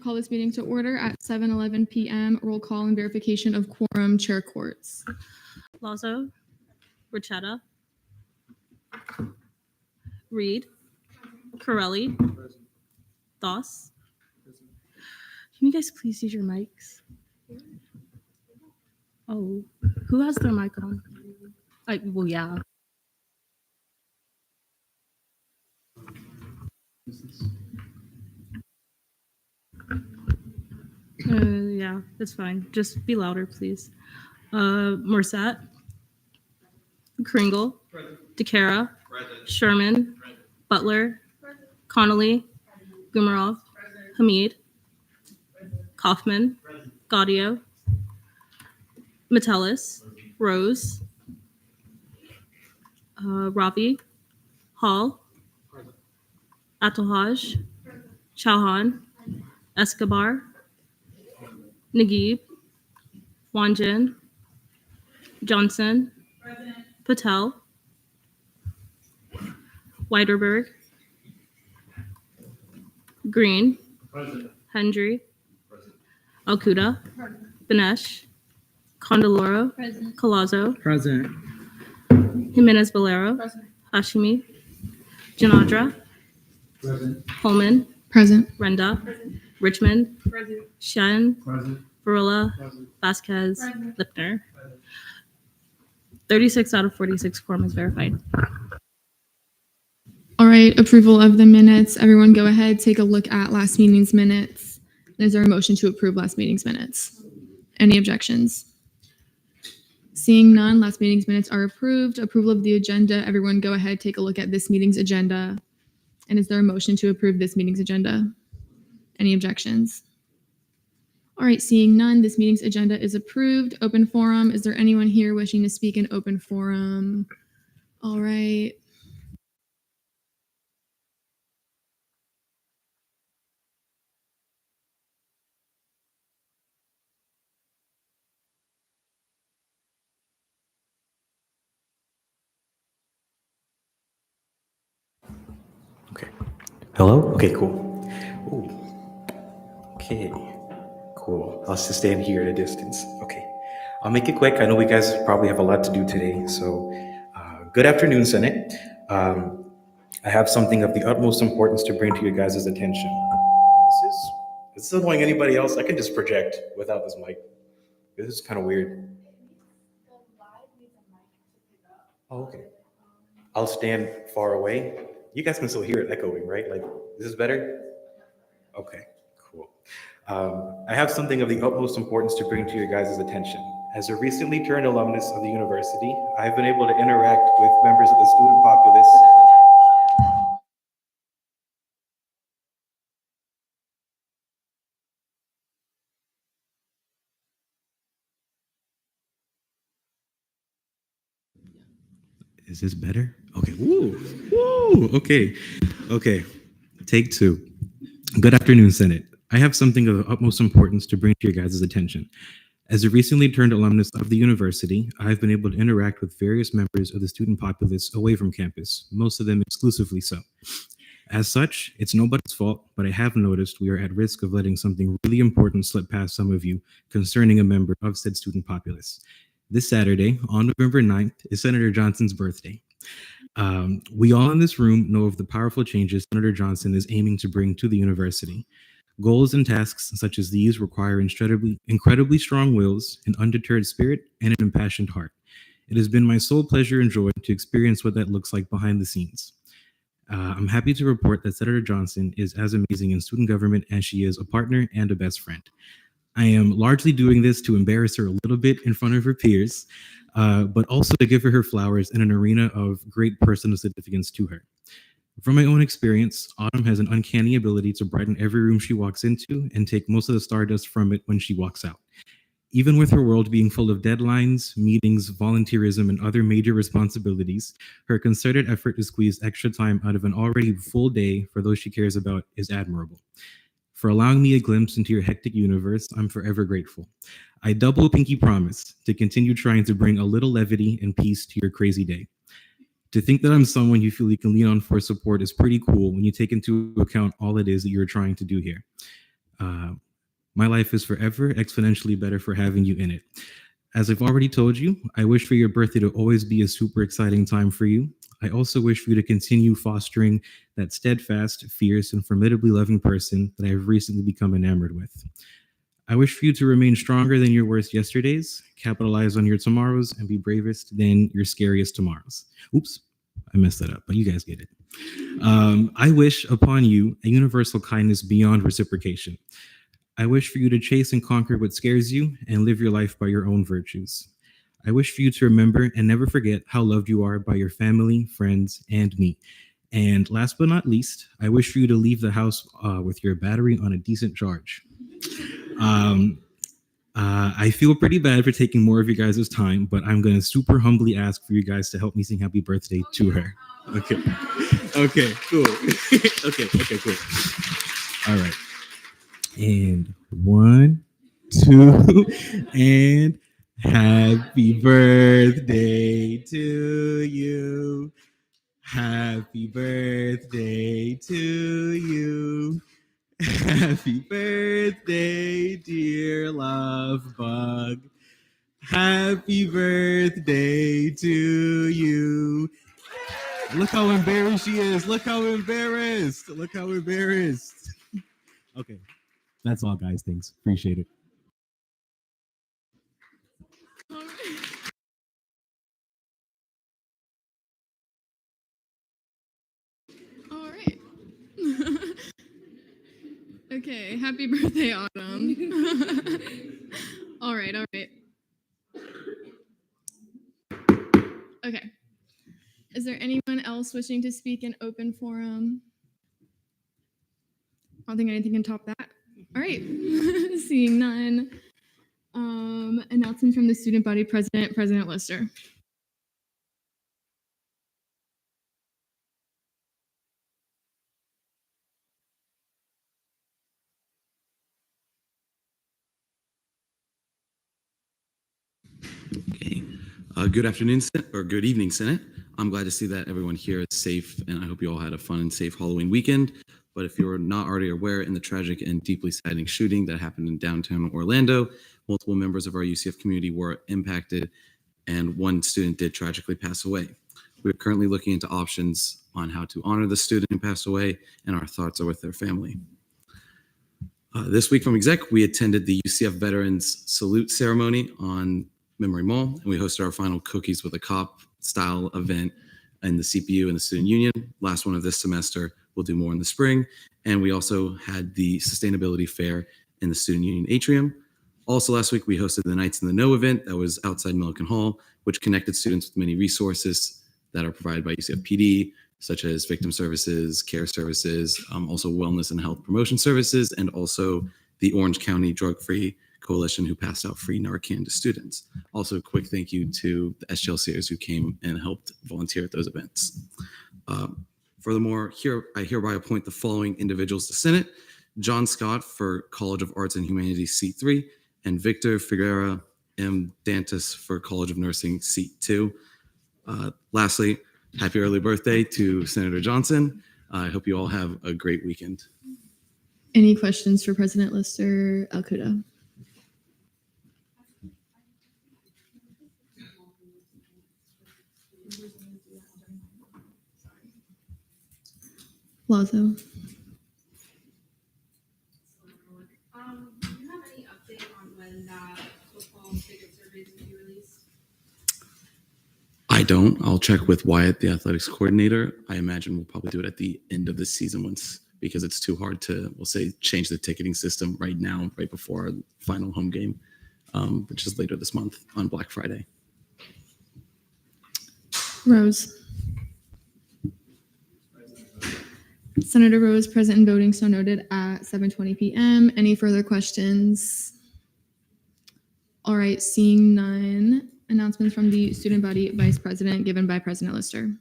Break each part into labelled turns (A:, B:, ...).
A: call this meeting to order at 7:11 p.m. Roll call and verification of quorum. Chair Courts.
B: Lazo, Ricetta, Reed, Corelli, Doss. Can you guys please use your mics? Oh, who has their mic on? Well, yeah. Yeah, that's fine. Just be louder, please. Morissette, Kringle, DeCara, Sherman, Butler, Connolly, Gumarov, Hamid, Kaufman, Gaudio, Metellus, Rose, Ravi, Hall, Atohaj, Chauhan, Escobar, Naguib, Wanjin, Johnson, Patel, Weiderberg, Green, Hendry, Alcuda, Benesh, Condoloro, Colazo,
C: Present.
B: Jimenez Valero, Hashimi, Janadra,
C: Present.
B: Holman,
A: Present.
B: Renda, Richmond, Shen,
C: Present.
B: Varela,
C: Present.
B: Vasquez, Lipner. 36 out of 46 quorum is verified.
A: All right, approval of the minutes. Everyone go ahead, take a look at last meeting's minutes. Is there a motion to approve last meeting's minutes? Any objections? Seeing none, last meeting's minutes are approved. Approval of the agenda. Everyone go ahead, take a look at this meeting's agenda. And is there a motion to approve this meeting's agenda? Any objections? All right, seeing none, this meeting's agenda is approved. Open forum. Is there anyone here wishing to speak in open forum? All right.
D: Okay. Hello? Okay, cool. Ooh. Okay. Cool. I'll just stand here at a distance. Okay. I'll make it quick. I know we guys probably have a lot to do today. So, good afternoon, Senate. I have something of the utmost importance to bring to your guys' attention. Is this annoying anybody else? I can just project without this mic. This is kind of weird. Oh, okay. I'll stand far away. You guys can still hear it echoing, right? Like, this is better? Okay, cool. I have something of the utmost importance to bring to your guys' attention. As a recently turned alumnus of the university, I've been able to interact with members of the student populace. Is this better? Okay. Woo. Woo. Okay. Okay. Take two. Good afternoon, Senate. I have something of the utmost importance to bring to your guys' attention. As a recently turned alumnus of the university, I've been able to interact with various members of the student populace away from campus, most of them exclusively so. As such, it's nobody's fault, but I have noticed we are at risk of letting something really important slip past some of you concerning a member of said student populace. This Saturday, on November 9th, is Senator Johnson's birthday. We all in this room know of the powerful changes Senator Johnson is aiming to bring to the university. Goals and tasks such as these require incredibly strong wills, an undeterred spirit, and an impassioned heart. It has been my sole pleasure and joy to experience what that looks like behind the scenes. I'm happy to report that Senator Johnson is as amazing in student government as she is a partner and a best friend. I am largely doing this to embarrass her a little bit in front of her peers, but also to give her flowers in an arena of great personal significance to her. From my own experience, Autumn has an uncanny ability to brighten every room she walks into and take most of the stardust from it when she walks out. Even with her world being full of deadlines, meetings, volunteerism, and other major responsibilities, her concerted effort to squeeze extra time out of an already full day for those she cares about is admirable. For allowing me a glimpse into your hectic universe, I'm forever grateful. I double pinky promise to continue trying to bring a little levity and peace to your crazy day. To think that I'm someone you feel you can lean on for support is pretty cool when you take into account all it is that you're trying to do here. My life is forever exponentially better for having you in it. As I've already told you, I wish for your birthday to always be a super exciting time for you. I also wish for you to continue fostering that steadfast, fierce, and formidably loving person that I have recently become enamored with. I wish for you to remain stronger than your worst yesterdays, capitalize on your tomorrows, and be bravest than your scariest tomorrows. Oops, I messed that up, but you guys get it. I wish upon you a universal kindness beyond reciprocation. I wish for you to chase and conquer what scares you and live your life by your own virtues. I wish for you to remember and never forget how loved you are by your family, friends, and me. And last but not least, I wish for you to leave the house with your battery on a decent charge. I feel pretty bad for taking more of you guys' time, but I'm going to super humbly ask for you guys to help me sing happy birthday to her. Okay. Okay, cool. Okay, cool. All right. And 1, 2, and happy birthday to you. Happy birthday to you. Happy birthday, dear love bug. Happy birthday to you. Look how embarrassed she is. Look how embarrassed. Look how embarrassed. Okay. That's all, guys. Thanks. Appreciate it.
A: All right. Okay, happy birthday, Autumn. All right, all right. Okay. Is there anyone else wishing to speak in open forum? I don't think anything can top that. All right. Seeing none. Announcements from the student body president, President Lister.
C: Okay. Good afternoon, or good evening, Senate. I'm glad to see that everyone here is safe, and I hope you all had a fun and safe Halloween weekend. But if you're not already aware, in the tragic and deeply saddening shooting that happened in downtown Orlando, multiple members of our UCF community were impacted, and one student did tragically pass away. We're currently looking into options on how to honor the student who passed away, and our thoughts are with their family. This week from Exec, we attended the UCF Veterans Salute Ceremony on Memory Mall, and we hosted our final Cookies with a Cop style event in the CPU and the Student Union. Last one of this semester. We'll do more in the spring. And we also had the Sustainability Fair in the Student Union Atrium. Also last week, we hosted the Nights in the Know event that was outside Milliken Hall, which connected students with many resources that are provided by UCF PD, such as victim services, care services, also wellness and health promotion services, and also the Orange County Drug-Free Coalition, who passed out free Narcan to students. Also, a quick thank you to the SGLCers who came and helped volunteer at those events. Furthermore, I hereby appoint the following individuals to Senate: John Scott for College of Arts and Humanities, Seat 3, and Victor Figueroa M. Dantas for College of Nursing, Seat 2. Lastly, happy early birthday to Senator Johnson. I hope you all have a great weekend.
A: Any questions for President Lister Alcuda? Lazo.
E: Do you have any update on when that football ticket surveys will be released?
C: I don't. I'll check with Wyatt, the athletics coordinator. I imagine we'll probably do it at the end of the season because it's too hard to, we'll say, change the ticketing system right now, right before our final home game, which is later this month on Black Friday.
A: Rose. Senator Rose present and voting, so noted at 7:20 p.m. Any further questions? All right, seeing none. Announcements from the student body vice president given by President Lister.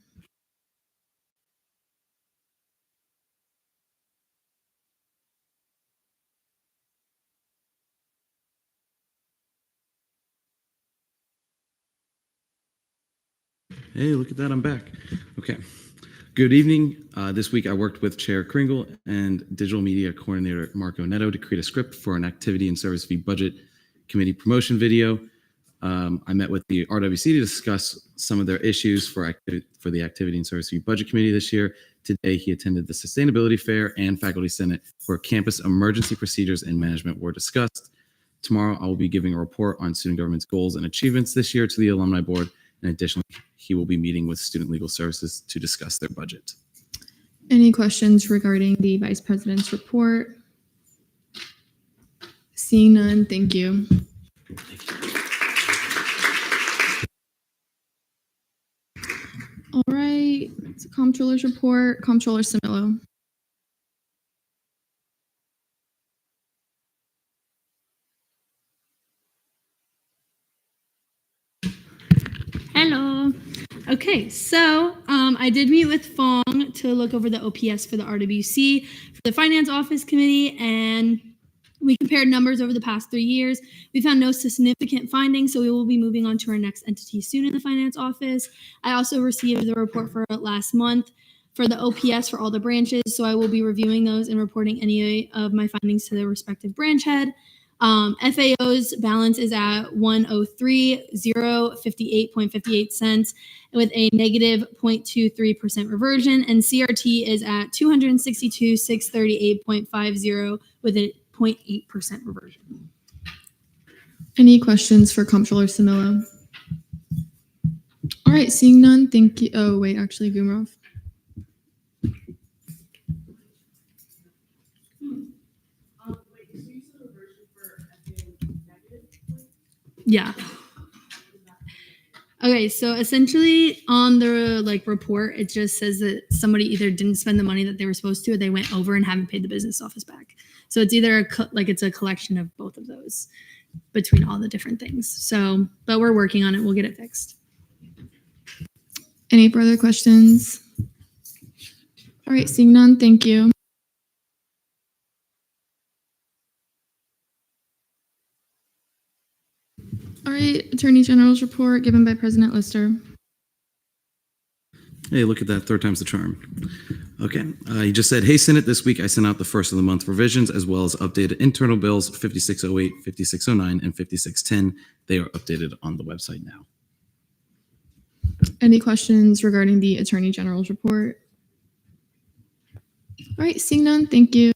C: Hey, look at that, I'm back. Okay. Good evening, This week, I worked with Chair Kringle and Digital Media Coordinator Marco Netto to create a script for an activity and service fee budget committee promotion video. I met with the RWC to discuss some of their issues for the Activity and Service Fee Budget Committee this year. Today, he attended the Sustainability Fair and Faculty Senate where campus emergency procedures and management were discussed. Tomorrow, I will be giving a report on student government's goals and achievements this year to the Alumni Board. And additionally, he will be meeting with Student Legal Services to discuss their budget.
A: Any questions regarding the Vice President's report? Seeing none, thank you. All right, it's Comptroller's report. Comptroller Similo.
B: Hello. Okay, so I did meet with Fong to look over the OPS for the RWC, for the Finance Office Committee, and we compared numbers over the past 3 years. We found no significant findings, so we will be moving on to our next entity soon in the Finance Office. I also received the report for last month for the OPS for all the branches, so I will be reviewing those and reporting any of my findings to the respective branch head. FAO's balance is at 103,058.58 cents with a negative 0.23% reversion, and CRT is at 262,638.50 with a 0.8% reversion.
A: Any questions for Comptroller Similo? All right, seeing none, thank you. Oh, wait, actually, Gumrov.
B: Yeah. Okay, so essentially on the report, it just says that somebody either didn't spend the money that they were supposed to, or they went over and haven't paid the business office back. So it's either it's a collection of both of those between all the different things. So, but we're working on it. We'll get it fixed.
A: Any further questions? All right, seeing none, thank you. All right, Attorney General's report given by President Lister.
C: Hey, look at that. Third time's the charm. Okay. He just said, hey, Senate, this week I sent out the first of the month revisions as well as updated internal bills 5608, 5609, and 5610. They are updated on the website now.
A: Any questions regarding the Attorney General's report? All right, seeing none, thank you.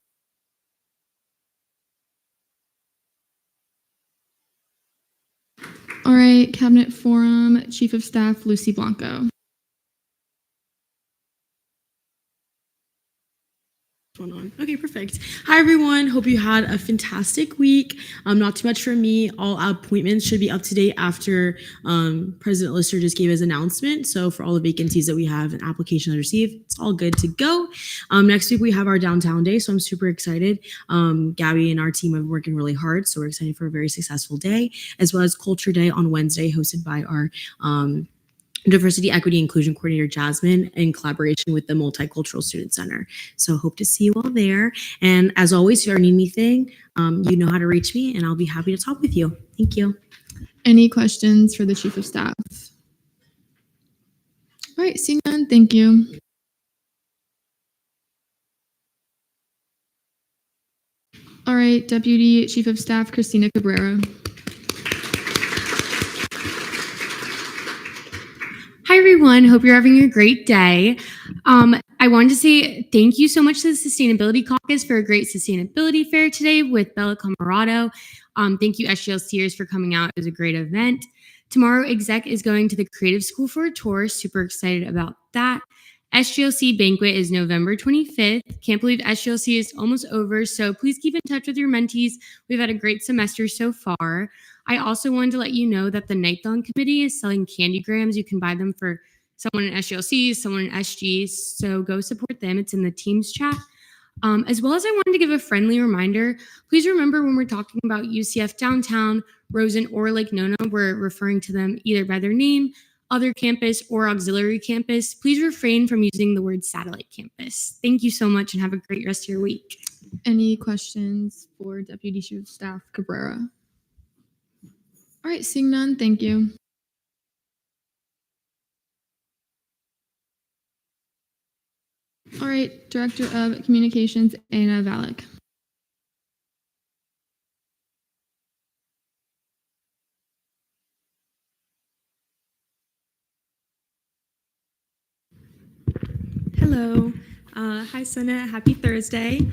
A: All right, Cabinet Forum, Chief of Staff Lucy Blanco.
F: Going on. Okay, perfect. Hi, everyone. Hope you had a fantastic week. Not too much for me. All appointments should be up to date after President Lister just gave his announcement. So for all the vacancies that we have and applications received, it's all good to go. Next week, we have our downtown day, so I'm super excited. Gabby and our team are working really hard, so we're excited for a very successful day, as well as Culture Day on Wednesday, hosted by our Diversity, Equity, Inclusion Coordinator Jasmine in collaboration with the Multicultural Student Center. So hope to see you all there. And as always, if you ever need anything, you know how to reach me and I'll be happy to talk with you. Thank you.
A: Any questions for the Chief of Staff? All right, seeing none, thank you. All right, Deputy Chief of Staff Christina Cabrera.
G: Hi, everyone. Hope you're having a great day. I wanted to say thank you so much to the Sustainability Caucus for a great sustainability fair today with Bella Camarado. Thank you, SGLCers, for coming out. It was a great event. Tomorrow, Exec is going to the Creative School for a tour. Super excited about that. SGLC Banquet is November 25th. Can't believe SGLC is almost over, so please keep in touch with your mentees. We've had a great semester so far. I also wanted to let you know that the Nighthon Committee is selling candy grams. You can buy them for someone in SGLC, someone in SG, so go support them. It's in the Teams chat. As well as I wanted to give a friendly reminder, please remember when we're talking about UCF Downtown, Rosen, or Lake Nona, we're referring to them either by their name, other campus, or auxiliary campus. Please refrain from using the word satellite campus. Thank you so much and have a great rest of your week.
A: Any questions for Deputy Chief of Staff Cabrera? All right, seeing none, thank you. All right, Director of Communications, Anna Valek.
H: Hello. Hi, Senate. Happy Thursday.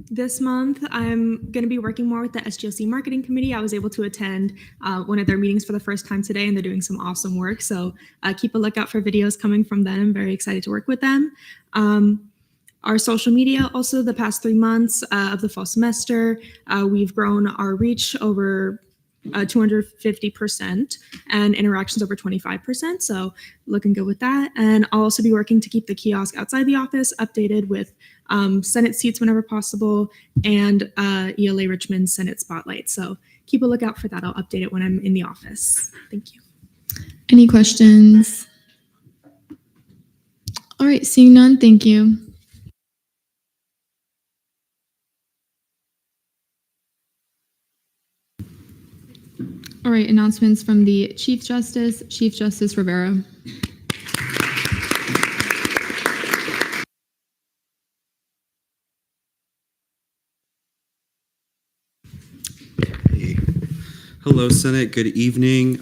H: This month, I'm going to be working more with the SGLC Marketing Committee. I was able to attend one of their meetings for the first time today, and they're doing some awesome work. So keep a lookout for videos coming from them. I'm very excited to work with them. Our social media, also the past 3 months of the fall semester, we've grown our reach over 250% and interactions over 25%. So looking good with that. And I'll also be working to keep the kiosk outside the office updated with Senate seats whenever possible and ELA Richmond Senate Spotlight. So keep a lookout for that. I'll update it when I'm in the office. Thank you.
A: Any questions? All right, seeing none, thank you. All right, announcements from the Chief Justice Rivera.
I: Hello, Senate. Good evening.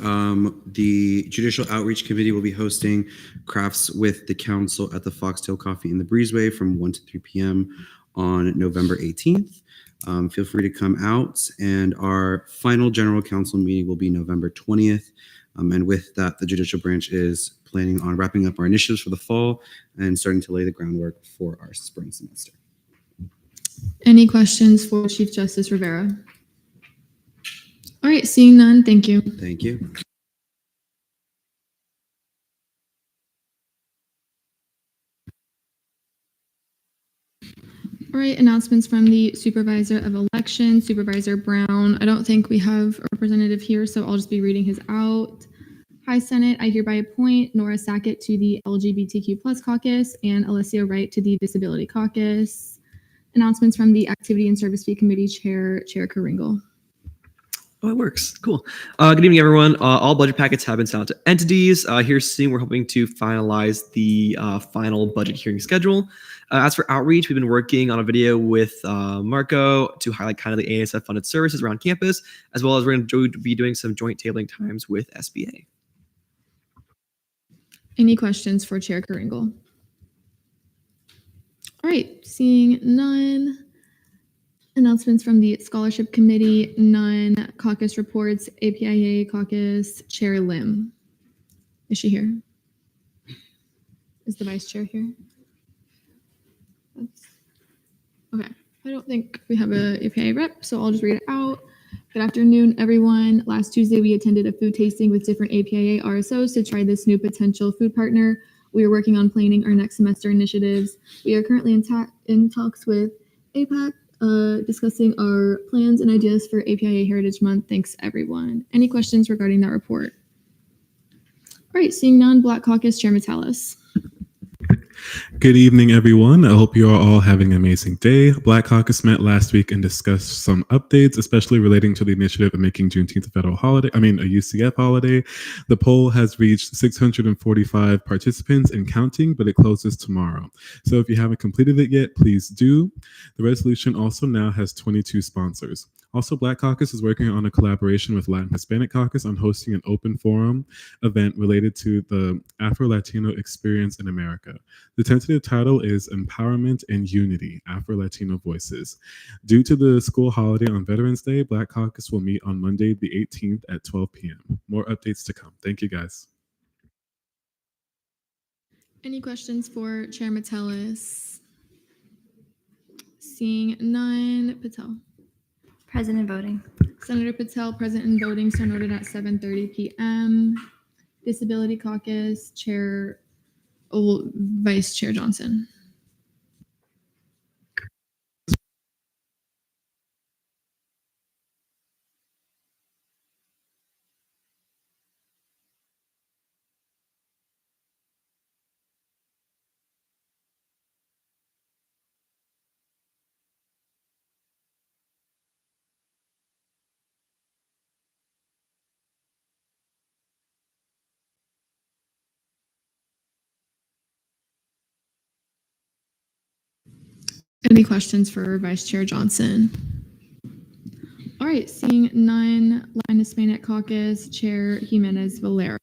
I: The Judicial Outreach Committee will be hosting Crafts with the Council at the Foxtail Coffee in the Breezeway from 1 to 3 p.m. on November 18th. Feel free to come out. And our final General Council meeting will be November 20th. And with that, the Judicial Branch is planning on wrapping up our initiatives for the fall and starting to lay the groundwork for our spring semester.
A: Any questions for Chief Justice Rivera? All right, seeing none, thank you.
I: Thank you.
A: All right, announcements from the Supervisor of Elections, Supervisor Brown. I don't think we have a representative here, so I'll just be reading his out. Hi, Senate. I hereby appoint Nora Sackett to the LGBTQ+ caucus and Alessia Wright to the Disability Caucus. Announcements from the Activity and Service Fee Committee Chair Karingle.
J: Oh, it works. Cool. Good evening, everyone. All budget packets have been sent out to entities. Here soon, we're hoping to finalize the final budget hearing schedule. As for outreach, we've been working on a video with Marco to highlight kind of the ASF funded services around campus, as well as we're going to be doing some joint tabling times with SBA.
A: Any questions for Chair Karingle? All right, seeing none. Announcements from the Scholarship Committee, none. Caucus reports, APIA caucus, Chair Lim. Is she here? Is the Vice Chair here? Okay, I don't think we have a APIA rep, so I'll just read it out. Good afternoon, everyone. Last Tuesday, we attended a food tasting with different APIA RSOs to try this new potential food partner. We are working on planning our next semester initiatives. We are currently in talks with APAC, discussing our plans and ideas for APIA Heritage Month. Thanks, everyone. Any questions regarding that report? All right, seeing none, Black Caucus, Chair Metellus.
K: Good evening, everyone. I hope you are all having an amazing day. Black Caucus met last week and discussed some updates, especially relating to the initiative of making Juneteenth a federal holiday, a UCF holiday. The poll has reached 645 participants and counting, but it closes tomorrow. So if you haven't completed it yet, please do. The resolution also now has 22 sponsors. Also, Black Caucus is working on a collaboration with Latin Hispanic Caucus on hosting an open forum event related to the Afro-Latino experience in America. The tentative title is Empowerment and Unity, Afro-Latino Voices. Due to the school holiday on Veterans Day, Black Caucus will meet on Monday, the 18th at 12 p.m. More updates to come. Thank you, guys.
A: Any questions for Chair Metellus? Seeing none, Patel.
L: Present and voting.
A: Senator Patel, present and voting, so noted at 7:30 p.m. Disability Caucus, Vice Chair Johnson. Any questions for Vice Chair Johnson? All right, seeing none, Linus Maynett Caucus, Chair Jimenez Valero.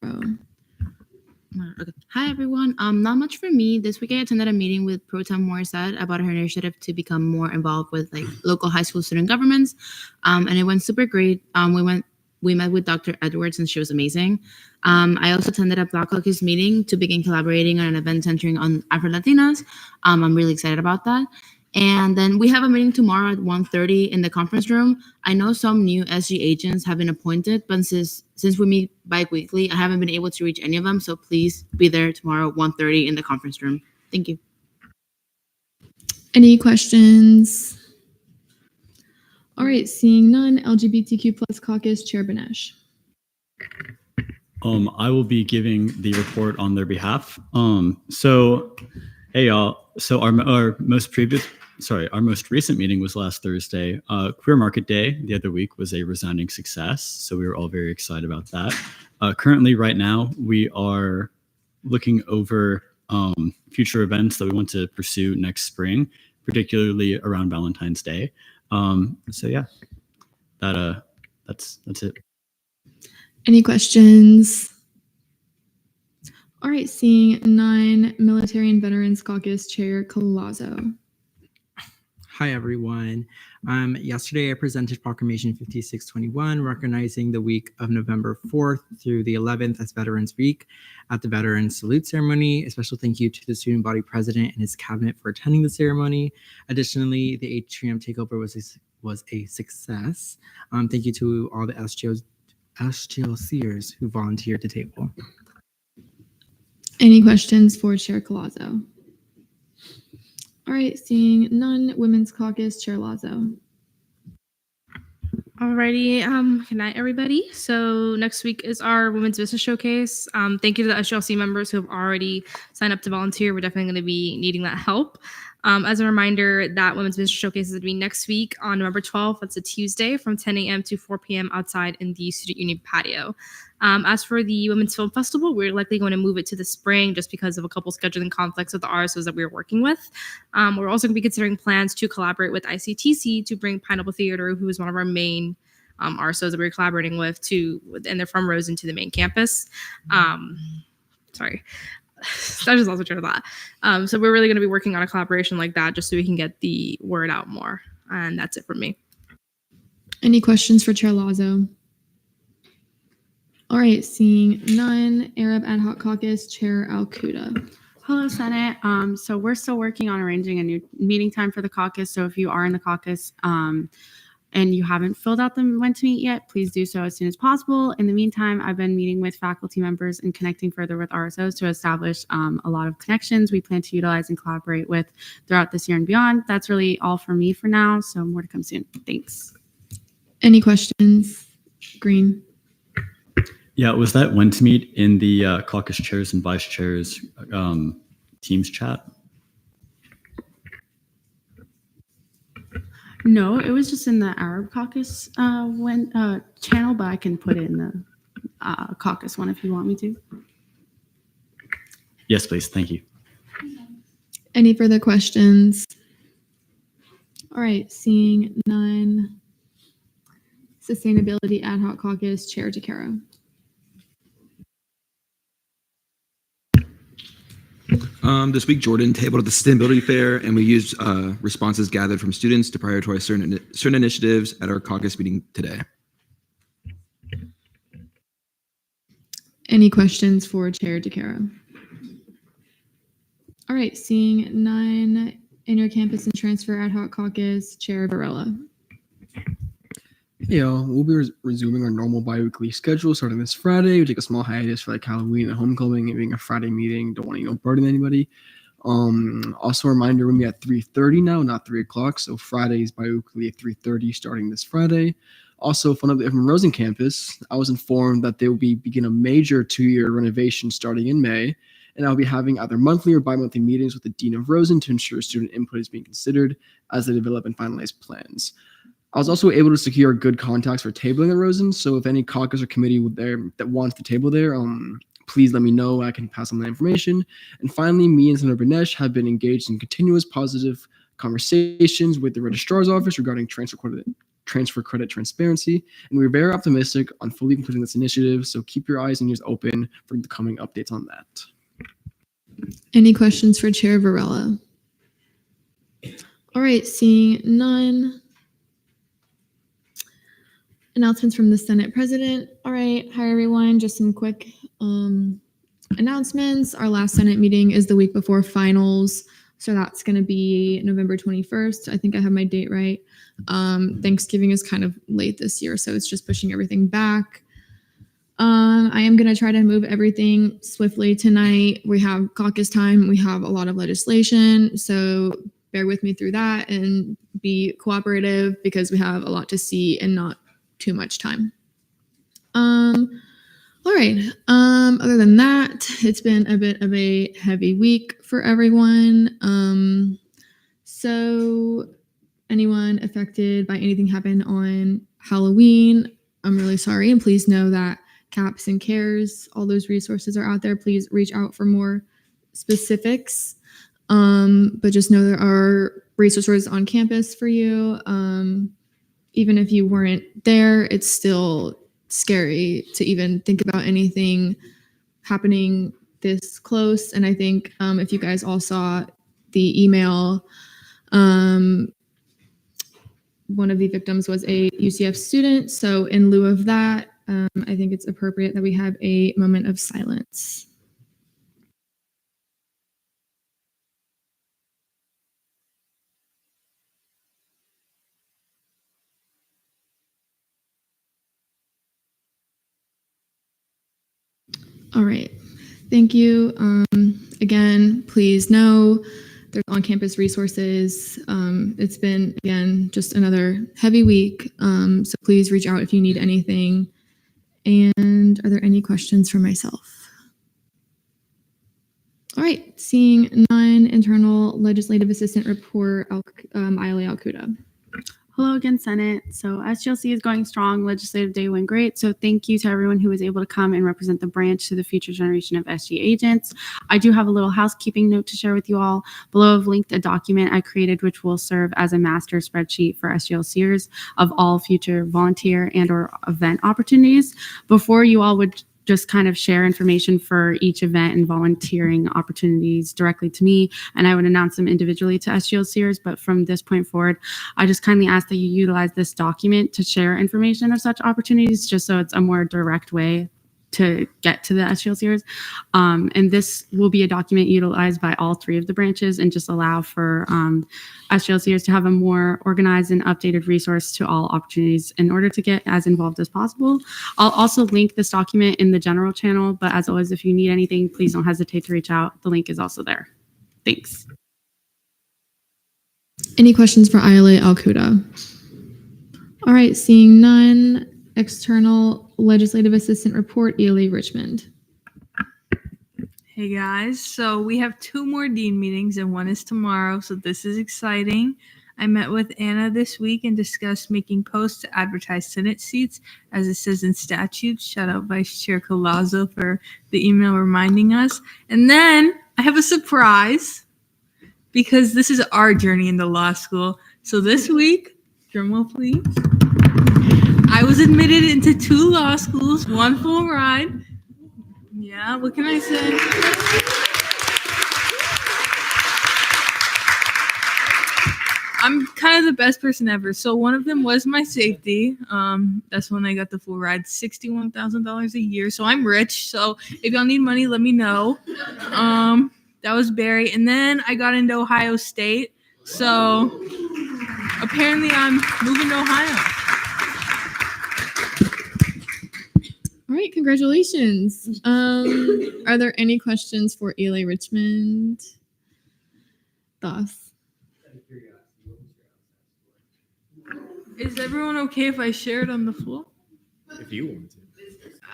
M: Okay. Hi everyone. Not much for me. This week I attended a meeting with Pro Tem Morissette about her initiative to become more involved with like local high school student governments. And it went super great. We met with Dr. Edwards and she was amazing. I also attended a Black Caucus meeting to begin collaborating on an event centering on Afro-Latinas. I'm really excited about that. And then we have a meeting tomorrow at 1:30 in the conference room. I know some new SG agents have been appointed, but since we meet bi-weekly, I haven't been able to reach any of them. So please be there tomorrow at 1:30 in the conference room. Thank you.
A: Any questions? All right, seeing none, LGBTQ plus caucus, Chair Banesh.
N: I will be giving the report on their behalf. Hey y'all. So our most recent meeting was last Thursday. Queer Market Day the other week was a resounding success. So we were all very excited about that. Currently, right now, we are looking over future events that we want to pursue next spring, particularly around Valentine's Day. So yeah, that's it.
A: Any questions? All right, seeing none, Military and Veterans Caucus, Chair Collazo.
O: Hi, everyone. Yesterday, I presented Proclamation 5621, recognizing the week of November 4th through the 11th as Veterans Week at the Veterans Salute Ceremony. A special thank you to the student body president and his cabinet for attending the ceremony. Additionally, the atrium takeover was a success. Thank you to all the SGLCers who volunteered to table.
A: Any questions for Chair Collazo? All right, seeing none, Women's Caucus, Chair Lazo.
P: Alrighty, good night, everybody. So next week is our Women's Business Showcase. Thank you to the SGLC members who have already signed up to volunteer. We're definitely going to be needing that help. As a reminder, that Women's Business Showcase is going to be next week on November 12th. That's a Tuesday from 10 a.m. to 4 p.m. outside in the Student Union patio. As for the Women's Film Festival, we're likely going to move it to the spring just because of a couple scheduling conflicts with the RSOs that we're working with. We're also going to be considering plans to collaborate with ICTC to bring Pineapple Theater, who is one of our main RSOs that we're collaborating with, and they're from Rosen to the main campus. Sorry. I just lost train of thought. So we're really going to be working on a collaboration like that just so we can get the word out more. And that's it from me.
A: Any questions for Chair Lazo? All right, seeing none, Arab Ad Hoc Caucus, Chair Al-Quda.
Q: Hello, Senate. So we're still working on arranging a new meeting time for the caucus. So if you are in the caucus and you haven't filled out the when to meet yet, please do so as soon as possible. In the meantime, I've been meeting with faculty members and connecting further with RSOs to establish a lot of connections we plan to utilize and collaborate with throughout this year and beyond. That's really all for me for now. So more to come soon. Thanks.
A: Any questions? Green.
N: Yeah, was that when to meet in the caucus chairs and vice chairs Teams chat?
Q: No, it was just in the Arab Caucus channel, but I can put it in the caucus one if you want me to.
N: Yes, please. Thank you.
A: Any further questions? All right, seeing none, Sustainability Ad Hoc Caucus, Chair DeCaro.
R: This week, Jordan tabled at the Sustainability Fair, and we used responses gathered from students to prioritize certain initiatives at our caucus meeting today.
A: Any questions for Chair DeCaro? All right, seeing none, Intercampus and Transfer Ad Hoc Caucus, Chair Varela.
S: Hey y'all, we'll be resuming our normal bi-weekly schedule starting this Friday. We take a small hiatus for like Halloween and homecoming, and being a Friday meeting. Don't want to burden anybody. Also a reminder, we'll be at 3:30 now, not 3 o'clock. So Fridays bi-weekly at 3:30 starting this Friday. Also, fun update from Rosen campus. I was informed that they will begin a major 2-year renovation starting in May, and I'll be having either monthly or bi-monthly meetings with the Dean of Rosen to ensure student input is being considered as they develop and finalize plans. I was also able to secure good contacts for tabling at Rosen, so if any caucus or committee there that wants to table there, please let me know. I can pass on that information. And finally, me and Senator Banesh have been engaged in continuous positive conversations with the registrar's office regarding transfer credit transparency, and we're very optimistic on fully completing this initiative. So keep your eyes and ears open for the coming updates on that.
A: Any questions for Chair Varela? All right, seeing none. Announcements from the Senate President. All right, hi everyone. Just some quick announcements. Our last Senate meeting is the week before finals. So that's going to be November 21st. I think I have my date right. Thanksgiving is kind of late this year, so it's just pushing everything back. I am going to try to move everything swiftly tonight. We have caucus time. We have a lot of legislation, so bear with me through that and be cooperative because we have a lot to see and not too much time. All right. Other than that, it's been a bit of a heavy week for everyone. So anyone affected by anything happened on Halloween, I'm really sorry. And please know that CAPS and CARES, all those resources are out there. Please reach out for more specifics. But just know there are resources on campus for you. Even if you weren't there, it's still scary to even think about anything happening this close. And I think if you guys all saw the email, one of the victims was a UCF student. So in lieu of that, I think it's appropriate that we have a moment of silence. All right, thank you. Again, please know there's on-campus resources. It's been, again, just another heavy week. So please reach out if you need anything. And are there any questions for myself? All right, seeing none, internal legislative assistant report, Ayala Alcuda.
Q: Hello again, Senate. So SGLC is going strong. Legislative day went great. So thank you to everyone who was able to come and represent the branch to the future generation of SG agents. I do have a little housekeeping note to share with you all. Below I've linked a document I created which will serve as a master spreadsheet for SGLCers of all future volunteer and or event opportunities. Before you all would just kind of share information for each event and volunteering opportunities directly to me, and I would announce them individually to SGLCers. But from this point forward, I just kindly ask that you utilize this document to share information of such opportunities, just so it's a more direct way to get to the SGLCers. And this will be a document utilized by all three of the branches and just allow for SGLCers to have a more organized and updated resource to all opportunities in order to get as involved as possible. I'll also link this document in the general channel, but as always, if you need anything, please don't hesitate to reach out. The link is also there. Thanks.
A: Any questions for Ayala Alcuda? All right, seeing none, external legislative assistant report, Ely Richmond.
T: Hey guys, so we have 2 more dean meetings and one is tomorrow, so this is exciting. I met with Anna this week and discussed making posts to advertise Senate seats as it says in statutes. Shout out Vice Chair Collazo for the email reminding us. And then I have a surprise because this is our journey into law school. So this week, drumroll please, I was admitted into 2 law schools, 1 full ride. Yeah, what can I say? I'm kind of the best person ever. So one of them was my safety. That's when I got the full ride, $61,000 a year. So I'm rich. So if y'all need money, let me know. That was Barry. And then I got into Ohio State. So apparently I'm moving to Ohio.
A: All right, congratulations. Are there any questions for Ely Richmond? Thus.
T: Is everyone okay if I share it on the floor?
D: If you want to.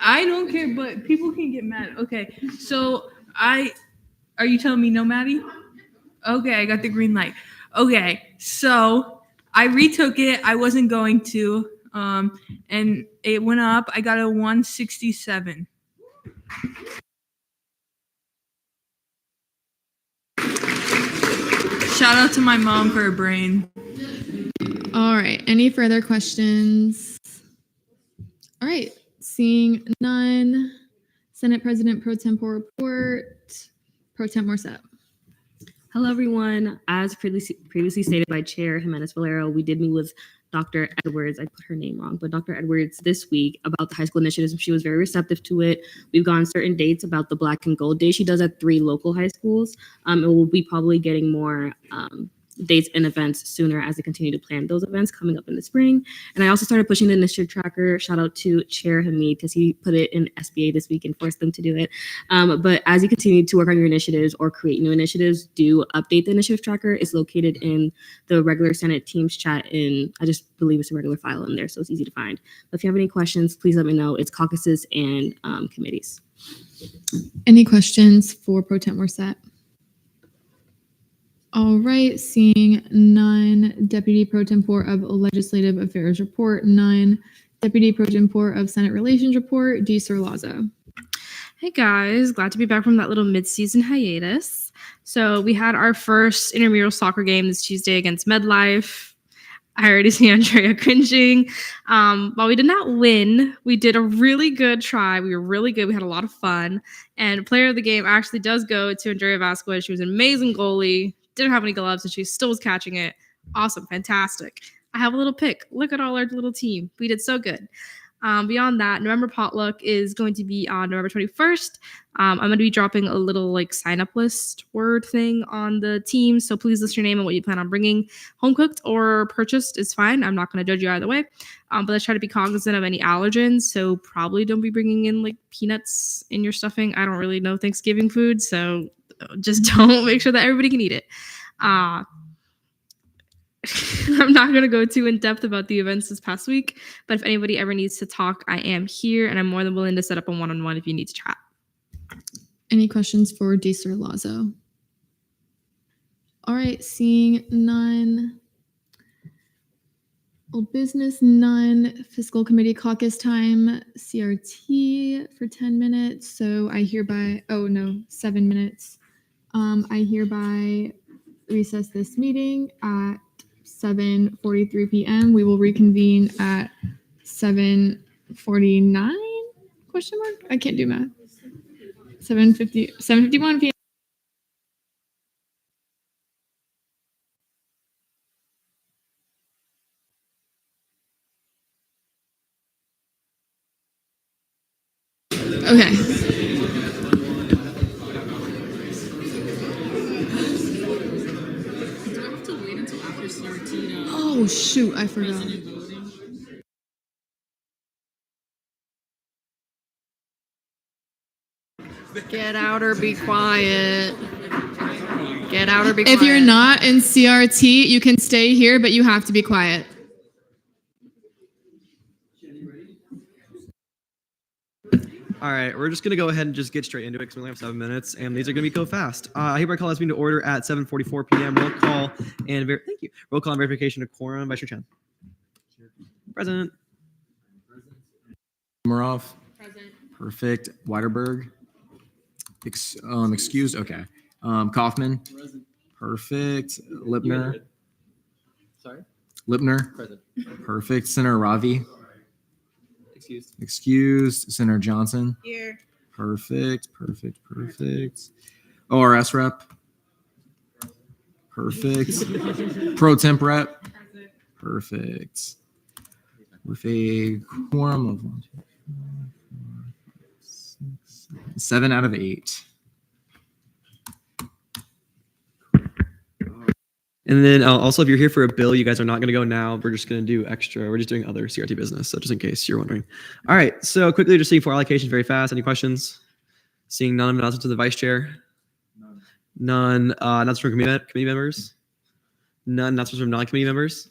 T: I don't care, but people can get mad. Okay, so are you telling me no, Maddie? Okay, I got the green light. Okay, so I retook it. I wasn't going to. And it went up. I got a 167. Shout out to my mom for her brain.
A: All right. Any further questions? All right. Seeing none. Senate President Pro Tempore report. Pro Temp Morset.
U: Hello, everyone. As previously stated by Chair Jimenez Valero, we did meet with Dr. Edwards. I put her name wrong, but Dr. Edwards this week about the high school initiatives. She was very receptive to it. We've gone certain dates about the Black and Gold Day. She does at 3 local high schools. And we'll be probably getting more dates and events sooner as they continue to plan those events coming up in the spring. And I also started pushing the initiative tracker. Shout out to Chair Hamid because he put it in SBA this week and forced them to do it. But as you continue to work on your initiatives or create new initiatives, do update the initiative tracker. It's located in the regular Senate Teams chat, and I just believe it's a regular file in there, so it's easy to find. But if you have any questions, please let me know. It's caucuses and committees.
A: Any questions for Pro Temp Morset? All right, seeing none. Deputy Pro Tempore of Legislative Affairs report, none. Deputy Pro Tempore of Senate Relations report, D. Serlazo.
P: Hey guys, glad to be back from that little mid-season hiatus. So we had our first intramural soccer game this Tuesday against MedLife. I already see Andrea cringing. While we did not win, we did a really good try. We were really good. We had a lot of fun. And player of the game actually does go to Andrea Vasquez. She was an amazing goalie. Didn't have any gloves and she still was catching it. Awesome. Fantastic. I have a little pick. Look at all our little team. We did so good. Beyond that, November potluck is going to be on November 21st. I'm going to be dropping a little like sign up list word thing on the team. So please list your name and what you plan on bringing. Home cooked or purchased is fine. I'm not going to judge you either way. But let's try to be cognizant of any allergens. So probably don't be bringing in like peanuts in your stuffing. I don't really know Thanksgiving food. So just don't. Make sure that everybody can eat it. I'm not going to go too in depth about the events this past week, but if anybody ever needs to talk, I am here and I'm more than willing to set up a one-on-one if you need to chat.
A: Any questions for D. Serlazo? All right, seeing none. Old business, none. Fiscal Committee caucus time, CRT for 10 minutes. So I hereby, 7 minutes. I hereby recess this meeting at 7:43 p.m. We will reconvene at 7:49? Question mark? I can't do math. 7:51 p.m. Okay. Oh shoot, I forgot.
V: Get out or be quiet. Get out or be quiet.
A: If you're not in CRT, you can stay here, but you have to be quiet.
J: All right, we're just gonna go ahead and just get straight into it because we only have 7 minutes, and these are gonna go fast. I hereby call this meeting to order at 7:44 p.m. Roll call and roll call and verification of quorum. Vice Chair Chen. Present.
W: Morov. Present. Perfect. Weiderberg. Excused. Okay. Kaufman. Present. Perfect. Lipner.
J: Sorry.
W: Lipner.
J: Present.
W: Perfect. Senator Ravi.
J: Excused.
W: Excused. Senator Johnson.
T: Here.
W: Perfect. ORS rep. Perfect. Pro temp rep. Perfect. With a quorum of 1, 2, 3, 4, 5, 6, 7, 7 out of 8.
J: And then also, if you're here for a bill, you guys are not going to go now. We're just going to do extra. We're just doing other CRT business. So just in case you're wondering. All right. So quickly, just seeing 4 allocations very fast. Any questions? Seeing none. Announcement to the vice chair. None. Announcements from committee members. None. Announcements from non-committee members.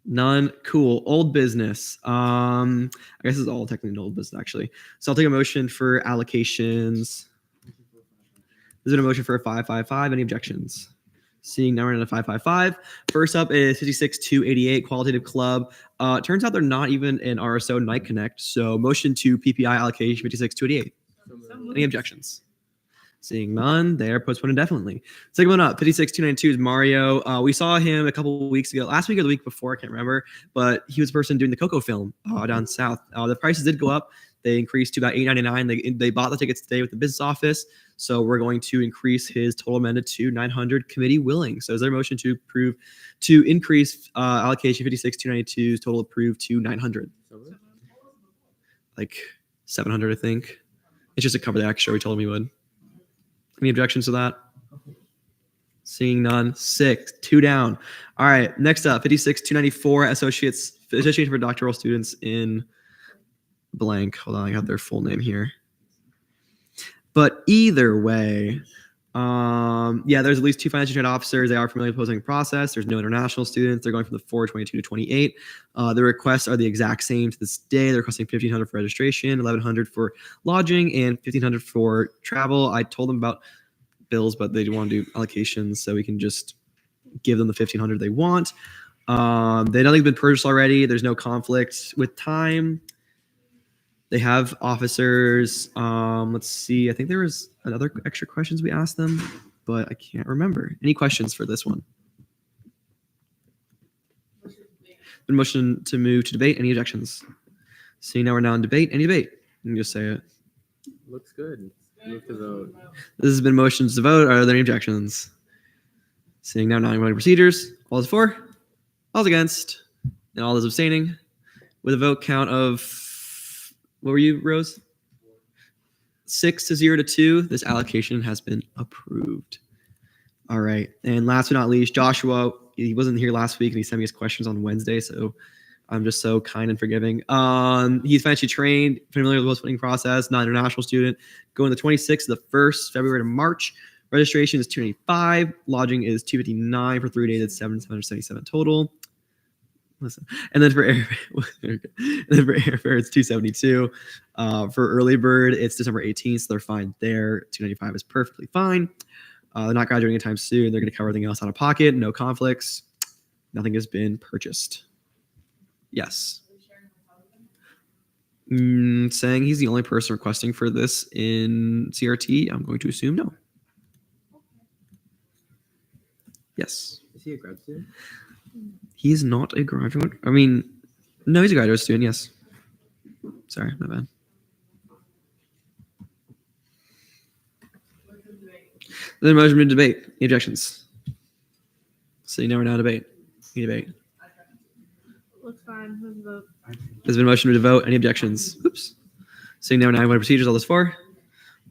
J: None. Cool. Old business. I guess this is all technically old business actually. So I'll take a motion for allocations. Is it a motion for a 555? Any objections? Seeing none, we're in a 555. First up is 56288 Qualitative Club. Turns out they're not even in RSO Night Connect. So motion to PPI allocation 56288. Any objections? Seeing none, they are postponed indefinitely. Second one up, 56292 is Mario. We saw him a couple of weeks ago, last week or the week before, I can't remember, but he was the person doing the Coco film down south. The prices did go up. They increased to about $899. They bought the tickets today with the business office, so we're going to increase his total amended to 900. Committee willing. So is there a motion to approve to increase allocation 56292's total approved to 900? Like 700, I think. It's just to cover the extra we told him we would. Any objections to that? Seeing none. 6, 2 down. All right. Next up, 56294 Association for Doctoral Students in blank. Hold on, I got their full name here. But either way, there's at least 2 financial trained officers. They are familiar with the posting process. There's no international students. They're going from the 422 to 28. The requests are the exact same to this day. They're requesting $1,500 for registration, $1,100 for lodging, and $1,500 for travel. I told them about bills, but they do want to do allocations, so we can just give them the $1,500 they want. Nothing's been purchased already. There's no conflict with time. They have officers. Let's see. I think there was another extra questions we asked them, but I can't remember. Any questions for this one? The motion to move to debate. Any objections? See, now we're now in debate. Any debate? You can just say it.
W: Looks good. Move to vote.
J: This has been motions to vote. Are there any objections? Seeing now voting procedures. All those for? All those against? And all those abstaining? With a vote count of, what were you, Rose? 6-0 to 2. This allocation has been approved. All right. And last but not least, Joshua, he wasn't here last week and he sent me his questions on Wednesday. So I'm just so kind and forgiving. He's financially trained, familiar with the post-voting process, not an international student. Going the 26th to the 1st, February to March. Registration is $285. Lodging is $259 for 3 days. It's $777 total. Listen, and then for airfare, it's $272. For early bird, it's December 18th, so they're fine there. $295 is perfectly fine. They're not graduating anytime soon. They're going to cover everything else out of pocket. No conflicts. Nothing has been purchased. Yes. Saying he's the only person requesting for this in CRT, I'm going to assume no. Yes.
W: Is he a grad student?
J: He's not a graduate. I mean, no, he's a graduate student, yes. Sorry, my bad. Then motion to debate. Any objections? So now we're now debate. Any debate?
P: Looks fine. Move the vote.
J: There's been a motion to vote. Any objections? Oops. Seeing now we're now voting procedures. All those for?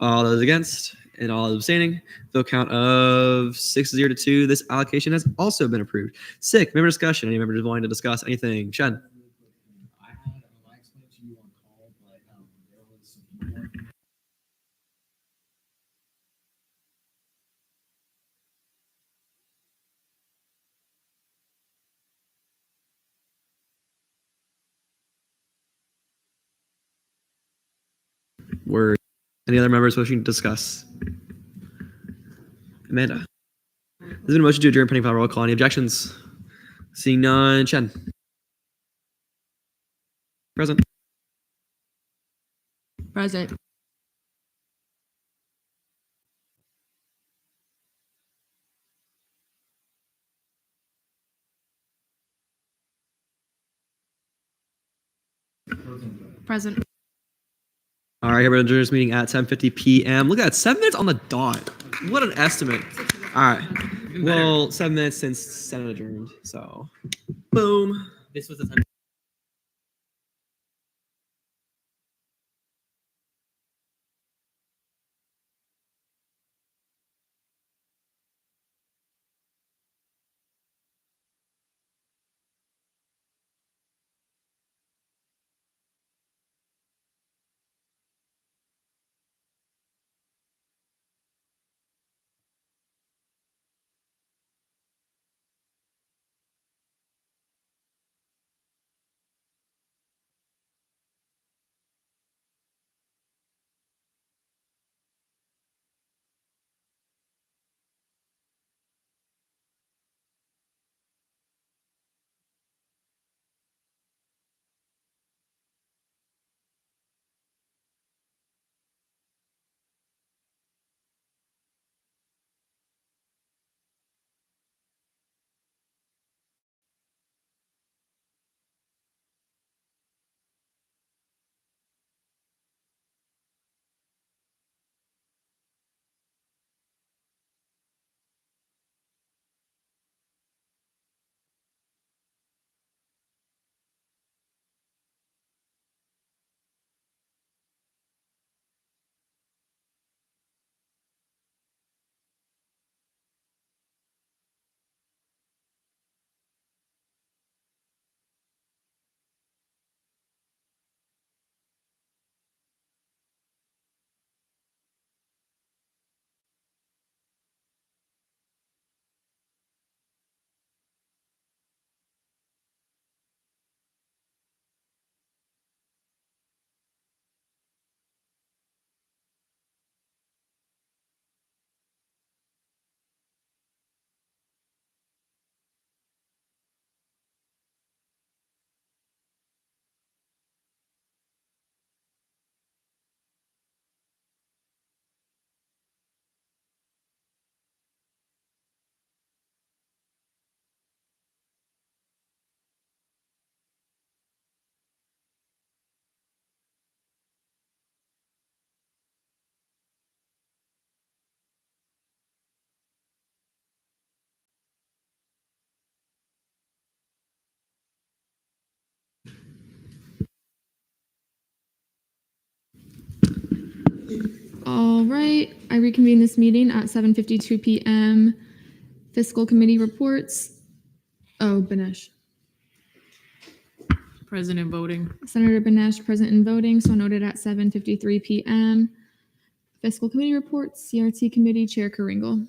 J: All those against? And all abstaining. Vote count of 6-0 to 2. This allocation has also been approved. Sick. Member discussion. Any members wanting to discuss anything? Shen. Word. Any other members wishing to discuss? Amanda. There's been a motion to adjourn pending final roll call. Any objections? Seeing none. Chen. Present.
A: Present.
P: Present.
J: All right, everyone, adjourn this meeting at 10:50 p.m. Look at that, 7 minutes on the dot. What an estimate. All right. Well, 7 minutes since Senate adjourned. So, boom.
W: This was the time.
A: All right, I reconvene this meeting at 7:52 p.m. Fiscal Committee reports. Oh, Banesh.
B: President voting.
A: Senator Banesh, present and voting, so noted at 7:53 p.m. Fiscal Committee reports, CRT Committee Chair Karingle.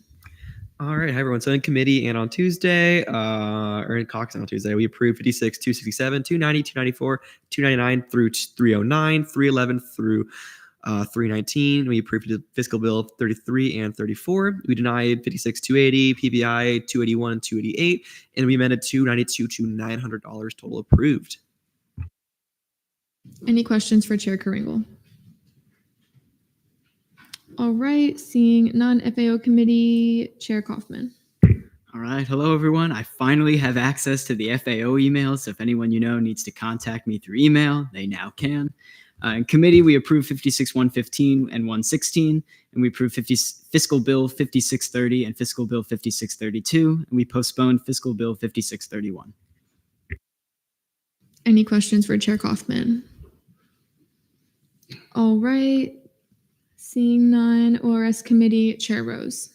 J: All right, hi everyone. So in committee and on Tuesday, or in caucus on Tuesday, we approved 56, 267, 290, 294, 299 through 309, 311 through 319. We approved the fiscal bill 33 and 34. We denied 56, 280, PBI 281 and 288, and we amended 292 to $900 total approved.
A: Any questions for Chair Karingle? All right, seeing none, FAO Committee Chair Kaufman.
C: All right. Hello, everyone. I finally have access to the FAO emails. So if anyone you know needs to contact me through email, they now can. In committee, we approved 56-115 and 116, and we approved fiscal bill 5630 and fiscal bill 5632, and we postponed fiscal bill 5631.
A: Any questions for Chair Kaufman? All right, seeing none, ORS Committee Chair Rose.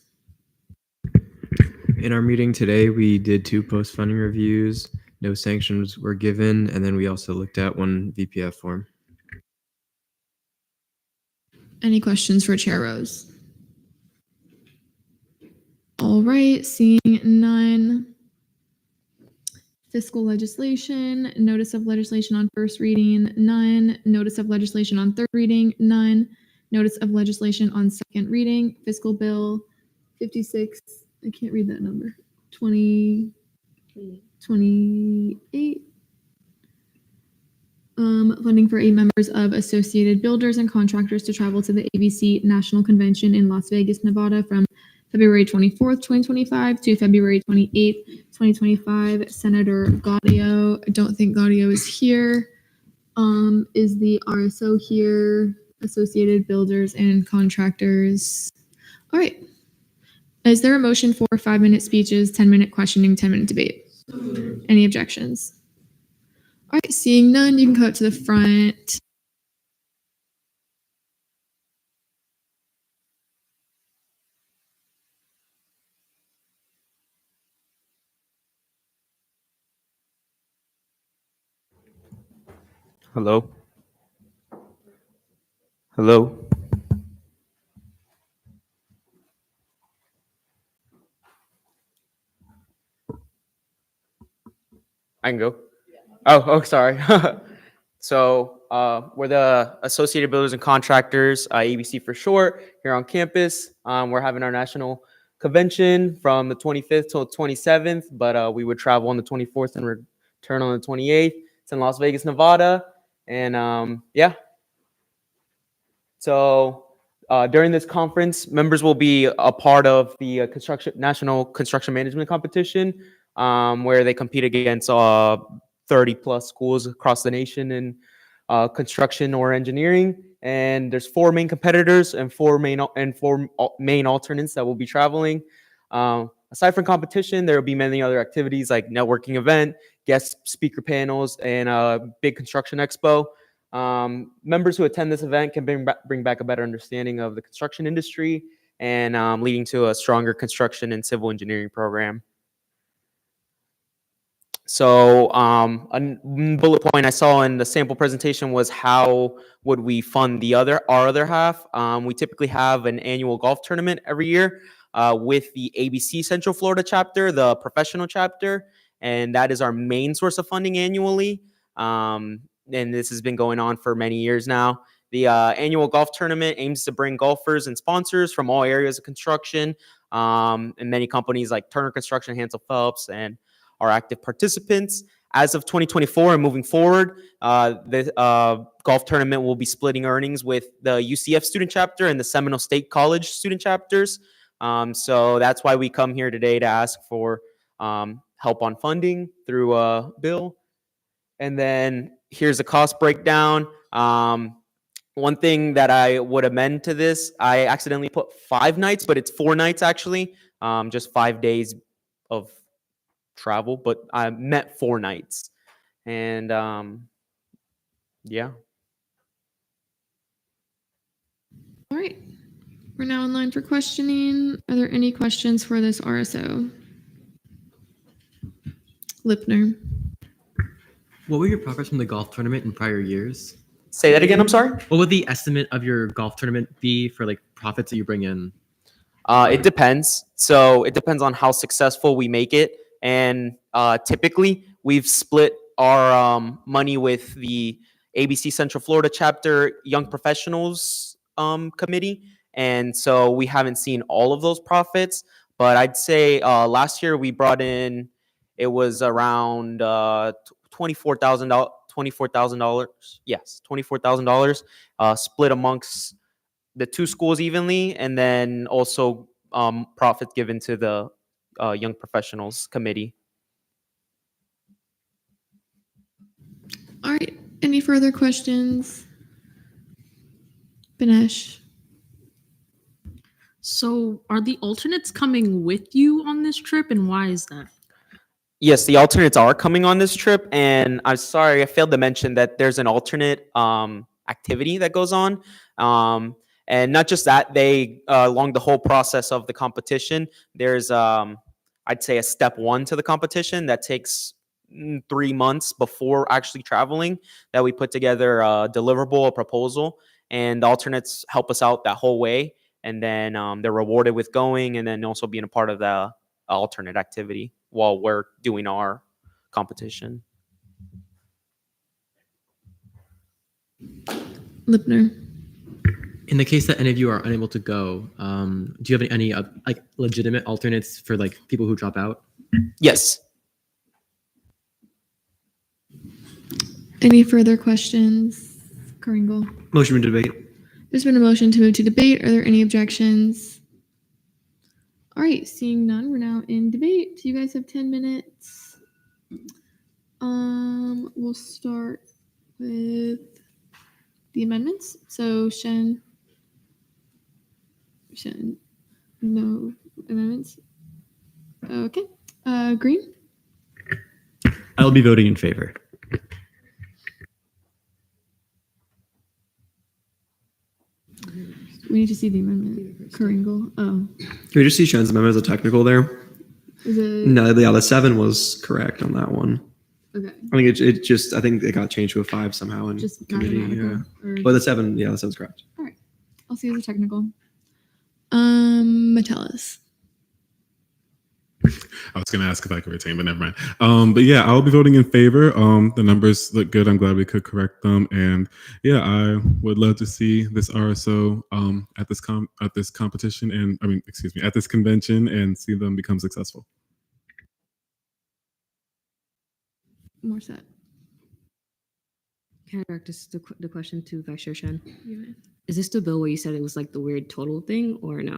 E: In our meeting today, we did 2 post-funding reviews. No sanctions were given, and then we also looked at 1 VPF form.
A: Any questions for Chair Rose? All right, seeing none. Fiscal legislation, notice of legislation on first reading, none. Notice of legislation on third reading, none. Notice of legislation on second reading, fiscal bill 56, I can't read that number, 2028. Funding for 8 members of Associated Builders and Contractors to travel to the ABC National Convention in Las Vegas, Nevada from February 24th, 2025 to February 28th, 2025. Senator Gaudio, I don't think Gaudio is here. Is the RSO here? Associated Builders and Contractors. All right. Is there a motion for 5-minute speeches, 10-minute questioning, 10-minute debate? Any objections? All right, seeing none, you can go up to the front.
X: Hello? Hello? I can go. Oh, sorry. So we're the Associated Builders and Contractors, ABC for short, here on campus. We're having our national convention from the 25th till 27th, but we would travel on the 24th and return on the 28th. It's in Las Vegas, Nevada. And yeah. So during this conference, members will be a part of the National Construction Management Competition, where they compete against 30 plus schools across the nation in construction or engineering. And there's 4 main competitors and 4 main alternates that will be traveling. Aside from competition, there will be many other activities like networking event, guest speaker panels, and a big construction expo. Members who attend this event can bring back a better understanding of the construction industry and leading to a stronger construction and civil engineering program. So a bullet point I saw in the sample presentation was how would we fund our other half. We typically have an annual golf tournament every year with the ABC Central Florida chapter, the professional chapter, and that is our main source of funding annually. And this has been going on for many years now. The annual golf tournament aims to bring golfers and sponsors from all areas of construction, and many companies like Turner Construction, Hansel Phelps, and our active participants. As of 2024 and moving forward, the golf tournament will be splitting earnings with the UCF student chapter and the Seminole State College student chapters. So that's why we come here today to ask for help on funding through a bill. And then here's a cost breakdown. One thing that I would amend to this, I accidentally put 5 nights, but it's 4 nights actually, just 5 days of travel, but I meant 4 nights. And yeah.
A: All right. We're now in line for questioning. Are there any questions for this RSO? Lipner.
E: What were your progress from the golf tournament in prior years?
X: Say that again. I'm sorry.
E: What would the estimate of your golf tournament be for like profits that you bring in?
X: It depends. So it depends on how successful we make it. And typically, we've split our money with the ABC Central Florida chapter Young Professionals Committee. And so we haven't seen all of those profits. But I'd say last year we brought in, it was around $24,000. $24,000. Yes, $24,000 split amongst the two schools evenly, and then also profits given to the Young Professionals Committee.
A: All right. Any further questions? Banesh.
B: So, are the alternates coming with you on this trip, and why is that?
X: Yes, the alternates are coming on this trip, and I'm sorry I failed to mention that there's an alternate activity that goes on. And not just that, they along the whole process of the competition, there's I'd say a step one to the competition that takes 3 months before actually traveling, that we put together a deliverable, a proposal, and the alternates help us out that whole way. And then they're rewarded with going and then also being a part of the alternate activity while we're doing our competition.
A: Lipner.
E: In the case that any of you are unable to go, do you have any like legitimate alternates for like people who drop out?
X: Yes.
A: Any further questions? Kringle.
J: Motion to debate.
A: There's been a motion to move to debate. Are there any objections? All right, seeing none, we're now in debate. You guys have 10 minutes. We'll start with the amendments. So Shen, no amendments. Okay. Green.
J: I'll be voting in favor.
A: We need to see the amendment. Kringle. Oh,
J: Can we just see Shen's amendment as a technical there?
A: is it?
J: No, yeah, the 7 was correct on that one.
A: Okay.
J: I think it just, I think it got changed to a 5 somehow in
A: Just
J: committee. Yeah.
A: mathematical, or-
J: But the 7, yeah, the 7's correct.
A: All right. I'll see as a technical. Metellus.
K: I was going to ask if I could retain, but never mind. But yeah, I'll be voting in favor. The numbers look good. I'm glad we could correct them. And yeah, I would love to see this RSO at this competition and at this convention and see them become successful.
A: More set.
U: Can I direct the question to Vice Chair Shen?
A: Yeah.
U: Is this the bill where you said it was like the weird total thing or no?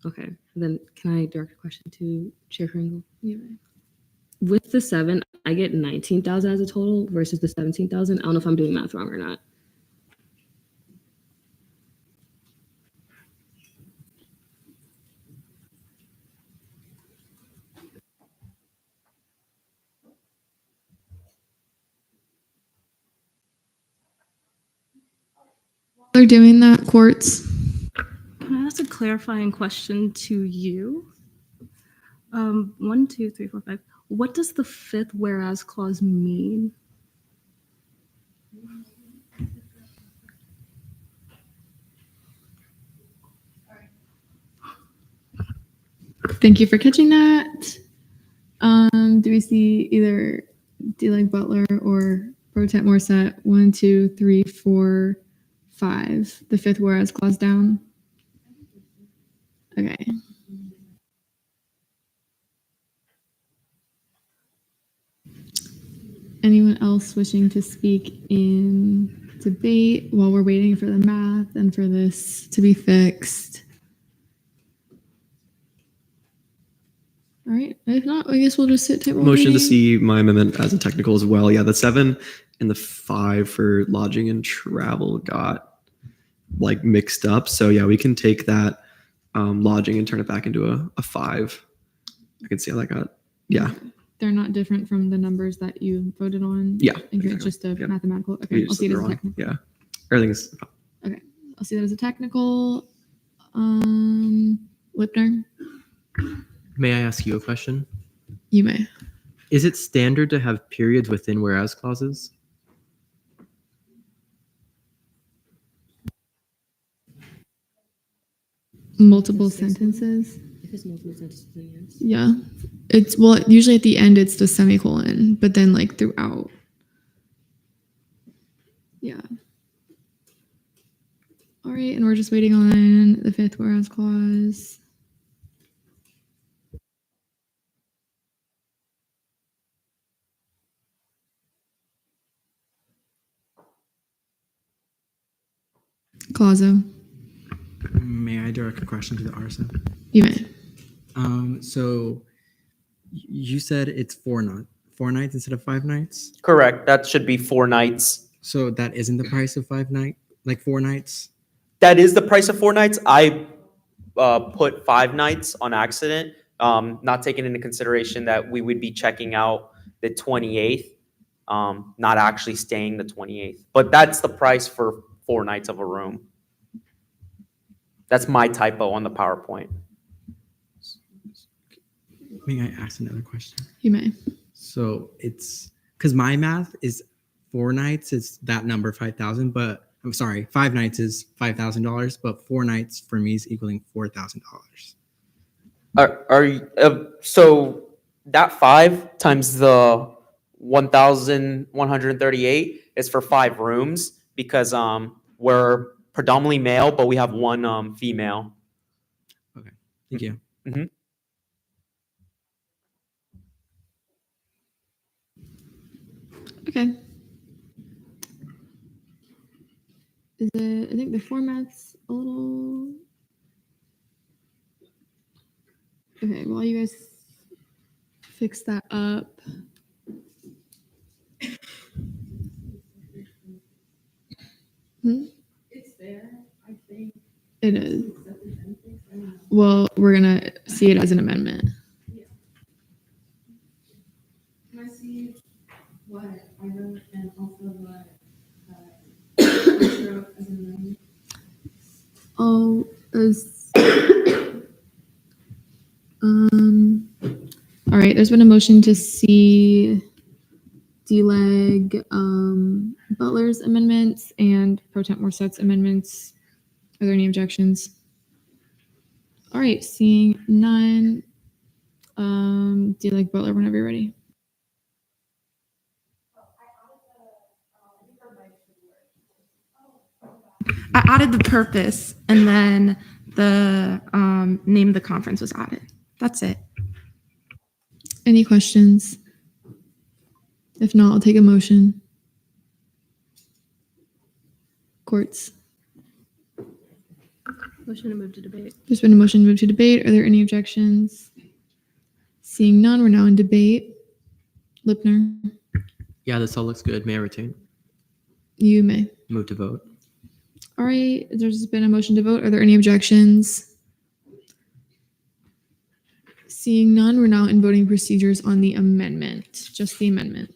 U: Okay, then can I direct a question to Chair Kringle?
A: Yeah.
U: With the 7, I get 19,000 as a total versus the 17,000. I don't know if I'm doing math wrong or not.
A: They're doing that, Quartz.
B: Can I ask a clarifying question to you? 1, 2, 3, 4, 5. What does the 5th whereas clause mean?
A: Thank you for catching that. Do we see either D-Leg Butler or Pro Tem Morset? 1, 2, 3, 4, 5. The 5th whereas clause down. Okay. Anyone else wishing to speak in debate while we're waiting for the math and for this to be fixed? All right. If not, I guess we'll just sit tight. while
J: Motion to
A: waiting.
J: see my amendment as a technical as well. Yeah, the 7 and the 5 for lodging and travel got like mixed up. So yeah, we can take that lodging and turn it back into a 5. I can see how that got. Yeah.
A: They're not different from the numbers that you voted on.
J: Yeah,
A: And it's
J: exactly.
A: just a
J: Yep.
A: mathematical.
J: We
A: Okay. I'll
J: just
A: see it
J: did
A: as a
J: wrong.
A: technical.
J: Yeah. Everything's
A: Okay. I'll see that as a technical. Lipner,
E: May I ask you a question?
A: you may.
E: Is it standard to have periods within whereas clauses?
A: Multiple sentences.
U: If it's multiple sentences, then yes.
A: Yeah. It's well, usually at the end it's the semicolon, but then like throughout. Yeah. All right, and we're just waiting on the fifth whereas clause. Clauso,
O: May I direct a question to the RSM?
A: you may.
O: So you said it's 4 nights instead of 5 nights.
X: Correct. That should be 4 nights.
O: So that isn't the price of 4 nights.
X: That is the price of 4 nights. I put 5 nights on accident, not taking into consideration that we would be checking out the 28th, not actually staying the 28th. But that's the price for 4 nights of a room. That's my typo on the PowerPoint.
O: May I ask another question?
A: You may.
O: So it's because my math is 4 nights is that number 5,000, but I'm sorry, 5 nights is $5,000, but 4 nights for me is equaling $4,000.
X: Are you, so that 5 times the 1,138 is for 5 rooms because we're predominantly male, but we have 1 female.
O: Okay, thank you.
X: Mm-hmm.
A: Okay. Is it, I think the format's a little. Okay, while you guys fix that up.
F: It's there, I think.
A: It is. Well, we're gonna see it as an amendment.
F: Can I see what I wrote and also what I wrote as an amendment?
A: Oh, all right, there's been a motion to see DLEG Butler's amendments and Pro Temp Morsett's amendments. Are there any objections? All right, seeing none. DLEG Butler, whenever you're ready.
G: I added the purpose and then the name of the conference was added. That's it.
A: Any questions? If not, I'll take a motion. Courts.
B: Motion to move to debate.
A: There's been a motion to move to debate. Are there any objections? Seeing none, we're now in debate. Lipner,
E: Yeah, this all looks good. May I retain?
A: you may.
E: Move to vote.
A: All right, there's been a motion to vote. Are there any objections? Seeing none, we're now in voting procedures on the amendment, just the amendment.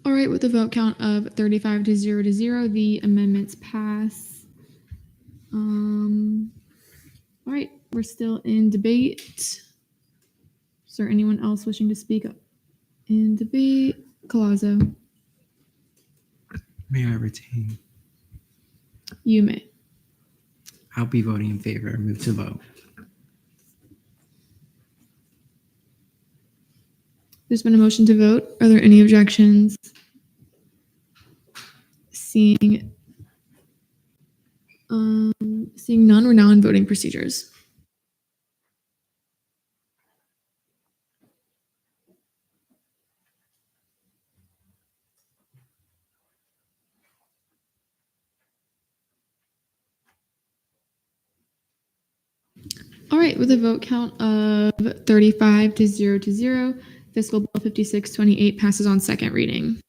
A: All right, with a vote count of 35 to 0, the amendments pass. All right, we're still in debate. Is there anyone else wishing to speak up in debate? Collazo,
O: May I retain?
A: you may.
O: I'll be voting in favor. Move to vote.
A: There's been a motion to vote. Are there any objections? Seeing none, we're now in voting procedures. All right, with a vote count of 35 to 0, Fiscal Bill 5628 passes on second reading.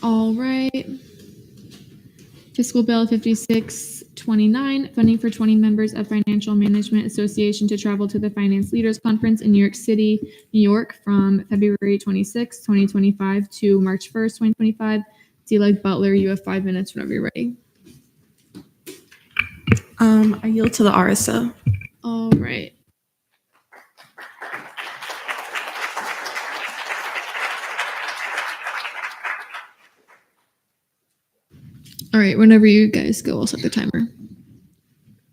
A: All right. Fiscal Bill 5629, funding for 20 members of Financial Management Association to travel to the Finance Leaders Conference in New York City, New York from February 26, 2025 to March 1st, 2025. D-Leg Butler, you have 5 minutes whenever you're ready.
G: I yield to the RSO.
A: All right. All right, whenever you guys go, I'll set the timer.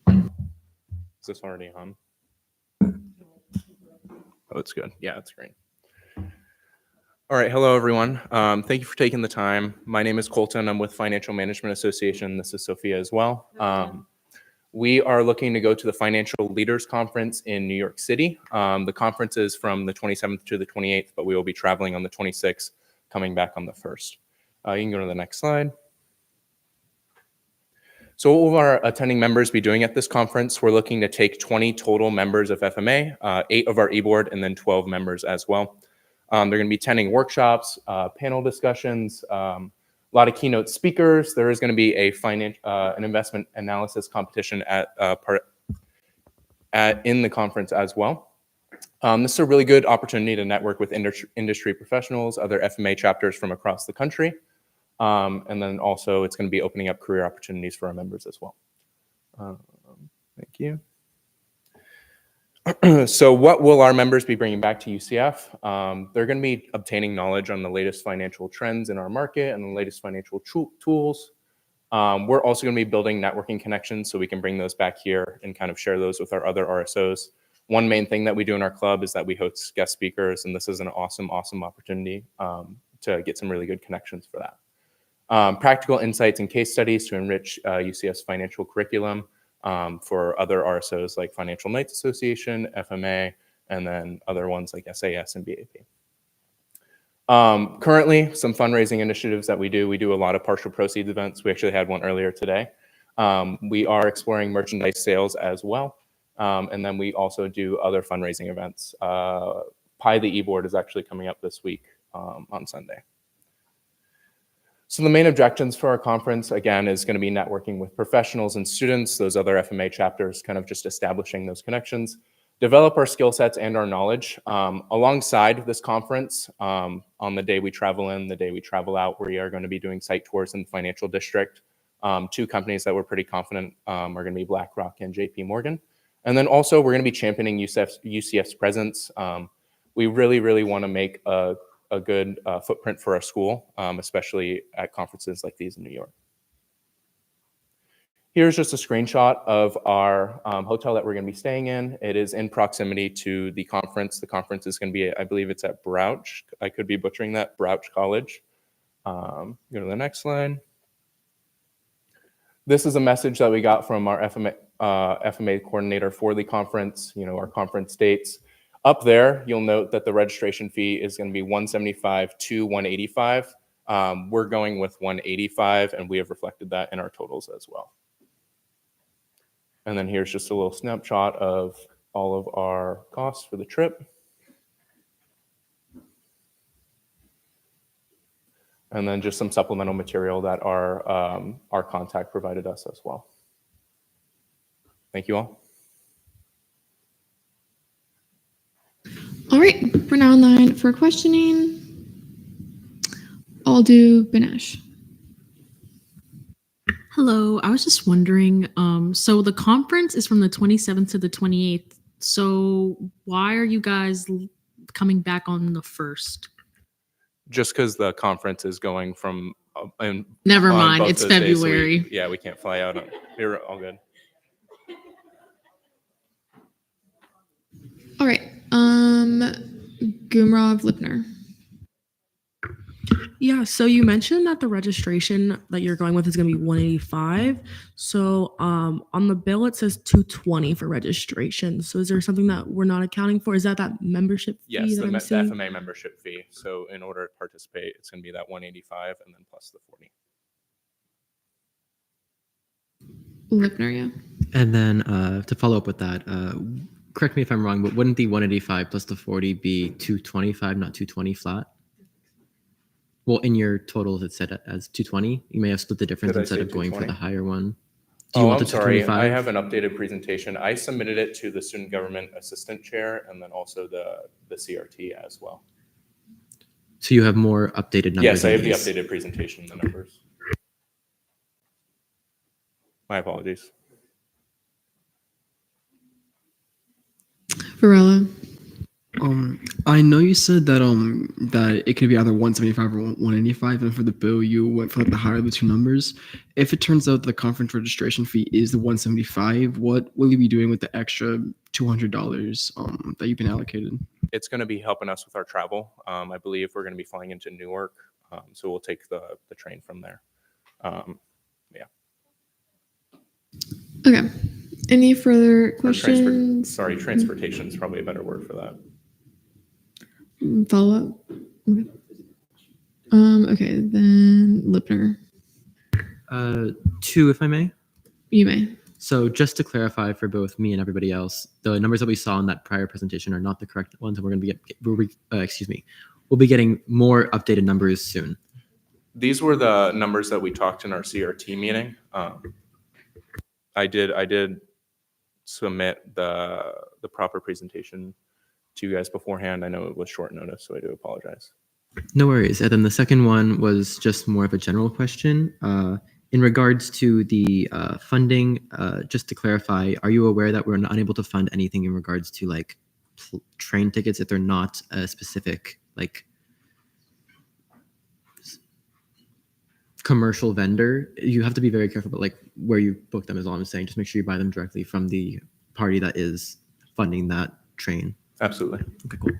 H: Is this already on? Oh, it's good. Yeah, it's great. All right. Hello, everyone. Thank you for taking the time. My name is Colton. I'm with Financial Management Association. This is Sophia as well. We are looking to go to the Financial Leaders Conference in New York City. The conference is from the 27th to the 28th, but we will be traveling on the 26th, coming back on the 1st. You can go to the next slide. So what will our attending members be doing at this conference? We're looking to take 20 total members of FMA, 8 of our e-board, and then 12 members as well. They're going to be attending workshops, panel discussions, a lot of keynote speakers. There is going to be an investment analysis competition in the conference as well. This is a really good opportunity to network with industry professionals, other FMA chapters from across the country. And then also it's going to be opening up career opportunities for our members as well. Thank you. So what will our members be bringing back to UCF? They're going to be obtaining knowledge on the latest financial trends in our market and the latest financial tools. We're also going to be building networking connections so we can bring those back here and kind of share those with our other RSOs. One main thing that we do in our club is that we host guest speakers, and this is an awesome opportunity to get some really good connections for that. Practical insights and case studies to enrich UCF's financial curriculum for other RSOs like Financial Knights Association, FMA, and then other ones like SAS and BAP. Currently, some fundraising initiatives that we do a lot of partial proceeds events. We actually had one earlier today. We are exploring merchandise sales as well. And then we also do other fundraising events. Pi the e-board is actually coming up this week on Sunday. So the main objectives for our conference, again, is going to be networking with professionals and students, those other FMA chapters, kind of just establishing those connections, develop our skill sets and our knowledge. Alongside this conference, on the day we travel in, the day we travel out, we are going to be doing site tours in the financial district. 2 companies that we're pretty confident are going to be BlackRock and JP Morgan. And then also we're going to be championing UCF's presence. We really want to make a good footprint for our school, especially at conferences like these in New York. Here's just a screenshot of our hotel that we're going to be staying in. It is in proximity to the conference. The conference is going to be, I believe it's at Brouch. I could be butchering that, Brouch College. Go to the next slide. This is a message that we got from our FMA coordinator for the conference, our conference dates. Up there, you'll note that the registration fee is going to be $175 to $185. We're going with $185, and we have reflected that in our totals as well. And then here's just a little snapshot of all of our costs for the trip. And then just some supplemental material that our contact provided us as well. Thank you all.
A: All right, we're now in line for questioning. I'll do Banesh.
I: Hello, I was just wondering, so the conference is from the 27th to the 28th. So why are you guys coming back on the 1st?
H: Just because the conference is going from
I: Never
H: on
I: mind,
H: both
I: it's
H: those days, so
I: February.
H: we can't fly out. You're all good.
A: All right, Gumrav Lipner.
L: Yeah, so you mentioned that the registration that you're going with is going to be 185. So on the bill it says 220 for registration. So is there something that we're not accounting for? Is that membership fee
H: Yes,
L: that
H: the,
L: I'm
H: the
L: seeing?
H: FMA membership fee. So in order to participate, it's going to be that 185 and then plus the 40.
A: Lipner, yeah.
E: And then to follow up with that, correct me if I'm wrong, but wouldn't the 185 plus the 40 be 225, not 220 flat? Well, in your totals, it said as 220. You may have split the difference
H: Did I
E: instead
H: say
E: of going for the
H: 220?
E: higher one. Do you
H: Oh,
E: want
H: I'm
E: the
H: sorry.
E: 225?
H: I have an updated presentation. I submitted it to the student government assistant chair and then also the CRT as well.
E: So you have more updated numbers?
H: Yes, I
E: than
H: have the
E: these.
H: updated presentation, the numbers. My apologies.
A: Varela.
S: I know you said that that it could be either 175 or 185, and for the bill you went for like the higher of the two numbers. If it turns out the conference registration fee is the 175, what will you be doing with the extra $200 that you've been allocated?
H: It's going to be helping us with our travel. I believe we're going to be flying into Newark, so we'll take the train from there. Yeah.
A: Okay. Any further
H: Or
A: questions?
H: transportation is probably a better word for that.
A: Follow up? Okay. Okay, then Lipner.
E: Two, if I may.
A: You may.
E: So just to clarify for both me and everybody else, the numbers that we saw in that prior presentation are not the correct ones, and we're going to be we'll be getting more updated numbers soon.
H: These were the numbers that we talked in our CRT meeting. I did submit the proper presentation to you guys beforehand. I know it was short notice, so I do apologize.
E: No worries. And then the second one was just more of a general question. In regards to the funding, just to clarify, are you aware that we're unable to fund anything in regards to like train tickets if they're not a specific like commercial vendor? You have to be very careful about like where you book them is all I'm saying. Just make sure you buy them directly from the party that is funding that train.
H: Absolutely.
E: Okay, cool.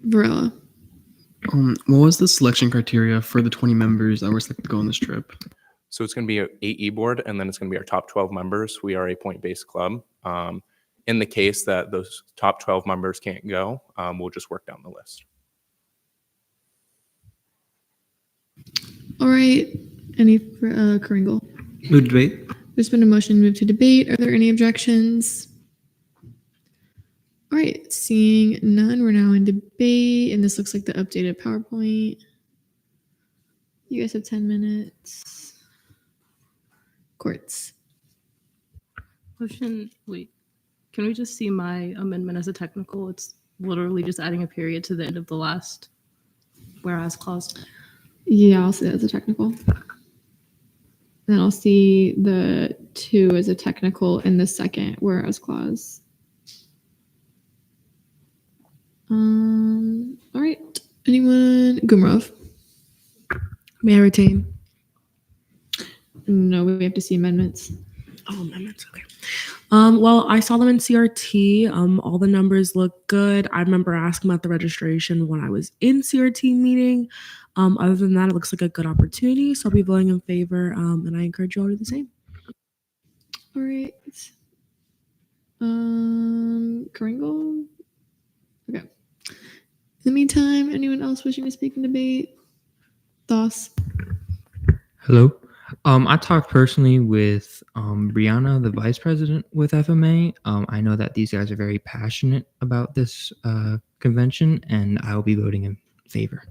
A: Varela.
S: What was the selection criteria for the 20 members that were selected to go on this trip?
H: So it's going to be an AE board, and then it's going to be our top 12 members. We are a point-based club. In the case that those top 12 members can't go, we'll just work down the list.
A: All right. Any Kringle?
J: Move to debate.
A: There's been a motion to move to debate. Are there any objections? All right. Seeing none, we're now in debate, and this looks like the updated PowerPoint. You guys have 10 minutes. Courts.
B: Question, wait, can we just see my amendment as a technical? It's literally just adding a period to the end of the last whereas clause.
A: Yeah, I'll see that as a technical. Then I'll see the 2 as a technical in the second whereas clause. All right. Anyone? Gumrov.
L: May I retain?
A: No, we have to see amendments.
L: Oh, amendments. Okay. Well, I saw them in CRT. All the numbers look good. I remember asking about the registration when I was in CRT meeting. Other than that, it looks like a good opportunity. So I'll be voting in favor. And I encourage you all to do the same.
A: All right. Kringle. Okay. In the meantime, anyone else wishing to speak in debate? Thos.
M: Hello. I talked personally with Brianna, the vice president with FMA. I know that these guys are very passionate about this convention, and I will be voting in favor.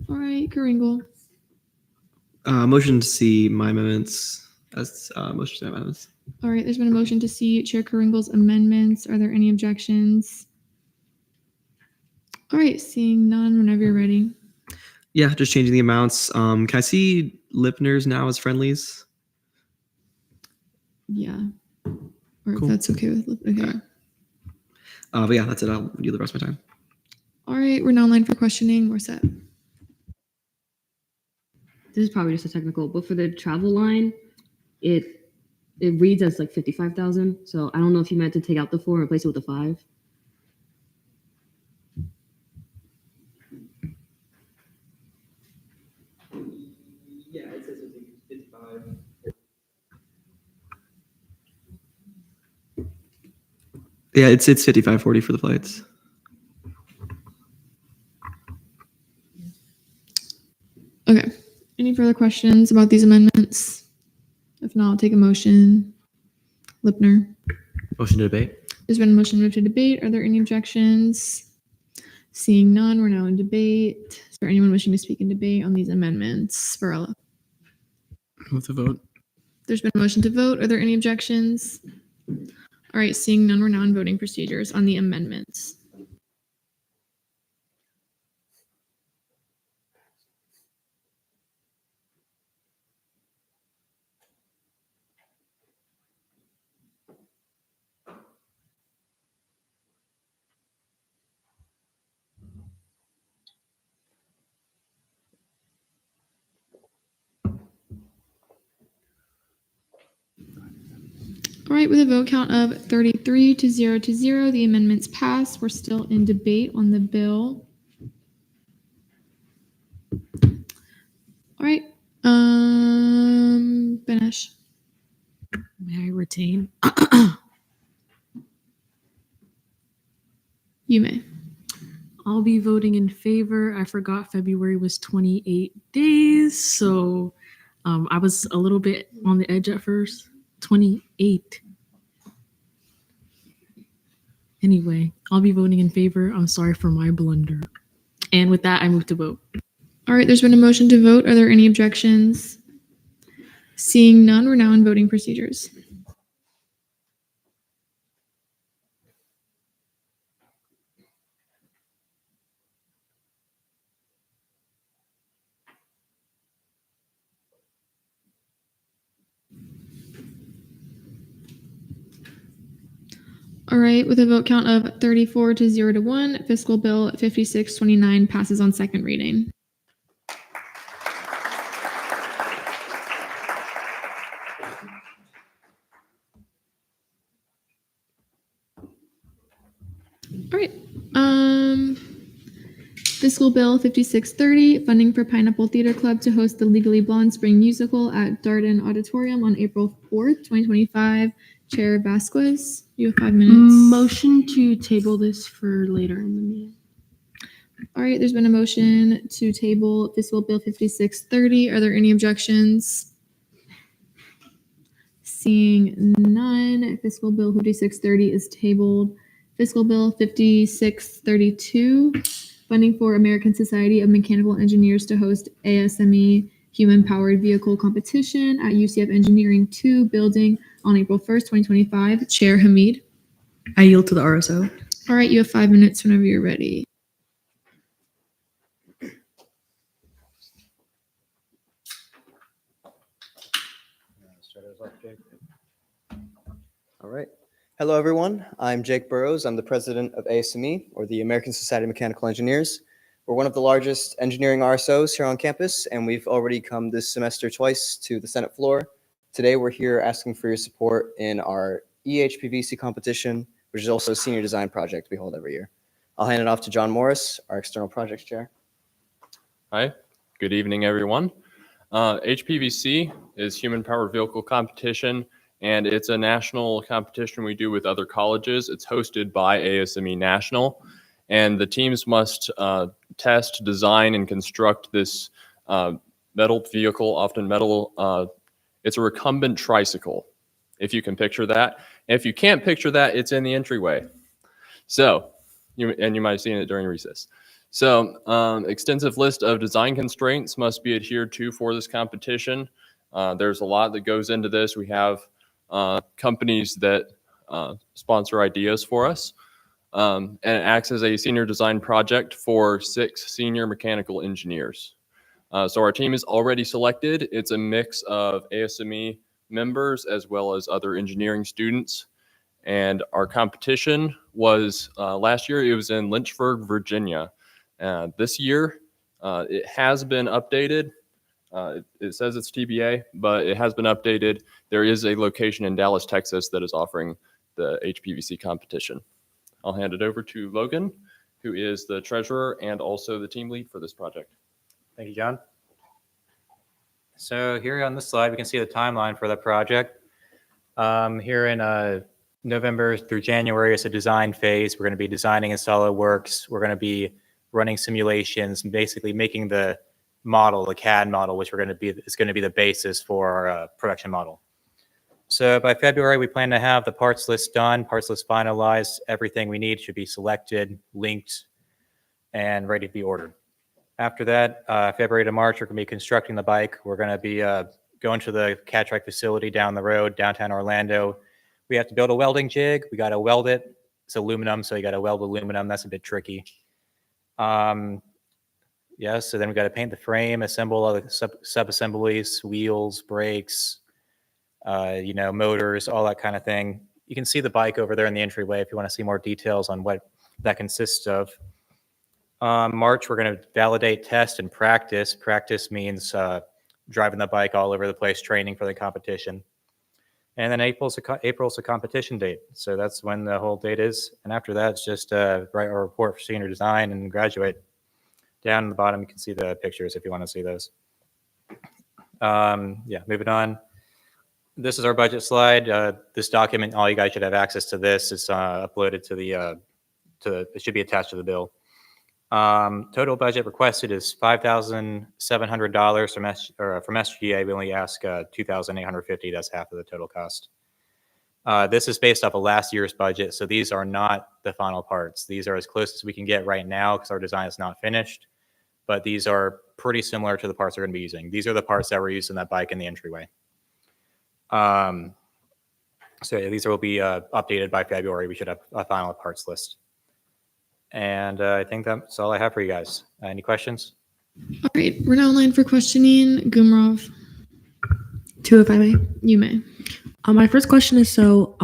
A: All right, Kringle.
J: Motion to see my amendments as motion to see my amendments.
A: All right, there's been a motion to see Chair Kringle's amendments. Are there any objections? All right, seeing none, whenever you're ready.
J: Yeah, just changing the amounts. Can I see Lipner's now as friendlies?
A: Yeah. Or
J: Cool.
A: if that's okay with okay.
J: But yeah, that's it. I'll do the rest of my time.
A: All right, we're now online for questioning. We're set.
U: This is probably just a technical, but for the travel line, it reads as like 55,000. So I don't know if you meant to take out the 4 and replace it with a 5.
J: Yeah, it says 55. Yeah, it's 55.40 for the flights.
A: Okay. Any further questions about these amendments? If not, I'll take a motion. Lipner.
E: Motion to debate.
A: There's been a motion to move to debate. Are there any objections? Seeing none, we're now in debate. Is there anyone wishing to speak in debate on these amendments? Varela.
S: Move to vote.
A: There's been a motion to vote. Are there any objections? All right, seeing none, we're now in voting procedures on the amendments. All right, with a vote count of 33 to 0 to 0, the amendments pass. We're still in debate on the bill. All right, Benesh.
I: May I retain?
A: You may.
I: I'll be voting in favor. I forgot February was 28 days, so I was a little bit on the edge at first. 28. Anyway, I'll be voting in favor. I'm sorry for my blunder. And with that, I move to vote.
A: All right, there's been a motion to vote. Are there any objections? Seeing none, we're now in voting procedures. All right, with a vote count of 34 to 0 to 1, Fiscal Bill 5629 passes on second reading. All right. Fiscal Bill 5630, funding for Pineapple Theater Club to host the Legally Blonde Spring Musical at Darden Auditorium on April 4th, 2025. Chair Vasquez, you have 5 minutes.
L: Motion to table this for later in the meeting.
A: All right, there's been a motion to table Fiscal Bill 5630. Are there any objections? Seeing none, Fiscal Bill 5630 is tabled. Fiscal Bill 5632, funding for American Society of Mechanical Engineers to host ASME Human Powered Vehicle Competition at UCF Engineering 2 building on April 1st, 2025. Chair Hamid.
B: I yield to the RSO.
A: All right, you have 5 minutes whenever you're ready.
D: All right. Hello, everyone. I'm Jake Burrows. I'm the president of ASME, or the American Society of Mechanical Engineers. We're one of the largest engineering RSOs here on campus, and we've already come this semester twice to the Senate floor. Today, we're here asking for your support in our EHPVC competition, which is also a senior design project we hold every year. I'll hand it off to John Morris, our external projects chair.
N: Hi, good evening, everyone. HPVC is Human Powered Vehicle Competition, and it's a national competition we do with other colleges. It's hosted by ASME National, and the teams must test, design, and construct this metal vehicle, often metal. It's a recumbent tricycle, if you can picture that. And if you can't picture that, it's in the entryway. So, you might have seen it during recess. So, extensive list of design constraints must be adhered to for this competition. There's a lot that goes into this. We have companies that sponsor ideas for us, and it acts as a senior design project for 6 senior mechanical engineers. So our team is already selected. It's a mix of ASME members as well as other engineering students. And our competition was last year, it was in Lynchburg, Virginia. This year, it has been updated. It says it's TBA, but it has been updated. There is a location in Dallas, Texas that is offering the HPVC competition. I'll hand it over to Logan, who is the treasurer and also the team lead for this project.
Q: Thank you, John. So here on this slide, we can see the timeline for the project. Here in November through January is a design phase. We're going to be designing in SolidWorks. We're going to be running simulations and basically making the model, the CAD model, which is going to be the basis for our production model. So by February, we plan to have the parts list done, parts list finalized. Everything we need should be selected, linked, and ready to be ordered. After that, February to March, we're going to be constructing the bike. We're going to be going to the Catrike facility down the road, downtown Orlando. We have to build a welding jig. We got to weld it. It's aluminum, so you got to weld aluminum. That's a bit tricky. Yeah, so then we got to paint the frame, assemble all the sub-assemblies, wheels, brakes, motors, all that kind of thing. You can see the bike over there in the entryway if you want to see more details on what that consists of. March, we're going to validate, test, and practice. Practice means driving the bike all over the place, training for the competition. And then April's a competition date. So that's when the whole date is. And after that, it's just write our report for senior design and graduate. Down in the bottom, you can see the pictures if you want to see those. Yeah, moving on. This is our budget slide. This document, all you guys should have access to this. It's uploaded to it should be attached to the bill. Total budget requested is $5,700 from SGA. We only ask $2,850. That's half of the total cost. This is based off of last year's budget, so these are not the final parts. These are as close as we can get right now because our design is not finished, but these are pretty similar to the parts we're going to be using. These are the parts that were used in that bike in the entryway. So yeah, these will be updated by February. We should have a final parts list. And I think that's all I have for you guys. Any questions?
A: All right, we're now online for questioning. Gumrov,
L: 2, if I may.
A: you may.
L: My first question is, so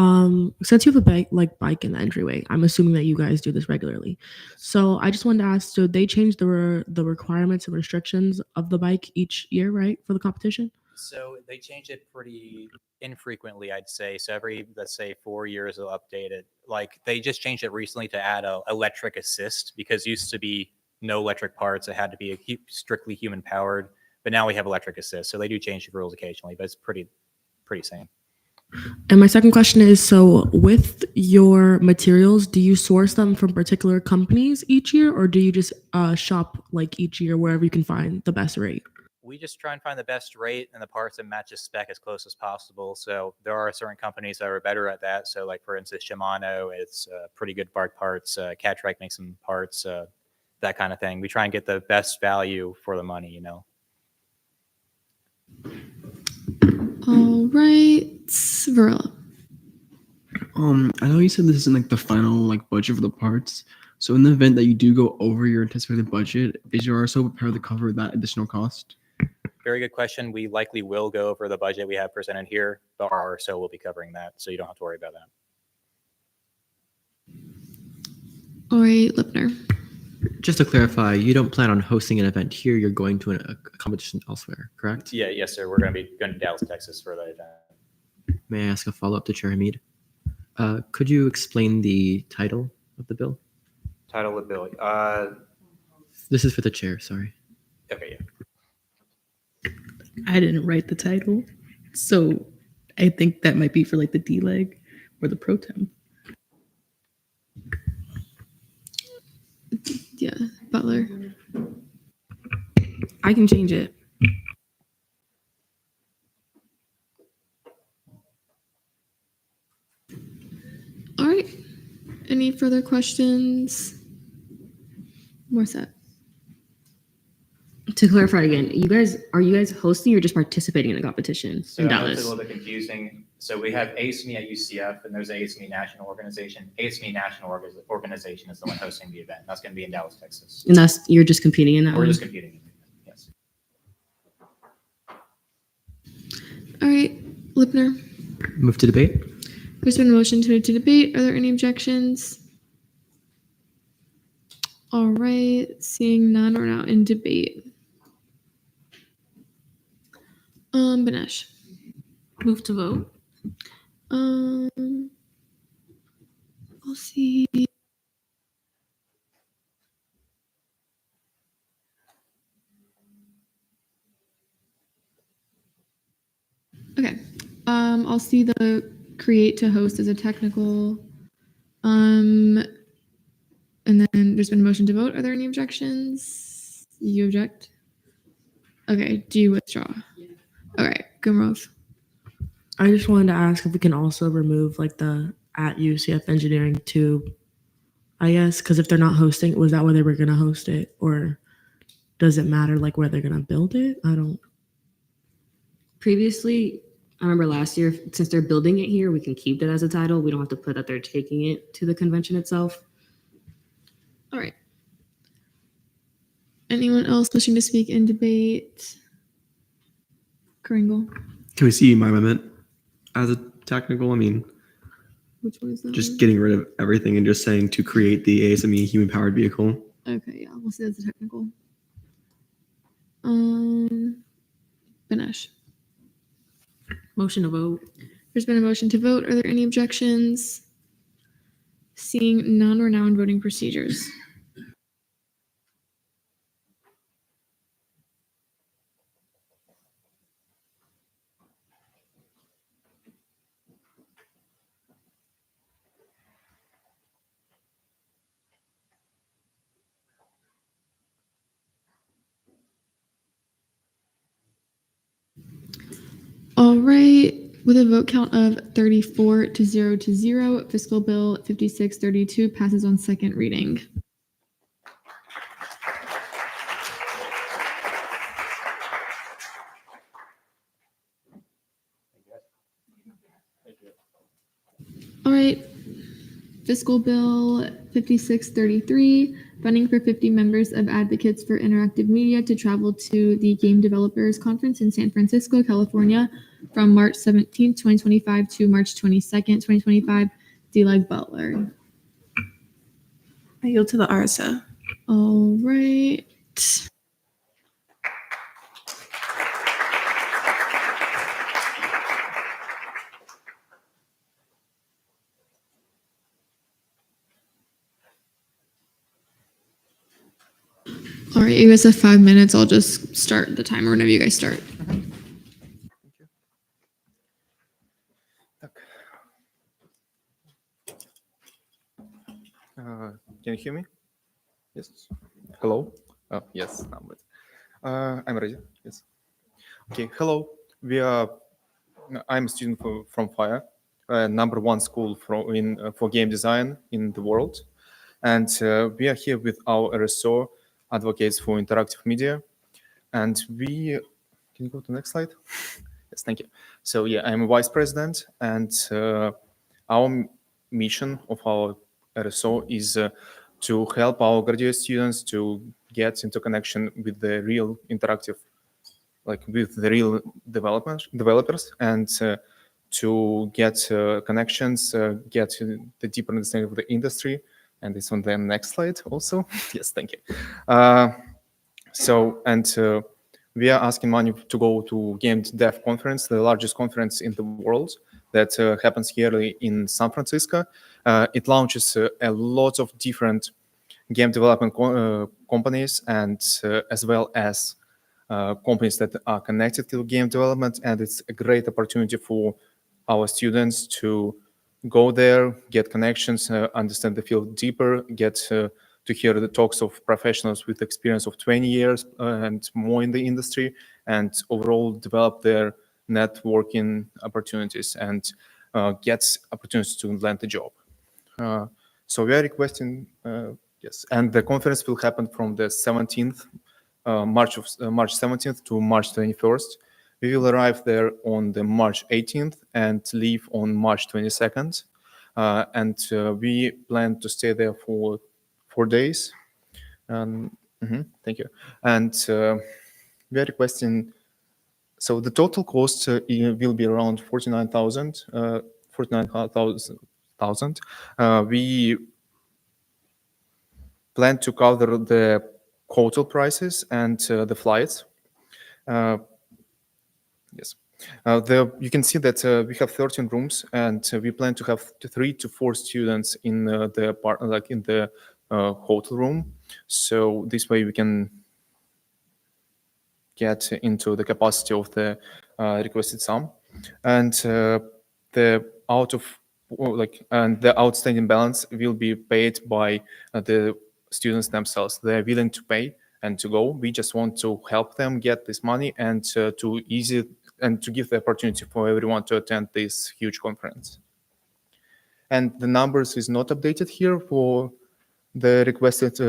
L: since you have a bike in the entryway, I'm assuming that you guys do this regularly. So I just wanted to ask, so they change the requirements and restrictions of the bike each year, right, for the competition?
Q: So they change it pretty infrequently, I'd say. So every, let's say, 4 years, they'll update it. Like they just changed it recently to add a electric assist because used to be no electric parts. It had to be strictly human powered, but now we have electric assist. So they do change the rules occasionally, but it's pretty same.
L: And my second question is, so with your materials, do you source them from particular companies each year, or do you just shop like each year wherever you can find the best rate?
Q: We just try and find the best rate and the parts that match the spec as close as possible. So there are certain companies that are better at that. So like, for instance, Shimano, it's pretty good bark parts. Catrike makes some parts, that kind of thing. We try and get the best value for the money, you know.
A: All right, Varela.
S: I know you said this isn't like the final budget for the parts. So in the event that you do go over your anticipated budget, is your RSO prepared to cover that additional cost?
Q: Very good question. We likely will go over the budget we have presented here, but our RSO will be covering that, so you don't have to worry about that.
A: All right, Lipner.
E: Just to clarify, you don't plan on hosting an event here. You're going to a competition elsewhere, correct?
Q: Yeah, yes, sir. We're going to be going to Dallas, Texas for that event.
E: May I ask a follow-up to Chair Hamid? Could you explain the title of the bill?
Q: Title of the bill.
E: This is for the chair, sorry.
Q: Okay, yeah.
R: I didn't write the title, so I think that might be for like the D-leg or the pro tem.
A: Yeah, Butler.
G: I can change it.
A: All right. Any further questions? Morissette.
U: To clarify again, are you guys hosting or just participating in the competition
Q: So
U: in
Q: I know it's
U: Dallas?
Q: a little bit confusing. So we have ASME at UCF, and there's ASME National Organization. ASME National Organization is the one hosting the event. That's going to be in Dallas, Texas.
U: And you're just competing in that
Q: We're
U: one?
Q: just competing in it, yes.
A: All right, Lipner.
E: Move to debate.
A: There's been a motion to move to debate. Are there any objections? All right, seeing none, we're now in debate. Banesh.
I: Move to vote.
A: We'll see. Okay. I'll see the create to host as a technical. And then there's been a motion to vote. Are there any objections? You object? Okay. Do you withdraw? All right. Gumrov.
L: I just wanted to ask if we can also remove like the at UCF Engineering too, I guess, because if they're not hosting, was that where they were going to host it? Or does it matter like where they're going to build it? I don't.
U: Previously, I remember last year, since they're building it here, we can keep that as a title. We don't have to put that they're taking it to the convention itself.
A: All right. Anyone else wishing to speak in debate? Kringle.
J: Can we see my amendment as a technical? I mean,
A: Which one is that?
J: just getting rid of everything and just saying to create the ASME human powered vehicle.
A: Okay, yeah, we'll see that's a technical. Ganesh.
I: Motion to vote.
A: There's been a motion to vote. Are there any objections? Seeing none, we're now in voting procedures. All right, with a vote count of 34 to 0, Fiscal Bill 5632 passes on second reading. All right, Fiscal Bill 5633, funding for 50 members of Advocates for Interactive Media to travel to the Game Developers Conference in San Francisco, California from March 17th, 2025 to March 22nd, 2025. D-Leg Butler.
G: I yield to the RSO.
A: All right. All right, you guys have 5 minutes. I'll just start the timer whenever you guys start.
P: Can you hear me? Yes. Hello. Oh, yes. I'm ready. Yes. Okay. Hello. I'm a student from FIRE, #1 school for game design in the world, and we are here with our RSO, Advocates for Interactive Media, and we. Can you go to the next slide? Yes. Thank you. So yeah, I'm a vice president, and our mission of our RSO is to help our graduate students to get into connection with the real interactive, like with the real developers, and to get connections, get the deeper understanding of the industry. And it's on the next slide also. Yes, thank you. We are asking money to go to Game Dev Conference, the largest conference in the world that happens yearly in San Francisco. It launches a lot of different game development companies, and as well as companies that are connected to game development. And it's a great opportunity for our students to go there, get connections, understand the field deeper, get to hear the talks of professionals with experience of 20 years and more in the industry, and overall develop their networking opportunities and get opportunities to land a job. So we are requesting, yes, and the conference will happen from the 17th, March 17th to March 21st. We will arrive there on the March 18th and leave on March 22nd. We plan to stay there for 4 days. Thank you. And we are requesting, so the total cost will be around 49,000. We plan to cover the hotel prices and the flights. Yes. You can see that we have 13 rooms, and we plan to have 3 to 4 students in the hotel room. So this way we can get into the capacity of the requested sum. and the outstanding balance will be paid by the students themselves. They are willing to pay and to go. We just want to help them get this money and to give the opportunity for everyone to attend this huge conference. And the numbers is not updated here for the requested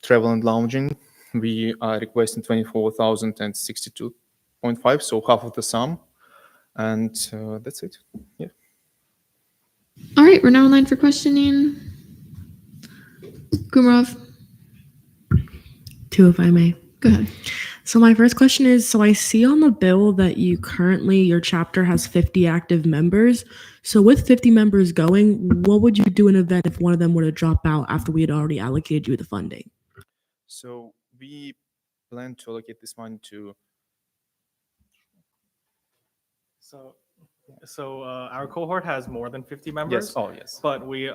P: travel and lounging. We are requesting 24,062.5, so half of the sum. And that's it. Yeah.
A: All right, we're now in line for questioning. Gumrov,
L: 2, if I may.
A: go ahead.
L: So my first question is, so I see on the bill that your chapter has 50 active members. So with 50 members going, what would you do in an event if one of them were to drop out after we had already allocated you the funding?
P: So we plan to allocate this money to.
C: So our cohort has more than 50 members.
P: Yes. Oh, yes.
C: But we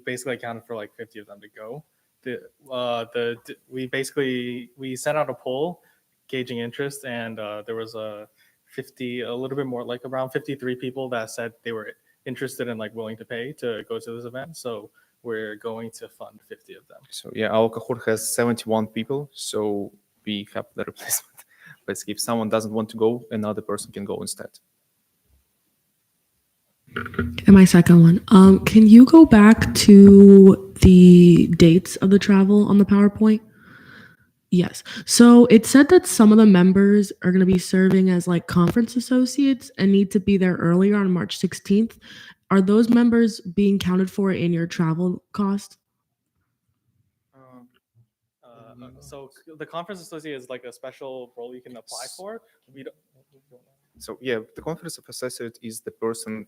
C: basically accounted for like 50 of them to go. We sent out a poll gauging interest, and there was a little bit more, like around 53 people that said they were interested and like willing to pay to go to this event. So we're going to fund 50 of them.
P: So yeah, our cohort has 71 people, so we have the replacement. Basically, if someone doesn't want to go, another person can go instead.
L: And my second one, can you go back to the dates of the travel on the PowerPoint? Yes. So it said that some of the members are going to be serving as like conference associates and need to be there earlier on March 16th. Are those members being counted for in your travel cost?
C: So the conference associate is like a special role you can apply for. We don't.
P: So yeah, the conference of associate is the person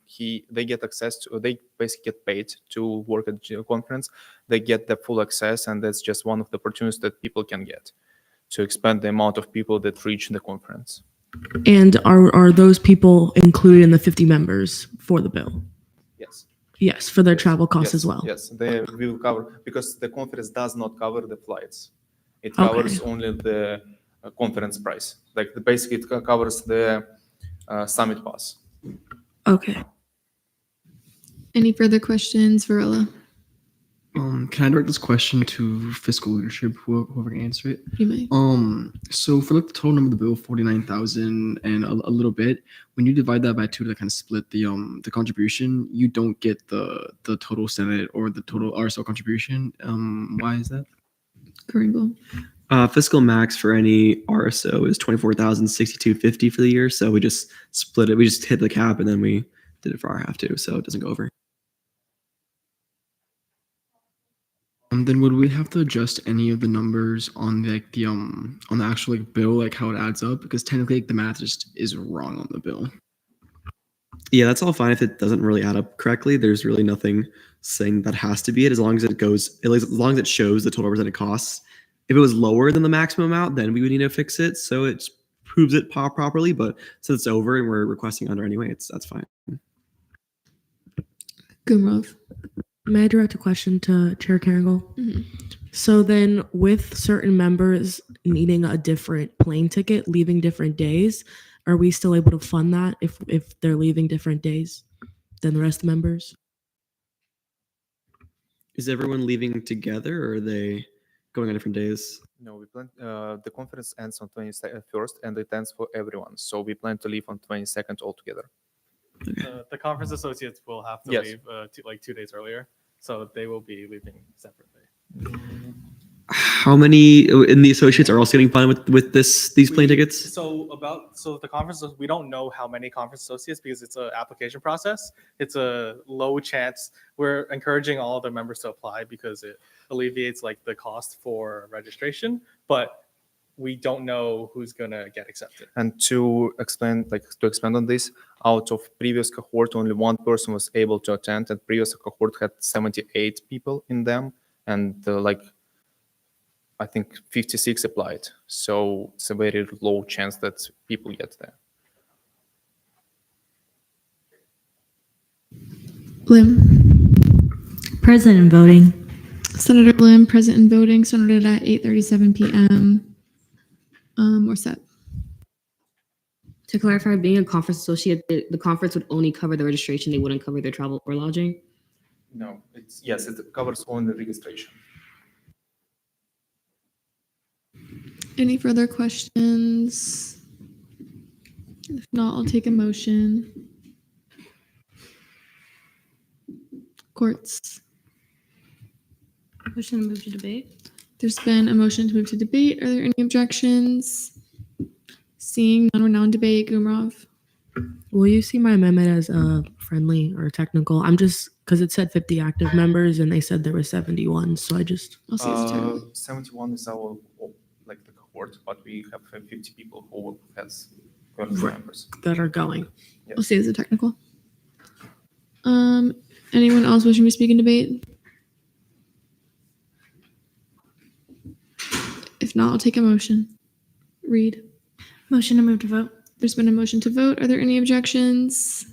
P: they get access to. They basically get paid to work at the conference. They get the full access, and that's just one of the opportunities that people can get to expand the amount of people that reach the conference.
L: And are those people included in the 50 members for the bill?
P: Yes.
L: Yes, for their travel costs as well.
P: Yes, they will cover, because the conference does not cover the flights. It
L: Okay.
P: covers only the conference price. Like basically, it covers the summit pass.
L: Okay.
A: Any further questions, Varela?
S: Can I direct this question to fiscal leadership, whoever can answer it?
A: You may.
S: So for like the total number of the bill, 49,000 and a little bit, when you divide that by 2 to kind of split the contribution, you don't get the total Senate or the total RSO contribution. Why is that?
A: Kringle.
J: Fiscal max for any RSO is 24,062.50 for the year. So we just split it. We just hit the cap and then we did it for our half too, so it doesn't go over.
S: Then would we have to adjust any of the numbers on the actual like bill, like how it adds up? Because technically like, the math just is wrong on the bill.
J: Yeah, that's all fine if it doesn't really add up correctly. There's really nothing saying that has to be it, as long as it goes, as long as it shows the total represented costs. If it was lower than the maximum amount, then we would need to fix it so it proves it properly. But since it's over and we're requesting under anyway, that's fine.
A: Gumrov.
L: May I direct a question to Chair Carangle?
A: Mm-hmm.
L: So then with certain members needing a different plane ticket, leaving different days, are we still able to fund that if they're leaving different days than the rest of the members?
J: Is everyone leaving together or are they going on different days?
P: No, we plan. The conference ends on 21st, and it ends for everyone. So we plan to leave on 22nd altogether.
C: The conference associates will have to
P: Yes.
C: leave 2 days earlier, so they will be leaving separately.
J: How many in the associates are also getting funded with these plane tickets?
C: So the conference, we don't know how many conference associates because it's an application process. It's a low chance. We're encouraging all the members to apply because it alleviates like the cost for registration, but we don't know who's gonna get accepted.
P: And to expand on this, out of previous cohort, only one person was able to attend, and previous cohort had 78 people in them, and I think 56 applied. So it's a very low chance that people get there.
A: Blim.
T: Present and voting.
A: Senator Blim, present and voting. So noted at 8:37 p.m. We're set.
U: To clarify, being a conference associate, the conference would only cover the registration. They wouldn't cover their travel or lodging.
P: No, yes, it covers only registration.
A: Any further questions? If not, I'll take a motion. Courts.
B: Motion to move to debate.
A: There's been a motion to move to debate. Are there any objections? Seeing none, we're now in debate. Gumrov.
L: Will you see my amendment as friendly or technical? I'm just because it said 50 active members and they said there were 71. So I just
A: I'll see as a technical.
P: 71 is our like the cohort, but we have 50 people who has
L: Right.
P: members.
L: that are going.
A: I'll see as a technical. Anyone else wishing to speak in debate? If not, I'll take a motion. Read.
G: Motion to move to vote.
A: There's been a motion to vote. Are there any objections?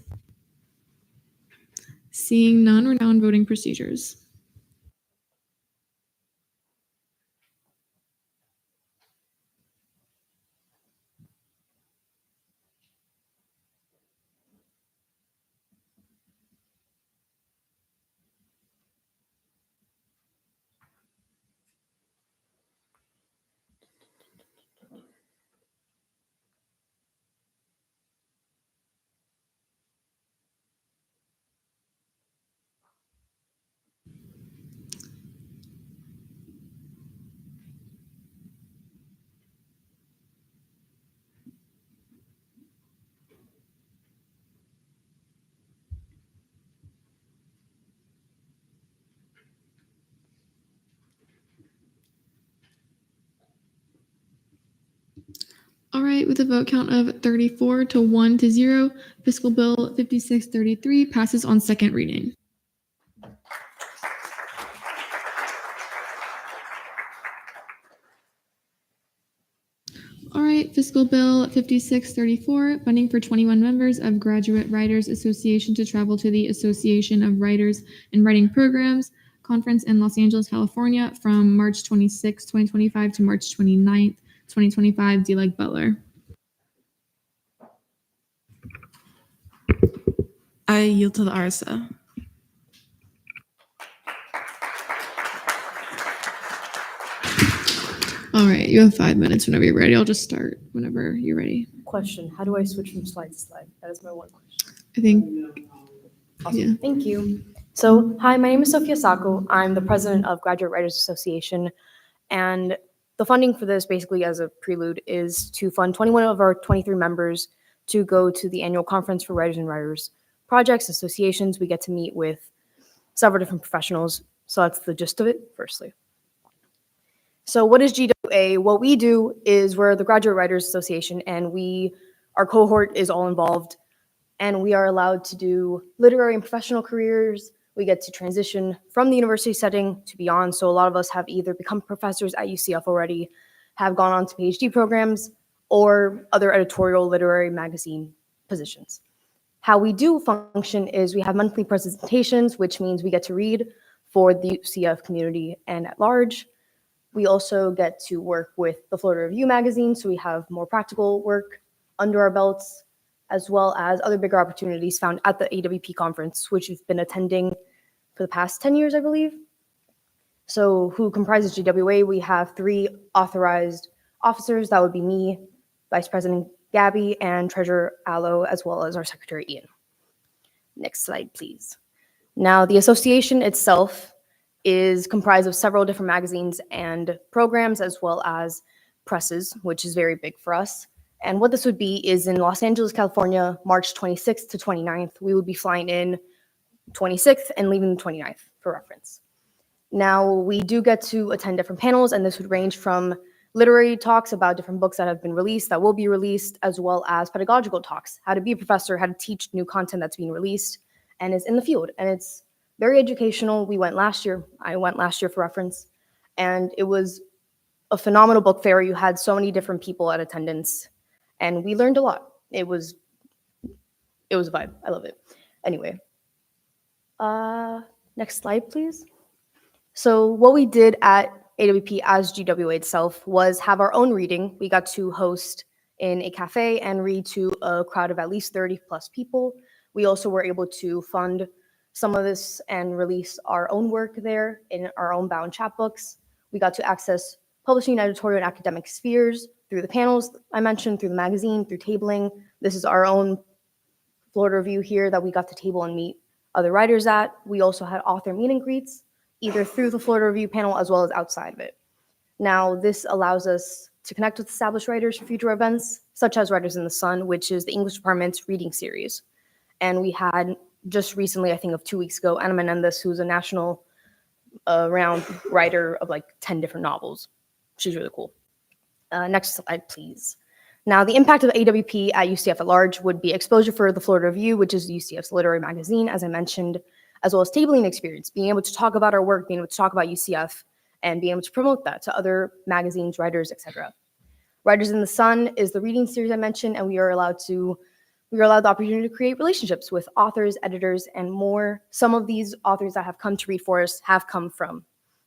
A: Seeing none, we're now in voting procedures. All right, with a vote count of 34 to 1 to 0, Fiscal Bill 5633 passes on second reading. All right, Fiscal Bill 5634, funding for 21 members of Graduate Writers Association to travel to the Association of Writers and Writing Programs Conference in Los Angeles, California from March 26, 2025 to March 29th, 2025, DLEG Butler.
G: I yield to the RSO.
A: All right, you have 5 minutes whenever you're ready. I'll just start whenever you're ready.
K: Question, how do I switch from slide to slide? That is my one question.
A: I think,
K: Awesome.
A: yeah.
K: Thank you. So, hi, my name is Sophia Sacco. I'm the president of Graduate Writers Association. And the funding for this, basically as a prelude, is to fund 21 of our 23 members to go to the annual conference for writers and writers projects, associations. We get to meet with several different professionals. So that's the gist of it, firstly. So what is GWA? What we do is we're the Graduate Writers Association, and our cohort is all involved, and we are allowed to do literary and professional careers. We get to transition from the university setting to beyond. So a lot of us have either become professors at UCF already, have gone on to PhD programs, or other editorial literary magazine positions. How we do function is we have monthly presentations, which means we get to read for the UCF community and at large. We also get to work with the Florida Review magazine, so we have more practical work under our belts, as well as other bigger opportunities found at the AWP conference, which we've been attending for the past 10 years, I believe. So who comprises GWA? We have 3 authorized officers. That would be me, Vice President Gabby, and Treasurer Allo, as well as our Secretary Ian. Next slide, please. Now, the association itself is comprised of several different magazines and programs, as well as presses, which is very big for us. And what this would be is in Los Angeles, California, March 26th to 29th, we would be flying in 26th and leaving the 29th for reference. Now, we do get to attend different panels, and this would range from literary talks about different books that have been released, that will be released, as well as pedagogical talks, how to be a professor, how to teach new content that's being released and is in the field. And it's very educational. We went last year. I went last year for reference, and it was a phenomenal book fair. You had so many different people at attendance, and we learned a lot. It was a vibe. I love it. Anyway, next slide, please. So what we did at AWP as GWA itself was have our own reading. We got to host in a cafe and read to a crowd of at least 30 plus people. We also were able to fund some of this and release our own work there in our own bound chapbooks. We got to access publishing, editorial, and academic spheres through the panels I mentioned, through the magazine, through tabling. This is our own Florida Review here that we got to table and meet other writers at. We also had author meet and greets, either through the Florida Review panel as well as outside of it. Now, this allows us to connect with established writers for future events, such as Writers in the Sun, which is the English department's reading series. And we had just recently, I think of 2 weeks ago, Ana Menendez, who's a national round writer of like 10 different novels. She's really cool. Next slide, please. Now, the impact of AWP at UCF at large would be exposure for the Florida Review, which is UCF's literary magazine, as I mentioned, as well as tabling experience, being able to talk about our work, being able to talk about UCF, and being able to promote that to other magazines, writers, etc. Writers in the Sun is the reading series I mentioned, and we are allowed the opportunity to create relationships with authors, editors, and more. Some of these authors that have come to read for us have come from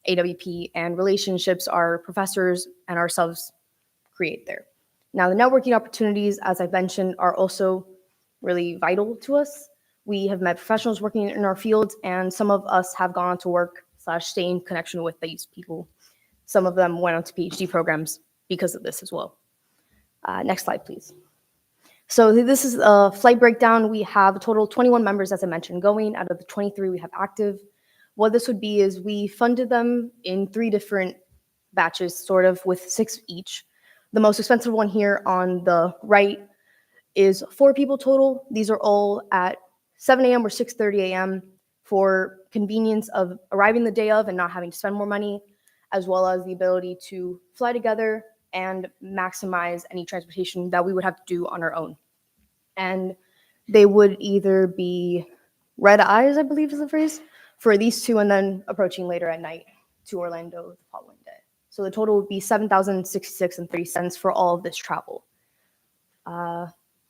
K: AWP, and relationships our professors and ourselves create there. Now, the networking opportunities, as I mentioned, are also really vital to us. We have met professionals working in our fields, and some of us have gone on to work / stay in connection with these people. Some of them went on to PhD programs because of this as well. Next slide, please. So this is a flight breakdown. We have a total of 21 members, as I mentioned, going. Out of the 23 we have active. What this would be is we funded them in 3 different batches, sort of with 6 each. The most expensive one here on the right is 4 people total. These are all at 7 a.m. or 6:30 a.m. for convenience of arriving the day of and not having to spend more money, as well as the ability to fly together and maximize any transportation that we would have to do on our own. And they would either be red eyes, I believe is the phrase, for these 2, and then approaching later at night to Orlando the following day. So the total would be $7,066.30 for all of this travel.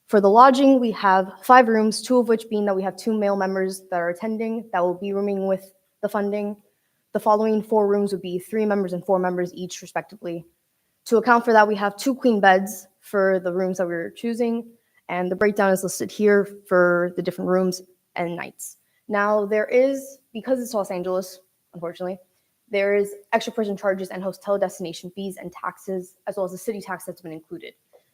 K: For the lodging, we have 5 rooms, 2 of which being that we have 2 male members that are attending that will be rooming with the funding. The following 4 rooms would be 3 members and 4 members each, respectively. To account for that, we have 2 queen beds for the rooms that we're choosing, and the breakdown is listed here for the different rooms and nights. Now, there is, because it's Los Angeles, unfortunately, there is extra person charges and hotel destination fees and taxes, as well as the city tax that's been included.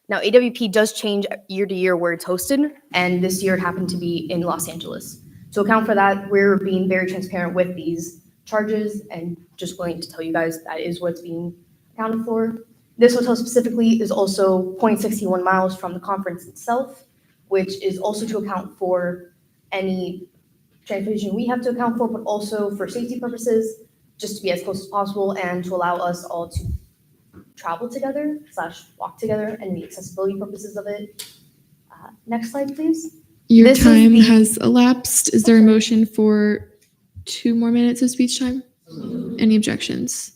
K: Now, AWP does change year to year where it's hosted, and this year it happened to be in Los Angeles. To account for that, we're being very transparent with these charges and just willing to tell you guys that is what's being accounted for. This hotel specifically is also 0.61 miles from the conference itself, which is also to account for any transportation we have to account for, but also for safety purposes, just to be as close as possible and to allow us all to travel together / walk together and the accessibility purposes of it. Next slide, please.
A: Your
K: This is
A: time
K: the-
A: has elapsed. Is there a motion for 2 more minutes of speech time? Any objections?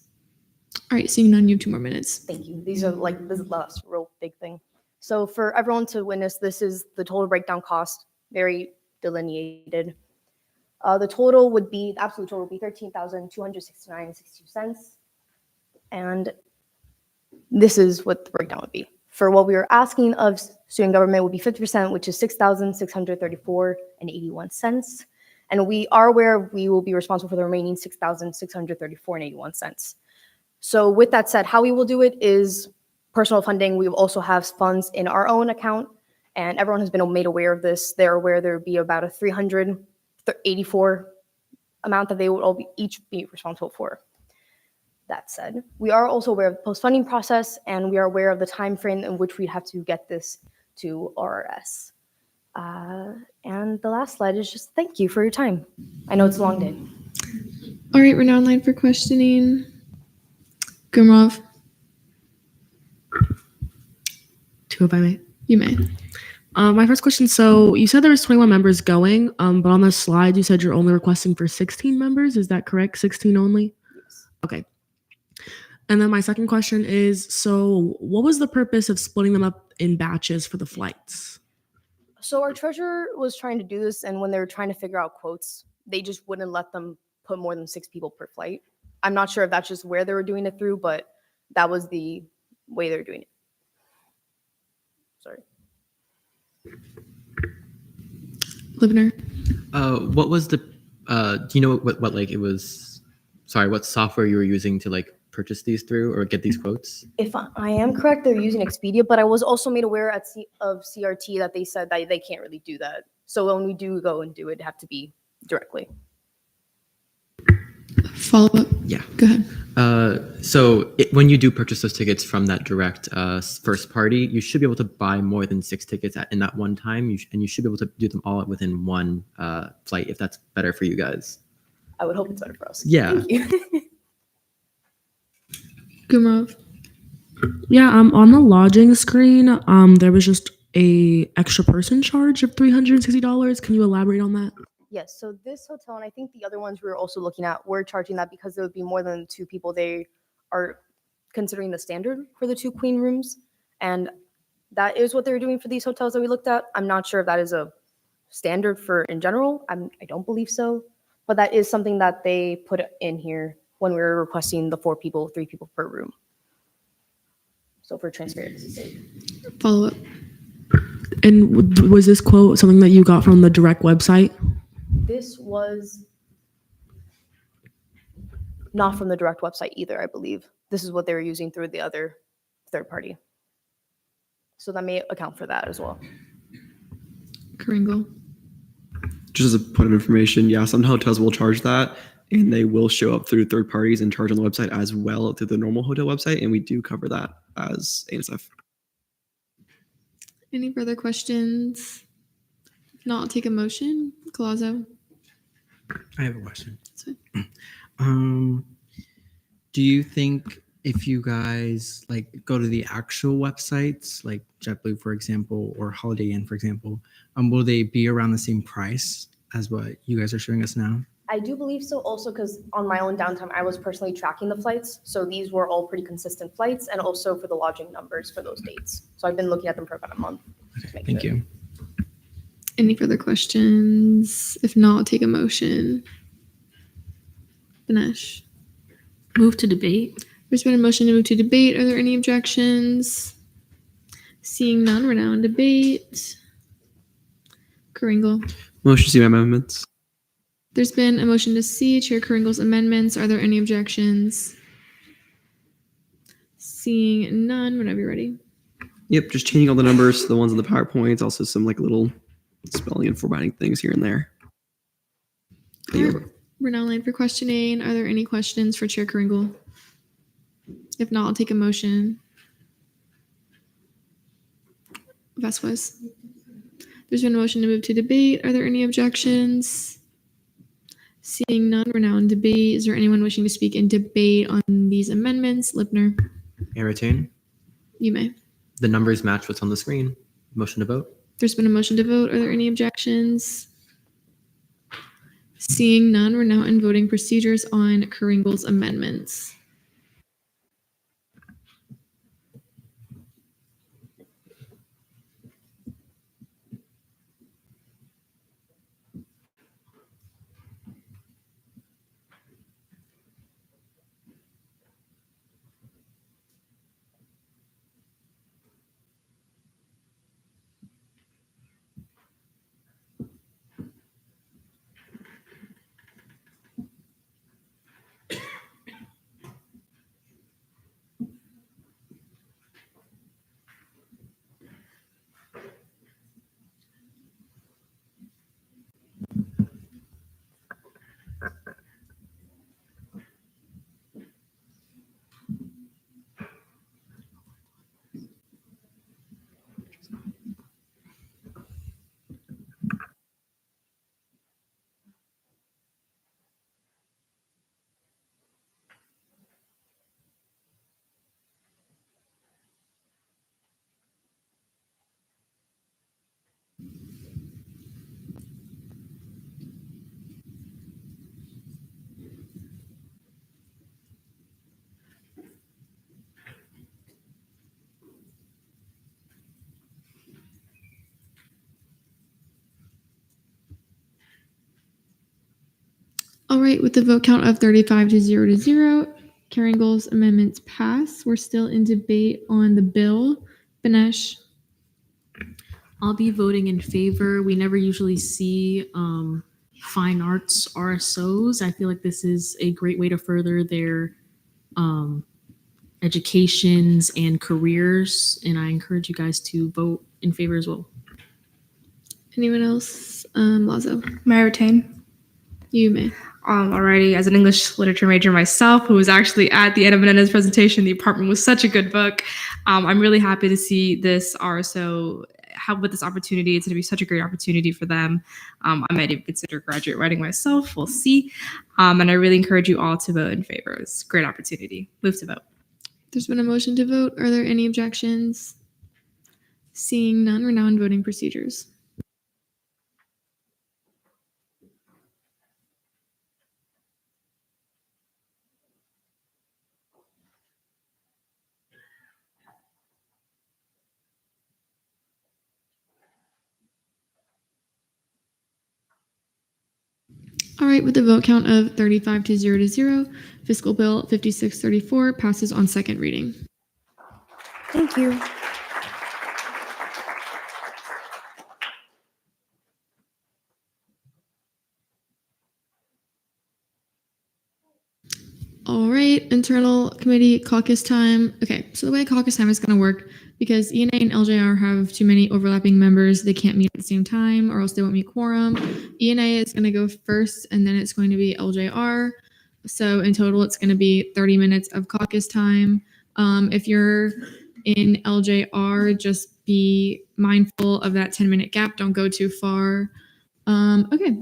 A: All right, seeing none, you have 2 more minutes.
K: Thank you. These are like, this is the last real big thing. So for everyone to witness, this is the total breakdown cost, very delineated. The total would be, the absolute total would be $13,269.62. And this is what the breakdown would be. For what we are asking of student government would be 50%, which is $6,634.81. And we are aware we will be responsible for the remaining $6,634.81. So with that said, how we will do it is personal funding. We will also have funds in our own account, and everyone has been made aware of this. They're aware there would be about a $384 amount that they would all each be responsible for. That said, we are also aware of the post-funding process, and we are aware of the time frame in which we have to get this to RRS. And the last slide is just thank you for your time. I know it's a long day.
A: All right, we're now in line for questioning. Gumrov,
L: 2 if I may.
A: you may.
L: My first question, so you said there was 21 members going, but on the slide you said you're only requesting for 16 members. Is that correct? 16 only?
K: Yes.
L: Okay. And then my second question is, so what was the purpose of splitting them up in batches for the flights?
K: So our treasurer was trying to do this, and when they were trying to figure out quotes, they just wouldn't let them put more than 6 people per flight. I'm not sure if that's just where they were doing it through, but that was the way they were doing it.
A: Libner.
E: What was the? Do you know what like it was? Sorry, what software you were using to like purchase these through or get these quotes?
K: If I am correct, they're using Expedia, but I was also made aware of CRT that they said that they can't really do that. So when we do go and do it, have to be directly.
A: Follow up.
E: Yeah.
A: Go ahead.
E: When you do purchase those tickets from that direct first party, you should be able to buy more than 6 tickets in that one time, and you should be able to do them all within one flight if that's better for you guys.
K: I would hope it's better for us.
E: Yeah.
K: Thank you.
A: Gumrov.
L: Yeah, on the lodging screen, there was just a extra person charge of $360. Can you elaborate on that?
K: Yes, so this hotel, and I think the other ones we were also looking at, were charging that because there would be more than 2 people. They are considering the standard for the 2 queen rooms. And that is what they were doing for these hotels that we looked at. I'm not sure if that is a standard for in general. I don't believe so. But that is something that they put in here when we were requesting the 4 people, 3 people per room. So for transparency's sake.
A: Follow up.
L: And was this quote something that you got from the direct website?
K: This was not from the direct website either, I believe. This is what they were using through the other third party. So that may account for that as well.
A: Kringle.
J: Just as a point of information, yeah, some hotels will charge that, and they will show up through third parties and charge on the website as well through the normal hotel website, and we do cover that as ANSF.
A: Any further questions? If not, I'll take a motion. Colazo.
O: I have a question.
A: That's
O: Do you think if you guys like go to the actual websites, like JetBlue, for example, or Holiday Inn, for example, will they be around the same price as what you guys are showing us now?
K: I do believe so also because on my own downtime, I was personally tracking the flights. So these were all pretty consistent flights and also for the lodging numbers for those dates. So I've been looking at them for about a month.
O: Thank you.
A: Any further questions? If not, I'll take a motion. Dinesh.
I: Move to debate.
A: There's been a motion to move to debate. Are there any objections? Seeing none, we're now in debate. Kringle.
J: Motion to see amendments.
A: There's been a motion to see Chair Kringle's amendments. Are there any objections? Seeing none, whenever you're ready.
J: Yep, just changing all the numbers to the ones in the PowerPoint. Also some like little spelling and formatting things here and there.
A: We're now line for questioning. Are there any questions for Chair Kringle? If not, I'll take a motion. Vasquez. There's been a motion to move to debate. Are there any objections? Seeing none, we're now in debate. Is there anyone wishing to speak in debate on these amendments? Lipner,
E: May I retain?
A: you may.
E: The numbers match what's on the screen. Motion to vote.
A: There's been a motion to vote. Are there any objections? Seeing none, we're now in voting procedures on Kringle's amendments. All right, with the vote count of 35 to 0, Kringle's amendments pass. We're still in debate on the bill. Banesh.
I: I'll be voting in favor. We never usually see fine arts RSOs. I feel like this is a great way to further their educations and careers, and I encourage you guys to vote in favor as well.
A: Anyone else? Lazo.
G: May I retain?
A: You may.
G: Alrighty, as an English literature major myself, who was actually at the end of Menendez's presentation, The Apartment was such a good book. I'm really happy to see this RSO help with this opportunity. It's going to be such a great opportunity for them. I might even consider graduate writing myself. We'll see. And I really encourage you all to vote in favor. It's a great opportunity. Move to vote.
A: There's been a motion to vote. Are there any objections? Seeing none, we're now in voting procedures. All right, with a vote count of 35 to 0, Fiscal Bill 5634 passes on second reading.
K: Thank you.
A: All right, internal committee caucus time. Okay, so the way caucus time is going to work, because ENA and LJR have too many overlapping members, they can't meet at the same time or else they won't meet quorum. ENA is going to go first and then it's going to be LJR. So in total, it's going to be 30 minutes of caucus time. If you're in LJR, just be mindful of that 10-minute gap. Don't go too far. Okay.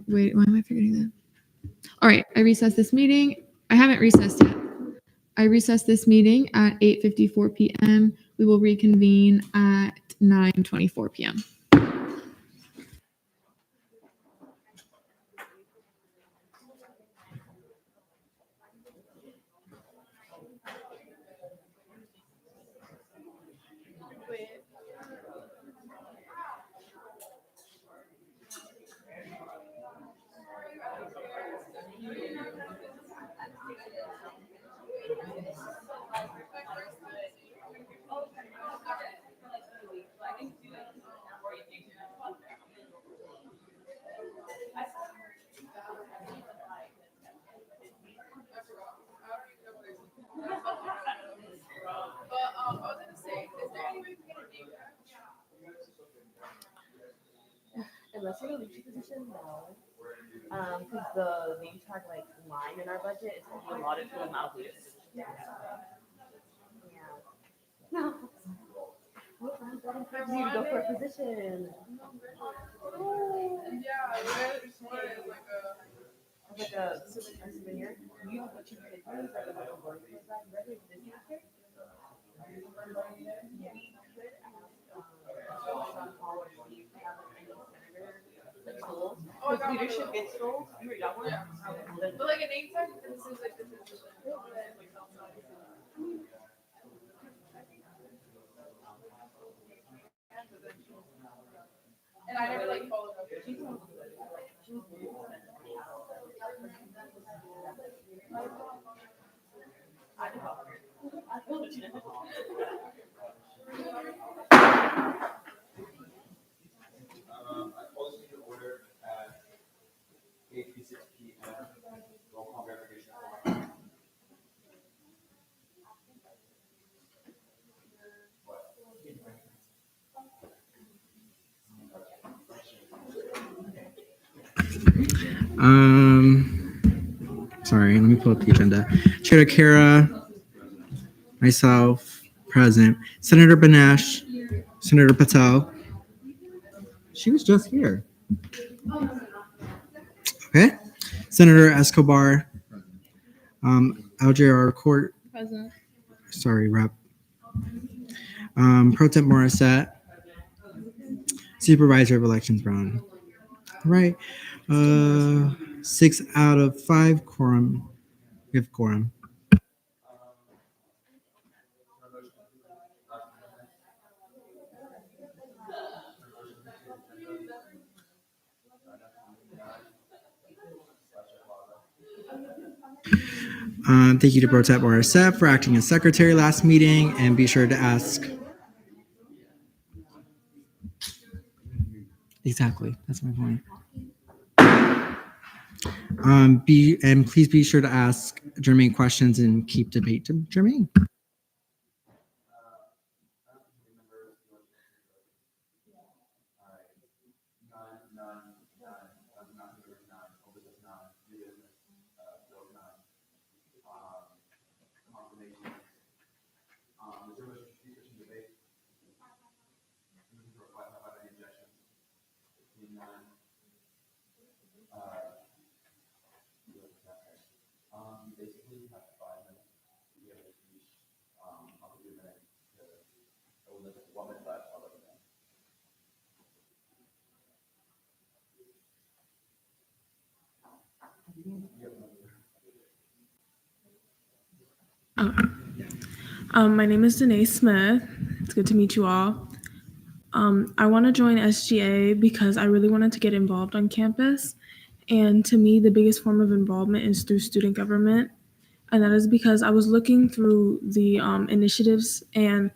A: Wait, why am I forgetting that? All right, I recess this meeting. I haven't recessed yet. I recess this meeting at 8:54 p.m. We will reconvene at 9:24 p.m.
F: Unless you're a leadership position, no. Because the name tag line in our budget is going to be allotted to the amount of leadership positions. Yeah. No. That encourages you to go for a position. Like a souvenir. You know what you could do is like a board game bag, regular business kit. We could ask Paul or Steve to have any senator goals. Leadership gets goals. You already got one. But like a name tag, this is like this is. And I never followed up.
V: I call this meeting to order at 8:56 p.m. Roll call verification.
O: Sorry, let me pull up the agenda. Chair Kara, myself, present. Senator Banash, Senator Patel. She was just here. Okay. Senator Escobar, LJR Court.
A: Present.
O: Sorry, Rep. Pro Temp Morissette, Supervisor of Elections Brown. All right. 6 out of 5 quorum. We have quorum. Thank you to Pro Tem RSF for acting as secretary last meeting, and be sure to ask. Exactly, that's my point. Please be sure to ask germane questions and keep debate to germane.
V: Basically, you have 5 minutes to be able to speak. I'll give you a minute to, we'll look at 1 minute left, I'll let you know.
H: My name is Danae Smith. It's good to meet you all. I want to join SGA because I really wanted to get involved on campus. And to me, the biggest form of involvement is through student government. And that is because I was looking through the initiatives, and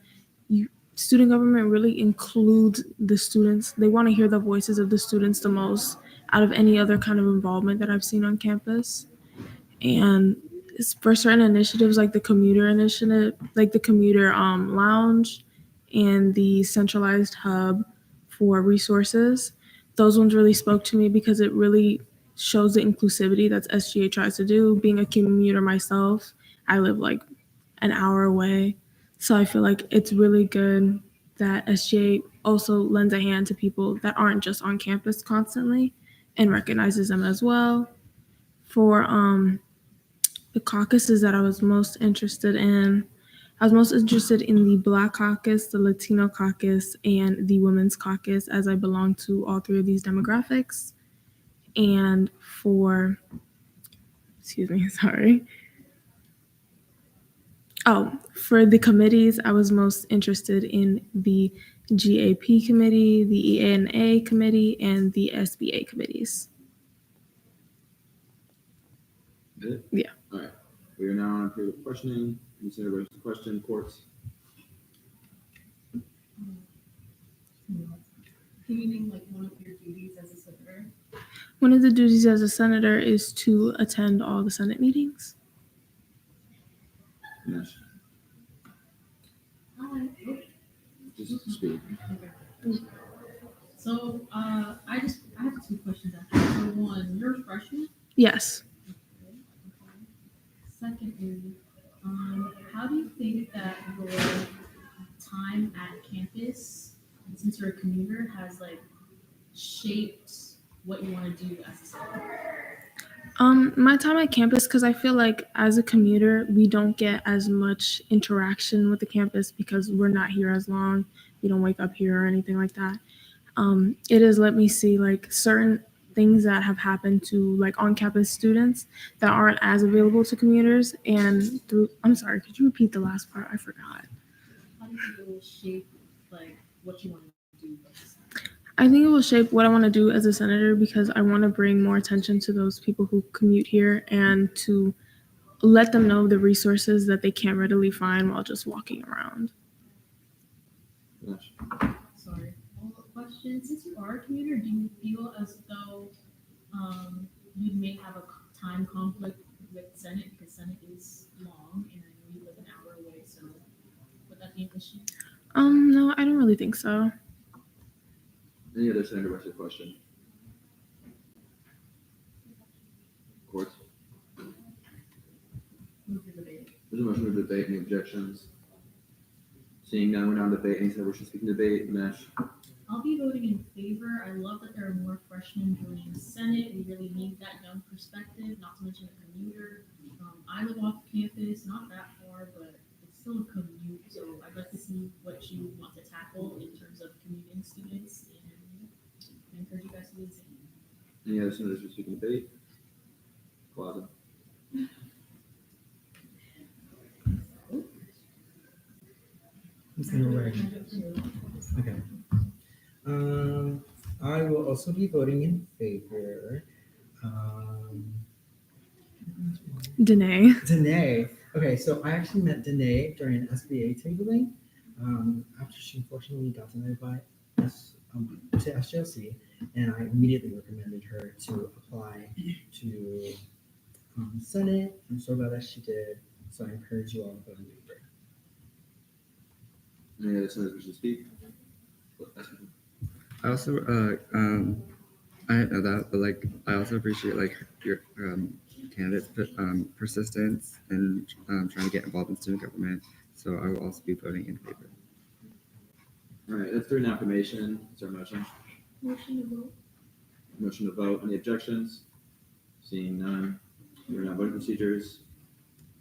H: student government really includes the students. They want to hear the voices of the students the most out of any other kind of involvement that I've seen on campus. And it's for certain initiatives like the commuter initiative, like the commuter lounge and the centralized hub for resources, those ones really spoke to me because it really shows the inclusivity that SGA tries to do. Being a commuter myself, I live like an hour away. So I feel like it's really good that SGA also lends a hand to people that aren't just on campus constantly and recognizes them as well. For the caucuses that I was most interested in, I was most interested in the Black Caucus, the Latino Caucus, and the Women's Caucus, as I belong to all 3 of these demographics. And for, for the committees, I was most interested in the GAP committee, the ENA committee, and the SBA committees.
V: Good?
H: Yeah.
V: All right. We are now on period of questioning. Consider the question, courts.
F: Can you name like one of your duties as a senator?
H: One of the duties as a senator is to attend all the Senate meetings.
V: Yes.
F: Hi.
V: Just speak.
F: Okay. So I have 2 questions actually. So one, you're a freshman?
H: Yes.
F: Secondly, how do you think that your time at campus, since you're a commuter, has like shaped what you want to do as a senator?
H: My time at campus, because I feel like as a commuter, we don't get as much interaction with the campus because we're not here as long. We don't wake up here or anything like that. It has let me see like certain things that have happened to like on-campus students that aren't as available to commuters. And through, I'm sorry, could you repeat the last part? I forgot.
F: How do you think it will shape like what you want to do?
H: I think it will shape what I want to do as a senator because I want to bring more attention to those people who commute here and to let them know the resources that they can't readily find while just walking around.
V: Yes.
F: Sorry. One more question. Since you are a commuter, do you feel as though you may have a time conflict with Senate because Senate is long and I know you live an hour away, so would that be an issue?
H: No, I don't really think so.
V: Any other senator wants a question? Courts.
F: Move to debate.
V: There's a motion to debate. Any objections? Seeing none, we're now on debate. Any senator wishing to speak in debate? Mesh.
F: I'll be voting in favor. I love that there are more freshmen joining the Senate. We really need that young perspective, not to mention a commuter. I live off campus, not that far, but it's still a commute. So I'd like to see what you want to tackle in terms of commuting students, and I encourage you guys to do the same.
V: Any other senators wishing to speak in debate? Plaza.
O: Okay. I will also be voting in favor.
H: Danae.
O: Danae. Okay, so I actually met Danae during SBA tabling. After she unfortunately got denied by to SJLC, and I immediately recommended her to apply to Senate. I'm so glad that she did. So I encourage you all to vote in favor.
D: Any other senators wish to speak? I also, I didn't know that, but like, I also appreciate like your candidates' persistence and trying to get involved in student government. So I will also be voting in favor. All right, that's through an affirmation. Is there a motion?
F: Motion to vote.
D: Motion to vote. Any objections? Seeing none, we're now voting procedures.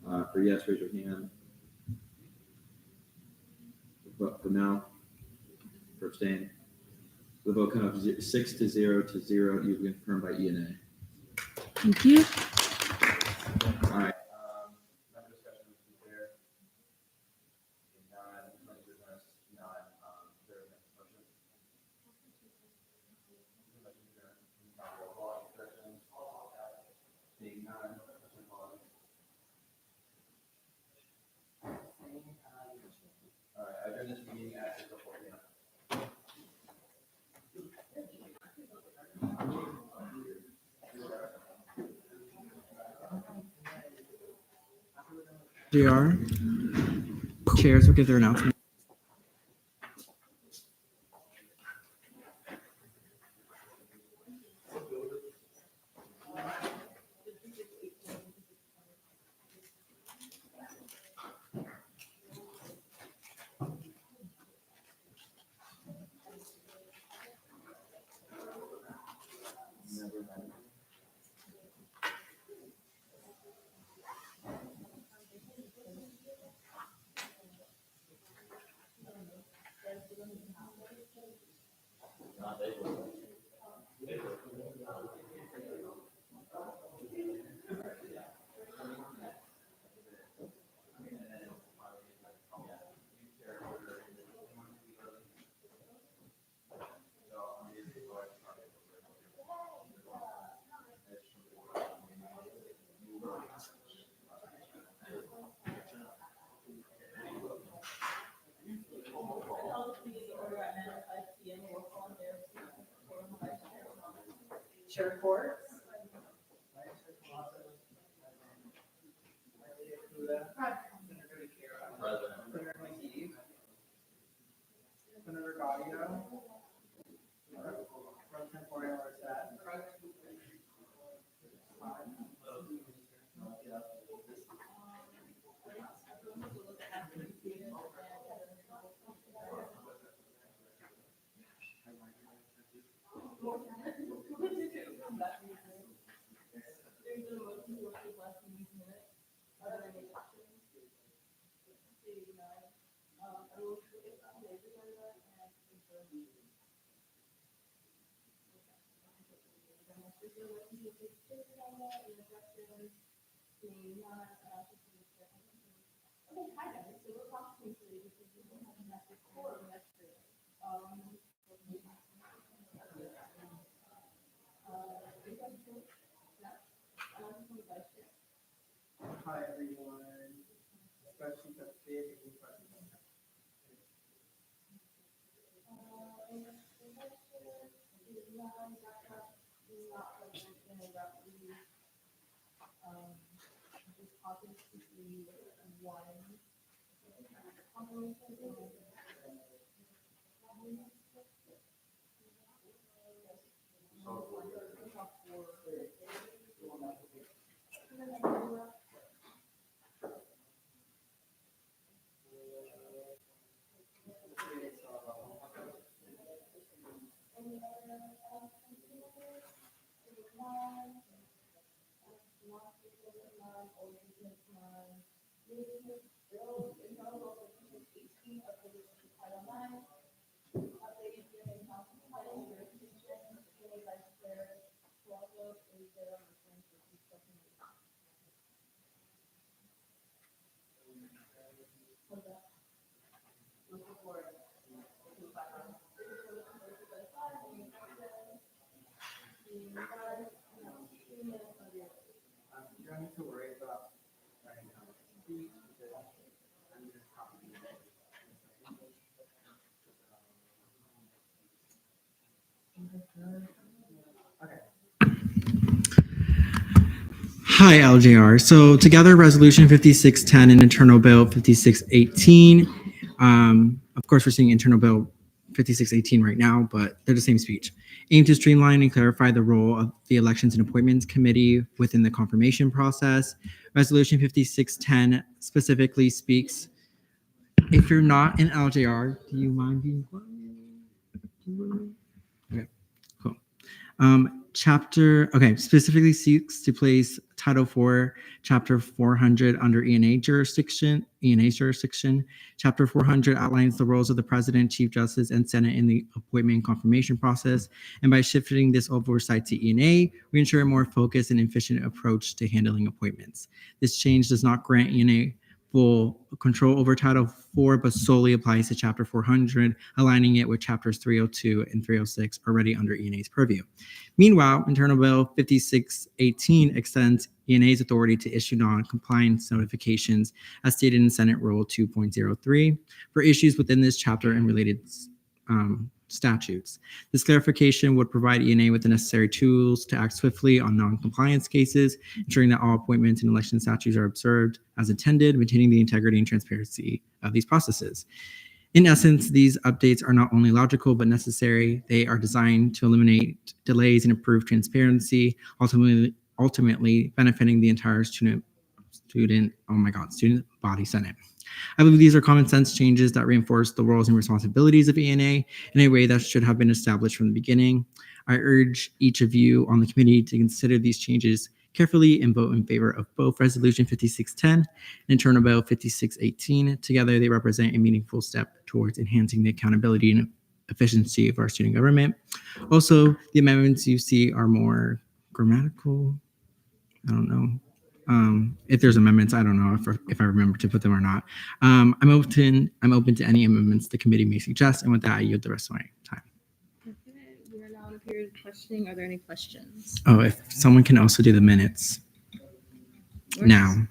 D: For yes, raise your hand. For no, for abstain. The vote comes up 6-0 to 0. You've been confirmed by ENA.
L: Thank you.
D: All right. No discussion is there. None, no business, none. There is no motion. Seeing none, motion follows. All right, I adjourn this meeting at 6:04 p.m.
O: JR, chairs will give their announcement.
M: Chair Court. Senator McKee. Senator Gaudio. President Correa Marissette. Hi everyone, especially the big question. You don't need to worry about
O: Hi, LJR. So together, Resolution 5610 and Internal Bill 5618. Of course, we're seeing Internal Bill 5618 right now, but they're the same speech. Aim to streamline and clarify the role of the Elections and Appointments Committee within the confirmation process. Resolution 5610 specifically speaks, if you're not an LJR, do you mind being quiet? Okay, cool. Specifically seeks to place Title IV, Chapter 400 under ENA's jurisdiction. Chapter 400 outlines the roles of the President, Chief Justice, and Senate in the appointment and confirmation process. And by shifting this oversight to ENA, we ensure a more focused and efficient approach to handling appointments. This change does not grant ENA full control over Title IV, but solely applies to Chapter 400, aligning it with Chapters 302 and 306 already under ENA's purview. Meanwhile, Internal Bill 5618 extends ENA's authority to issue non-compliance notifications as stated in Senate Rule 2.03 for issues within this chapter and related statutes. This clarification would provide ENA with the necessary tools to act swiftly on non-compliance cases, ensuring that all appointments and election statutes are observed as intended, maintaining the integrity and transparency of these processes. In essence, these updates are not only logical but necessary. They are designed to eliminate delays and improve transparency, ultimately benefiting the entire student body Senate. I believe these are common sense changes that reinforce the roles and responsibilities of ENA in a way that should have been established from the beginning. I urge each of you on the committee to consider these changes carefully and vote in favor of both Resolution 5610 and Internal Bill 5618. Together, they represent a meaningful step towards enhancing the accountability and efficiency of our student government. Also, the amendments you see are more grammatical. I don't know. If there's amendments, I don't know if I remember to put them or not. I'm open to any amendments the committee may suggest, and with that, I yield the rest of my time.
U: We are now in a period of questioning. Are there any questions?
O: Oh, if someone can also do the minutes now.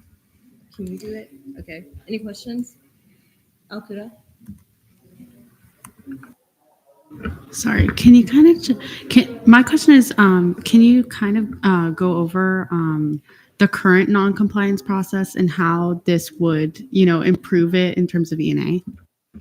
U: Can you do it? Okay. Any questions? Alkuda?
N: Sorry, can you kind of, my question is, can you kind of go over the current non-compliance process and how this would, improve it in terms of ENA?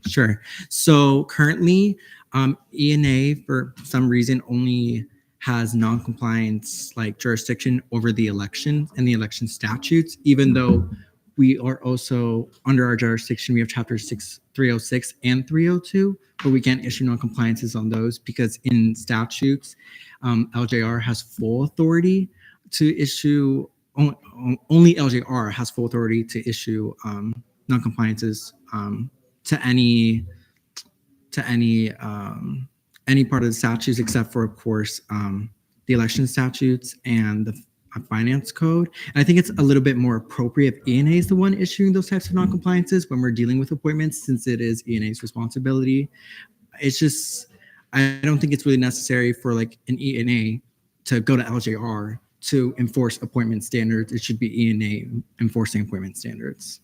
O: Sure. So currently, ENA, for some reason, only has non-compliance jurisdiction over the election and the election statutes, even though we are also under our jurisdiction, we have chapters 306 and 302, but we can't issue non-compliances on those because in statutes, LJR has full authority to issue, only LJR has full authority to issue non-compliances to any part of the statutes, except for, of course, the election statutes and the finance code. And I think it's a little bit more appropriate if ENA is the one issuing those types of non-compliances when we're dealing with appointments, since it is ENA's responsibility. It's just, I don't think it's really necessary for an ENA to go to LJR to enforce appointment standards. It should be ENA enforcing appointment standards.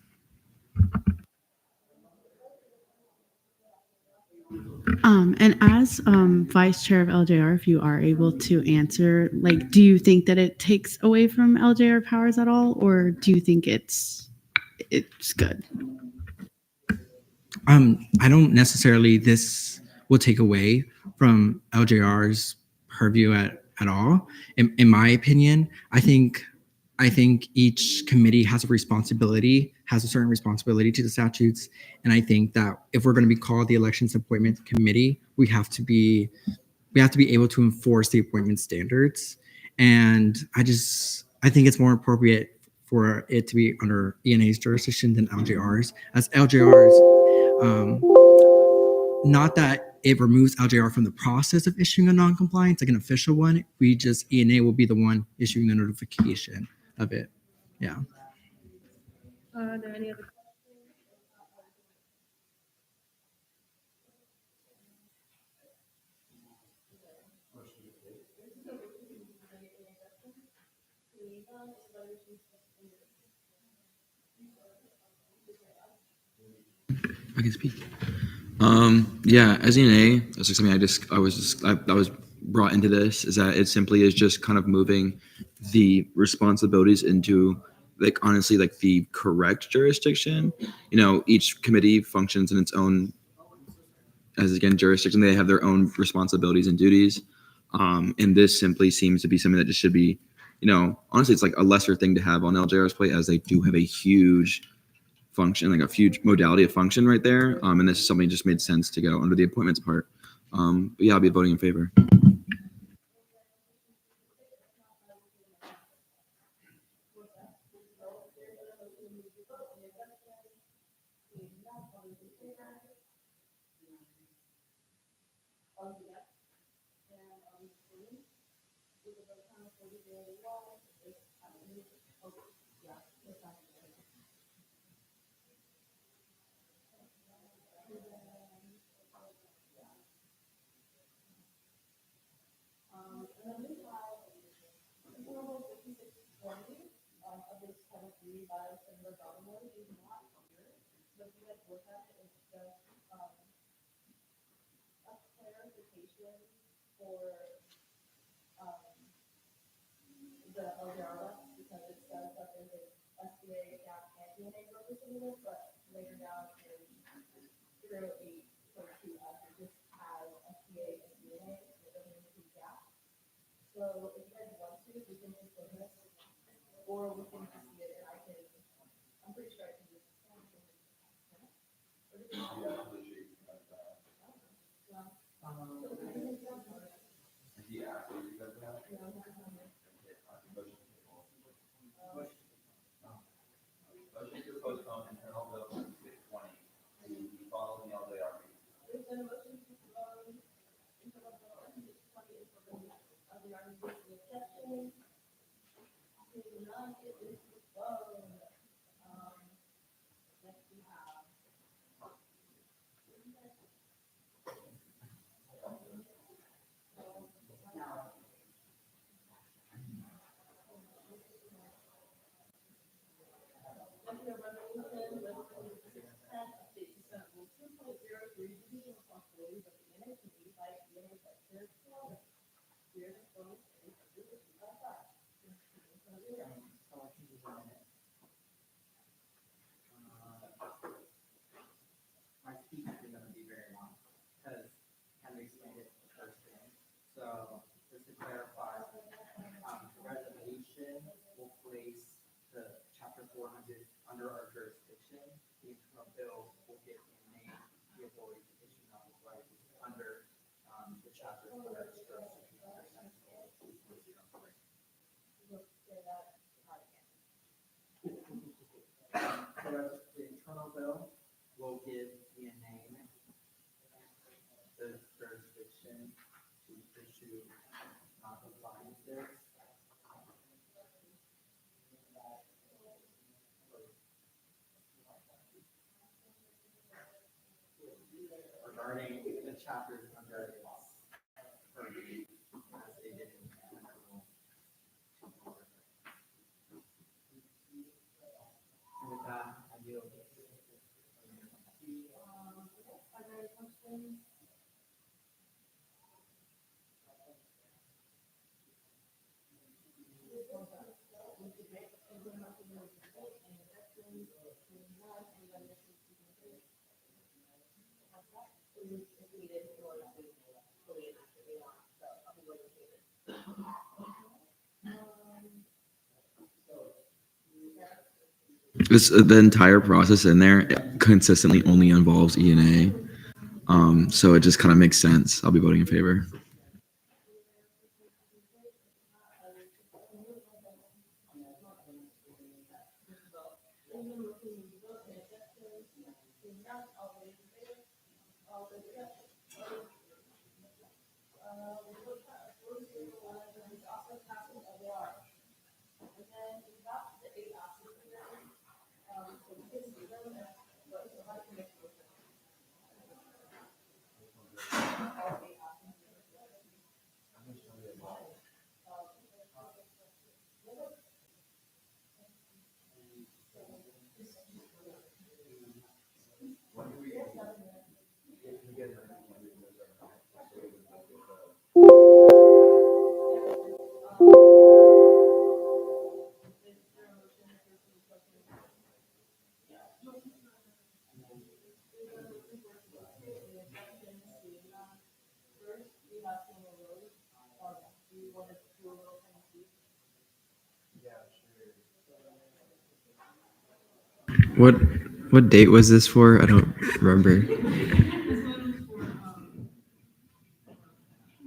N: And as vice chair of LJR, if you are able to answer, do you think that it takes away from LJR powers at all, or do you think it's good?
O: I don't necessarily this will take away from LJR's purview at all. In my opinion, I think each committee has a certain responsibility to the statutes. And I think that if we're going to be called the Elections Appointment Committee, we have to be able to enforce the appointment standards. And I think it's more appropriate for it to be under ENA's jurisdiction than LJR's, as LJR's, not that it removes LJR from the process of issuing a non-compliance, like an official one. ENA will be the one issuing the notification of it. Yeah.
U: Are there any other
R: I can speak. Yeah, as ENA, that's something I was
Q: brought into this is that it simply is just kind of moving the responsibilities into like honestly like the correct jurisdiction. You know, each committee functions in its own as again jurisdiction. They have their own responsibilities and duties. And this simply seems to be something that just should be, you know, honestly, it's like a lesser thing to have on LJR's plate as they do have a huge function, like a huge modality of function right there. And this is something that just made sense to go under the appointments part. But yeah, I'll be voting in favor.
M: My speech is going to be very long because Henry explained it the first thing. So just to clarify, the reservation will place the chapter 400 under our jurisdiction. The internal bill will give the name the authority to issue notice rights under the chapter under its jurisdiction. So the internal bill will give the name, the jurisdiction to issue non-compliances. Regarding the chapters under its purview, as stated in Article 2. And with that, I yield.
Q: This the entire process in there consistently only involves E&A. So it just kind of makes sense. I'll be voting in favor.
F: wanted to do a little kind of deep.
E: What date was this for? I don't remember.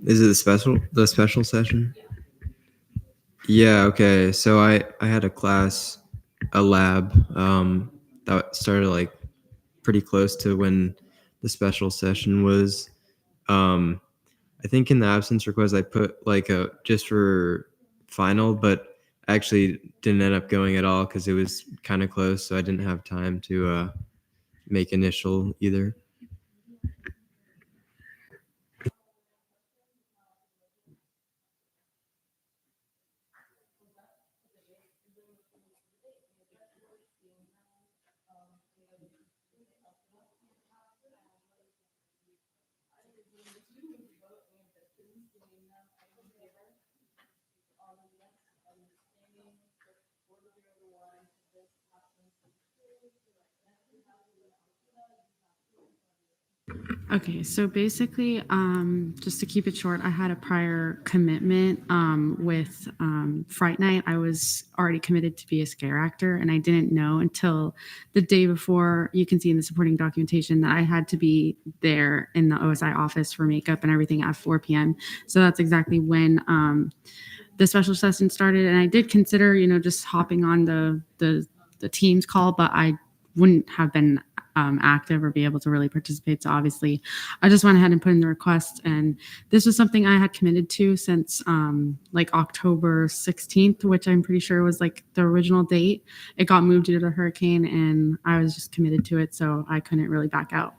E: Is it the special session? Yeah, okay. So I had a lab that started like pretty close to when the special session was. I think in the absence request I put like a just for final, but actually didn't end up going at all because it was kind of close, so I didn't have time to make initial either.
N: Okay, so basically, just to keep it short, I had a prior commitment with Fright Night. I was already committed to be a scare actor, and I didn't know until the day before. You can see in the supporting documentation that I had to be there in the OSI office for makeup and everything at 4 p.m. So that's exactly when the special session started, and I did consider, just hopping on the Teams call, but I wouldn't have been active or be able to really participate. So obviously I just went ahead and put in the request, and this was something I had committed to since like October 16th, which I'm pretty sure was like the original date. It got moved due to the hurricane, and I was just committed to it, so I couldn't really back out.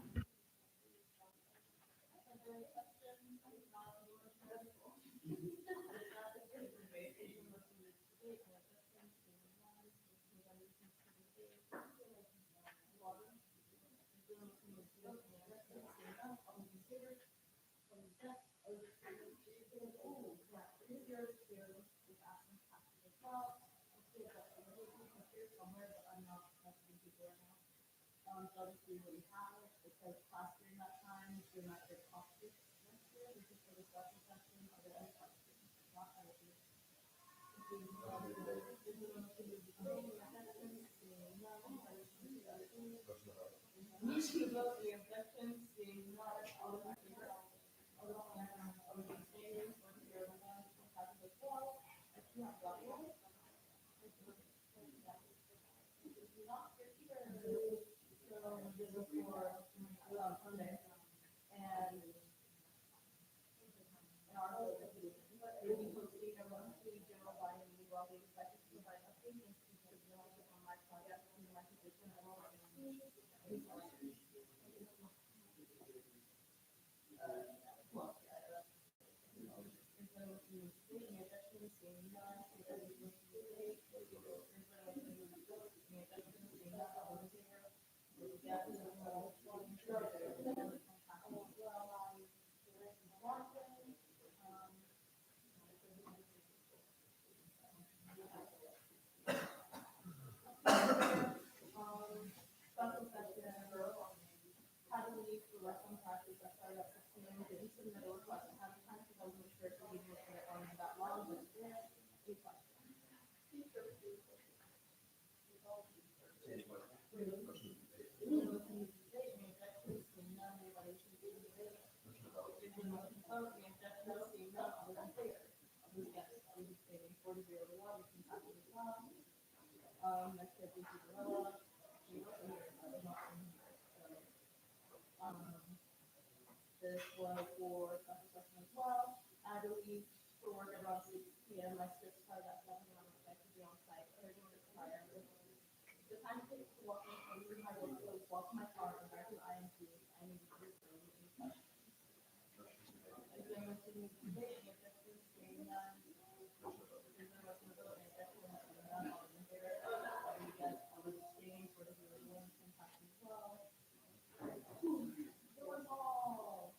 F: This was for special session as well. I believe for work around 6 p.m. My script started at 7 and I'm expected to be on site 30 minutes prior. The time it takes to walk in from my workplace, walk to my car, and back to IMC, I need to do so with any questions. Is there a motion to debate any objections? Seeing none. Is there a motion to vote? Any objections? Seeing none. All those in favor? All those against? All those abstaining? 4 to 0 to 1. Passing as well. Doors all.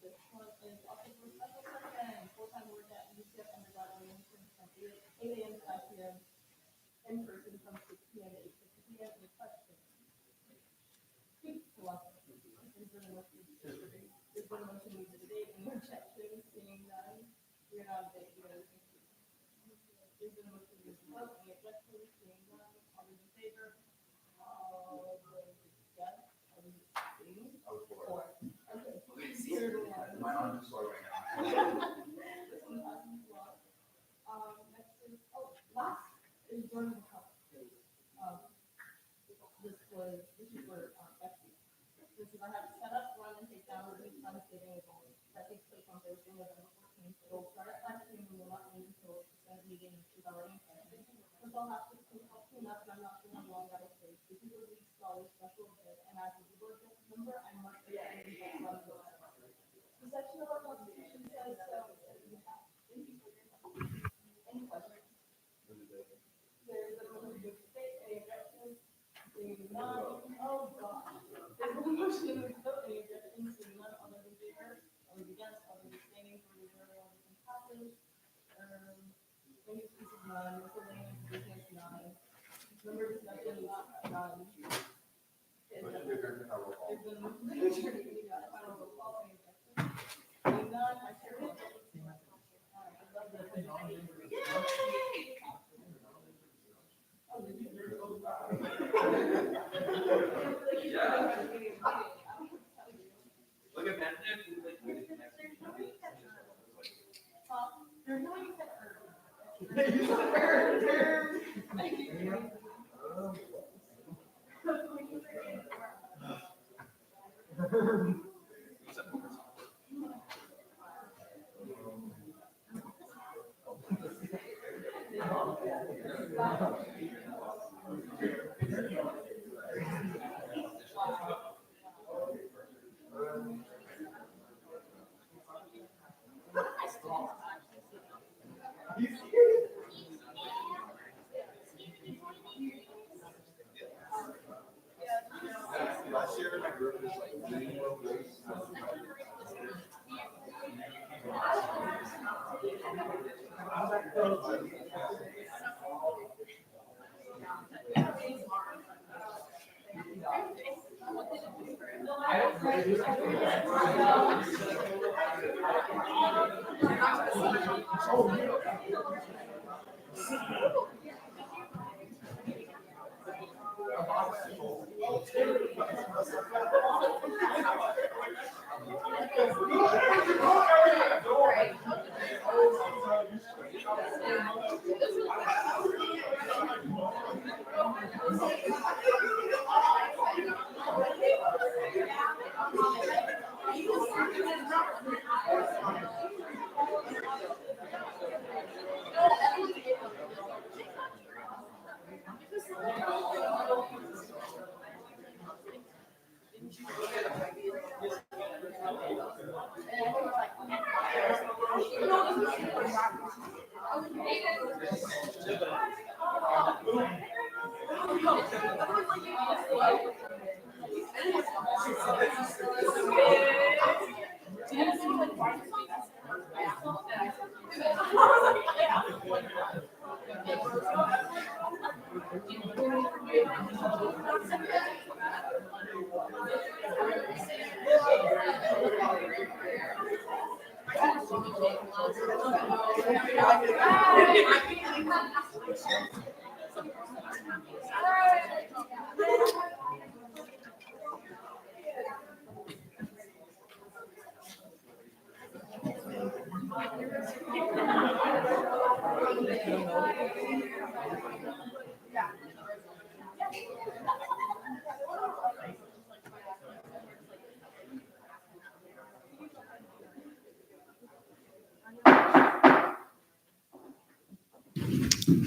F: This one is also for special session, full-time work at UCF undergraduate from 8 a.m. to 5 p.m. in person from 6 p.m. to 8:50 p.m. Any questions? Is there a motion to debate?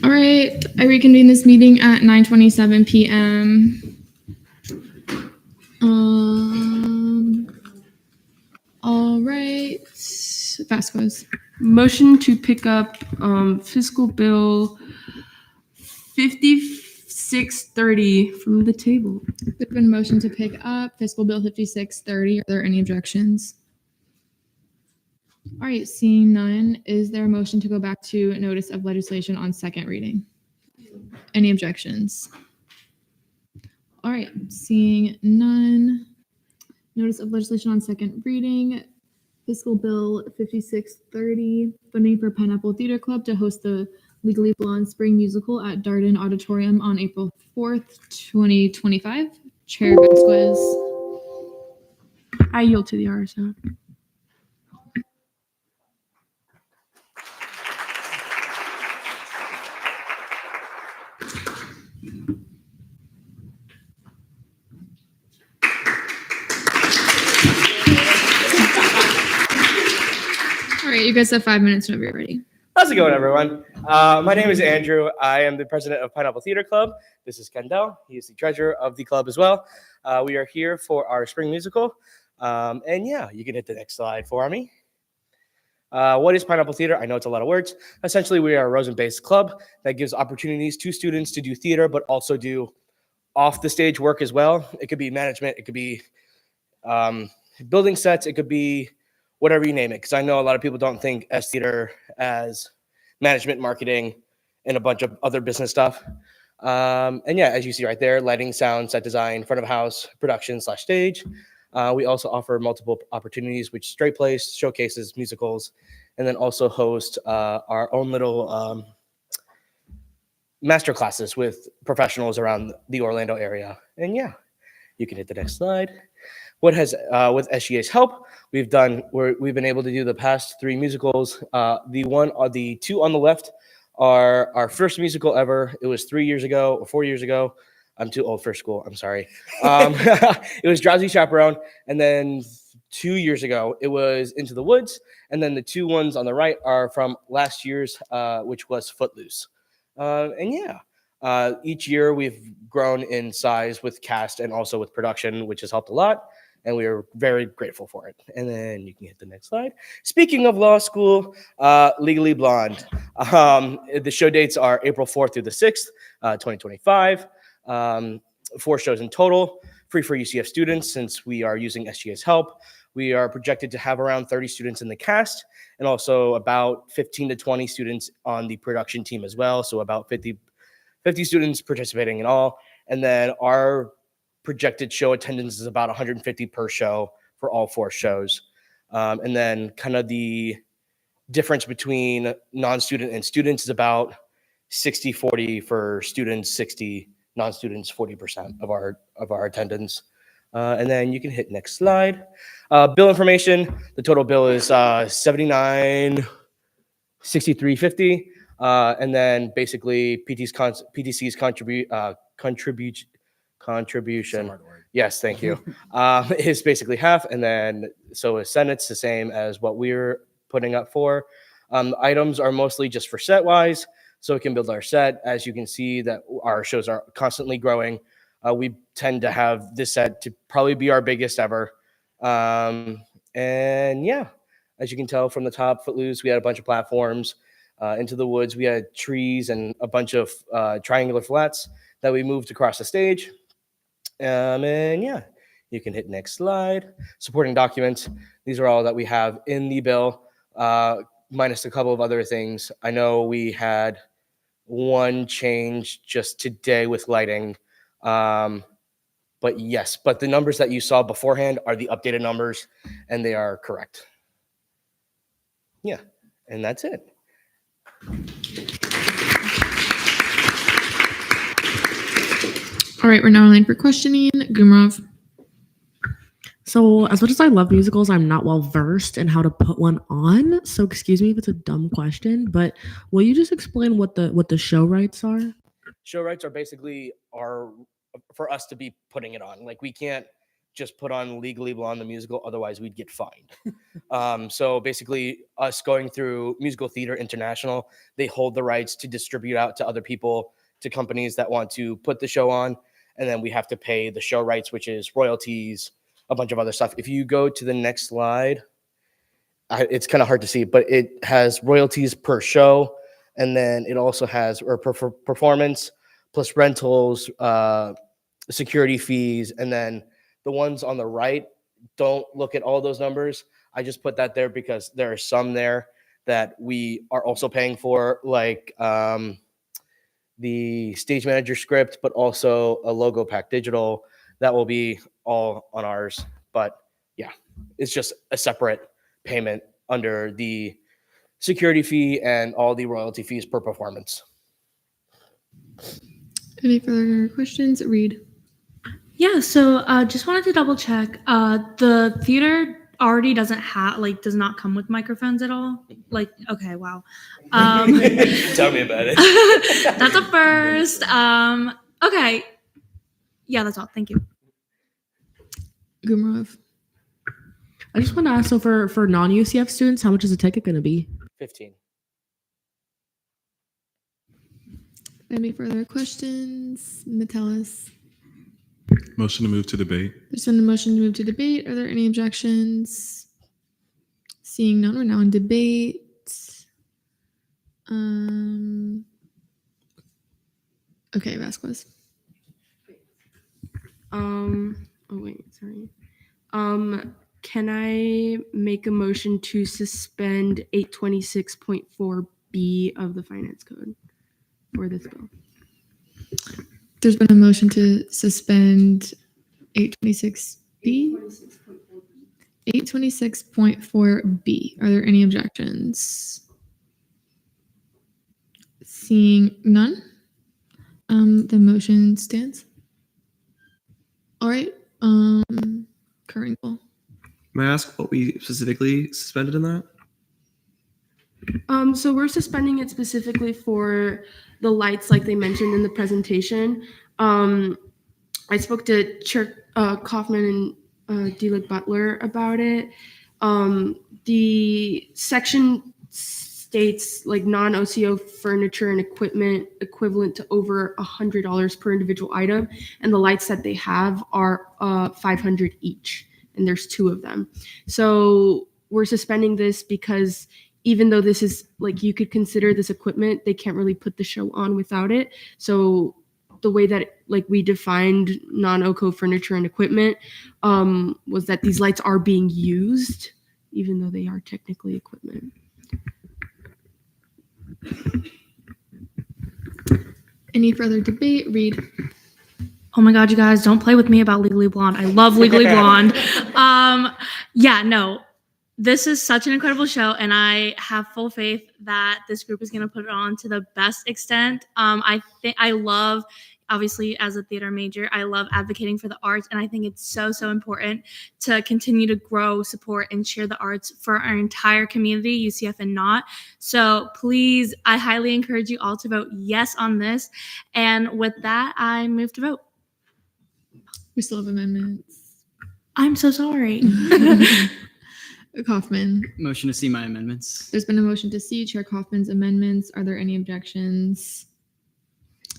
A: All right, I reconvene this meeting at 9:27 p.m. All right, Vasquez.
L: Motion to pick up fiscal bill 5630 from the table.
A: There's been a motion to pick up fiscal bill 5630. Are there any objections? All right, seeing none, is there a motion to go back to notice of legislation on second reading? Any objections? All right, seeing none, notice of legislation on second reading. Fiscal Bill 5630, funding for Pineapple Theater Club to host the Legally Blonde Spring Musical at Darden Auditorium on April 4th, 2025. Chair Vasquez.
H: I yield to the RSO.
A: All right, you guys have 5 minutes whenever you're ready.
R: How's it going, everyone? My name is Andrew. I am the president of Pineapple Theater Club. This is Kendall. He is the treasurer of the club as well. We are here for our spring musical. And yeah, you can hit the next slide for me. What is Pineapple Theater? I know it's a lot of words. Essentially, we are a Rosen-based club that gives opportunities to students to do theater, but also do off-the-stage work as well. It could be management. It could be building sets. It could be whatever you name it, because I know a lot of people don't think S theater as management, marketing, and a bunch of other business stuff. And yeah, as you see right there, lighting, sound, set design, front of house, production / stage. We also offer multiple opportunities, which straight plays, showcases, musicals, and then also host our own little master classes with professionals around the Orlando area. And yeah, you can hit the next slide. What has with SGA's help, we've been able to do the past 3 musicals. The 2 on the left are our first musical ever. It was 3 years ago or 4 years ago. I'm too old for school. I'm sorry. It was Drowsy Chaperone, and then 2 years ago it was Into the Woods, and then the 2 ones on the right are from last year's, which was Footloose. And yeah, each year we've grown in size with cast and also with production, which has helped a lot. And we are very grateful for it. And then you can hit the next slide. Speaking of law school, Legally Blonde. The show dates are April 4th through the 6th, 2025. 4 shows in total, free for UCF students since we are using SGA's help. We are projected to have around 30 students in the cast and also about 15 to 20 students on the production team as well. So about 50 students participating in all. And then our projected show attendance is about 150 per show for all 4 shows. And then kind of the difference between non-student and students is about 60-40 for students, 60 non-students, 40% of our attendance. And then you can hit next slide. Bill information, the total bill is $79,6350. And then basically PTC's contribution. Yes, thank you. Is basically half, and then so is Senate's the same as what we're putting up for. Items are mostly just for set wise, so we can build our set. As you can see, that our shows are constantly growing. We tend to have this set to probably be our biggest ever. And yeah, as you can tell from the top, Footloose, we had a bunch of platforms. Into the Woods, we had trees and a bunch of triangular flats that we moved across the stage. And yeah, you can hit next slide. Supporting documents. These are all that we have in the bill, minus a couple of other things. I know we had one change just today with lighting. But yes, but the numbers that you saw beforehand are the updated numbers, and they are correct. Yeah, and that's it.
A: All right, we're now in for questioning. Gumrov.
L: So, as much as I love musicals, I'm not well versed in how to put one on. So, excuse me if it's a dumb question, but will you just explain what the show rights are?
R: Show rights are basically for us to be putting it on. Like, we can't just put on Legally Blonde the musical, otherwise we'd get fined. So basically, us going through Musical Theater International, they hold the rights to distribute out to other people, to companies that want to put the show on, and then we have to pay the show rights, which is royalties, a bunch of other stuff. If you go to the next slide, it's kind of hard to see, but it has royalties per show, and then it also has per performance, plus rentals, security fees, and then the ones on the right, don't look at all those numbers. I just put that there because there are some there that we are also paying for, like the stage manager script, but also a logo pack digital. That will be all on ours. But yeah, it's just a separate payment under the security fee and all the royalty fees per performance.
A: Any further questions? Reed.
B: Yeah, so just wanted to double check. The theater already does not come with microphones at all. Like, okay, wow.
R: Tell me about it.
B: That's a first. Okay. Yeah, that's all. Thank you.
A: Gumrov.
L: I just want to ask, so for non-UCF students, how much is the ticket going to be?
R: 15.
A: Any further questions? Metellus.
C: Motion to move to debate.
A: There's been a motion to move to debate. Are there any objections? Seeing none, we're now in debate. Okay, Vasquez.
L: Oh wait, sorry. Can I make a motion to suspend 826.4B of the finance code for this bill?
A: There's been a motion to suspend 826B. 826.4B. Are there any objections? Seeing none, the motion stands. All right, current goal.
J: May I ask what we specifically suspended in that?
L: So we're suspending it specifically for the lights, like they mentioned in the presentation. I spoke to Chair Kaufman and D-Lick Butler about it. The section states like non-OCO furniture and equipment equivalent to over $100 per individual item, and the lights that they have are $500 each, and there's 2 of them. So we're suspending this because even though this is like, you could consider this equipment, they can't really put the show on without it. So the way that like we defined non-OCO furniture and equipment was that these lights are being used, even though they are technically equipment.
A: Any further debate? Reed.
B: Oh my God, you guys, don't play with me about Legally Blonde. I love Legally Blonde. Yeah, no, this is such an incredible show, and I have full faith that this group is going to put it on to the best extent. I think I love, obviously, as a theater major, I love advocating for the arts, and I think it's so, so important to continue to grow, support, and share the arts for our entire community, UCF and not. So please, I highly encourage you all to vote yes on this. And with that, I move to vote.
A: We still have amendments.
B: I'm so sorry.
A: Kaufman.
S: Motion to see my amendments.
A: There's been a motion to see Chair Kaufman's amendments. Are there any objections?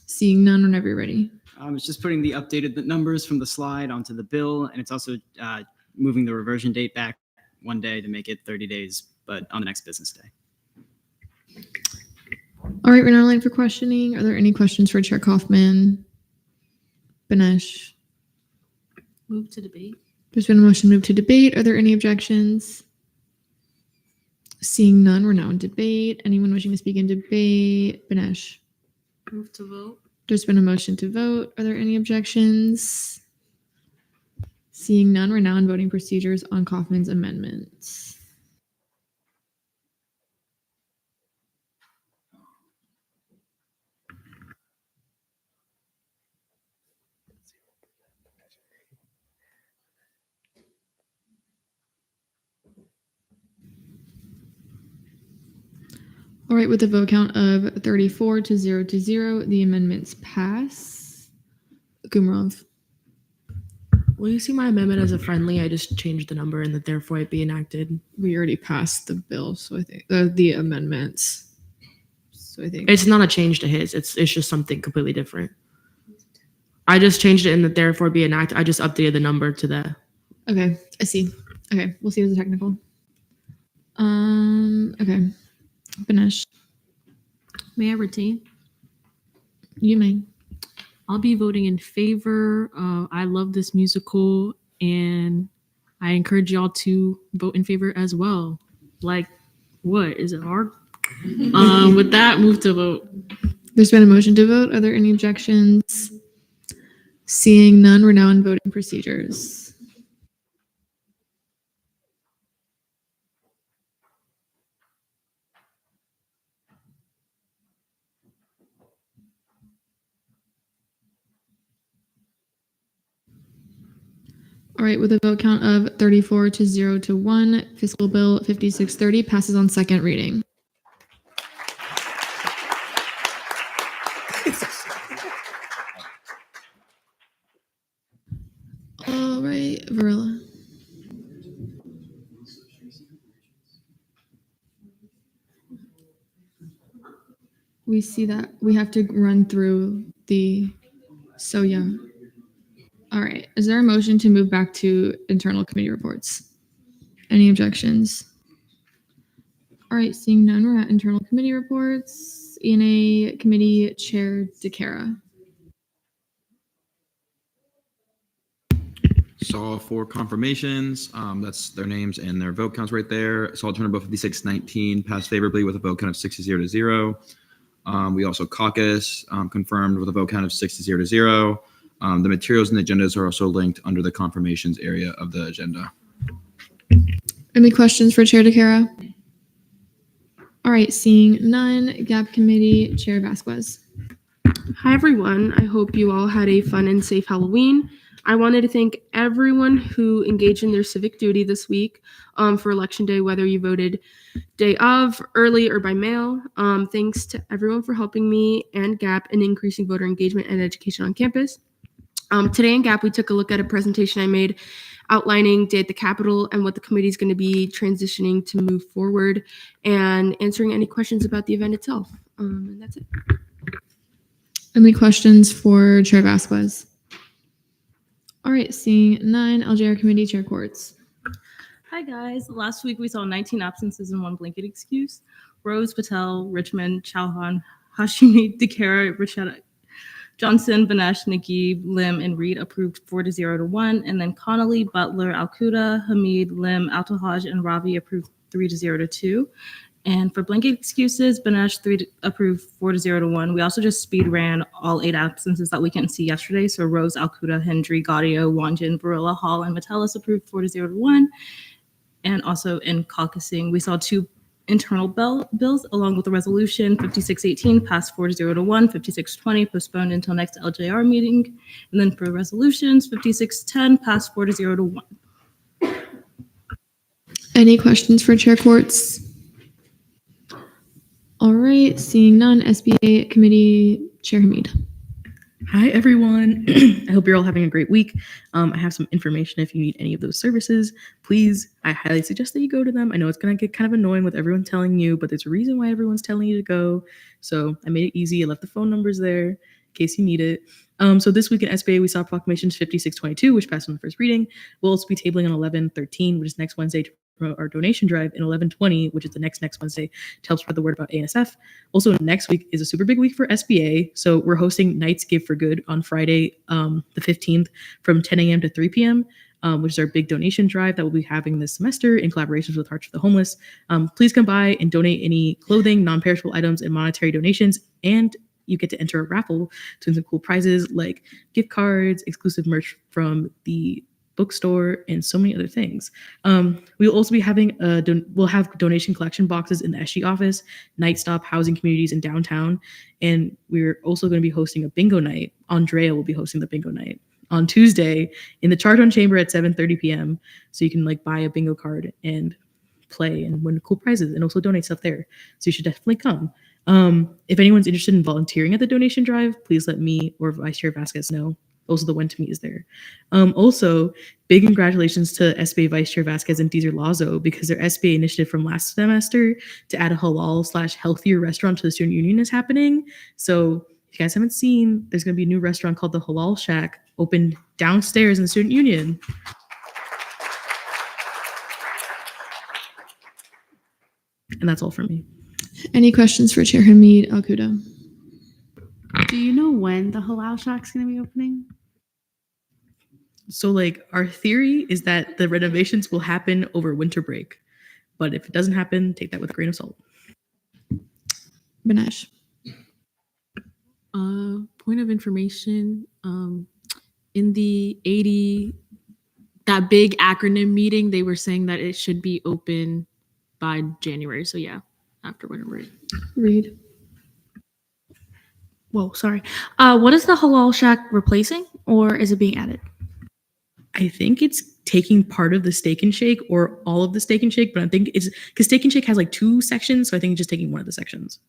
A: Seeing none, whenever you're ready.
S: It's just putting the updated numbers from the slide onto the bill, and it's also moving the reversion date back 1 day to make it 30 days, but on the next business day.
A: All right, we're now in line for questioning. Are there any questions for Chair Kaufman? Benesh.
I: Move to debate.
A: There's been a motion to move to debate. Are there any objections? Seeing none, we're now in debate. Anyone wishing to speak in debate? Benesh.
I: Move to vote.
A: There's been a motion to vote. Are there any objections? Seeing none, we're now in voting procedures on Kaufman's amendments. All right, with a vote count of 34 to 0 to 0, the amendments pass. Gumrov.
L: Will you see my amendment as a friendly? I just changed the number and that therefore it be enacted.
A: We already passed the bill, so I think the amendments. So I think
L: It's not a change to his. It's just something completely different. I just changed it in that therefore be enacted. I just updated the number to that.
A: Okay, I see. Okay, we'll see it as a technical. Okay. Benesh.
I: May I retain?
A: You may.
I: I'll be voting in favor. I love this musical, and I encourage y'all to vote in favor as well. Like, what? Is it hard? With that, move to vote.
A: There's been a motion to vote. Are there any objections? Seeing none, we're now in voting procedures. All right, with a vote count of 34 to 0 to 1, fiscal bill 5630 passes on second reading. All right, Varela. We see that we have to run through so yeah. All right, is there a motion to move back to internal committee reports? Any objections? All right, seeing none, we're at internal committee reports. ENA Committee Chair DeCara.
Q: Saw 4 confirmations. That's their names and their vote counts right there. Saw Alternative Bill 5619 passed favorably with a vote count of 6 to 0 to 0. We also caucus confirmed with a vote count of 6 to 0 to 0. The materials and the agendas are also linked under the confirmations area of the agenda.
A: Any questions for Chair DeCara? All right, seeing none, GAP Committee Chair Vasquez.
P: Hi, everyone. I hope you all had a fun and safe Halloween. I wanted to thank everyone who engaged in their civic duty this week for Election Day, whether you voted day of, early, or by mail. Thanks to everyone for helping me and GAP in increasing voter engagement and education on campus. Today in GAP, we took a look at a presentation I made outlining Day at the Capitol and what the committee is going to be transitioning to move forward and answering any questions about the event itself. And that's it.
A: Any questions for Chair Vasquez? All right, seeing none, LJR Committee Chair Quartz.
T: Hi guys. Last week we saw 19 absences and 1 blanket excuse. Rose, Patel, Richmond, Chauhan, Hashimi, DeCara, Rashada, Johnson, Banesh, Nikki, Lim, and Reed approved 4 to 0 to 1. And then Connolly, Butler, Alcuda, Hamid, Lim, Altahaj, and Ravi approved 3 to 0 to 2. And for blanket excuses, Banesh approved 4 to 0 to 1. We also just speed ran all 8 absences that we couldn't see yesterday. So Rose, Alcuda, Hendry, Gaudio, Wanjin, Varela, Hall, and Metellus approved 4 to 0 to 1. And also in caucusing, we saw 2 internal bills along with the resolution. 5618 passed 4 to 0 to 1. 5620 postponed until next LJR meeting. And then for resolutions, 5610 passed 4 to 0 to 1.
A: Any questions for Chair Quartz? All right, seeing none, SBA Committee Chair Hamid.
W: Hi, everyone. I hope you're all having a great week. I have some information if you need any of those services. Please, I highly suggest that you go to them. I know it's going to get kind of annoying with everyone telling you, but there's a reason why everyone's telling you to go. So I made it easy. I left the phone numbers there in case you need it. So this week in SBA, we saw Proclamations 5622, which passed on the first reading. We'll also be tabling on 1113, which is next Wednesday, to promote our donation drive, and 1120, which is the next Wednesday, to help spread the word about ANSF. Also, next week is a super big week for SBA. So we're hosting Nights Give for Good on Friday, the 15th from 10 a.m. to 3 p.m., which is our big donation drive that we'll be having this semester in collaborations with Hearts for the Homeless. Please come by and donate any clothing, non-perishable items, and monetary donations, and you get to enter a raffle to win some cool prizes like gift cards, exclusive merch from the bookstore, and so many other things. We'll also be having we'll have donation collection boxes in the SG office, Night Stop, housing communities in downtown, and we're also going to be hosting a bingo night. Andrea will be hosting the bingo night on Tuesday in the Chartone Chamber at 7:30 p.m. So you can buy a bingo card and play and win cool prizes and also donate stuff there. So you should definitely come. If anyone's interested in volunteering at the donation drive, please let me or Vice Chair Vasquez know. Also, the when to meet is there. Also, big congratulations to SBA Vice Chair Vasquez and Deezer Lazo because their SBA initiative from last semester to add a halal/healthier restaurant to the student union is happening. So if you guys haven't seen, there's going to be a new restaurant called the Halal Shack opened downstairs in the student union. And that's all from me.
A: Any questions for Chair Hamid Alcuda?
N: Do you know when the Halal Shack's going to be opening?
W: So our theory is that the renovations will happen over winter break. But if it doesn't happen, take that with a grain of salt.
A: Banesh.
I: Point of information, in the 80, that big acronym meeting, they were saying that it should be open by January. So yeah, after winter break.
A: Reed.
B: Whoa, sorry. What is the Halal Shack replacing, or is it being added?
W: I think it's taking part of the Steak and Shake or all of the Steak and Shake, but I think it's because Steak and Shake has like 2 sections, so I think it's just taking one of the sections.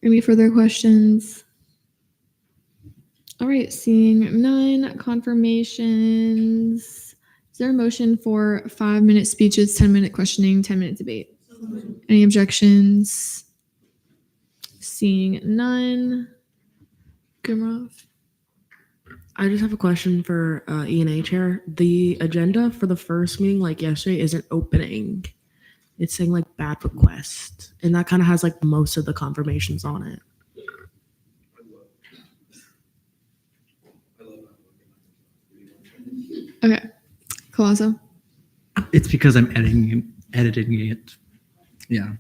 A: Any further questions? All right, seeing none, confirmations. Is there a motion for 5-minute speeches, 10-minute questioning, 10-minute debate? Any objections? Seeing none. Gumroff.
L: I just have a question for E&A chair. The agenda for the first meeting, like yesterday, isn't opening. It's saying like bad request, and that kind of has like most of the confirmations on it.
A: Okay, Colasso.
O: It's because I'm editing it. Yeah.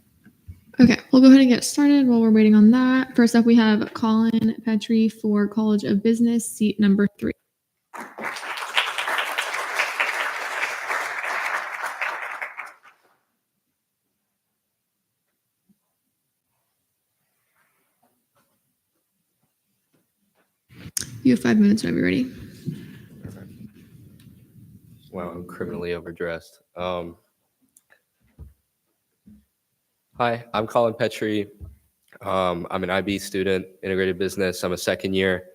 A: Okay, we'll go ahead and get started while we're waiting on that. First up, we have Colin Petrie for College of Business, seat number 3. You have 5 minutes whenever you're ready.
G: Wow, I'm criminally overdressed. Hi, I'm Colin Petrie. I'm an IB student, integrated business. I'm a second year,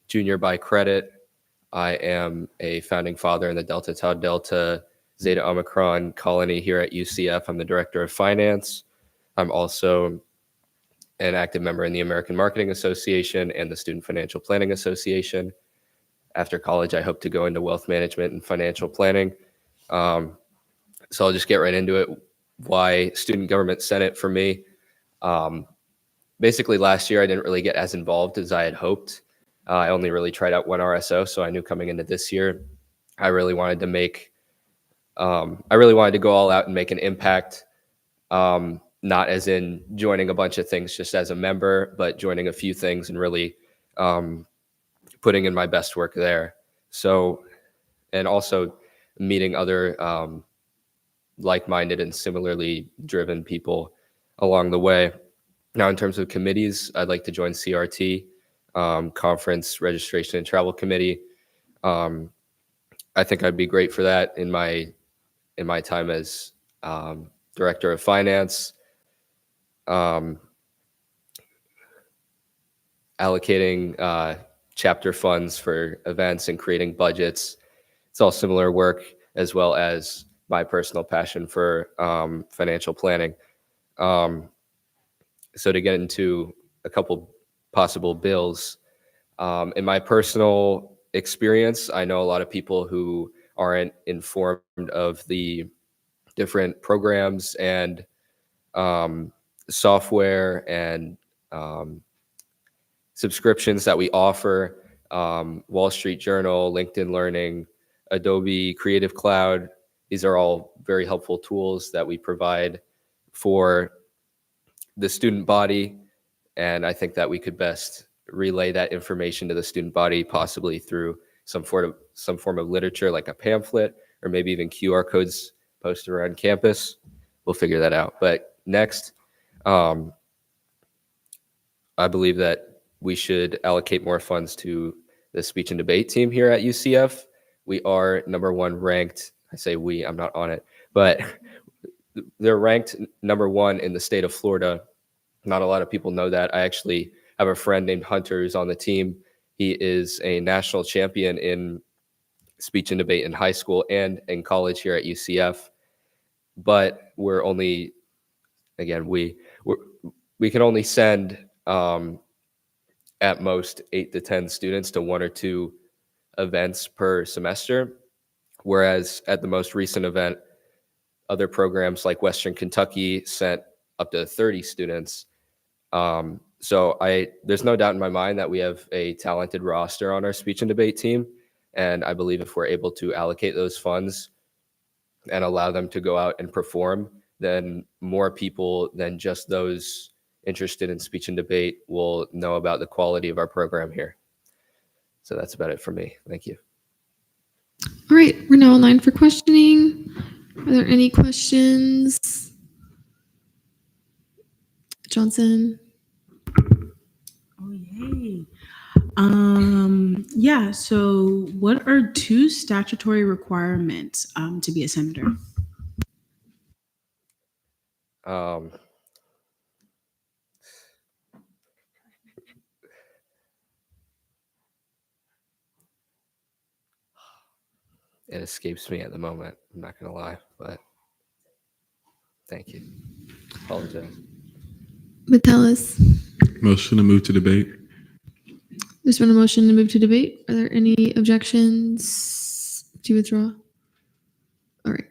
G: junior by credit. I am a founding father in the Delta Tau Delta Zeta Omicron colony here at UCF. I'm the director of finance. I'm also an active member in the American Marketing Association and the Student Financial Planning Association. After college, I hope to go into wealth management and financial planning. So I'll just get right into it. Why Student Government Senate for me? Basically, last year I didn't really get as involved as I had hoped. I only really tried out one RSO, so I knew coming into this year, I really wanted to go all out and make an impact. Not as in joining a bunch of things just as a member, but joining a few things and really putting in my best work there. So, and also meeting other like-minded and similarly driven people along the way. Now, in terms of committees, I'd like to join CRT, Conference Registration and Travel Committee. I think I'd be great for that in my time as Director of Finance. Allocating chapter funds for events and creating budgets. It's all similar work, as well as my personal passion for financial planning. So to get into a couple possible bills, in my personal experience, I know a lot of people who aren't informed of the different programs and software and subscriptions that we offer. Wall Street Journal, LinkedIn Learning, Adobe Creative Cloud. These are all very helpful tools that we provide for the student body. And I think that we could best relay that information to the student body, possibly through some form of literature, like a pamphlet, or maybe even QR codes posted around campus. We'll figure that out. But next, I believe that we should allocate more funds to the speech and debate team here at UCF. We are #1 ranked. I say we, I'm not on it, but they're ranked #1 in the state of Florida. Not a lot of people know that. I actually have a friend named Hunter who's on the team. He is a national champion in speech and debate in high school and in college here at UCF. But we're only, again, we can only send at most 8 to 10 students to 1 or 2 events per semester. Whereas at the most recent event, other programs like Western Kentucky sent up to 30 students. So there's no doubt in my mind that we have a talented roster on our speech and debate team. And I believe if we're able to allocate those funds and allow them to go out and perform, then more people than just those interested in speech and debate will know about the quality of our program here. So that's about it for me. Thank you.
A: All right, we're now online for questioning. Are there any questions? Johnson?
L: Oh, yay.
N: Yeah, so what are two statutory requirements to be a senator?
G: Um, it escapes me at the moment. I'm not gonna lie, but thank you. Apologize.
A: Metellus.
C: Motion to move to debate.
A: There's been a motion to move to debate. Are there any objections to withdraw? All right.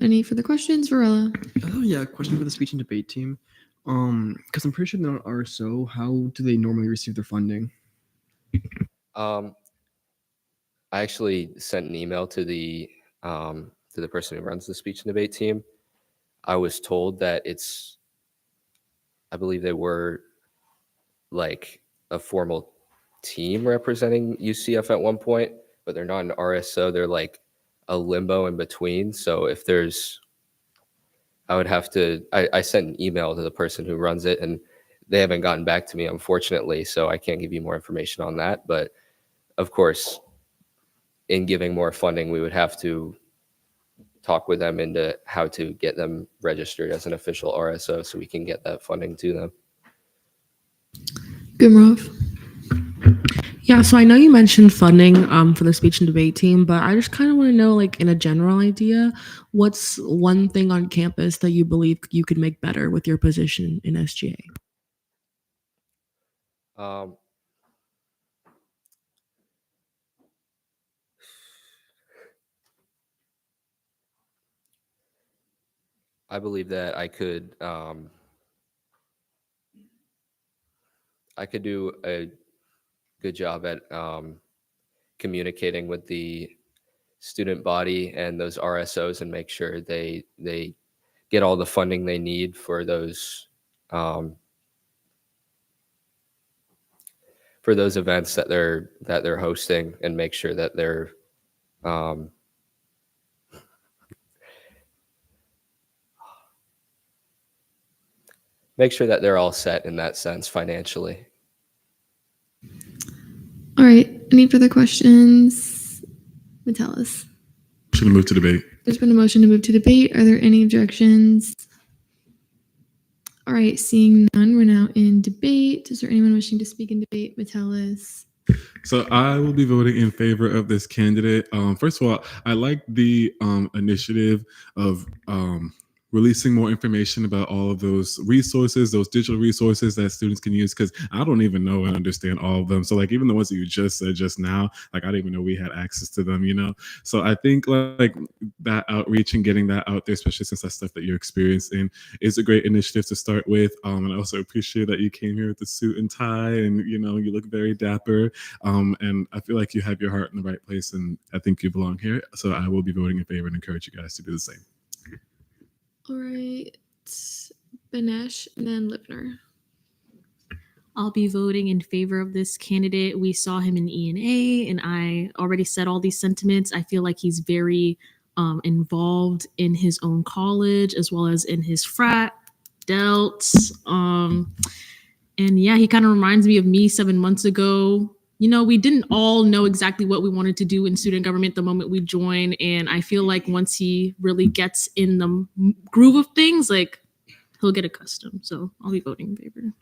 A: Any further questions, Varela?
J: Oh yeah, question for the speech and debate team. Because I'm pretty sure they're not RSO. How do they normally receive their funding?
G: I actually sent an email to the person who runs the speech and debate team. I was told that I believe they were like a formal team representing UCF at one point, but they're not an RSO. They're like a limbo in between. So if there's, I sent an email to the person who runs it, and they haven't gotten back to me, unfortunately. So I can't give you more information on that. But of course, in giving more funding, we would have to talk with them into how to get them registered as an official RSO so we can get that funding to them.
A: Gumrov.
L: Yeah, so I know you mentioned funding for the speech and debate team, but I just kind of want to know, like, in a general idea, what's one thing on campus that you believe you could make better with your position in SGA?
G: I believe that I could do a good job at communicating with the student body and those RSOs and make sure they get all the funding they need for those events that they're hosting, and make sure that they're all set in that sense financially.
A: All right. Any further questions? Metellus.
C: Motion to move to debate.
A: There's been a motion to move to debate. Are there any objections? All right. Seeing none, we're now in debate. Is there anyone wishing to speak in debate? Metellus.
C: So I will be voting in favor of this candidate. First of all, I like the initiative of releasing more information about all of those resources, those digital resources that students can use, because I don't even know and understand all of them. So like even the ones that you just said just now, like I didn't even know we had access to them, you know? So I think like that outreach and getting that out there, especially since that's stuff that you're experiencing, is a great initiative to start with. And I also appreciate that you came here with the suit and tie, and you know, you look very dapper. And I feel like you have your heart in the right place, and I think you belong here. So I will be voting in favor and encourage you guys to do the same.
A: All right. Banesh and then Lipner.
I: I'll be voting in favor of this candidate. We saw him in ENA, and I already said all these sentiments. I feel like he's very involved in his own college as well as in his frat, Delts. And yeah, he kind of reminds me of me 7 months ago. You know, we didn't all know exactly what we wanted to do in student government the moment we joined. And I feel like once he really gets in the groove of things, like he'll get accustomed. So I'll be voting in favor.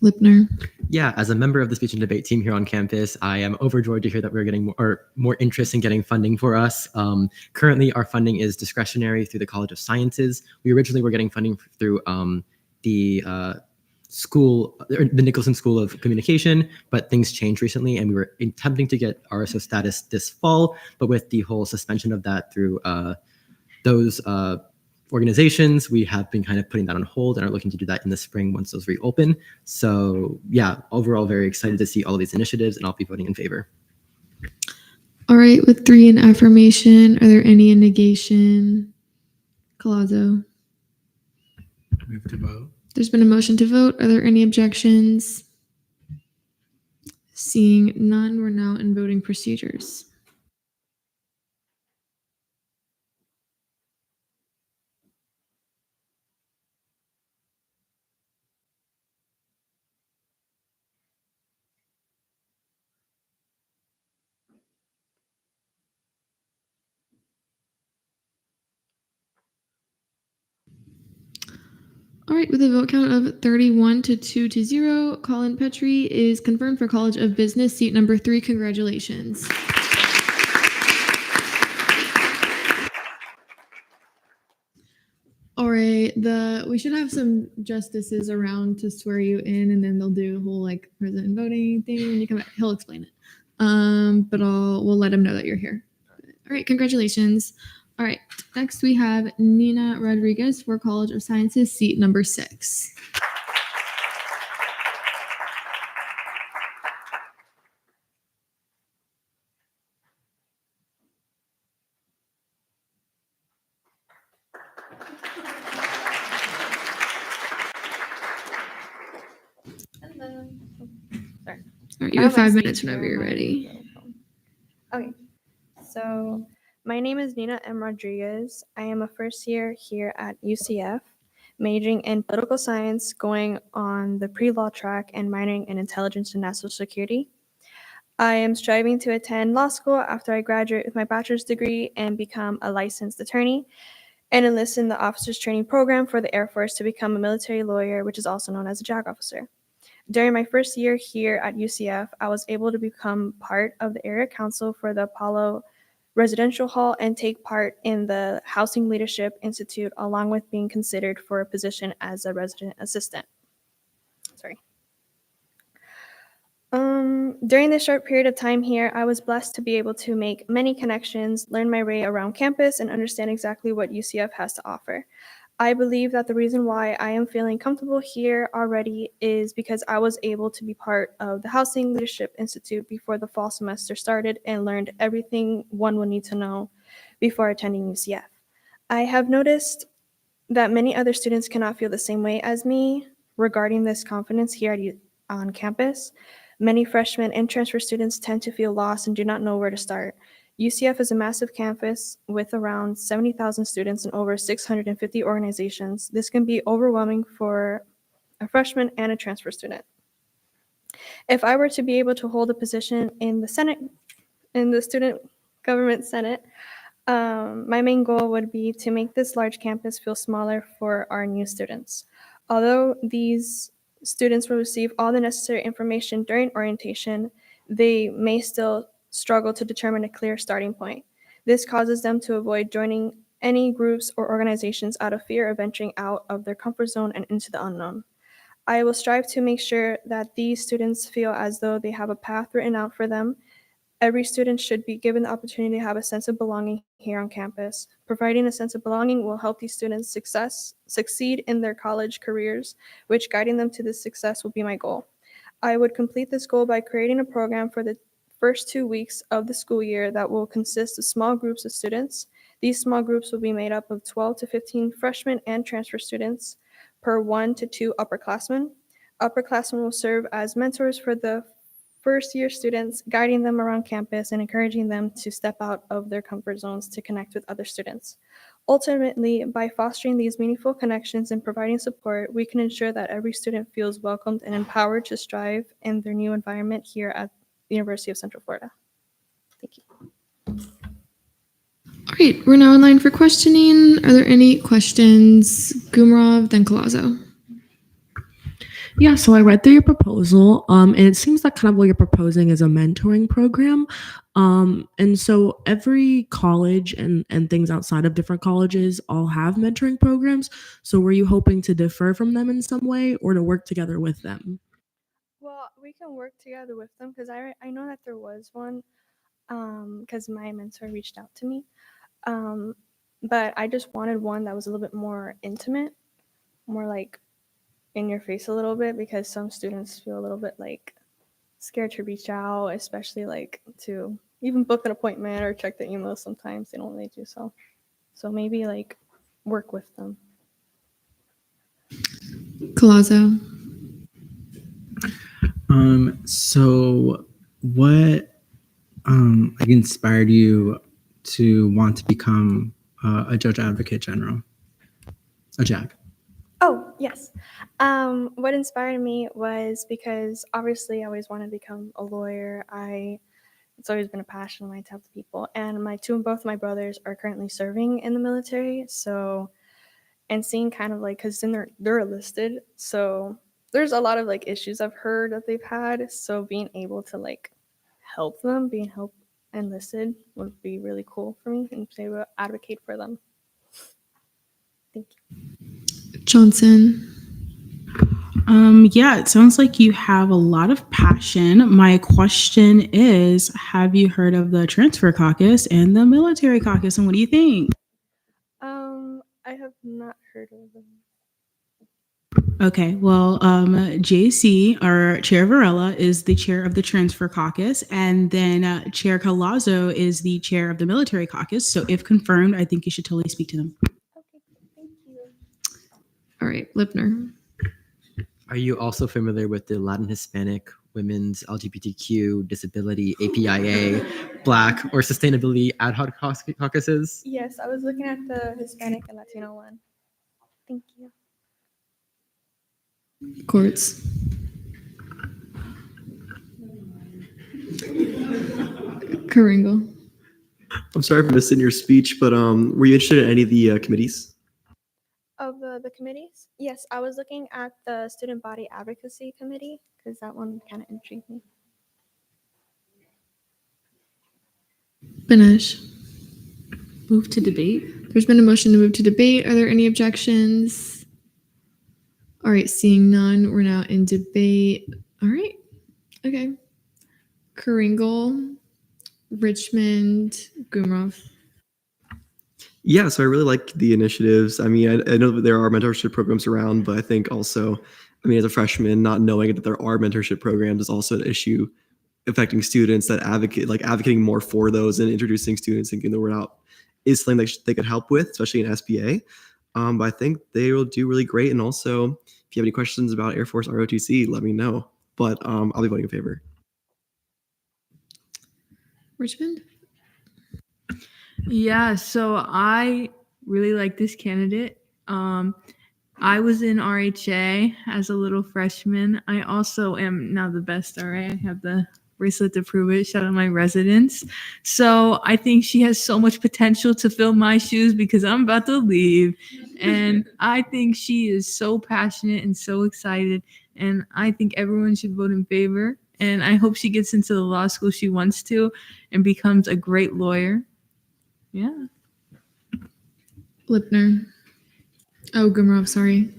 A: Lipner.
E: Yeah, as a member of the speech and debate team here on campus, I am overjoyed to hear that we're getting more interest in getting funding for us. Currently, our funding is discretionary through the College of Sciences. We originally were getting funding through the Nicholson School of Communication, but things changed recently, and we were attempting to get RSO status this fall, but with the whole suspension of that through those organizations, we have been kind of putting that on hold and are looking to do that in the spring once those reopen. So yeah, overall very excited to see all of these initiatives, and I'll be voting in favor.
A: All right, with 3 in affirmation, are there any in negation? Collazo.
C: Move to vote.
A: There's been a motion to vote. Are there any objections? Seeing none, we're now in voting procedures. right, with a vote count of 31 to 2 to 0, Colin Petrie is confirmed for College of Business, seat number 3. Congratulations. All right, we should have some justices around to swear you in, and then they'll do a whole like president voting thing when you come back. He'll explain it. But we'll let him know that you're here. All right, congratulations. All right, next we have Nina Rodriguez for College of Sciences, seat number 6.
D: Sorry.
A: All right, you have 5 minutes whenever you're ready.
D: Okay, so my name is Nina M. Rodriguez. I am a first year here at UCF, majoring in political science, going on the pre-law track, and minoring in intelligence and national security. I am striving to attend law school after I graduate with my bachelor's degree and become a licensed attorney, and enlist in the officers training program for the Air Force to become a military lawyer, which is also known as a JAG officer. During my first year here at UCF, I was able to become part of the area council for the Apollo Residential Hall and take part in the Housing Leadership Institute, along with being considered for a position as a resident assistant. Sorry. During this short period of time here, I was blessed to be able to make many connections, learn my way around campus, and understand exactly what UCF has to offer. I believe that the reason why I am feeling comfortable here already is because I was able to be part of the Housing Leadership Institute before the fall semester started and learned everything one would need to know before attending UCF. I have noticed that many other students cannot feel the same way as me regarding this confidence here on campus. Many freshmen and transfer students tend to feel lost and do not know where to start. UCF is a massive campus with around 70,000 students and over 650 organizations. This can be overwhelming for a freshman and a transfer student. If I were to be able to hold a position in the Senate, in the Student Government Senate, my main goal would be to make this large campus feel smaller for our new students. Although these students will receive all the necessary information during orientation, they may still struggle to determine a clear starting point. This causes them to avoid joining any groups or organizations out of fear of venturing out of their comfort zone and into the unknown. I will strive to make sure that these students feel as though they have a path written out for them. Every student should be given the opportunity to have a sense of belonging here on campus. Providing a sense of belonging will help these students succeed in their college careers, which guiding them to this success will be my goal. I would complete this goal by creating a program for the first 2 weeks of the school year that will consist of small groups of students. These small groups will be made up of 12 to 15 freshmen and transfer students per 1 to 2 upperclassmen. Upperclassmen will serve as mentors for the first year students, guiding them around campus and encouraging them to step out of their comfort zones to connect with other students. Ultimately, by fostering these meaningful connections and providing support, we can ensure that every student feels welcomed and empowered to strive in their new environment here at the University of Central Florida. Thank you.
A: All right, we're now in line for questioning. Are there any questions? Gumrov, then Colazo.
L: Yeah, so I read through your proposal, and it seems that kind of what you're proposing is a mentoring program. And so every college and things outside of different colleges all have mentoring programs. So were you hoping to differ from them in some way or to work together with them?
D: Well, we can work together with them because I know that there was one because my mentor reached out to me. But I just wanted one that was a little bit more intimate, more like in your face a little bit, because some students feel a little bit like scared to reach out, especially like to even book an appointment or check the emails. Sometimes they don't really do so. So maybe like work with them.
A: Colazo.
O: So what like inspired you to want to become a judge advocate general, a JAG?
D: Oh, yes. What inspired me was because obviously I always wanted to become a lawyer. It's always been a passion of mine to help people. And both my brothers are currently serving in the military. So and seeing kind of like, because then they're listed, so there's a lot of like issues I've heard that they've had, so being able to like help them, being helped and listed would be really cool for me and to be able to advocate for them. Thank you.
A: Johnson.
K: Yeah, it sounds like you have a lot of passion. My question is, have you heard of the Transfer Caucus and the Military Caucus, and what do you think?
D: I have not heard of them.
K: Okay, well, JC, our Chair Varela, is the chair of the Transfer Caucus, and then Chair Colazo is the chair of the Military Caucus. So if confirmed, I think you should totally speak to them.
A: All right, Lipner.
E: Are you also familiar with the Latin Hispanic, Women's, LGBTQ, Disability, APIA, Black, or Sustainability ad hoc caucuses?
D: Yes, I was looking at the Hispanic and Latino one. Thank you.
A: Courts. Karingo.
J: I'm sorry for missing your speech, but were you interested in any of the committees?
D: Of the committees? Yes, I was looking at the Student Body Advocacy Committee because that one kind of intrigued me.
A: Benesh.
I: Move to debate.
A: There's been a motion to move to debate. Are there any objections? All right, seeing none, we're now in debate. All right. Okay. Karingle, Richmond, Gumrov.
J: Yeah, so I really like the initiatives. I mean, I know that there are mentorship programs around, but I think also, I mean, as a freshman, not knowing that there are mentorship programs is also an issue affecting students that advocating more for those and introducing students and getting the word out is something that they could help with, especially in SBA. But I think they will do really great. And also, if you have any questions about Air Force ROTC, let me know. But I'll be voting in favor.
A: Richmond?
U: Yeah, so I really like this candidate. I was in RHA as a little freshman. I also am now the best RA. I have the bracelet to prove it. Shout out my residents. So I think she has so much potential to fill my shoes because I'm about to leave. And I think she is so passionate and so excited. And I think everyone should vote in favor. And I hope she gets into the law school she wants to and becomes a great lawyer. Yeah.
A: Lipner. Oh, Gumrov, sorry.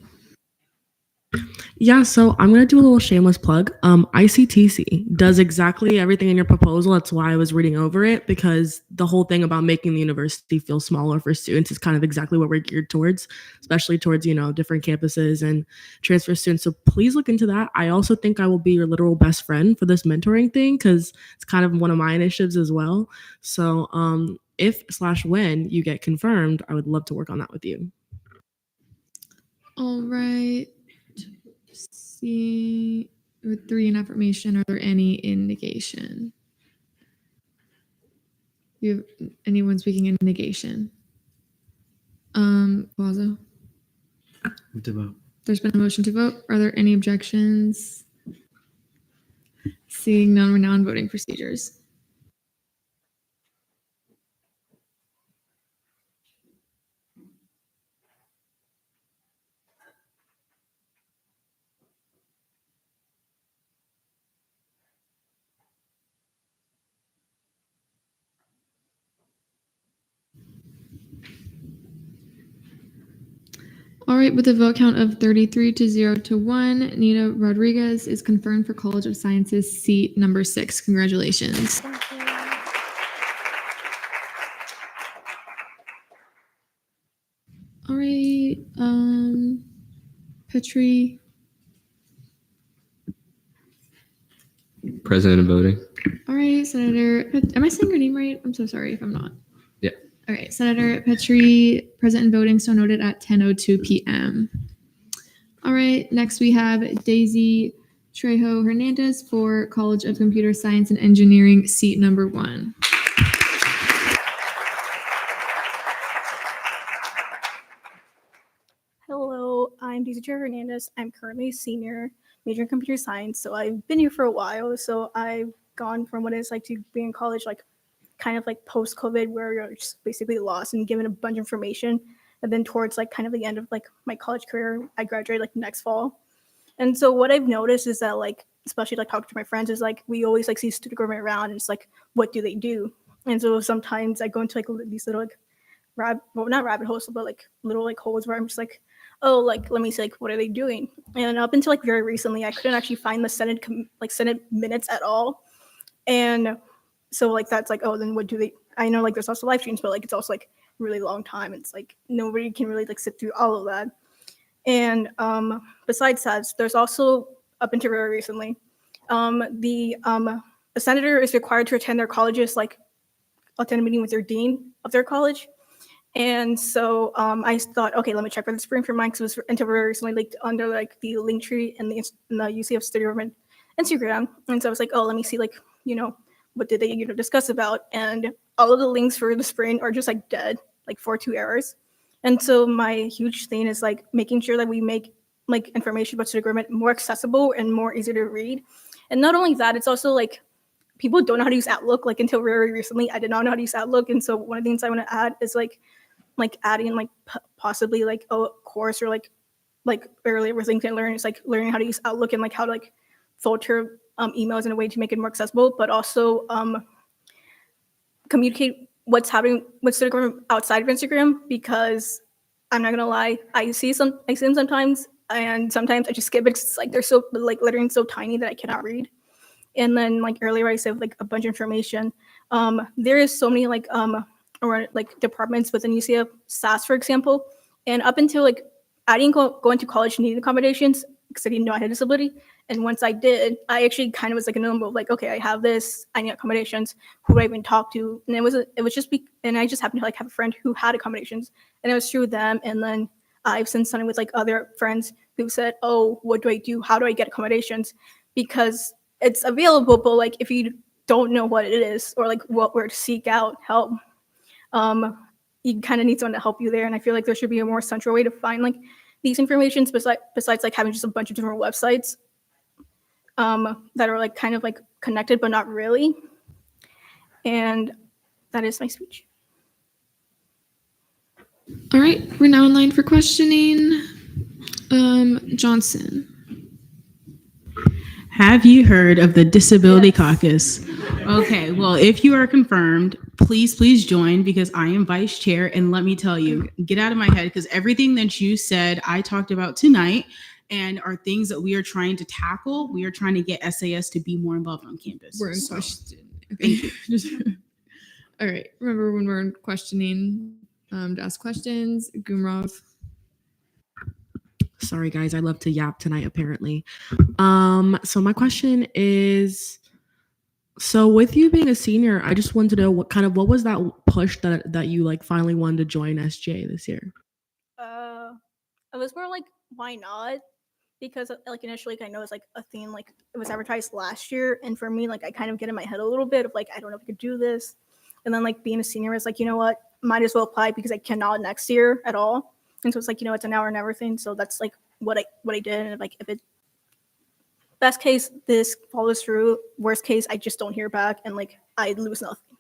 L: Yeah, so I'm gonna do a little shameless plug. ICTC does exactly everything in your proposal. That's why I was reading over it, because the whole thing about making the university feel smaller for students is kind of exactly what we're geared towards, especially towards, different campuses and transfer students. So please look into that. I also think I will be your literal best friend for this mentoring thing because it's kind of one of my initiatives as well. So if/when you get confirmed, I would love to work on that with you.
A: All right. See, with 3 in affirmation, are there any in negation? You have anyone speaking in negation? Plaza.
E: Move to vote.
A: There's been a motion to vote. Are there any objections? Seeing none, we're now on voting procedures. All right, with a vote count of 33 to 0 to 1, Nita Rodriguez is confirmed for College of Sciences seat number 6. Congratulations. All right, Petri.
G: President and voting.
A: All right, Senator. Am I saying your name right? I'm so sorry if I'm not.
G: Yeah.
A: All right, Senator Petri, present and voting, so noted at 10:02 p.m. All right, next we have Daisy Trejo Hernandez for College of Computer Science and Engineering, seat number 1.
V: Hello, I'm Daisy Trejo Hernandez. I'm currently a senior, major in computer science. So I've been here for a while. So I've gone from what it's like to be in college, like kind of like post-COVID, where you're just basically lost and given a bunch of information. And then towards like kind of the end of like my college career, I graduate like next fall. And so what I've noticed is that like, especially like talking to my friends, is like we always like see student government around and it's like, what do they do? And so sometimes I go into like these little like not rabbit holes, but like little like holes where I'm just like, oh, like let me see like what are they doing? And up until like very recently, I couldn't actually find the Senate Senate minutes at all. And so like that's like, oh, then what do they? I know like there's also live streams, but like it's also like really long time. It's like nobody can really like sit through all of that. And besides that, there's also up until very recently, a senator is required to attend their colleges, like attend a meeting with their dean of their college. And so I thought, okay, let me check for the spring for mine because it was until very recently linked under like the link tree and the UCF Student Government Instagram. And so I was like, oh, let me see like, you know, what did they discuss about? And all of the links for the spring are just like dead, like for 2 errors. And so my huge thing is like making sure that we make like information about student government more accessible and more easy to read. And not only that, it's also like people don't know how to use Outlook. Like until very recently, I did not know how to use Outlook. And so one of the things I want to add is like adding like possibly like a course or like earlier with LinkedIn Learn, it's like learning how to use Outlook and like how to like filter emails in a way to make it more accessible, but also communicate what's happening with student government outside of Instagram, because I'm not gonna lie, I see them sometimes, and sometimes I just skip it. It's like they're so like lettering so tiny that I cannot read. And then like earlier I said like a bunch of information. There is so many like or like departments within UCF, SAS for example, and up until like I didn't go into college needing accommodations because I didn't know I had a disability. And once I did, I actually kind of was like in a limbo of like, okay, I have this, I need accommodations. Who do I even talk to? And and I just happened to like have a friend who had accommodations, and it was through them. And then I've since done it with like other friends who said, oh, what do I do? How do I get accommodations? Because it's available, but like if you don't know what it is or like where to seek out help, you kind of need someone to help you there. And I feel like there should be a more central way to find like these informations besides like having just a bunch of different websites that are like kind of like connected but not really. And that is my speech.
A: All right, we're now in line for questioning. Johnson.
K: Have you heard of the Disability Caucus? Okay, well, if you are confirmed, please join, because I am vice chair. And let me tell you, get out of my head, because everything that you said, I talked about tonight, and are things that we are trying to tackle. We are trying to get SAS to be more involved on campus.
A: We're in
K: So,
A: question.
K: thank you.
A: All right. Remember when we're in questioning to ask questions. Gumrov.
L: Sorry guys, I love to yap tonight apparently. So my question is, so with you being a senior, I just wanted to know what was that push that you like finally wanted to join SJ this year?
V: It was more like, why not? Because like initially I know it's like a theme, like it was advertised last year, and for me like I kind of get in my head a little bit of like I don't know if I could do this, and then like being a senior is like, you know what, might as well apply because I cannot next year at all. And so it's like, you know, it's an hour and everything. So that's like what I did. And like, if it best case, this follows through. Worst case, I just don't hear back and like I lose nothing.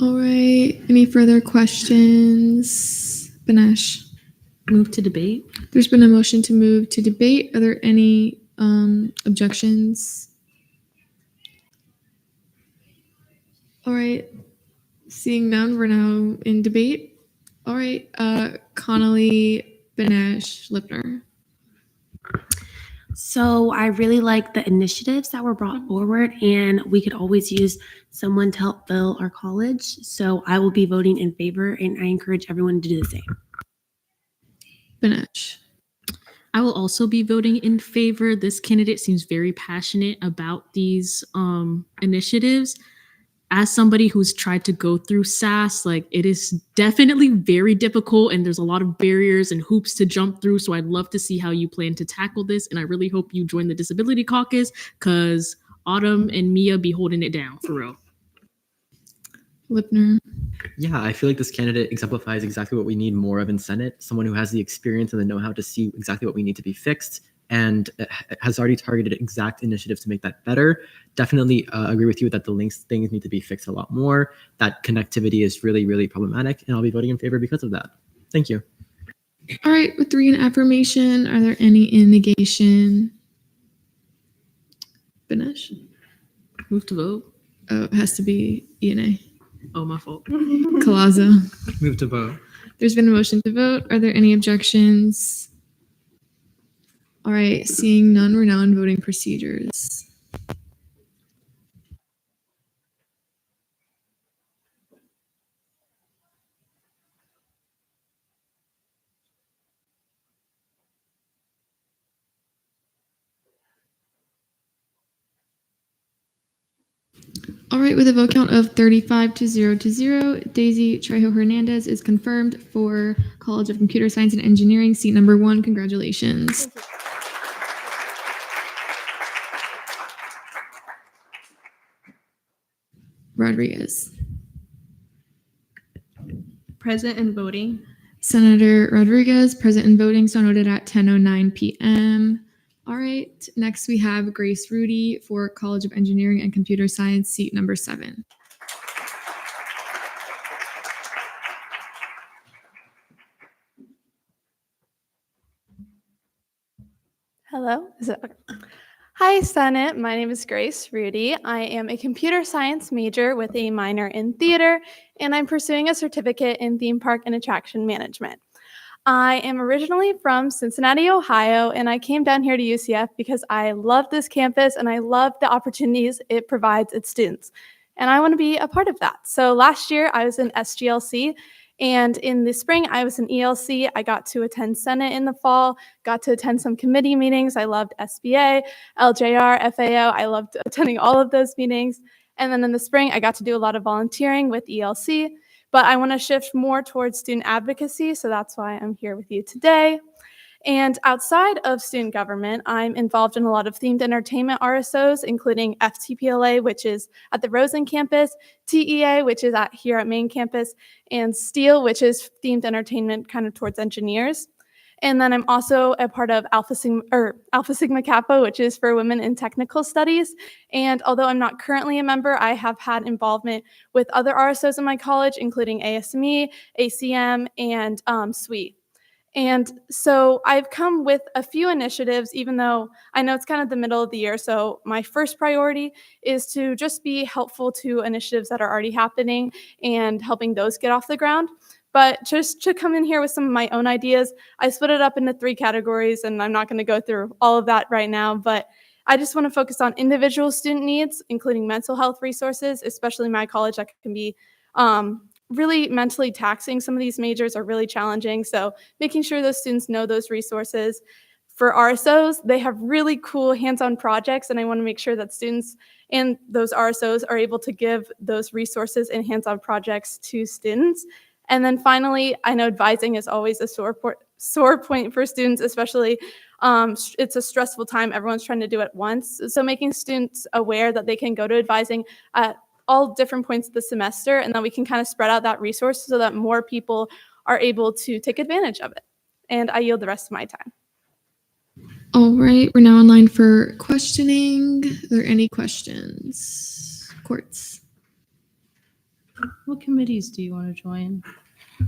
A: All right. Any further questions? Banesh.
I: Move to debate.
A: There's been a motion to move to debate. Are there any objections? All right. Seeing none, we're now in debate. All right. Connolly, Banesh, Lipner.
F: So I really like the initiatives that were brought forward, and we could always use someone to help fill our college. So I will be voting in favor, and I encourage everyone to do the same.
A: Banesh.
I: I will also be voting in favor. This candidate seems very passionate about these initiatives. As somebody who's tried to go through SAS, like it is definitely very difficult and there's a lot of barriers and hoops to jump through. So I'd love to see how you plan to tackle this. And I really hope you join the Disability Caucus because Autumn and Mia be holding it down for real.
A: Lipner.
E: Yeah, I feel like this candidate exemplifies exactly what we need more of in Senate. Someone who has the experience and the know-how to see exactly what we need to be fixed and has already targeted exact initiatives to make that better. Definitely agree with you that the links things need to be fixed a lot more. That connectivity is really, really problematic, and I'll be voting in favor because of that. Thank you.
A: All right, with 3 in affirmation, are there any in negation? Ganesh?
I: Move to vote.
A: Oh, it has to be ENA.
I: Oh, my fault.
A: Colazo.
O: Move to vote.
A: There's been a motion to vote. Are there any objections? All right, seeing none, we're now in voting procedures. All right, with a vote count of 35 to 0 to 0, Daisy Trejo Hernandez is confirmed for College of Computer Science and Engineering, seat number 1. Congratulations. Rodriguez.
P: Present and voting.
A: Senator Rodriguez, present and voting, so noted at 10:09 p.m. All right, next we have Grace Rudy for College of Engineering and Computer Science, seat number 7.
H: Hello. Is it okay? Hi, Senate. My name is Grace Rudy. I am a computer science major with a minor in theater, and I'm pursuing a certificate in theme park and attraction management. I am originally from Cincinnati, Ohio, and I came down here to UCF because I love this campus and I love the opportunities it provides its students. And I want to be a part of that. So last year I was in SGLC, and in the spring I was in ELC. I got to attend Senate in the fall, got to attend some committee meetings. I loved SBA, LJR, FAO. I loved attending all of those meetings. And then in the spring, I got to do a lot of volunteering with ELC. But I want to shift more towards student advocacy, so that's why I'm here with you today. And outside of student government, I'm involved in a lot of themed entertainment RSOs, including FTPLA, which is at the Rosen campus, TEA, which is here at main campus, and STEEL, which is themed entertainment kind of towards engineers. And then I'm also a part of Alpha Sigma Kappa, which is for women in technical studies. And although I'm not currently a member, I have had involvement with other RSOs in my college, including ASME, ACM, and SWE. And so I've come with a few initiatives, even though I know it's kind of the middle of the year. So my first priority is to just be helpful to initiatives that are already happening and helping those get off the ground. But just to come in here with some of my own ideas, I split it up into 3 categories, and I'm not going to go through all of that right now, but I just want to focus on individual student needs, including mental health resources, especially my college that can be really mentally taxing. Some of these majors are really challenging, so making sure those students know those resources. For RSOs, they have really cool hands-on projects, and I want to make sure that students and those RSOs are able to give those resources and hands-on projects to students. And then finally, I know advising is always a sore point for students, especially it's a stressful time. Everyone's trying to do it once. So making students aware that they can go to advising at all different points of the semester, and that we can kind of spread out that resource so that more people are able to take advantage of it. And I yield the rest of my time.
A: All right, we're now online for questioning. Are there any questions? Courts.
T: What committees do you want to join?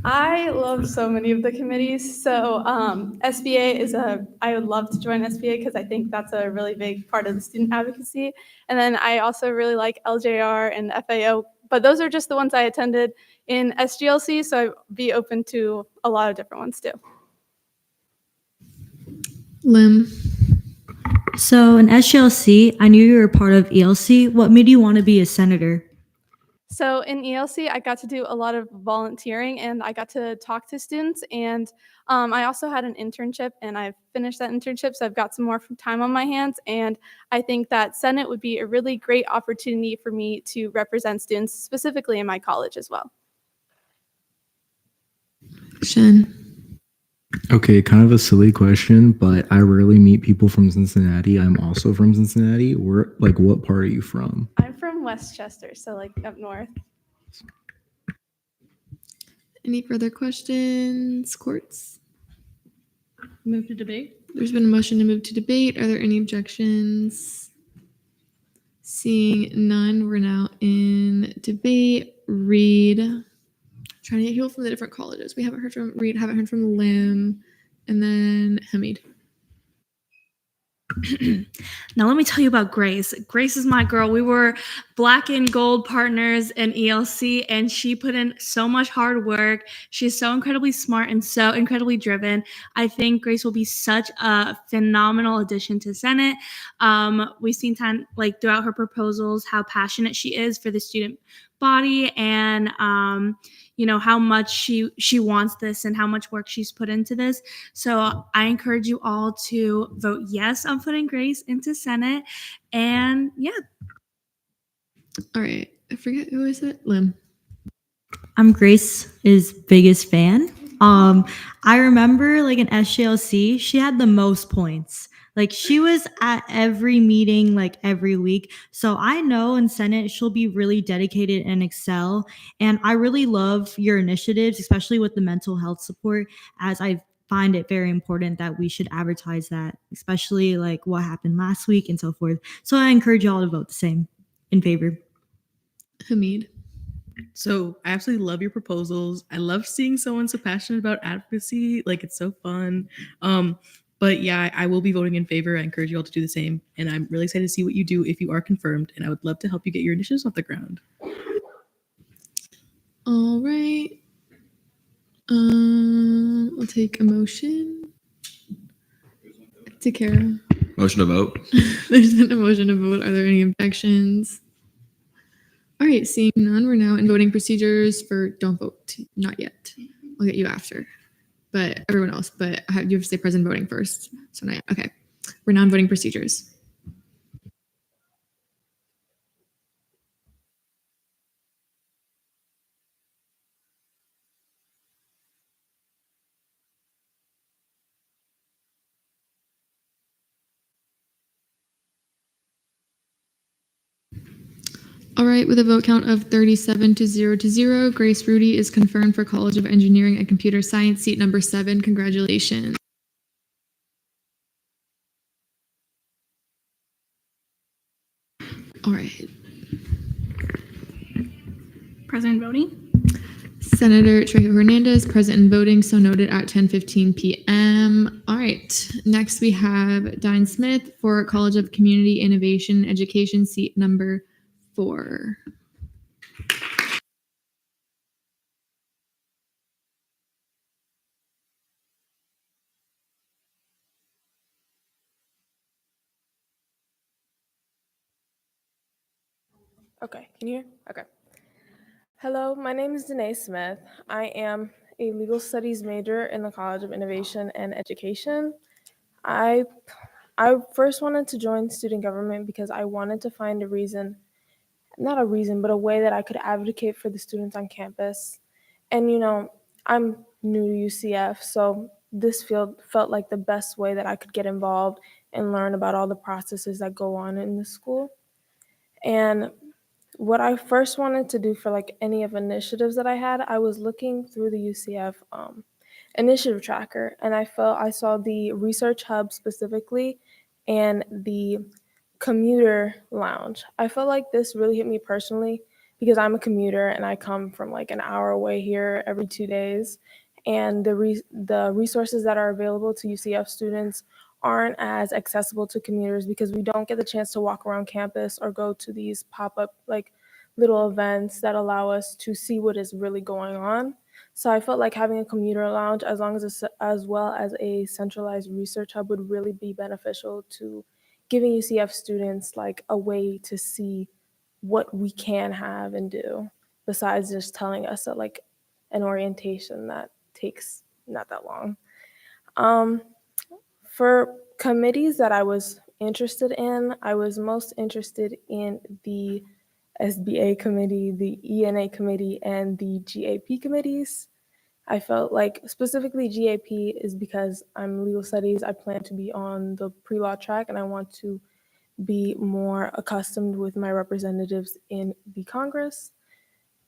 H: I love so many of the committees. So SBA I would love to join SBA because I think that's a really big part of the student advocacy. And then I also really like LJR and FAO, but those are just the ones I attended in SGLC. So I'd be open to a lot of different ones too.
A: Lim.
M: So in SGLC, I knew you were part of ELC. What made you want to be a senator?
H: So in ELC, I got to do a lot of volunteering and I got to talk to students. And I also had an internship and I've finished that internship. So I've got some more time on my hands. And I think that Senate would be a really great opportunity for me to represent students, specifically in my college as well.
A: Shen.
R: Okay, kind of a silly question, but I rarely meet people from Cincinnati. I'm also from Cincinnati. What part are you from?
H: I'm from Westchester, so like up north.
A: Any further questions? Courts.
T: Move to debate.
A: There's been a motion to move to debate. Are there any objections? Seeing none, we're now in debate. Reed, trying to get people from the different colleges. We haven't heard from Reed, haven't heard from Lim, and then Hamid.
B: Now let me tell you about Grace. Grace is my girl. We were black and gold partners in ELC, and she put in so much hard work. She's so incredibly smart and so incredibly driven. I think Grace will be such a phenomenal addition to Senate. We've seen time like throughout her proposals how passionate she is for the student body, and you know how much she wants this and how much work she's put into this. So I encourage you all to vote yes on putting Grace into Senate. And yeah.
A: All right. I forget who is it? Lim.
M: I'm Grace's biggest fan. I remember like in SJLC, she had the most points. Like she was at every meeting, like every week. So I know in Senate, she'll be really dedicated and excel. And I really love your initiatives, especially with the mental health support, as I find it very important that we should advertise that, especially like what happened last week and so forth. So I encourage y'all to vote the same in favor.
A: Hamid.
W: So I absolutely love your proposals. I love seeing someone so passionate about advocacy. Like it's so fun. But yeah, I will be voting in favor. I encourage you all to do the same. And I'm really excited to see what you do if you are confirmed. And I would love to help you get your initiatives off the ground.
A: All right. I'll take a motion. Takara.
J: Motion to vote.
A: There's been a motion to vote. Are there any objections? All right, seeing none, we're now in voting procedures for don't vote. Not yet. I'll get you after. But everyone else, but you have to say present voting first. So not yet. Okay. We're now in voting procedures. All right, with a vote count of 37 to 0, Grace Rudy is confirmed for College of Engineering and Computer Science, seat number 7. Congratulations. All right.
Q: Present voting.
A: Senator Trejo Hernandez, present and voting, so noted at 10:15 p.m. All right, next we have Diane Smith for College of Community Innovation and Education, seat number 4.
S: Okay, can you hear? Okay. Hello, my name is Danae Smith. I am a legal studies major in the College of Innovation and Education. I first wanted to join student government because I wanted to find a reason, not a reason, but a way that I could advocate for the students on campus. And you know, I'm new to UCF, so this field felt like the best way that I could get involved and learn about all the processes that go on in the school. And what I first wanted to do for like any of initiatives that I had, I was looking through the UCF initiative tracker, and I saw the research hub specifically and the commuter lounge. I felt like this really hit me personally because I'm a commuter and I come from like an hour away here every 2 days, and the resources that are available to UCF students aren't as accessible to commuters because we don't get the chance to walk around campus or go to these pop-up like little events that allow us to see what is really going on. So I felt like having a commuter lounge as well as a centralized research hub would really be beneficial to giving UCF students like a way to see what we can have and do besides just telling us at like an orientation that takes not that long. For committees that I was interested in, I was most interested in the SBA committee, the ENA committee, and the GAP committees. I felt like specifically GAP is because I'm legal studies. I plan to be on the pre-law track and I want to be more accustomed with my representatives in the Congress.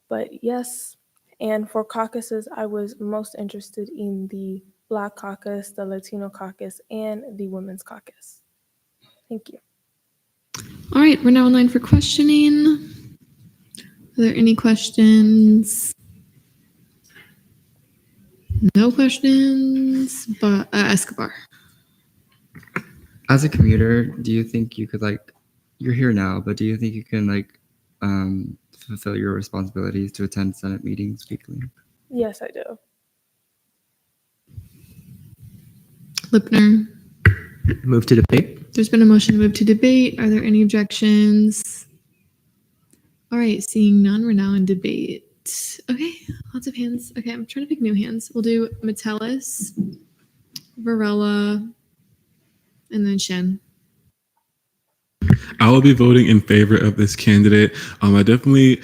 S: But yes, and for caucuses, I was most interested in the Black Caucus, the Latino Caucus, and the Women's Caucus. Thank you.
A: All right, we're now in line for questioning. Are there any questions? No questions, but Escobar.
C: As a commuter, do you think you could you're here now, but do you think you can fulfill your responsibilities to attend Senate meetings weekly?
S: Yes, I do.
A: Lipner.
E: Move to debate.
A: There's been a motion to move to debate. Are there any objections? All right, seeing none, we're now in debate. Okay, lots of hands. Okay, I'm trying to pick new hands. We'll do Metellus, Varela, and then Shen.
D: I will be voting in favor of this candidate. I definitely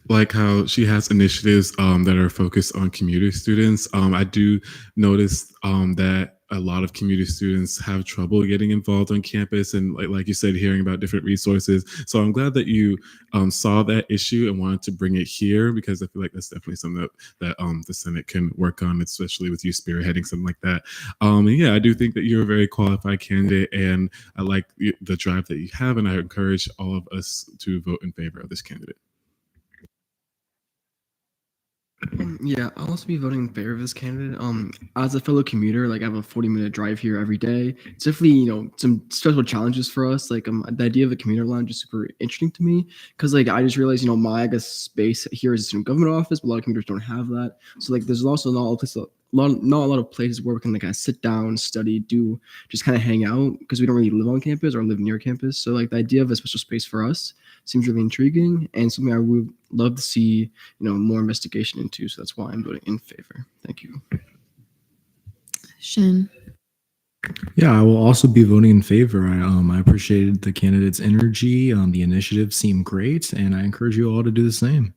D: like how she has initiatives that are focused on commuter students. I do notice that a lot of commuter students have trouble getting involved on campus, and like you said, hearing about different resources. So I'm glad that you saw that issue and wanted to bring it here, because I feel like that's definitely something that the Senate can work on, especially with you spearheading something like that. And yeah, I do think that you're a very qualified candidate, and I like the drive that you have, and I encourage all of us to vote in favor of this candidate.
N: Yeah, I'll also be voting in favor of this candidate. As a fellow commuter, I have a 40-minute drive here every day. It's definitely, some special challenges for us. The idea of a commuter lounge is super interesting to me, because I just realized, my space here is a student government office, but a lot of commuters don't have that. So there's also not a lot of places where we can kind of sit down, study, just kind of hang out, because we don't really live on campus or live near campus. So the idea of a special space for us seems really intriguing, and something I would love to see, more investigation into. So that's why I'm voting in favor. Thank you.
A: Shen.
R: Yeah, I will also be voting in favor. I appreciated the candidate's energy. The initiative seemed great, and I encourage you all to do the same.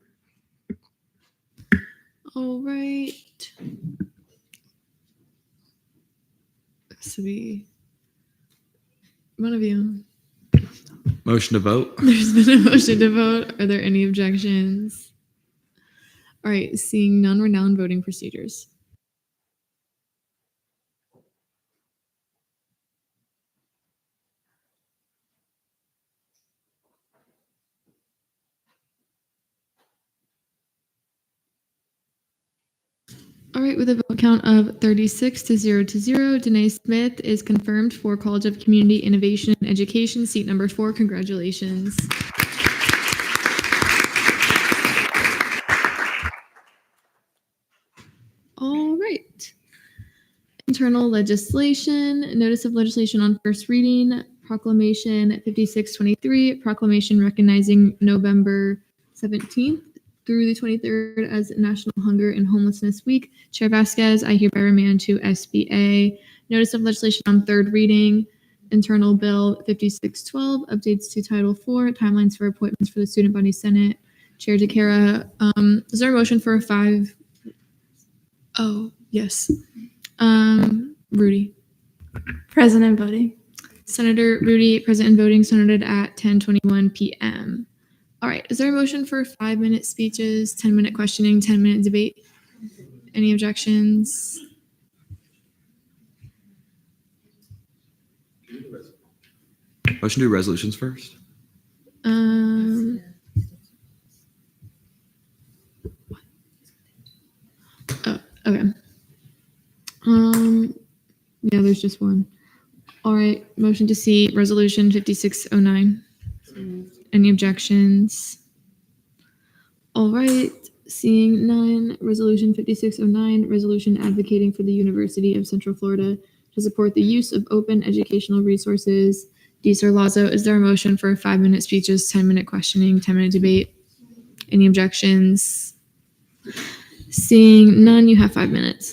A: All right. So one of you.
J: Motion to vote.
A: There's been a motion to vote. Are there any objections? All right, seeing none, we're now in voting procedures. All right, with a vote count of 36 to 0, Danae Smith is confirmed for College of Community Innovation and Education, seat number 4. Congratulations. All right. Internal legislation, notice of legislation on first reading, Proclamation 5623, proclamation recognizing November 17th through the 23rd as National Hunger and Homelessness Week. Chair Vasquez, I hereby remand to SBA. Notice of legislation on third reading, Internal Bill 5612, updates to Title IV, timelines for appointments for the Student Body Senate. Chair DeCara, is there a motion for a 5? Oh, yes. Rudy.
H: Present and voting.
A: Senator Rudy, present and voting, senated at 10:21 p.m. All right, is there a motion for 5-minute speeches, 10-minute questioning, 10-minute debate? Any objections?
J: Motion to do resolutions first.
A: Oh, okay. Yeah, there's just one. All right, motion to see resolution 5609. Any objections? All right, seeing none, resolution 5609, resolution advocating for the University of Central Florida to support the use of open educational resources. DeSar Lazo, is there a motion for 5-minute speeches, 10-minute questioning, 10-minute debate? Any objections? Seeing none, you have 5 minutes.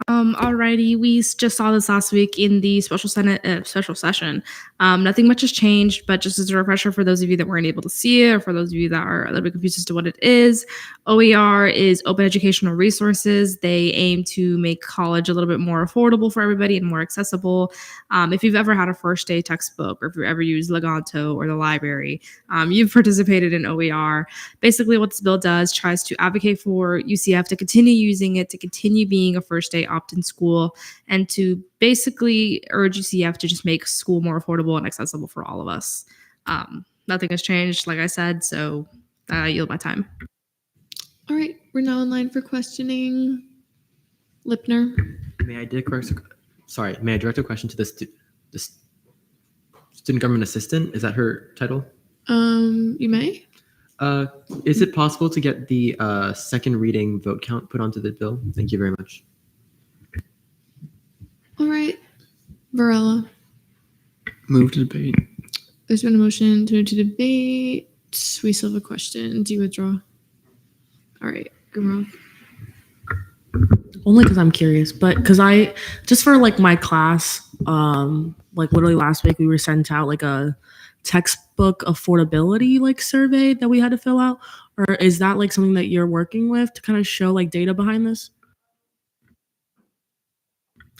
B: Alrighty, we just saw this last week in the special session.
G: Nothing much has changed, but just as a refresher for those of you that weren't able to see it, or for those of you that are a little bit confused as to what it is, OER is Open Educational Resources. They aim to make college a little bit more affordable for everybody and more accessible. If you've ever had a first day textbook, or if you've ever used Leganto or the library, you've participated in OER. Basically what this bill does tries to advocate for UCF to continue using it, to continue being a first day opt-in school, and to basically urge UCF to just make school more affordable and accessible for all of us. Nothing has changed, like I said, so I yield my time.
A: All right, we're now in line for questioning. Lipner.
E: May I direct a question to the student government assistant? Is that her title?
A: You may.
E: Is it possible to get the second reading vote count put onto the bill? Thank you very much.
A: All right, Varela.
N: Move to debate.
A: There's been a motion to move to debate. We still have a question. Do you withdraw? All right, Gumrow.
L: Only because I'm curious, but because I just for like my class, like literally last week we were sent out like a textbook affordability like survey that we had to fill out, or is that like something that you're working with to kind of show like data behind this?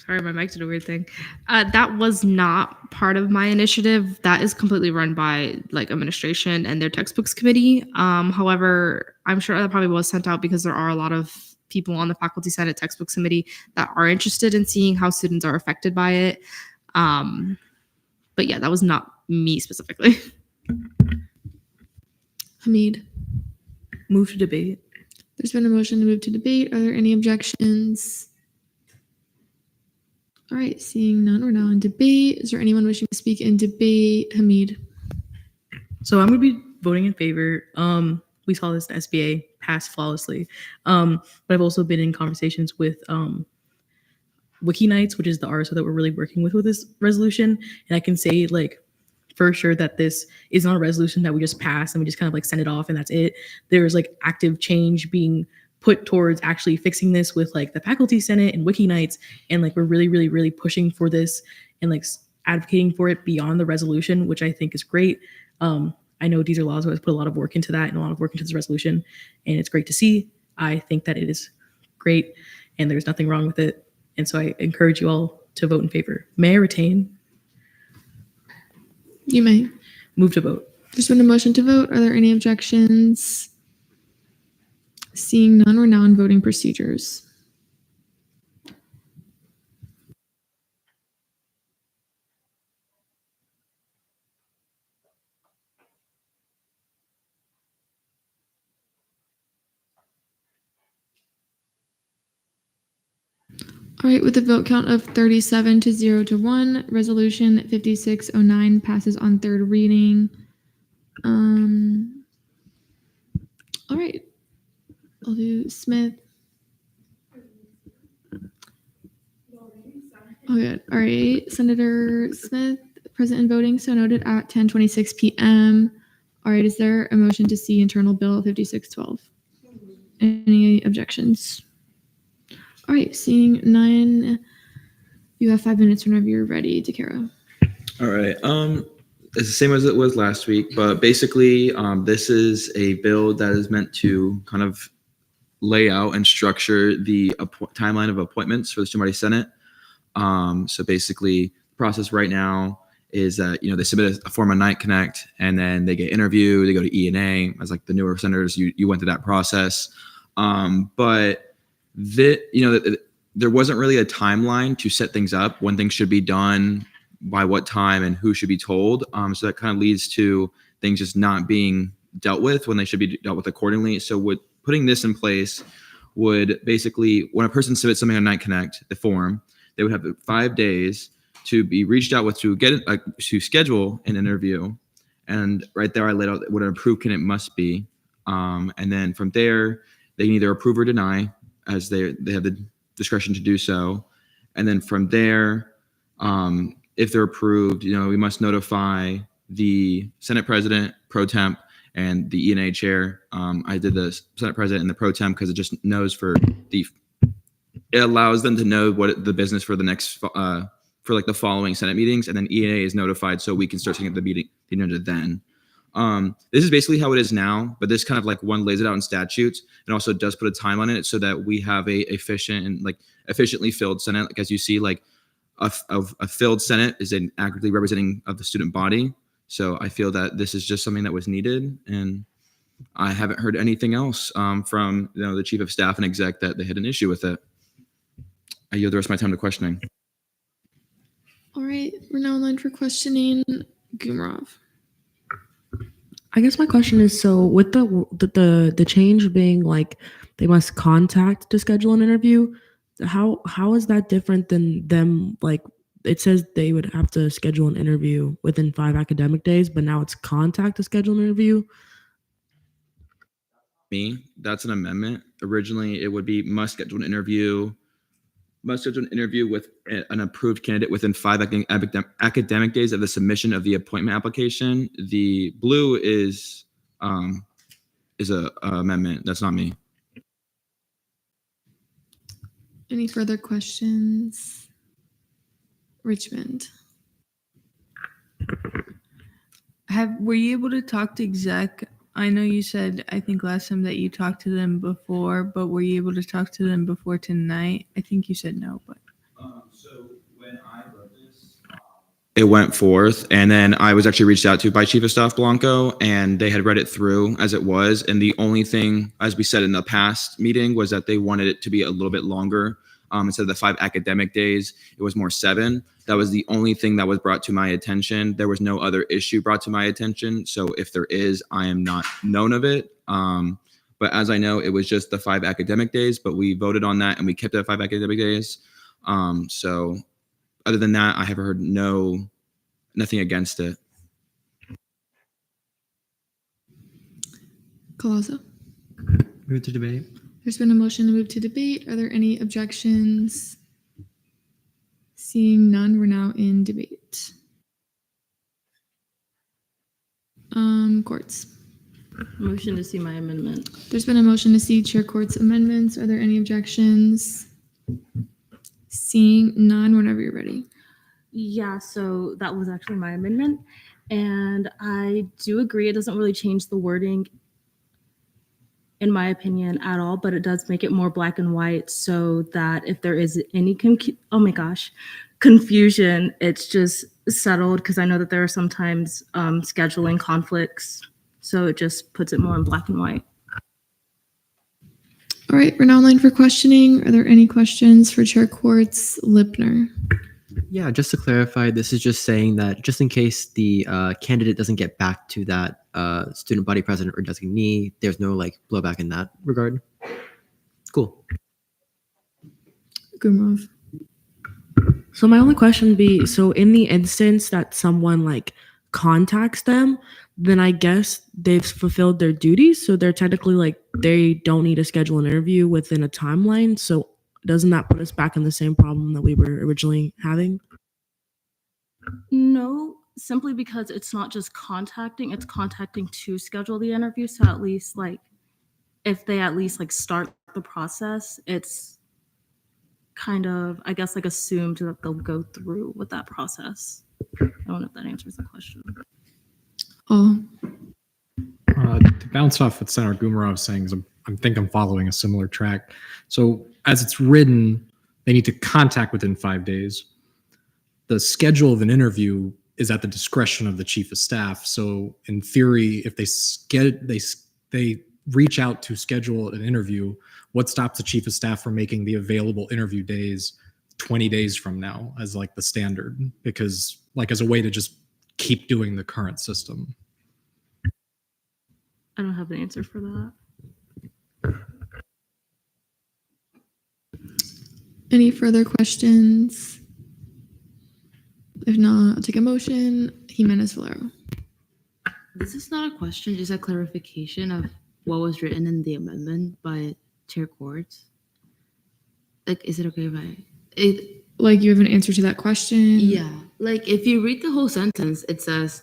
G: Sorry, my mic did a weird thing. That was not part of my initiative. That is completely run by like administration and their textbooks committee. However, I'm sure that probably was sent out because there are a lot of people on the Faculty Senate textbooks committee that are interested in seeing how students are affected by it. But yeah, that was not me specifically.
A: Hamid.
W: Move to debate.
A: There's been a motion to move to debate. Are there any objections? All right, seeing none, we're now in debate. Is there anyone wishing to speak in debate? Hamid.
W: So I'm going to be voting in favor. We saw this in SBA pass flawlessly. But I've also been in conversations with Wiki Nights, which is the RSO that we're really working with this resolution. And I can say like for sure that this is not a resolution that we just pass and we just kind of like send it off and that's it. There's like active change being put towards actually fixing this with like the Faculty Senate and Wiki Nights. And like we're really, really, really pushing for this and like advocating for it beyond the resolution, which I think is great. I know Deezer Laws has put a lot of work into that and a lot of work into this resolution, and it's great to see. I think that it is great and there's nothing wrong with it. And so I encourage you all to vote in favor. May I retain?
A: You may.
W: Move to vote.
A: There's been a motion to vote. Are there any objections? Seeing none, we're now in voting procedures. All right, with a vote count of 37 to 0 to 1, Resolution 5609 passes on third reading. All right, I'll do Smith. Oh, good. All right, Senator Smith, present and voting, so noted at 10:26 p.m. All right, is there a motion to see Internal Bill 5612? Any objections? All right, seeing none, you have 5 minutes whenever you're ready, Takara.
K: All right. It's the same as it was last week, but basically, this is a bill that is meant to kind of lay out and structure the timeline of appointments for the Student Body Senate. So basically, the process right now is that they submit a form on Night Connect, and then they get interviewed. They go to E&A as like the newer senators. You went through that process, but there wasn't really a timeline to set things up when things should be done, by what time, and who should be told. So that kind of leads to things just not being dealt with when they should be dealt with accordingly. So putting this in place would basically, when a person submits something on Night Connect, the form, they would have 5 days to be reached out with to schedule an interview. And right there, I laid out what an approved candidate must be. And then from there, they can either approve or deny, as they have the discretion to do so. And then from there, if they're approved, we must notify the Senate President, Pro Temp, and the E&A Chair. I did the Senate President and the Pro Temp because it just knows it allows them to know what the business for the next for like the following Senate meetings, and then ENA is notified so we can start setting up the agenda then. This is basically how it is now, but this kind of like one lays it out in statutes and also does put a time on it so that we have a efficient and like efficiently filled Senate. Like as you see, like a filled Senate is an accurately representing of the student body. So I feel that this is just something that was needed, and I haven't heard anything else from the chief of staff and exec that they had an issue with it. I yield the rest of my time to questioning.
A: All right, we're now in line for questioning. Gumrov.
L: I guess my question is, so with the change being like they must contact to schedule an interview, how is that different than them, like it says they would have to schedule an interview within 5 academic days, but now it's contact to schedule an interview?
K: That's an amendment. Originally it would be must schedule an interview with an approved candidate within 5 academic days of the submission of the appointment application. The blue is a amendment. That's not me.
A: Any further questions? Richmond.
F: Were you able to talk to exec? I know you said, I think last time that you talked to them before, but were you able to talk to them before tonight? I think you said no, but.
K: So when I wrote this, it went forth, and then I was actually reached out to by Chief of Staff Blanco, and they had read it through as it was. And the only thing, as we said in the past meeting, was that they wanted it to be a little bit longer. Instead of the 5 academic days, it was more 7. That was the only thing that was brought to my attention. There was no other issue brought to my attention. So if there is, I am not known of it. But as I know, it was just the 5 academic days, but we voted on that and we kept it at 5 academic days. So other than that, I have heard nothing against it.
A: Collazo.
J: Move to debate.
A: There's been a motion to move to debate. Are there any objections? Seeing none, we're now in debate. Courts.
T: Motion to see my amendment.
A: There's been a motion to see Chair Court's amendments. Are there any objections? Seeing none, whenever you're ready.
T: Yeah, so that was actually my amendment. And I do agree it doesn't really change the wording in my opinion at all, but it does make it more black and white so that if there is any confusion, it's just settled, because I know that there are sometimes scheduling conflicts. So it just puts it more in black and white.
A: All right, we're now in line for questioning. Are there any questions for Chair Courts? Lipner.
E: Yeah, just to clarify, this is just saying that just in case the candidate doesn't get back to that student body president or designee, there's no like blowback in that regard. Cool.
A: Gumrov.
L: So my only question would be, so in the instance that someone like contacts them, then I guess they've fulfilled their duties. So they're technically like, they don't need to schedule an interview within a timeline. So doesn't that put us back in the same problem that we were originally having?
T: No, simply because it's not just contacting, it's contacting to schedule the interview. So at least like, if they at least like start the process, it's kind of, I guess, like assumed that they'll go through with that process. I don't know if that answers the question.
A: Oh.
U: To bounce off what Senator Gumrov saying, I think I'm following a similar track. So as it's written, they need to contact within 5 days. The schedule of an interview is at the discretion of the chief of staff. So in theory, if they reach out to schedule an interview, what stops the chief of staff from making the available interview days 20 days from now as like the standard? Because like as a way to just keep doing the current system.
T: I don't have an answer for that.
A: Any further questions? If not, I'll take a motion. Jimenez Valero.
V: This is not a question, just a clarification of what was written in the amendment by Chair Courts. Like, is it okay if
A: like you have an answer to that question?
V: Yeah. Like, if you read the whole sentence, it says,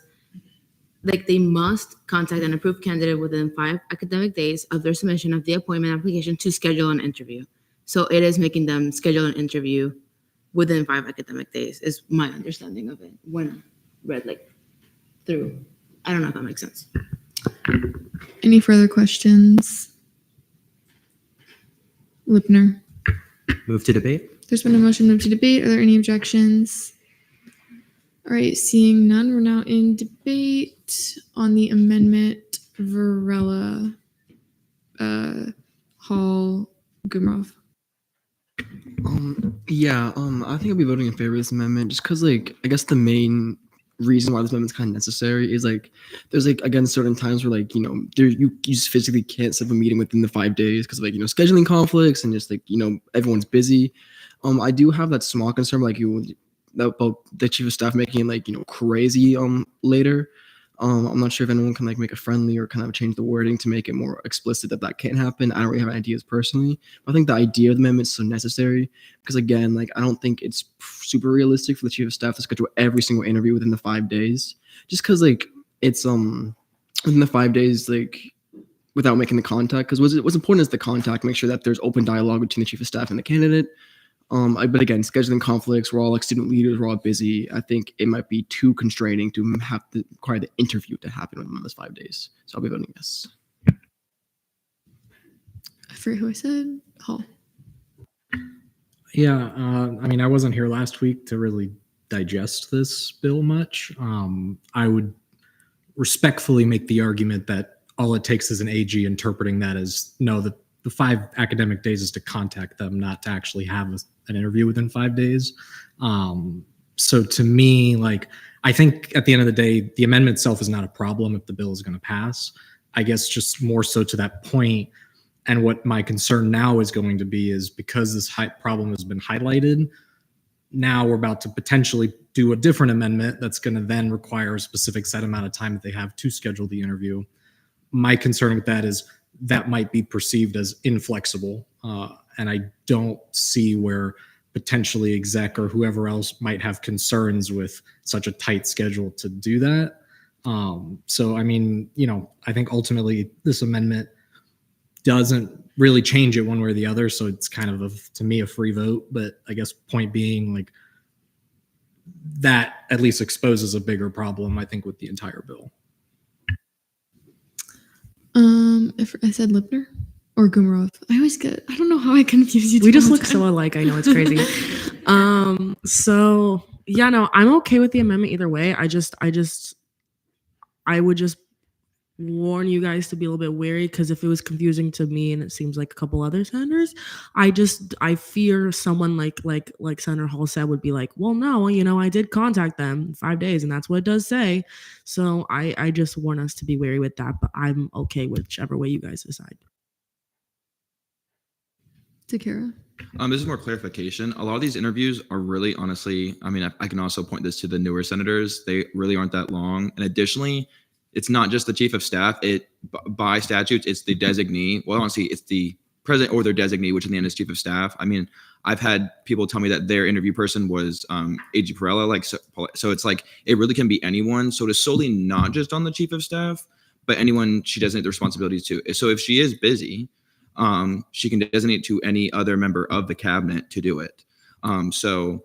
V: like, they must contact an approved candidate within 5 academic days of their submission of the appointment application to schedule an interview. So it is making them schedule an interview within 5 academic days is my understanding of it when read like through. I don't know if that makes sense.
A: Any further questions? Lipner.
E: Move to debate.
A: There's been a motion to move to debate. Are there any objections? All right, seeing none, we're now in debate on the amendment. Varela, Hall, Gumrov.
N: I think I'll be voting in favor of this amendment just because, like, I guess the main reason why this amendment's kind of necessary is like there's like again certain times where like you just physically can't set up a meeting within the 5 days because like scheduling conflicts and just like everyone's busy. I do have that small concern like about the chief of staff making it like crazy later. I'm not sure if anyone can like make it friendly or kind of change the wording to make it more explicit that can't happen. I don't really have ideas personally. I think the idea of the amendment is so necessary because again, like I don't think it's super realistic for the chief of staff to schedule every single interview within the 5 days. Just because like it's within the 5 days like without making the contact. Because what's important is the contact. Make sure that there's open dialogue between the chief of staff and the candidate. But again, scheduling conflicts, we're all like student leaders, we're all busy. I think it might be too constraining to have to require the interview to happen within those 5 days. So I'll be voting yes.
A: I forget who I said. Hall.
U: Yeah, I mean, I wasn't here last week to really digest this bill much. I would respectfully make the argument that all it takes is an AG interpreting that as no, the 5 academic days is to contact them, not to actually have an interview within 5 days. So to me, like, I think at the end of the day, the amendment itself is not a problem if the bill is going to pass. I guess just more so to that point, and what my concern now is going to be is because this problem has been highlighted, now we're about to potentially do a different amendment that's going to then require a specific set amount of time that they have to schedule the interview. My concern with that is that might be perceived as inflexible. And I don't see where potentially exec or whoever else might have concerns with such a tight schedule to do that. So, I mean, I think ultimately this amendment doesn't really change it one way or the other. So it's kind of, to me, a free vote. But I guess point being, like, that at least exposes a bigger problem, I think, with the entire bill.
A: If I said Lipner or Gumrov. I don't know how I confuse you.
L: We just look so alike. I know, it's crazy. So yeah, no, I'm okay with the amendment either way. I would just warn you guys to be a little bit wary because if it was confusing to me and it seems like a couple other senators, I fear someone like Senator Hall said would be like, well, no, I did contact them in 5 days and that's what it does say. So I just want us to be wary with that, but I'm okay whichever way you guys decide.
A: Takara.
K: This is more clarification. A lot of these interviews are really, honestly, I mean, I can also point this to the newer senators. They really aren't that long. And additionally, it's not just the chief of staff. By statutes, it's the designee. Well, honestly, it's the president or their designee, which in the end is chief of staff. I mean, I've had people tell me that their interview person was AG Perella. Like, so it's like, it really can be anyone. So it is solely not just on the chief of staff, but anyone she designate the responsibilities to. So if she is busy, she can designate to any other member of the cabinet to do it. So,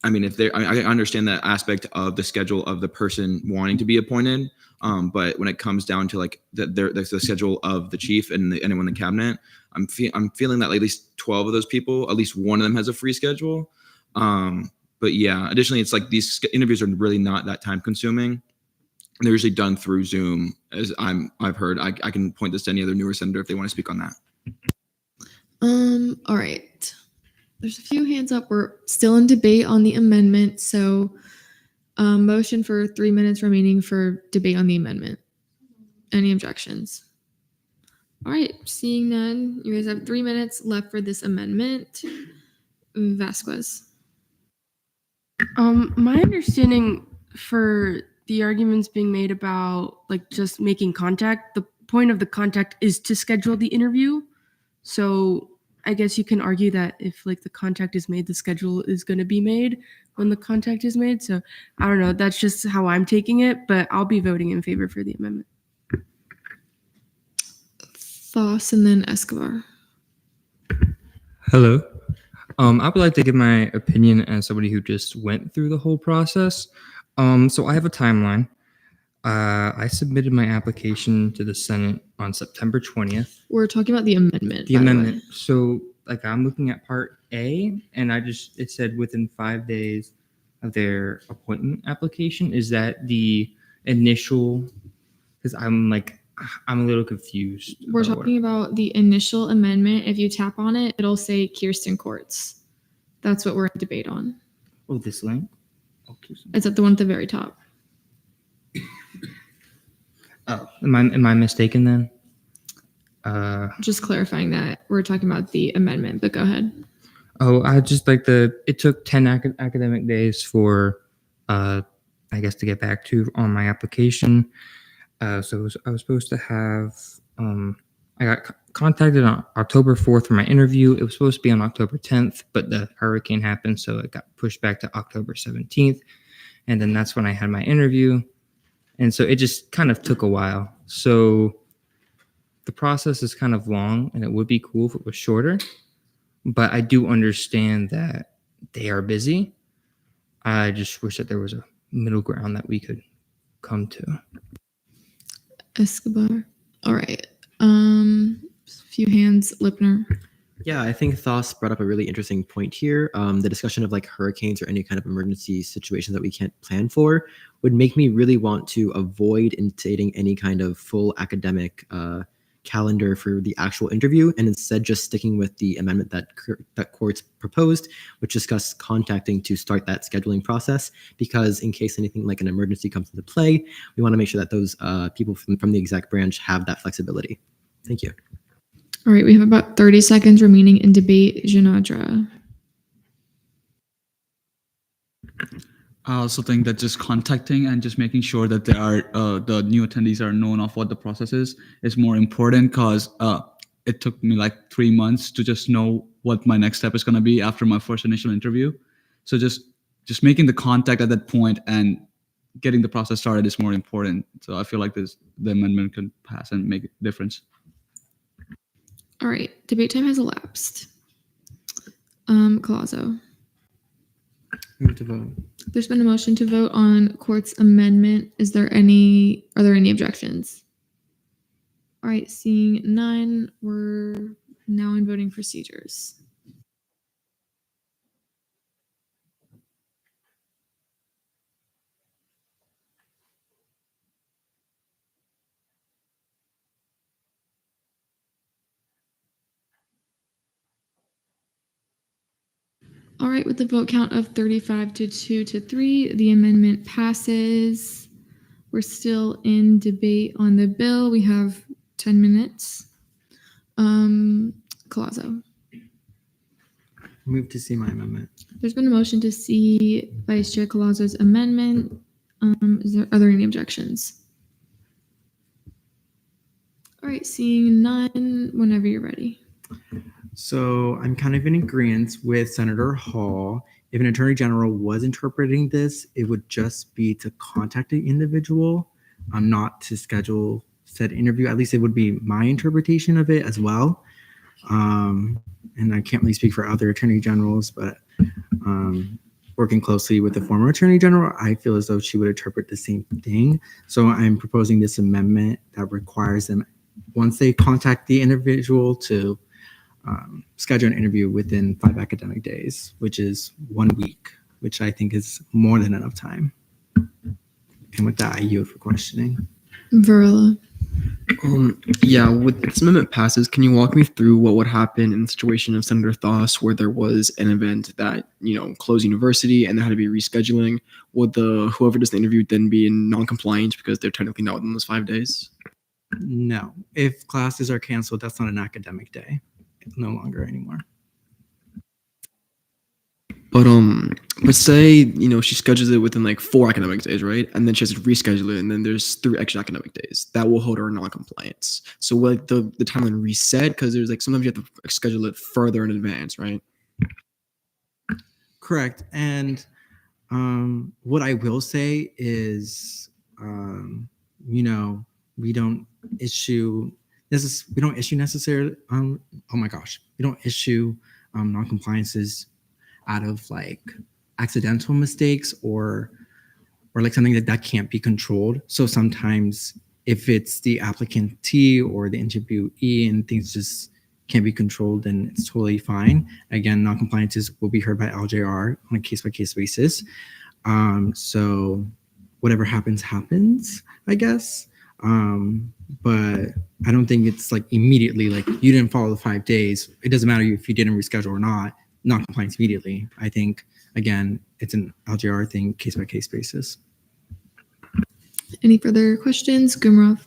K: I mean, I understand that aspect of the schedule of the person wanting to be appointed. But when it comes down to like the schedule of the chief and anyone in the cabinet, I'm feeling that at least 12 of those people, at least one of them has a free schedule. But yeah, additionally, it's like these interviews are really not that time consuming. They're usually done through Zoom, as I've heard. I can point this to any other newer senator if they want to speak on that.
A: All right. There's a few hands up. We're still in debate on the amendment. So motion for 3 minutes remaining for debate on the amendment. Any objections? All right. Seeing none, you guys have 3 minutes left for this amendment. Vasquez.
I: My understanding for the arguments being made about like just making contact, the point of the contact is to schedule the interview. So I guess you can argue that if like the contact is made, the schedule is going to be made when the contact is made. So I don't know. That's just how I'm taking it, but I'll be voting in favor for the amendment.
A: Foss and then Escobar.
C: Hello.
M: I would like to give my opinion as somebody who just went through the whole process. So I have a timeline. I submitted my application to the Senate on September 20th.
A: We're talking about the amendment.
M: The
A: by
M: amendment.
A: way.
M: So like I'm looking at part A, and it said within 5 days of their appointment application. Is that the initial? Because I'm a little confused.
A: We're
M: about what-
A: talking about the initial amendment. If you tap on it, it'll say Kirsten Courts. That's what we're in debate on.
M: Oh, this link. Okay.
A: It's at the one at the very top.
M: Oh, am I mistaken then?
A: Just clarifying that we're talking about the amendment, but go ahead.
M: Oh, I just like it took 10 academic days for, I guess, to get back to on my application. So I was supposed to have, I got contacted on October 4th for my interview. It was supposed to be on October 10th, but the hurricane happened, so it got pushed back to October 17th. And then that's when I had my interview. And so it just kind of took a while. So the process is kind of long, and it would be cool if it was shorter. But I do understand that they are busy. I just wish that there was a middle ground that we could come to.
A: Escobar. All right. Few hands. Lipner.
E: Yeah, I think Thos brought up a really interesting point here. The discussion of like hurricanes or any kind of emergency situations that we can't plan for would make me really want to avoid instating any kind of full academic calendar for the actual interview, and instead just sticking with the amendment that courts proposed, which discussed contacting to start that scheduling process. Because in case anything like an emergency comes into play, we want to make sure that those people from the exec branch have that flexibility. Thank you.
A: All right. We have about 30 seconds remaining in debate. Janadra.
O: I also think that just contacting and just making sure that they are the new attendees are known of what the process is more important, because it took me like 3 months to just know what my next step is going to be after my first initial interview. So just making the contact at that point and getting the process started is more important. So I feel like the amendment can pass and make a difference.
A: All right. Debate time has elapsed. Colazo.
E: Move to vote.
A: There's been a motion to vote on court's amendment. Are there any objections? All right, seeing none, we're now in voting procedures. All right, with the vote count of 35 to 2 to 3, the amendment passes. We're still in debate on the bill. We have 10 minutes. Colazo.
E: Move to see my amendment.
A: There's been a motion to see Vice Chair Colazo's amendment. Are there any objections? All right, seeing none, whenever you're ready.
R: So I'm kind of in agreement with Senator Hall. If an attorney general was interpreting this, it would just be to contact the individual, not to schedule said interview. At least it would be my interpretation of it as well. And I can't really speak for other attorney generals, but working closely with the former attorney general, I feel as though she would interpret the same thing. So I'm proposing this amendment that requires them, once they contact the individual, to schedule an interview within 5 academic days, which is 1 week, which I think is more than enough time. And with that, I yield for questioning.
A: Varela.
N: Yeah, with this amendment passes, can you walk me through what would happen in the situation of Senator Thos where there was an event that, closed university and there had to be rescheduling? Would whoever does the interview then be in non-compliance because they're technically not within those 5 days?
R: No, if classes are canceled, that's not an academic day. No longer anymore.
N: But say, she schedules it within like 4 academic days, right? And then she has to reschedule it, and then there's 3 extra academic days. That will hold her in non-compliance. So will the timeline reset? Because there's like sometimes you have to schedule it further in advance, right?
R: Correct. And what I will say is, we don't issue necessarily. We don't issue non-compliances out of like accidental mistakes or like something that can't be controlled. So sometimes if it's the applicantee or the interviewee and things just can't be controlled, then it's totally fine. Again, non-compliances will be heard by LJR on a case-by-case basis. So whatever happens, I guess. But I don't think it's like immediately, like you didn't follow the 5 days. It doesn't matter if you didn't reschedule or not, non-compliance immediately. I think, again, it's an LJR thing, case-by-case basis.
A: Any further questions? Gumrov?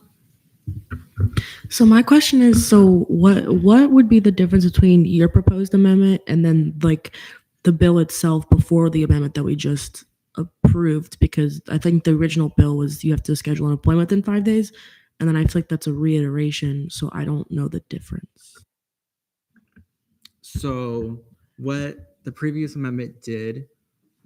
L: So my question is, so what would be the difference between your proposed amendment and then like the bill itself before the amendment that we just approved? Because I think the original bill was you have to schedule an appointment within 5 days, and then I feel like that's a reiteration, so I don't know the difference.
R: So what the previous amendment did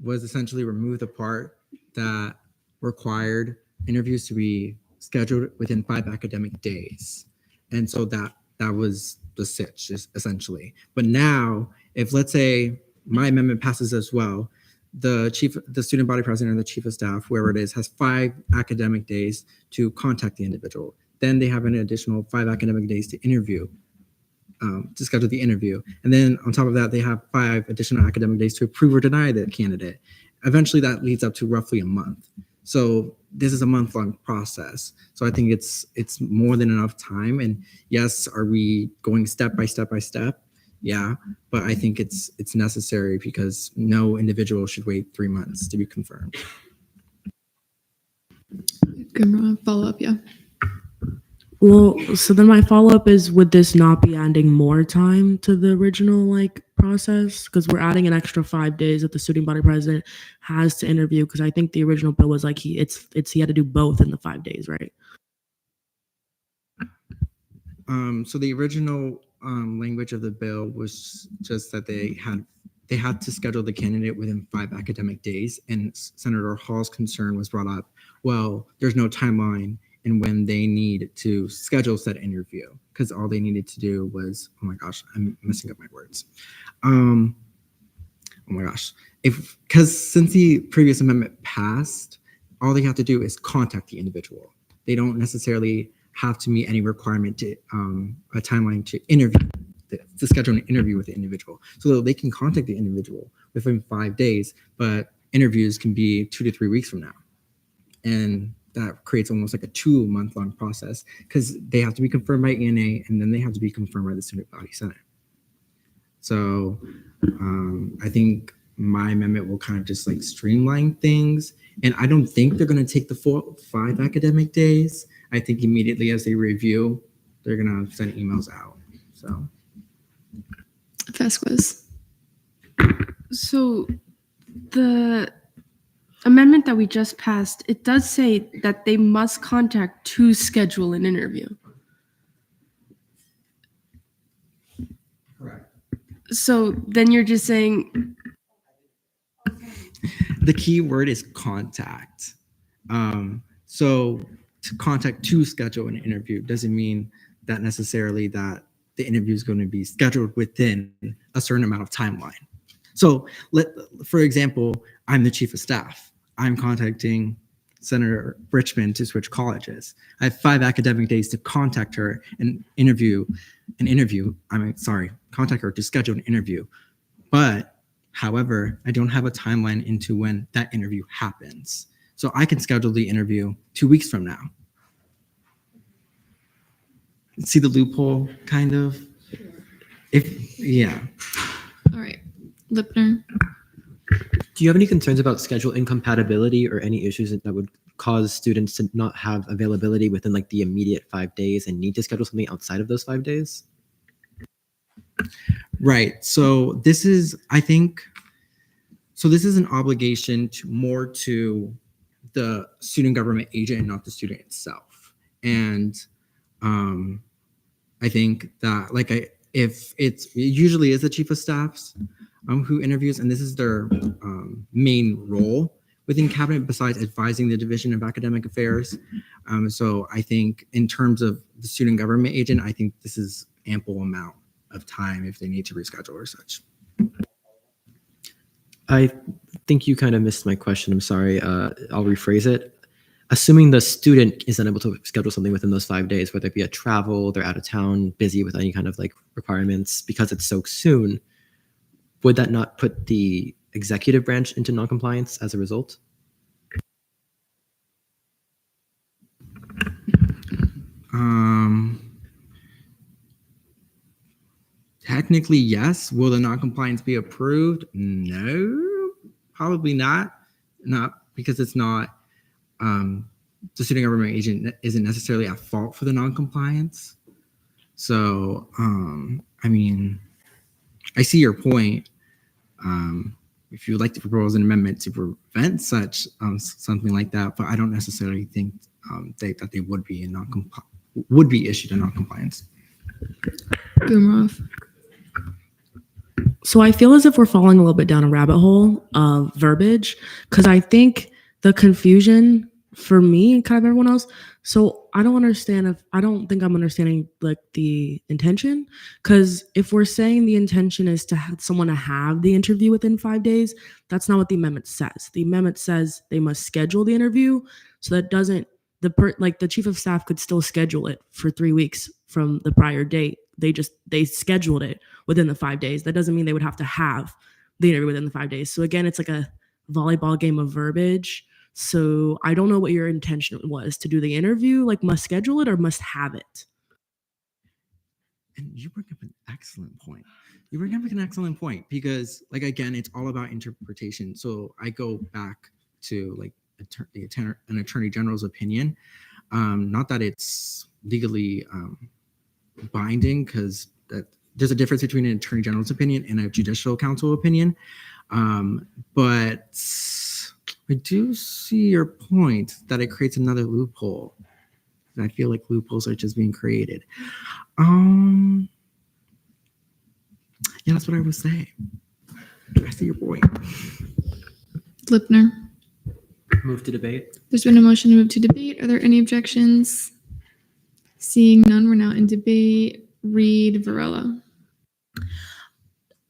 R: was essentially remove the part that required interviews to be scheduled within 5 academic days. And so that was the sitch, essentially. But now, if let's say my amendment passes as well, the student body president or the chief of staff, whoever it is, has 5 academic days to contact the individual. Then they have an additional 5 academic days to interview, to schedule the interview. And then on top of that, they have 5 additional academic days to approve or deny the candidate. Eventually that leads up to roughly a month. So this is a month-long process. So I think it's more than enough time. And yes, are we going step by step by step? Yeah, but I think it's necessary because no individual should wait 3 months to be confirmed.
A: Gumrov, follow up, yeah.
L: Well, so then my follow-up is, would this not be adding more time to the original like process? Because we're adding an extra 5 days that the student body president has to interview, because I think the original bill was like he had to do both in the 5 days, right?
R: So the original language of the bill was just that they had to schedule the candidate within 5 academic days, and Senator Hall's concern was brought up. Well, there's no timeline in when they need to schedule said interview, because all they needed to do was, oh my gosh, I'm messing up my words. Oh my gosh, because since the previous amendment passed, all they have to do is contact the individual. They don't necessarily have to meet any requirement to a timeline to interview, to schedule an interview with the individual. So they can contact the individual within 5 days, but interviews can be 2 to 3 weeks from now. And that creates almost like a 2-month-long process, because they have to be confirmed by ENA and then they have to be confirmed by the Student Body Senate. So I think my amendment will kind of just like streamline things. And I don't think they're going to take the full 5 academic days. I think immediately as they review, they're going to send emails out. So.
A: Vasquez.
I: So the amendment that we just passed, it does say that they must contact to schedule an interview.
R: Correct.
I: So then you're just saying.
R: The key word is contact. So to contact to schedule an interview doesn't mean that necessarily that the interview is going to be scheduled within a certain amount of timeline. So for example, I'm the chief of staff. I'm contacting Senator Richmond to switch colleges. I have 5 academic days to contact her and contact her to schedule an interview. But however, I don't have a timeline into when that interview happens. So I can schedule the interview 2 weeks from now. See the loophole, kind of? Yeah.
A: All right, Lipner.
E: Do you have any concerns about schedule incompatibility or any issues that would cause students to not have availability within like the immediate 5 days and need to schedule something outside of those 5 days?
R: Right. So this is, I think, this is an obligation to the student government agent and not the student itself. And I think that if it usually is the chief of staffs who interviews, and this is their main role within cabinet besides advising the Division of Academic Affairs. So I think in terms of the student government agent, I think this is ample amount of time if they need to reschedule or such.
E: I think you kind of missed my question. I'm sorry. I'll rephrase it. Assuming the student is unable to schedule something within those 5 days, whether it be a travel, they're out of town, busy with any kind of like requirements because it's so soon, would that not put the executive branch into non-compliance as a result?
R: Technically, yes. Will the non-compliance be approved? No, probably not. Not because it's not, the student government agent isn't necessarily at fault for the non-compliance. So, I mean, I see your point. If you would like to propose an amendment to prevent such something like that, but I don't necessarily think that they would be issued a non-compliance.
A: Gumrov.
L: So I feel as if we're falling a little bit down a rabbit hole of verbiage, because I think the confusion for me and kind of everyone else. So I don't think I'm understanding like the intention, because if we're saying the intention is to have someone to have the interview within 5 days, that's not what the amendment says. The amendment says they must schedule the interview. So that doesn't, the chief of staff could still schedule it for 3 weeks from the prior date. They scheduled it within the 5 days. That doesn't mean they would have to have the interview within the 5 days. So again, it's like a volleyball game of verbiage. So I don't know what your intention was to do the interview, like must schedule it or must have it.
R: And you bring up an excellent point. Because, like, again, it's all about interpretation. So I go back to like an attorney general's opinion. Not that it's legally binding, because there's a difference between an attorney general's opinion and a judicial counsel opinion. But I do see your point that it creates another loophole. And I feel like loopholes are just being created. Yeah, that's what I was saying. I see your point.
A: Lipner.
E: Move to debate.
A: There's been a motion to move to debate. Are there any objections? Seeing none, we're now in debate. Reed, Varela.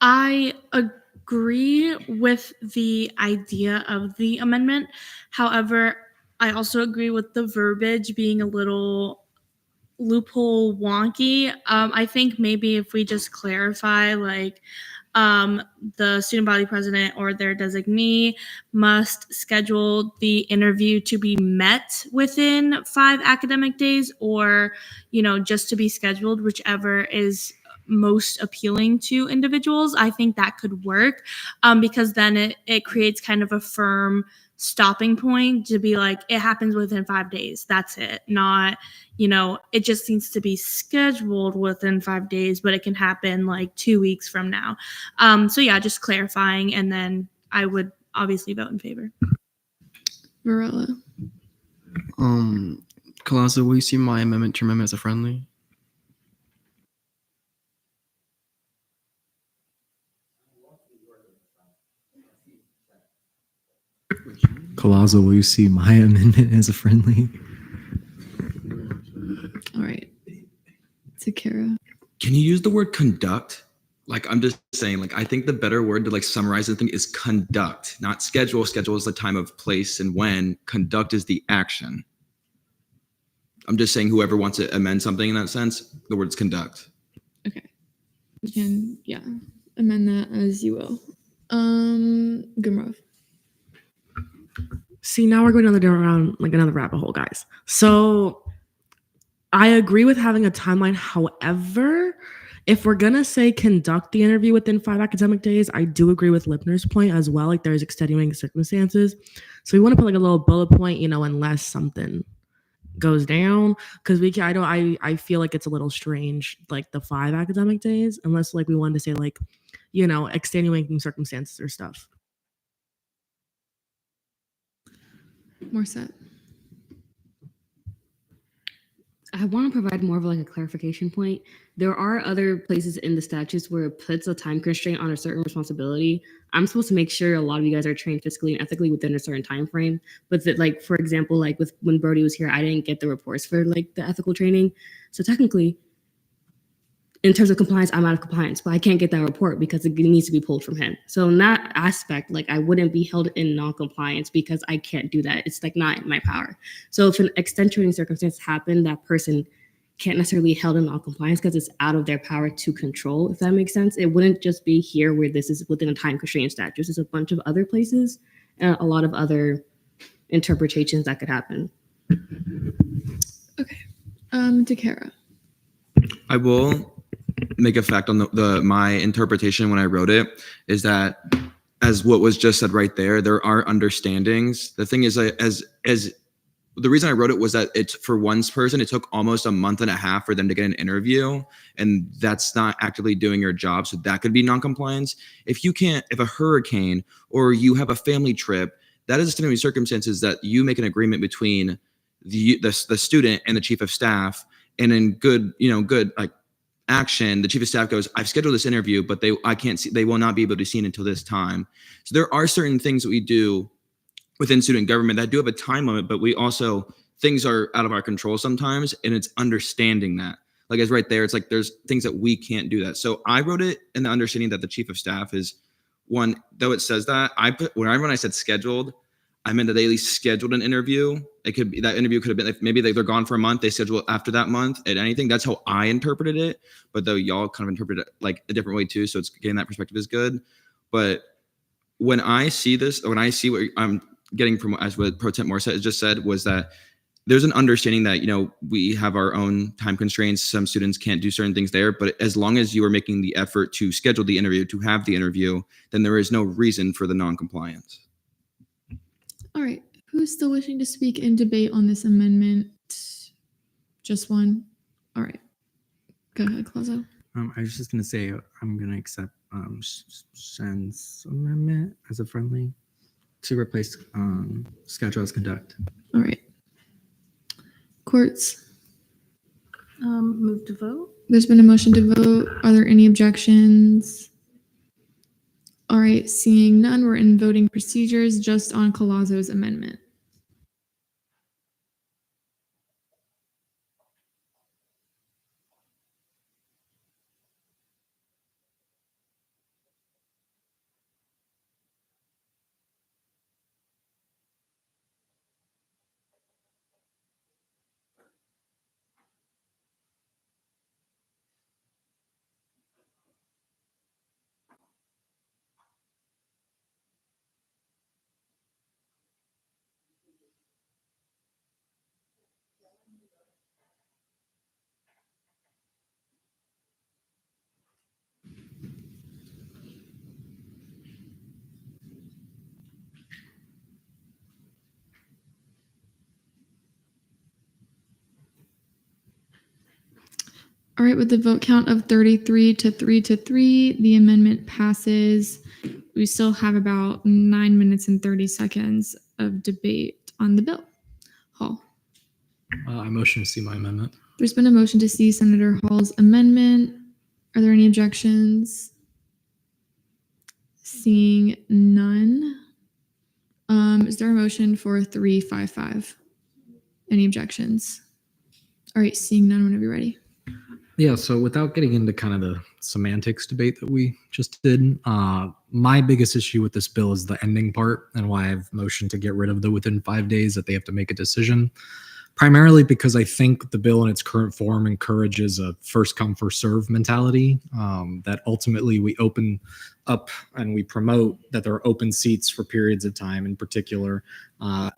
B: I agree with the idea of the amendment. However, I also agree with the verbiage being a little loophole wonky. I think maybe if we just clarify, like, the student body president or their designee must schedule the interview to be met within 5 academic days, or, just to be scheduled, whichever is most appealing to individuals. I think that could work, because then it creates kind of a firm stopping point to be like, it happens within 5 days. That's it. Not, it just needs to be scheduled within 5 days, but it can happen like 2 weeks from now. So yeah, just clarifying, and then I would obviously vote in favor.
A: Varela.
N: Colazo, will you see my amendment to amendment as a friendly?
U: Colazo, will you see my amendment as a friendly?
A: All right. Takara.
K: Can you use the word conduct? Like, I'm just saying, like, I think the better word to like summarize the thing is conduct, not schedule. Schedule is the time of place and when. Conduct is the action. I'm just saying whoever wants to amend something in that sense, the word's conduct.
A: Okay. You can, amend that as you will. Gumrov.
L: See, now we're going around like another rabbit hole, guys. So I agree with having a timeline. However, if we're going to say conduct the interview within 5 academic days, I do agree with Lipner's point as well. Like, there's extenuating circumstances. So we want to put like a little bullet point, unless something goes down, because I feel like it's a little strange, like the 5 academic days, unless like we wanted to say like, extenuating circumstances or stuff.
A: More set.
P: I want to provide more of like a clarification point. There are other places in the statutes where it puts a time constraint on a certain responsibility. I'm supposed to make sure a lot of you guys are trained fiscally and ethically within a certain time frame. But that, like, for example, like with when Brody was here, I didn't get the reports for like the ethical training. So technically, in terms of compliance, I'm out of compliance, but I can't get that report because it needs to be pulled from him. So in that aspect, like I wouldn't be held in non-compliance because I can't do that. It's like not in my power. So if an extenuating circumstance happened, that person can't necessarily be held in non-compliance because it's out of their power to control, if that makes sense. It wouldn't just be here where this is within a time constraint statute. There's a bunch of other places and a lot of other interpretations that could happen.
A: Okay. DeCara.
K: I will make a fact on my interpretation when I wrote it is that, as what was just said right there are understandings. The thing is, as the reason I wrote it was that it's for one person, it took almost a month and a half for them to get an interview, and that's not actively doing your job. So that could be non-compliance. If a hurricane or you have a family trip, that is extenuating circumstances that you make an agreement between the student and the chief of staff, and in good like action, the chief of staff goes, I've scheduled this interview, but they will not be able to be seen until this time. So there are certain things that we do within student government that do have a time limit, but things are out of our control sometimes, and it's understanding that. Like it's right there, it's like there's things that we can't do that. So I wrote it in the understanding that the chief of staff is one, though it says that, when I said scheduled, I meant that they at least scheduled an interview. That interview could have been, if maybe they're gone for a month, they schedule it after that month at anything. That's how I interpreted it. But though y'all kind of interpreted it like a different way too. So it's getting that perspective is good. But when I see this, or when I see what I'm getting from, as what Pro Temp Morissette just said, was that there's an understanding that, we have our own time constraints. Some students can't do certain things there, but as long as you are making the effort to schedule the interview, to have the interview, then there is no reason for the non-compliance.
A: All right. Who's still wishing to speak in debate on this amendment? Just one? All right. Go ahead, Claudio.
R: I was just going to say, I'm going to accept Shen's amendment as a friendly to replace schedule as conduct.
A: All right. Courts.
T: Move to vote.
A: There's been a motion to vote. Are there any objections? All right, seeing none, we're in voting procedures just on Colazzo's amendment. All right, with the vote count of 33 to 3, the amendment passes. We still have about 9 minutes and 30 seconds of debate on the bill. Hall.
U: I motion to see my amendment.
A: There's been a motion to see Senator Hall's amendment. Are there any objections? Seeing none. Is there a motion for 355? Any objections? All right, seeing none, whenever you're ready.
U: Yeah, so without getting into kind of the semantics debate that we just did, my biggest issue with this bill is the ending part, and why I've motioned to get rid of the within 5 days that they have to make a decision. Primarily because I think the bill in its current form encourages a first come, first serve mentality, that ultimately we open up and we promote that there are open seats for periods of time in particular.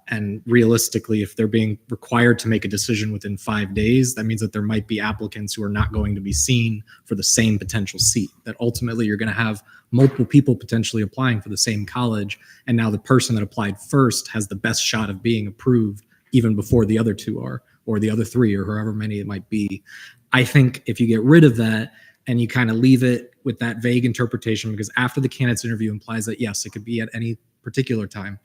U: And realistically, if they're being required to make a decision within 5 days, that means that there might be applicants who are not going to be seen for the same potential seat. That ultimately you're going to have multiple people potentially applying for the same college. And now the person that applied first has the best shot of being approved even before the other two are, or the other three, or however many it might be. I think if you get rid of that and you kind of leave it with that vague interpretation, because after the candidate's interview implies that, yes, it could be at any particular time.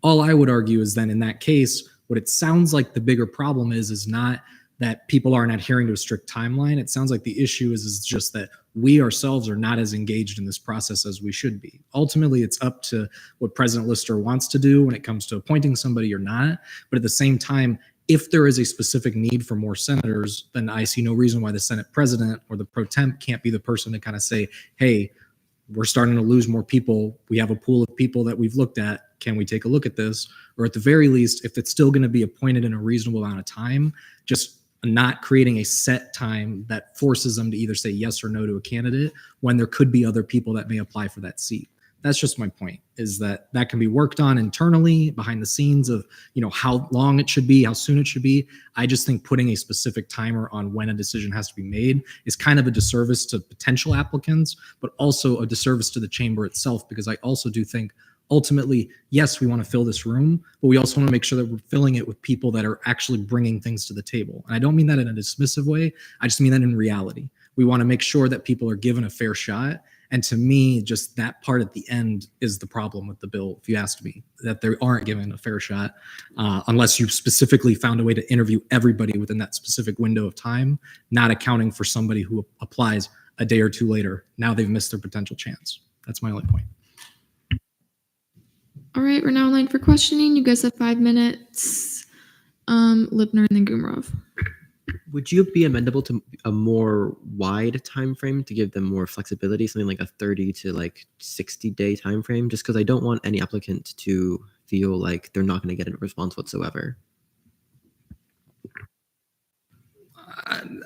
U: All I would argue is then in that case, what it sounds like the bigger problem is not that people aren't adhering to a strict timeline. It sounds like the issue is just that we ourselves are not as engaged in this process as we should be. Ultimately, it's up to what President Lister wants to do when it comes to appointing somebody or not. But at the same time, if there is a specific need for more senators, then I see no reason why the Senate president or the pro temp can't be the person to kind of say, hey, we're starting to lose more people. We have a pool of people that we've looked at. Can we take a look at this? Or at the very least, if it's still going to be appointed in a reasonable amount of time, just not creating a set time that forces them to either say yes or no to a candidate when there could be other people that may apply for that seat. That's just my point, is that that can be worked on internally behind the scenes of, how long it should be, how soon it should be. I just think putting a specific timer on when a decision has to be made is kind of a disservice to potential applicants, but also a disservice to the chamber itself, because I also do think ultimately, yes, we want to fill this room, but we also want to make sure that we're filling it with people that are actually bringing things to the table. And I don't mean that in a dismissive way. I just mean that in reality. We want to make sure that people are given a fair shot. And to me, just that part at the end is the problem with the bill, if you asked me, that they aren't given a fair shot unless you specifically found a way to interview everybody within that specific window of time, not accounting for somebody who applies a day or two later. Now they've missed their potential chance. That's my only point.
A: All right, we're now in line for questioning. You guys have 5 minutes. Lipner and then Gumrov.
E: Would you be amendable to a more wide time frame to give them more flexibility, something like a 30 to 60-day time frame? Just because I don't want any applicant to feel like they're not going to get a response whatsoever.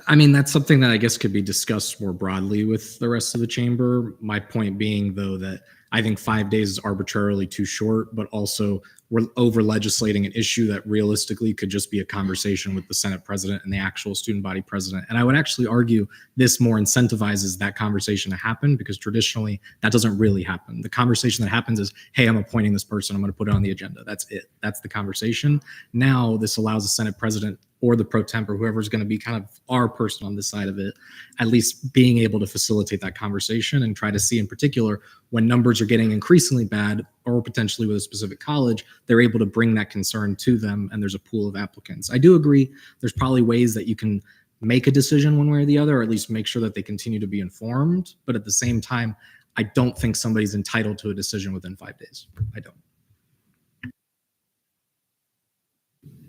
U: I mean, that's something that I guess could be discussed more broadly with the rest of the chamber. My point being, though, that I think 5 days is arbitrarily too short, but also we're over legislating an issue that realistically could just be a conversation with the Senate president and the actual student body president. And I would actually argue this more incentivizes that conversation to happen, because traditionally that doesn't really happen. The conversation that happens is, hey, I'm appointing this person, I'm going to put it on the agenda. That's it. That's the conversation. Now this allows the Senate president or the pro temp or whoever's going to be kind of our person on this side of it, at least being able to facilitate that conversation and try to see in particular when numbers are getting increasingly bad, or potentially with a specific college, they're able to bring that concern to them and there's a pool of applicants. I do agree there's probably ways that you can make a decision one way or the other, or at least make sure that they continue to be informed. But at the same time, I don't think somebody's entitled to a decision within 5 days. I don't.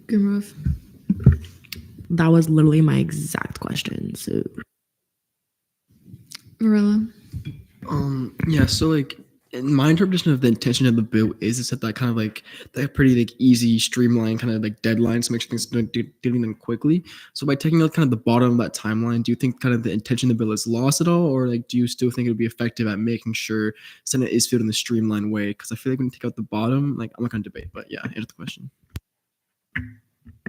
A: Gumrov.
L: That was literally my exact question. So,
A: Varela.
N: Yeah. So in my interpretation of the intention of the bill is set that kind of that pretty easy, streamlined kind of deadlines to make sure things getting them quickly. So by taking out kind of the bottom of that timeline, do you think kind of the intention of the bill is lost at all, or do you still think it would be effective at making sure Senate is filled in the streamlined way? Because I feel like when you take out the bottom, I'm not going to debate, but yeah, answer the question.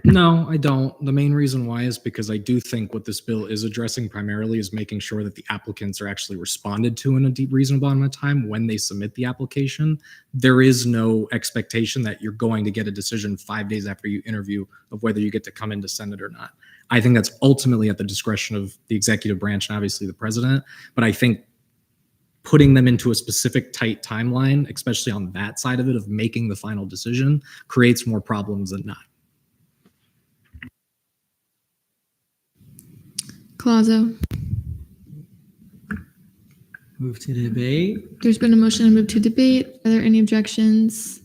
U: No, I don't. The main reason why is because I do think what this bill is addressing primarily is making sure that the applicants are actually responded to in a reasonable amount of time when they submit the application. There is no expectation that you're going to get a decision 5 days after you interview of whether you get to come into Senate or not. I think that's ultimately at the discretion of the executive branch and obviously the president. But I think putting them into a specific tight timeline, especially on that side of it, of making the final decision, creates more problems than not.
A: Colazo.
C: Move to debate.
A: There's been a motion to move to debate. Are there any objections?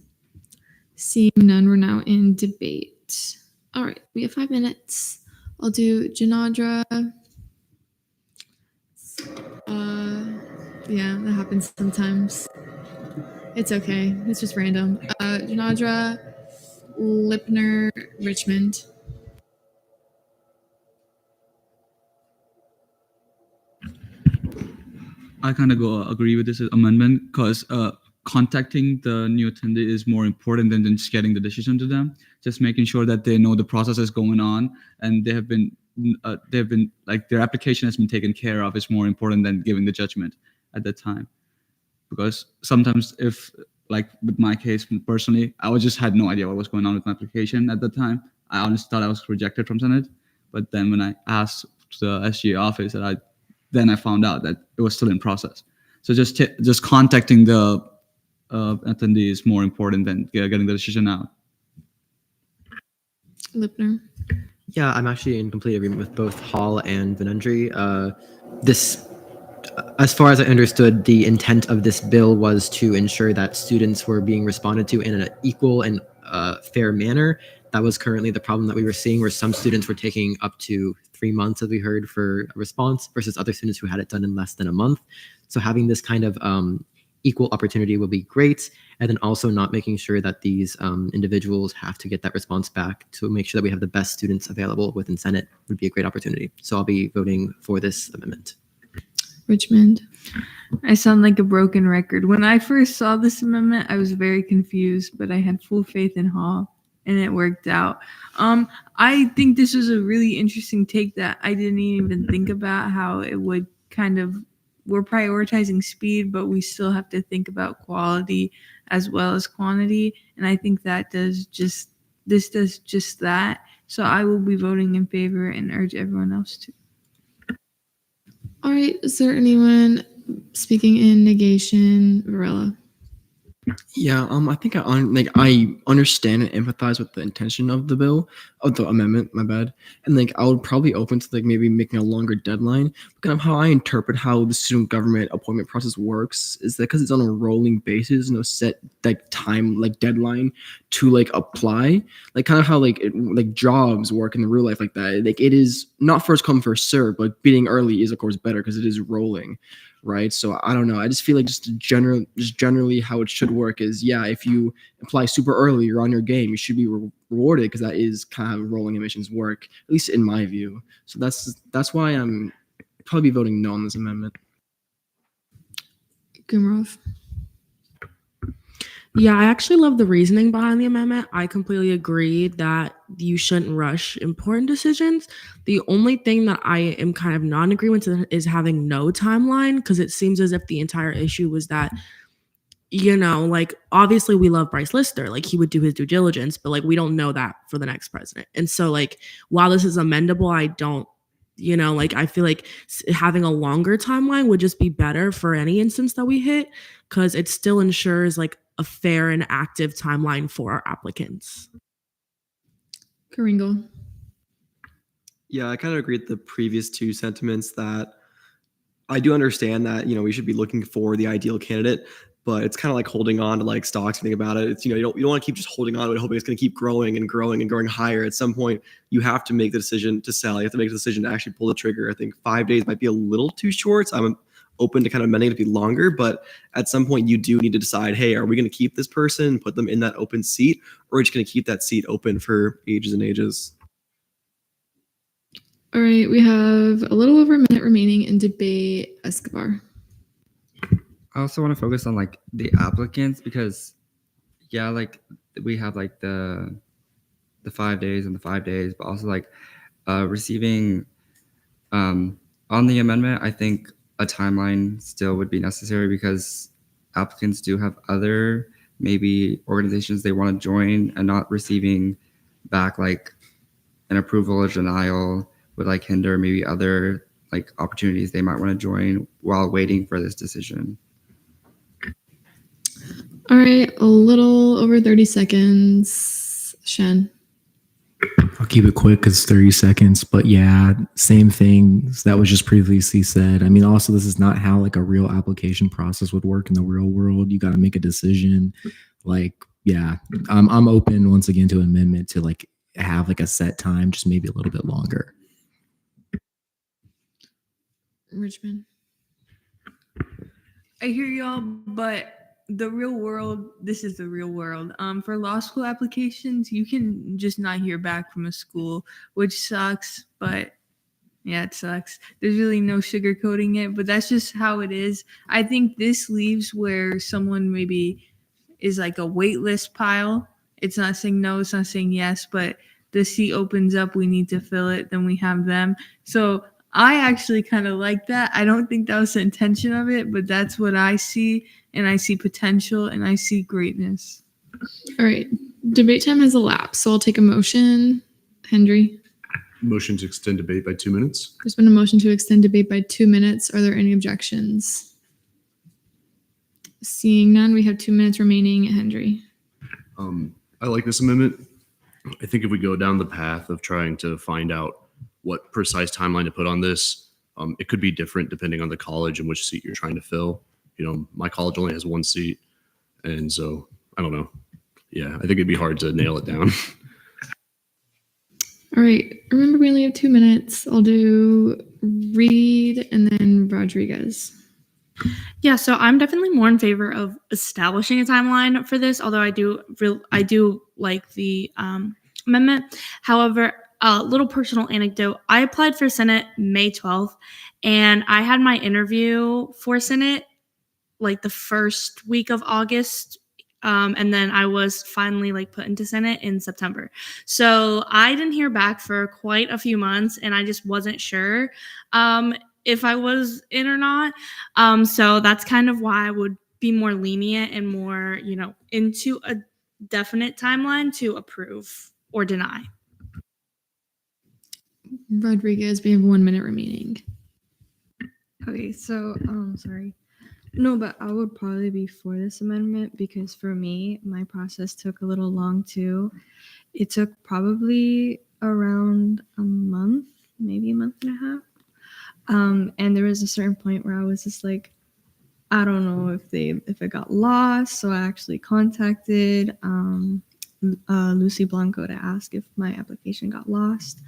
A: Seeing none, we're now in debate. All right, we have 5 minutes. I'll do Janadra. Yeah, that happens sometimes. It's okay. It's just random. Janadra, Lipner, Richmond.
O: I kind of agree with this amendment because contacting the new attendee is more important than just getting the decision to them. Just making sure that they know the process is going on and they have been their application has been taken care of is more important than giving the judgment at that time. Because sometimes if with my case personally, I just had no idea what was going on with my application at the time. I honestly thought I was rejected from Senate, but then when I asked the SGA office then I found out that it was still in process. So just contacting the attendee is more important than getting the decision out.
A: Lipner.
E: Yeah, I'm actually in complete agreement with both Hall and Vinendri. As far as I understood, the intent of this bill was to ensure that students were being responded to in an equal and fair manner. that was currently the problem that we were seeing, where some students were taking up to 3 months, as we heard, for a response versus other students who had it done in less than a month. So having this kind of equal opportunity will be great. And then also not making sure that these individuals have to get that response back to make sure that we have the best students available within Senate would be a great opportunity. So I'll be voting for this amendment.
A: Richmond.
F: I sound like a broken record. When I first saw this amendment, I was very confused, but I had full faith in Hall and it worked out. I think this was a really interesting take that I didn't even think about, how it would kind of, we're prioritizing speed, but we still have to think about quality as well as quantity. And I think that this does just that. So I will be voting in favor and urge everyone else to.
A: All right. Is there anyone speaking in negation? Varela.
N: Yeah, I think I understand and empathize with the intention of the bill, of the amendment, my bad. And like I would probably open to like maybe making a longer deadline. But kind of how I interpret how the student government appointment process works is that because it's on a rolling basis, no set like time, like deadline to like apply. Like kind of how like jobs work in the real life like that. Like it is not first come, first serve, but being early is of course better because it is rolling. Right. So I don't know. I just feel like just generally how it should work is, yeah, if you apply super early, you're on your game, you should be rewarded because that is kind of how rolling admissions work, at least in my view. So that's why I'm probably voting no on this amendment.
A: Gumrov.
L: Yeah, I actually love the reasoning behind the amendment. I completely agree that you shouldn't rush important decisions. The only thing that I am kind of not in agreement with is having no timeline, because it seems as if the entire issue was that, you know, like obviously we love Bryce Lister, like he would do his due diligence, but like we don't know that for the next president. And so like while this is amendable, I don't, you know, like I feel like having a longer timeline would just be better for any instance that we hit, because it still ensures like a fair and active timeline for our applicants.
A: Karingal.
J: Yeah, I kind of agree with the previous two sentiments that I do understand that, you know, we should be looking for the ideal candidate, but it's kind of like holding on to like stocks. Think about it. It's, you know, you don't want to keep just holding on to it, hoping it's going to keep growing and growing and growing higher. At some point, you have to make the decision to sell. You have to make the decision to actually pull the trigger. I think 5 days might be a little too short. So I'm open to kind of amending it to be longer, but at some point you do need to decide, hey, are we going to keep this person and put them in that open seat, or are we just going to keep that seat open for ages and ages?
A: All right. We have a little over a minute remaining in debate. Escobar.
C: I also want to focus on like the applicants because, yeah, like we have like the 5 days and the 5 days, but also like receiving on the amendment, I think a timeline still would be necessary because applicants do have other maybe organizations they want to join, and not receiving back like an approval or denial would like hinder maybe other like opportunities they might want to join while waiting for this decision.
A: All right. A little over 30 seconds. Shen.
D: I'll keep it quick because 30 seconds, but yeah, same things that was just previously said. I mean, also, this is not how like a real application process would work in the real world. You got to make a decision. Like, yeah, I'm open once again to an amendment to like have like a set time, just maybe a little bit longer.
A: Richmond.
F: I hear y'all, but the real world, this is the real world. For law school applications, you can just not hear back from a school, which sucks, but yeah, it sucks. There's really no sugarcoating it, but that's just how it is. I think this leaves where someone maybe is like a wait list pile. It's not saying no, it's not saying yes, but the seat opens up, we need to fill it, then we have them. So I actually kind of like that. I don't think that was the intention of it, but that's what I see. And I see potential and I see greatness.
A: All right. Debate time has elapsed, so I'll take a motion. Henry.
Q: Motion to extend debate by 2 minutes.
A: There's been a motion to extend debate by 2 minutes. Are there any objections? Seeing none, we have 2 minutes remaining. Henry.
Q: I like this amendment. I think if we go down the path of trying to find out what precise timeline to put on this, it could be different depending on the college and which seat you're trying to fill. You know, my college only has 1 seat, and so I don't know. Yeah, I think it'd be hard to nail it down.
A: All right. Remember, we only have 2 minutes. I'll do Reed and then Rodriguez.
B: Yeah, so I'm definitely more in favor of establishing a timeline for this, although I do like the amendment. However, a little personal anecdote. I applied for Senate May 12th, and I had my interview for Senate like the first week of August. And then I was finally like put into Senate in September. So I didn't hear back for quite a few months, and I just wasn't sure if I was in or not. So that's kind of why I would be more lenient and more, into a definite timeline to approve or deny.
A: Rodriguez, we have 1 minute remaining.
G: Okay, so sorry. No, but I would probably be for this amendment because for me, my process took a little long too. It took probably around a month, maybe a month and a half. And there was a certain point where I was just like, I don't know if it got lost. So I actually contacted Lucy Blanco to ask if my application got lost.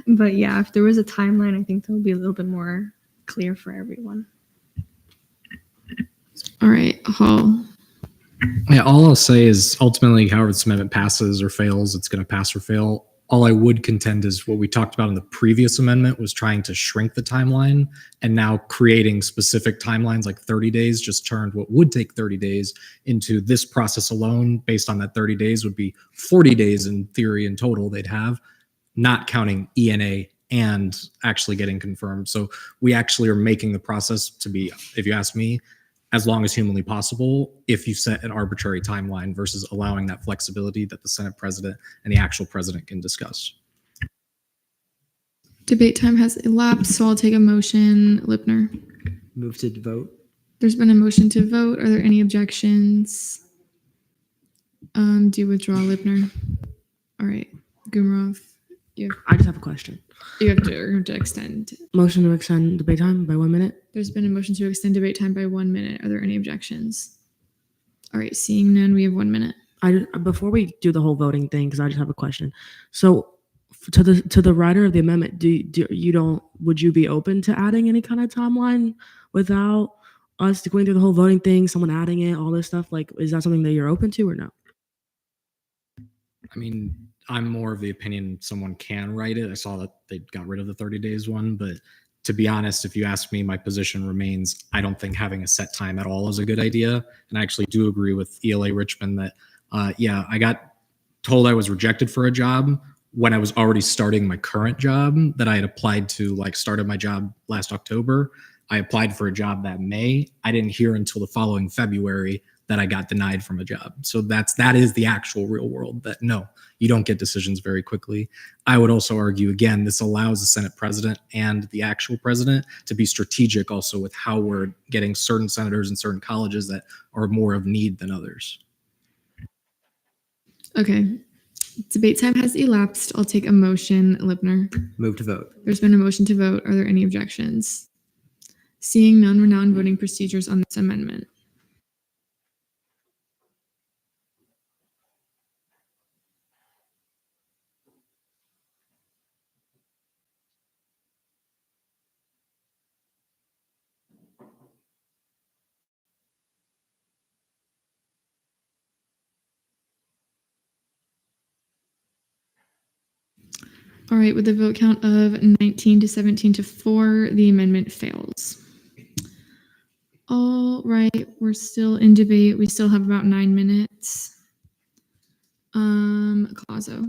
G: But yeah, if there was a timeline, I think that would be a little bit more clear for everyone.
A: All right, Hall.
U: Yeah, all I'll say is ultimately, however this amendment passes or fails, it's going to pass or fail. All I would contend is what we talked about in the previous amendment was trying to shrink the timeline, and now creating specific timelines like 30 days just turned what would take 30 days into this process alone based on that 30 days would be 40 days in theory in total they'd have, not counting ENA and actually getting confirmed. So we actually are making the process to be, if you ask me, as long as humanly possible if you set an arbitrary timeline versus allowing that flexibility that the Senate president and the actual president can discuss.
A: Debate time has elapsed, so I'll take a motion. Lipner.
E: Move to vote.
A: There's been a motion to vote. Are there any objections? Do you withdraw, Lipner? All right. Gumrov.
L: I just have a question.
A: You have to extend.
L: Motion to extend debate time by 1 minute.
A: There's been a motion to extend debate time by 1 minute. Are there any objections? All right, seeing none, we have 1 minute.
L: Before we do the whole voting thing, because I just have a question. So, to the writer of the amendment, would you be open to adding any kind of timeline without us going through the whole voting thing, someone adding it, all this stuff? Like, is that something that you're open to or no?
U: I mean, I'm more of the opinion someone can write it. I saw that they got rid of the 30 days one, but to be honest, if you ask me, my position remains, I don't think having a set time at all is a good idea. And I actually do agree with ELA Richmond that, I got told I was rejected for a job when I was already starting my current job that I had applied to, like started my job last October. I applied for a job that May. I didn't hear until the following February that I got denied from a job. So that is the actual real world, that no, you don't get decisions very quickly. I would also argue, again, this allows the Senate president and the actual president to be strategic also with how we're getting certain senators in certain colleges that are more of need than others.
A: Okay. Debate time has elapsed. I'll take a motion. Lipner.
E: Move to vote.
A: There's been a motion to vote. Are there any objections? Seeing none, we're now in voting procedures on this amendment. All right, with the vote count of 19 to 17 to 4, the amendment fails. All right, we're still in debate. We still have about 9 minutes. Clauso.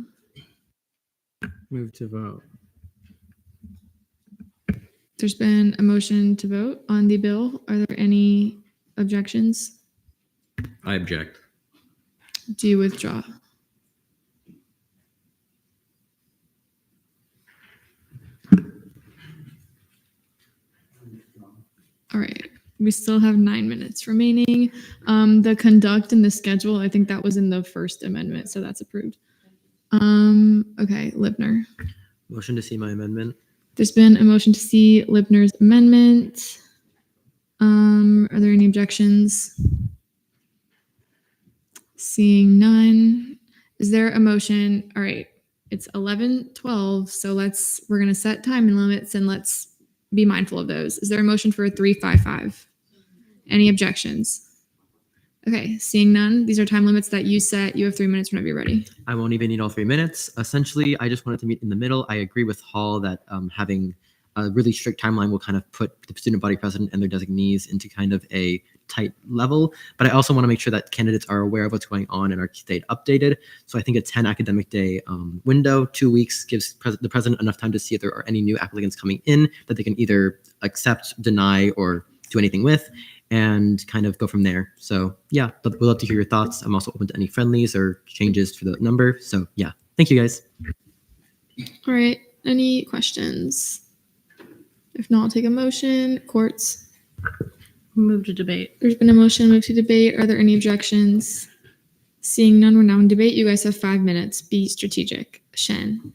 E: Move to vote.
A: There's been a motion to vote on the bill. Are there any objections?
C: I object.
A: Do you withdraw? All right, we still have 9 minutes remaining. The conduct and the schedule, I think that was in the first amendment, so that's approved. Okay, Lipner.
E: Motion to see my amendment.
A: There's been a motion to see Lipner's amendment. Are there any objections? Seeing none. Is there a motion? All right. It's 11:12, so we're gonna set time limits and let's be mindful of those. Is there a motion for 355? Any objections? Okay, seeing none, these are time limits that you set. You have 3 minutes whenever you're ready.
E: I won't even need all 3 minutes. Essentially, I just wanted to meet in the middle. I agree with Hall that having a really strict timeline will kind of put the student body president and their designees into kind of a tight level. But I also want to make sure that candidates are aware of what's going on and are stayed updated. So I think a 10 academic day window, 2 weeks, gives the president enough time to see if there are any new applicants coming in that they can either accept, deny, or do anything with, and kind of go from there. So yeah, we'd love to hear your thoughts. I'm also open to any friendlies or changes for the number. So yeah, thank you guys.
A: All right, any questions? If not, I'll take a motion. Courts.
T: Move to debate.
A: There's been a motion, move to debate. Are there any objections? Seeing none, we're now in debate. You guys have 5 minutes. Be strategic. Shen.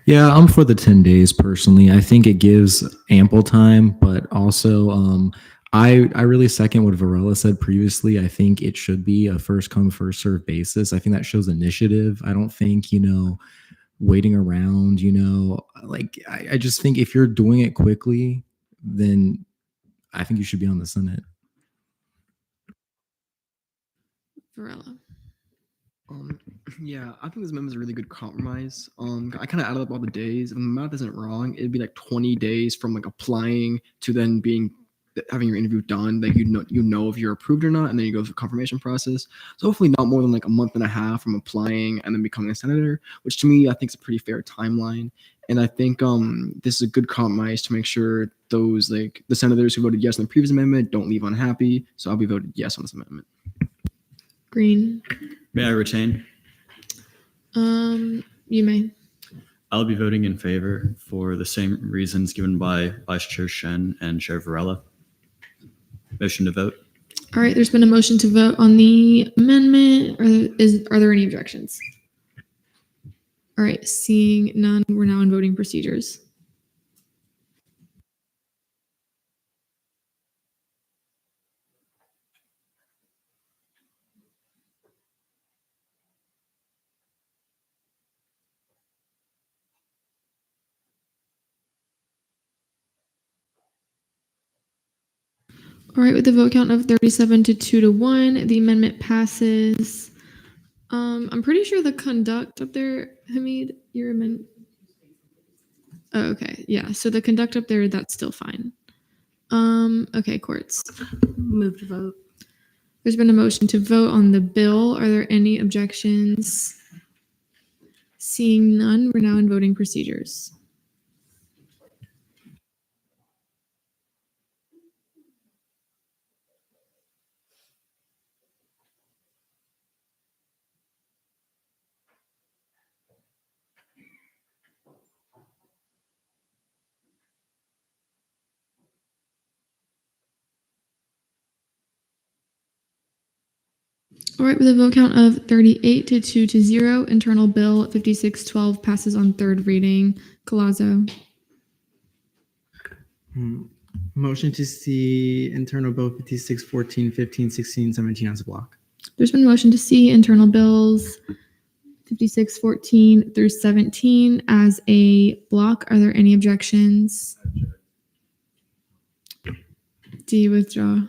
D: Yeah, I'm for the 10 days personally. I think it gives ample time, but also I really second what Varela said previously. I think it should be a first come, first serve basis. I think that shows initiative. I don't think, waiting around, like I just think if you're doing it quickly, then I think you should be on the Senate.
A: Varela.
N: Yeah, I think this amendment is a really good compromise. I kind of added up all the days. If the math isn't wrong, it'd be like 20 days from like applying to then having your interview done. Like you know if you're approved or not, and then you go through the confirmation process. So hopefully not more than like a month and a half from applying and then becoming a senator, which to me I think is a pretty fair timeline. And I think this is a good compromise to make sure those like the senators who voted yes on the previous amendment don't leave unhappy. So I'll be voted yes on this amendment.
A: Green.
H: May I retain?
A: You may.
H: I'll be voting in favor for the same reasons given by Vice Chair Shen and Chair Varela. Motion to vote.
A: All right, there's been a motion to vote on the amendment. Are there any objections? All right, seeing none, we're now in voting procedures. All right, with the vote count of 37 to 2-1, the amendment passes. I'm pretty sure the conduct up there, Hamid, your amendment. Oh, okay, yeah. So the conduct up there, that's still fine. Okay, courts.
T: Move to vote.
A: There's been a motion to vote on the bill. Are there any objections? Seeing none, we're now in voting procedures. All right, with a vote count of 38 to 2-0, internal bill 5612 passes on third reading. Collazo.
R: Motion to see internal bill 5614, 15, 16, 17 as a block.
A: There's been a motion to see internal bills 5614 through 17 as a block. Are there any objections? Do you withdraw?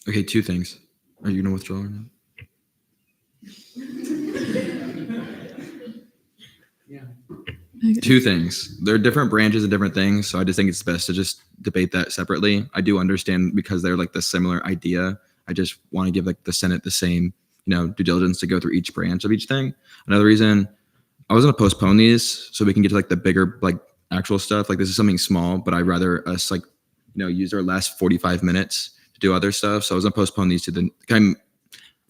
K: Okay, 2 things. Are you gonna withdraw or not?
A: Okay.
K: 2 things. There are different branches of different things, so I just think it's best to just debate that separately. I do understand because they're like the similar idea. I just want to give like the Senate the same, due diligence to go through each branch of each thing. Another reason I was gonna postpone these so we can get to like the bigger like actual stuff. Like this is something small, but I'd rather us use our last 45 minutes to do other stuff. So I was gonna postpone these to the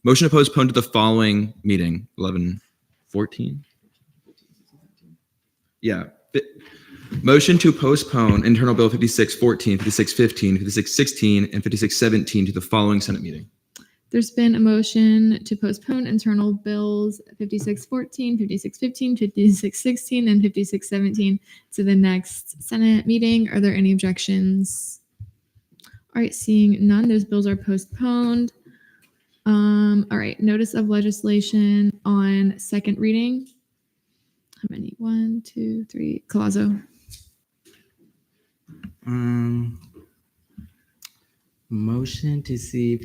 K: motion to postpone to the following meeting, 11/14. Yeah. Motion to postpone internal bill 5614, 5615, 5616, and 5617 to the following Senate meeting.
A: There's been a motion to postpone internal bills 5614, 5615, 5616, and 5617 to the next Senate meeting. Are there any objections? All right, seeing none, those bills are postponed. All right. Notice of legislation on second reading. How many? 1, 2, 3. Colazo.
R: Motion to see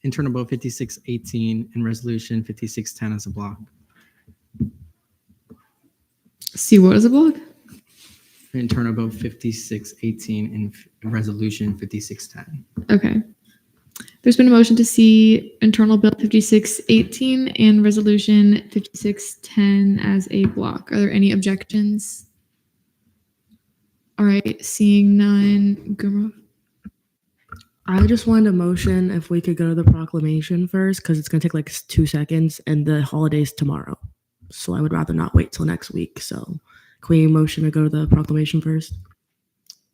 R: internal bill 5618 and resolution 5610 as a block.
A: See what is a block?
R: Internal bill 5618 and resolution 5610.
A: Okay. There's been a motion to see internal bill 5618 and resolution 5610 as a block. Are there any objections? All right, seeing none. Gumrow.
L: I just wanted a motion if we could go to the proclamation first, because it's going to take like 2 seconds and the holiday's tomorrow. So I would rather not wait till next week. So can we motion to go to the proclamation first?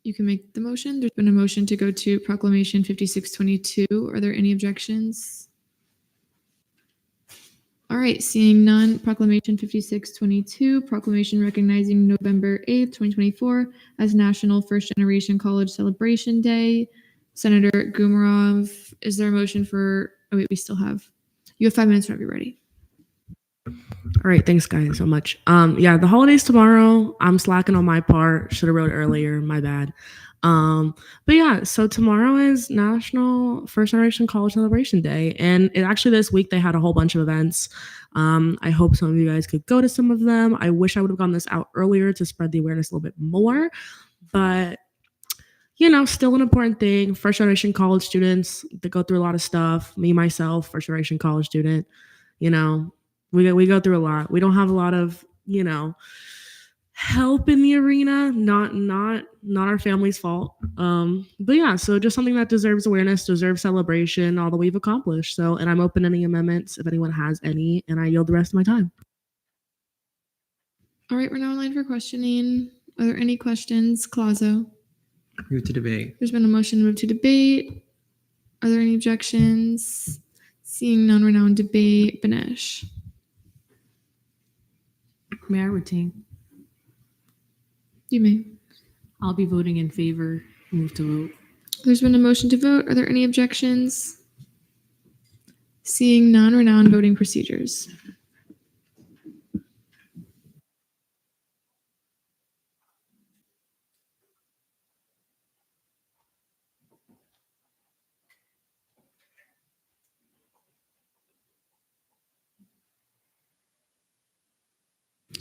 A: You can make the motion. There's been a motion to go to proclamation 5622. Are there any objections? All right, seeing none, proclamation 5622, proclamation recognizing November 8th, 2024 as National First Generation College Celebration Day. Senator Gumarov, is there a motion for, oh wait, we still have, you have 5 minutes whenever you're ready.
L: All right, thanks guys so much. Yeah, the holiday's tomorrow. I'm slacking on my part. Should have wrote earlier, my bad. But yeah, so tomorrow is National First Generation College Celebration Day. And actually this week they had a whole bunch of events. I hope some of you guys could go to some of them. I wish I would have gotten this out earlier to spread the awareness a little bit more, but you know, still an important thing. First generation college students, they go through a lot of stuff. Me, myself, first generation college student, you know, we go through a lot. We don't have a lot of, you know, help in the arena. Not our family's fault. But yeah, so just something that deserves awareness, deserves celebration, all that we've accomplished. So, and I'm open to any amendments if anyone has any, and I yield the rest of my time.
A: All right, we're now in line for questioning. Are there any questions? Colazo.
R: Move to debate.
A: There's been a motion to move to debate. Are there any objections? Seeing none, we're now in debate. Banesh.
S: May I retain?
A: You may.
S: I'll be voting in favor. Move to vote.
A: There's been a motion to vote. Are there any objections? Seeing none, we're now in voting procedures.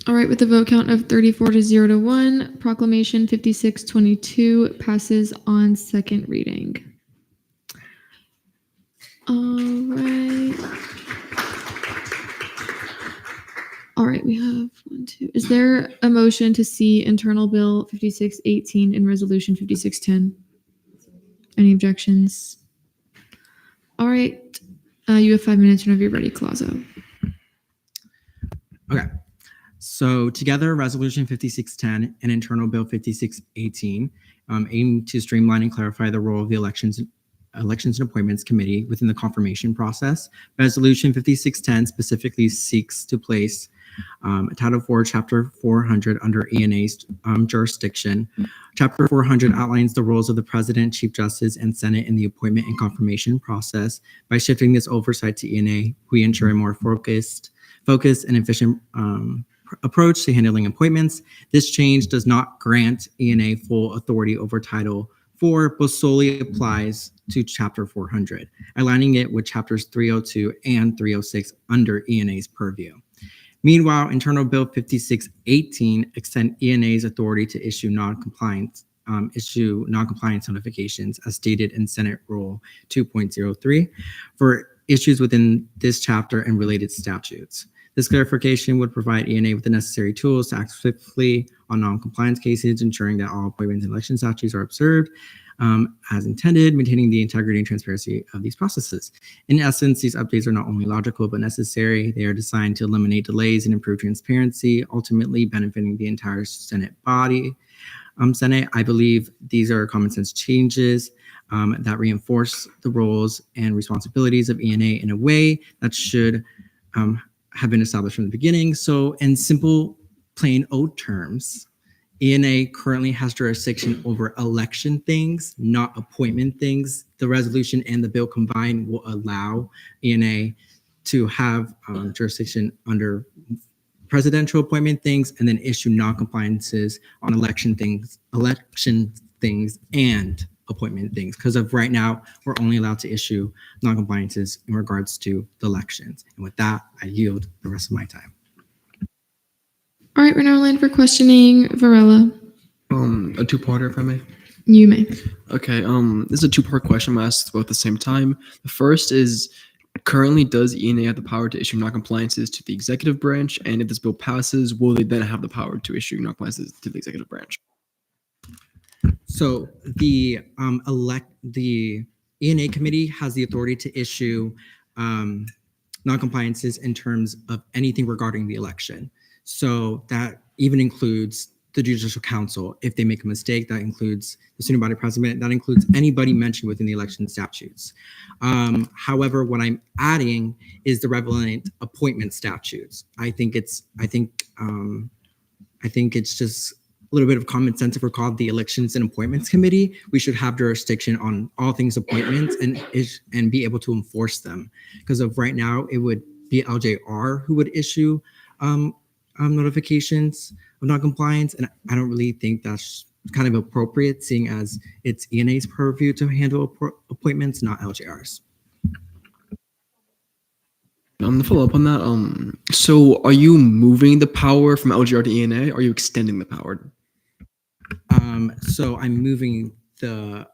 A: All right, with the vote count of 34-0 proclamation 5622 passes on second reading. All right, we have 1, 2. Is there a motion to see internal bill 5618 and resolution 5610? Any objections? All right, you have 5 minutes whenever you're ready, Colazo.
R: Okay. So together, Resolution 5610 and Internal Bill 5618 aim to streamline and clarify the role of the Elections and Appointments Committee within the confirmation process. Resolution 5610 specifically seeks to place Title IV, Chapter 400 under ENA's jurisdiction. Chapter 400 outlines the roles of the President, Chief Justice, and Senate in the appointment and confirmation process. By shifting this oversight to ENA, we ensure a more focused and efficient approach to handling appointments. This change does not grant ENA full authority over Title IV, but solely applies to Chapter 400, aligning it with Chapters 302 and 306 under ENA's purview. Meanwhile, Internal Bill 5618 extend ENA's authority to issue non-compliance notifications as stated in Senate Rule 2.03 for issues within this chapter and related statutes. This clarification would provide ENA with the necessary tools to act swiftly on non-compliance cases, ensuring that all appointments and election statutes are observed as intended, maintaining the integrity and transparency of these processes. In essence, these updates are not only logical but necessary. They are designed to eliminate delays and improve transparency, ultimately benefiting the entire Senate body. Senate, I believe these are common sense changes that reinforce the roles and responsibilities of ENA in a way that should have been established from the beginning. So in simple, plain old terms, ENA currently has jurisdiction over election things, not appointment things. The resolution and the bill combined will allow ENA to have jurisdiction under presidential appointment things and then issue non-compliances on election things and appointment things. Because of right now, we're only allowed to issue non-compliances in regards to the elections. And with that, I yield the rest of my time.
A: All right, we're now in for questioning. Varela,
N: A two-parter, if I may.
A: you may.
N: Okay, this is a two-part question I'm gonna ask both at the same time. The first is, currently does ENA have the power to issue non-compliances to the executive branch? And if this bill passes, will they then have the power to issue non-compliances to the executive branch?
R: So the ENA committee has the authority to issue non-compliances in terms of anything regarding the election. So that even includes the Judicial Council. If they make a mistake, that includes the student body president, that includes anybody mentioned within the election statutes. However, what I'm adding is the relevant appointment statutes. I think it's just a little bit of common sense. If we're called the Elections and Appointments Committee, we should have jurisdiction on all things appointments and be able to enforce them. Because of right now, it would be LJR who would issue notifications of non-compliance, and I don't really think that's kind of appropriate, seeing as it's ENA's purview to handle appointments, not LJR's.
N: To follow up on that, so are you moving the power from LGR to ENA? Or are you extending the power?
R: So I'm moving the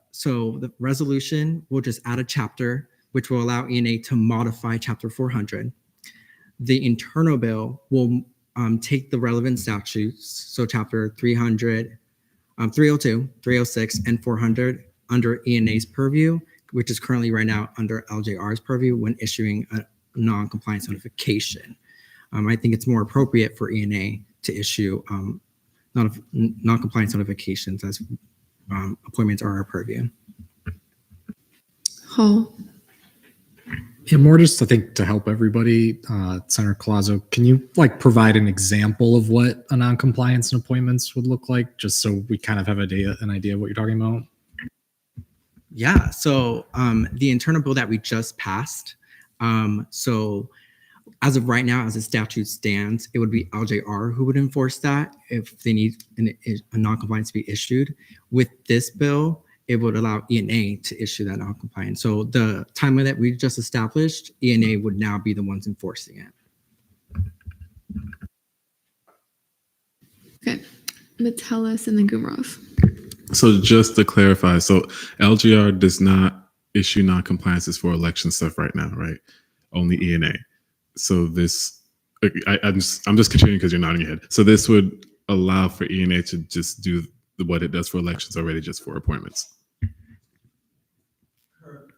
R: resolution will just add a chapter which will allow ENA to modify Chapter 400. The internal bill will take the relevant statutes, so Chapter 300, 302, 306, and 400 under ENA's purview, which is currently right now under LJR's purview when issuing a non-compliance notification. I think it's more appropriate for ENA to issue non-compliance notifications as appointments are our purview.
A: Hall.
U: Yeah, more just I think to help everybody, Senator Collazo, can you provide an example of what a non-compliance and appointments would look like, just so we kind of have an idea of what you're talking about?
R: Yeah, so the internal bill that we just passed, so as of right now, as the statute stands, it would be LJR who would enforce that if they need a non-compliance to be issued. With this bill, it would allow ENA to issue that non-compliance. So the timeline that we just established, ENA would now be the ones enforcing it.
A: Okay, Metellus and then Gumrov.
M: So just to clarify, so LGR does not issue non-compliances for election stuff right now, right? Only ENA. So this, I'm just continuing because you're nodding your head. So this would allow for ENA to just do what it does for elections already, just for appointments.
R: Correct.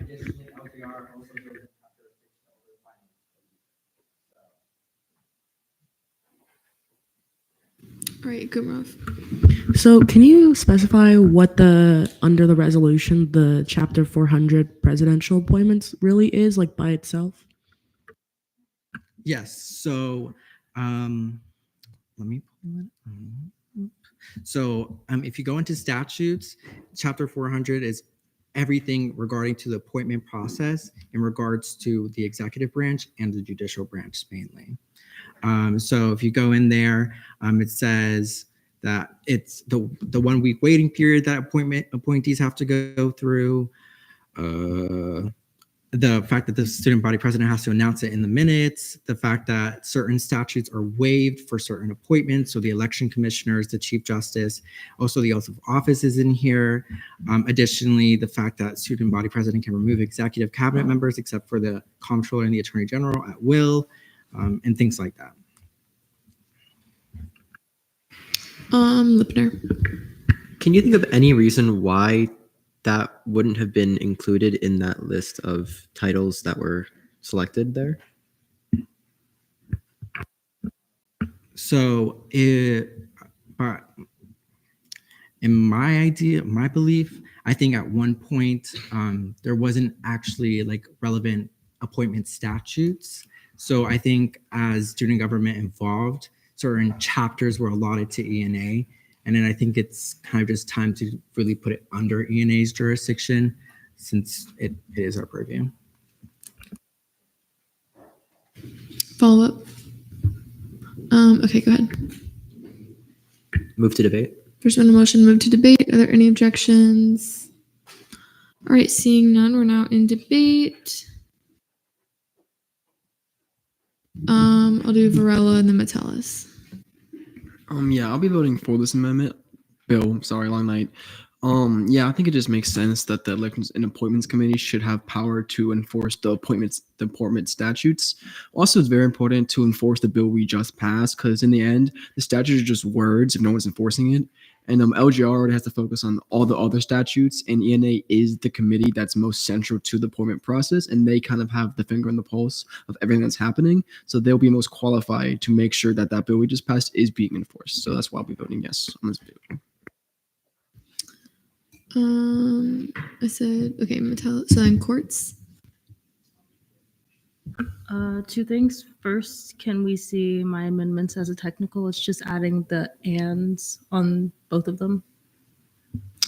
R: Additionally, LJR also doesn't have jurisdiction over finance.
A: All right, Gumrov.
L: So can you specify what under the resolution, the Chapter 400 presidential appointments really is, by itself?
R: Yes, so let me pull it up. So if you go into statutes, Chapter 400 is everything regarding to the appointment process in regards to the executive branch and the judicial branch mainly. So if you go in there, it says that it's the 1 week waiting period that appointees have to go through. The fact that the student body president has to announce it in the minutes, the fact that certain statutes are waived for certain appointments, so the election commissioners, the chief justice, also the oath of office is in here. Additionally, the fact that student body president can remove executive cabinet members except for the comptroller and the attorney general at will, and things like that.
A: Lipner.
E: Can you think of any reason why that wouldn't have been included in that list of titles that were selected there?
R: So in my belief, I think at one point there wasn't actually relevant appointment statutes. So I think as student government evolved, certain chapters were allotted to ENA. And then I think it's kind of just time to really put it under ENA's jurisdiction since it is our purview.
A: Follow up. Okay, go ahead.
E: Move to debate.
A: There's been a motion, move to debate. Are there any objections? All right, seeing none, we're now in debate. I'll do Varela and then Metellus.
N: Yeah, I'll be voting for this amendment. Bill, sorry, long night. Yeah, I think it just makes sense that the Elections and Appointments Committee should have power to enforce the appointment statutes. Also, it's very important to enforce the bill we just passed because in the end, the statutes are just words if no one's enforcing it. And LGR already has to focus on all the other statutes, and ENA is the committee that's most central to the appointment process, and they kind of have the finger on the pulse of everything that's happening. So they'll be most qualified to make sure that that bill we just passed is being enforced. So that's why I'll be voting yes on this bill.
A: I said, okay, Metellus, so then courts.
T: Two things. First, can we see my amendments as a technical? It's just adding the ands on both of them.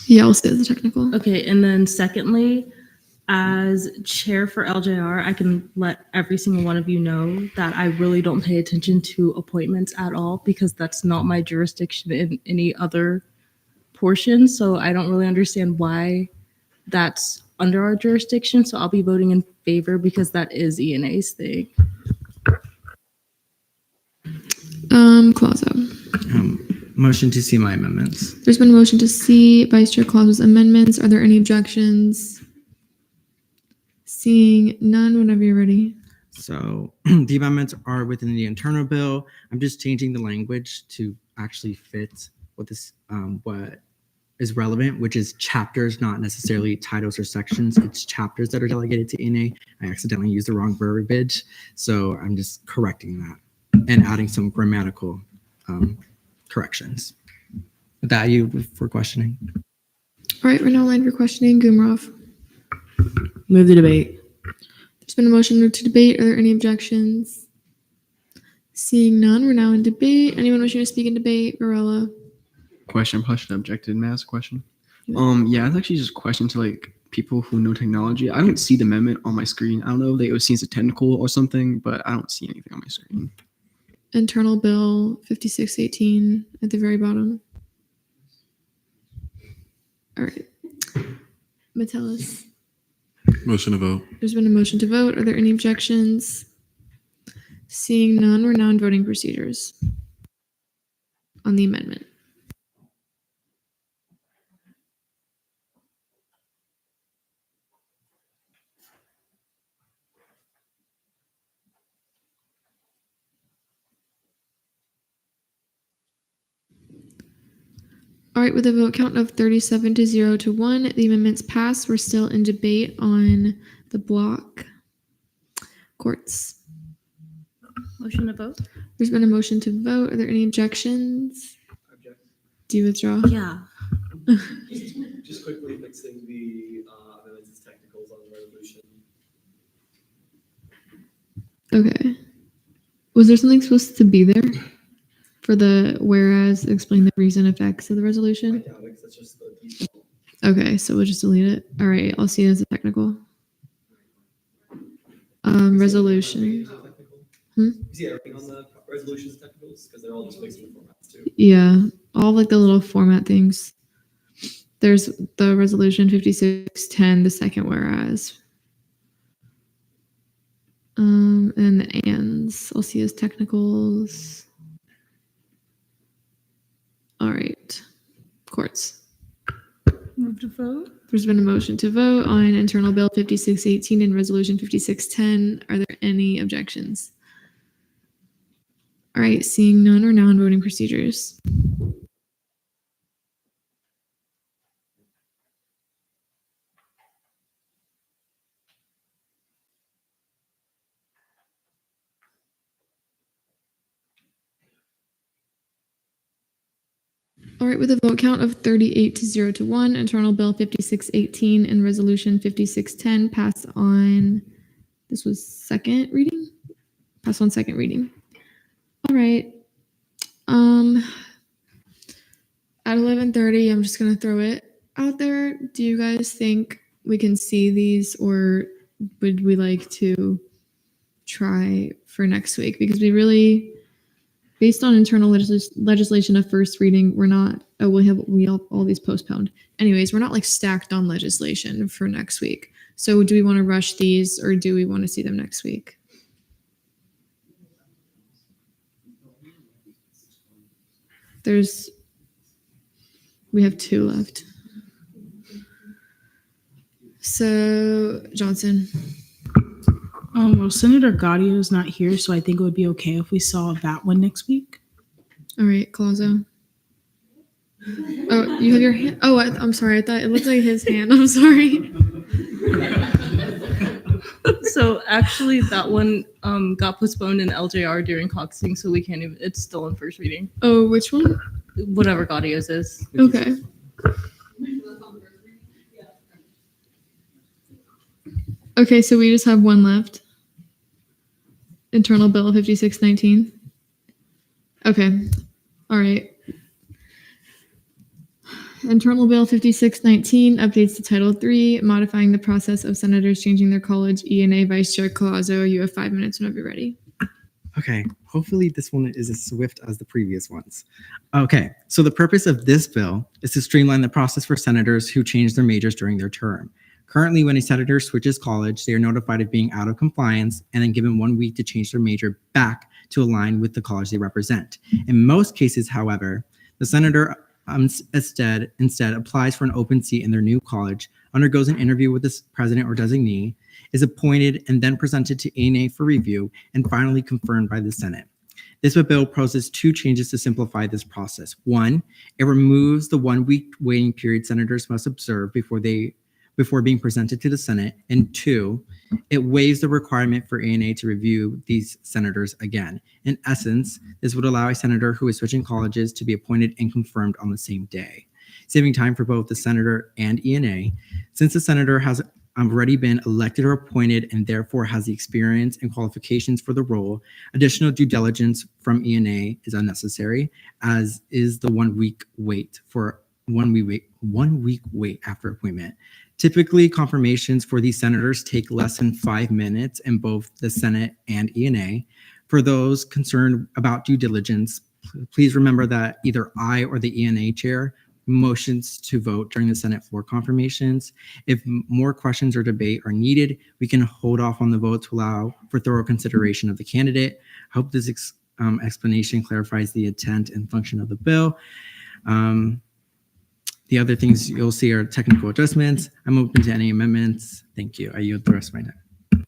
A: Yeah, I'll say the technical.
T: Okay, and then secondly, as chair for LJR, I can let every single one of you know that I really don't pay attention to appointments at all because that's not my jurisdiction in any other portion. So I don't really understand why that's under our jurisdiction. So I'll be voting in favor because that is ENA's thing.
A: Clauso.
R: Motion to see my amendments.
A: There's been a motion to see Vice Chair Clauso's amendments. Are there any objections? Seeing none, whenever you're ready.
R: So the amendments are within the internal bill. I'm just changing the language to actually fit what this what is relevant, which is chapters, not necessarily titles or sections. It's chapters that are delegated to ENA. I accidentally used the wrong verbiage, so I'm just correcting that and adding some grammatical corrections. With that, you for questioning.
A: All right, we're now lined for questioning. Gumrov.
L: Move the debate.
A: There's been a motion to debate. Are there any objections? Seeing none, we're now in debate. Anyone wishing to speak in debate? Varela.
N: Question, objected, may I ask a question? Yeah, it's actually just a question to like people who know technology. I don't see the amendment on my screen. I don't know if they would see it's a technical or something, but I don't see anything on my screen.
A: Internal bill 5618 at the very bottom. All right. Metellus.
M: Motion to vote.
A: There's been a motion to vote. Are there any objections? Seeing none, we're now in voting procedures on the amendment. All right, with a vote count of 37 to 0 to 1, the amendments pass. We're still in debate on the block. Courts.
T: Motion to vote?
A: There's been a motion to vote. Are there any objections? Do you withdraw?
T: Yeah.
I: Just quickly fixing the amendments technicals on the resolution.
A: Okay. Was there something supposed to be there for the whereas explain the reason effects of the resolution?
I: That's just the default.
A: Okay, so we'll just delete it. All right, I'll see it as a technical. Resolution.
I: You see everything on the resolutions technicals because they're all just fixing the formats too.
A: Yeah, all like the little format things. There's the resolution 5610, the second whereas. And the ands, I'll see as technicals. All right, courts.
T: Move to vote.
A: There's been a motion to vote on Internal Bill 5618 and Resolution 5610. Are there any objections? All right, seeing none, we're now in voting procedures. All right, with a vote count of 38 to 0 to 1, Internal Bill 5618 and Resolution 5610 pass on, this was second reading? Pass on second reading. All right, At 11:30, I'm just gonna throw it out there. Do you guys think we can see these, or would we like to try for next week? Because we really, based on internal legislation of first reading, we're not. Oh, we have all these postponed. Anyways, we're not like stacked on legislation for next week. So do we want to rush these, or do we want to see them next week? We have 2 left. So Johnson.
P: Well, Senator Gaudio is not here, so I think it would be okay if we saw that one next week.
A: All right, Colazo. Oh, you have your hand. Oh, I'm sorry. I thought it looked like his hand. I'm sorry.
T: So actually, that one got postponed in LJR during caucusing, so we can't even. It's still on first reading.
A: Oh, which one?
T: Whatever Gaudio's is.
A: Okay. Okay, so we just have one left. Internal Bill 5619. Okay. All right. Internal Bill 5619 updates to Title III, modifying the process of senators changing their college ENA. Vice Chair Colazo, you have 5 minutes whenever you're ready.
R: Okay, hopefully this one is as swift as the previous ones. Okay, so the purpose of this bill is to streamline the process for senators who change their majors during their term. Currently, when a senator switches college, they are notified of being out of compliance and then given 1 week to change their major back to align with the college they represent. In most cases, however, the senator instead applies for an open seat in their new college, undergoes an interview with the president or designee, is appointed and then presented to ENA for review, and finally confirmed by the Senate. This bill proposes 2 changes to simplify this process. 1, it removes the 1 week waiting period senators must observe before being presented to the Senate. And 2, it waives the requirement for ENA to review these senators again. In essence, this would allow a senator who is switching colleges to be appointed and confirmed on the same day, saving time for both the senator and ENA. Since the senator has already been elected or appointed and therefore has the experience and qualifications for the role, additional due diligence from ENA is unnecessary, as is the 1 week wait for 1 week wait after appointment. Typically, confirmations for these senators take less than 5 minutes in both the Senate and ENA. For those concerned about due diligence, please remember that either I or the ENA chair motions to vote during the Senate floor confirmations. If more questions or debate are needed, we can hold off on the vote to allow for thorough consideration of the candidate. I hope this explanation clarifies the intent and function of the bill. The other things you'll see are technical adjustments. I'm open to any amendments. Thank you. I yield the rest of my time.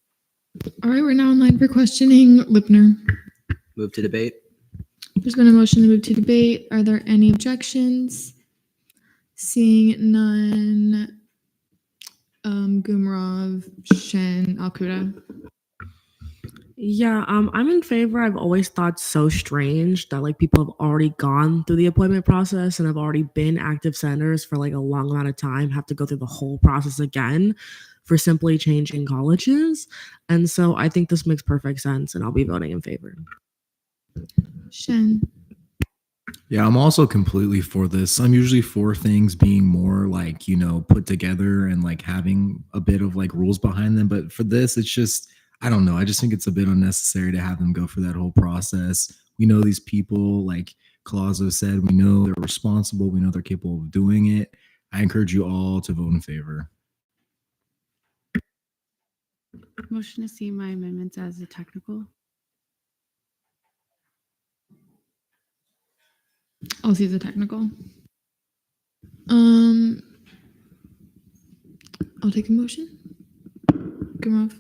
A: All right, we're now in line for questioning. Lipner.
E: Move to debate.
A: There's been a motion to move to debate. Are there any objections? Seeing none. Gumrov, Shen, Alcuda.
L: Yeah, I'm in favor. I've always thought so strange that like people have already gone through the appointment process and have already been active senators for like a long amount of time, have to go through the whole process again for simply changing colleges. And so I think this makes perfect sense and I'll be voting in favor.
A: Shen.
D: Yeah, I'm also completely for this. I'm usually for things being more like, put together and like having a bit of like rules behind them. But for this, it's just, I don't know. I just think it's a bit unnecessary to have them go through that whole process. We know these people, like Colazo said, we know they're responsible. We know they're capable of doing it. I encourage you all to vote in favor.
S: Motion to see my amendments as a technical.
A: I'll see the technical. I'll take a motion. Gumrov.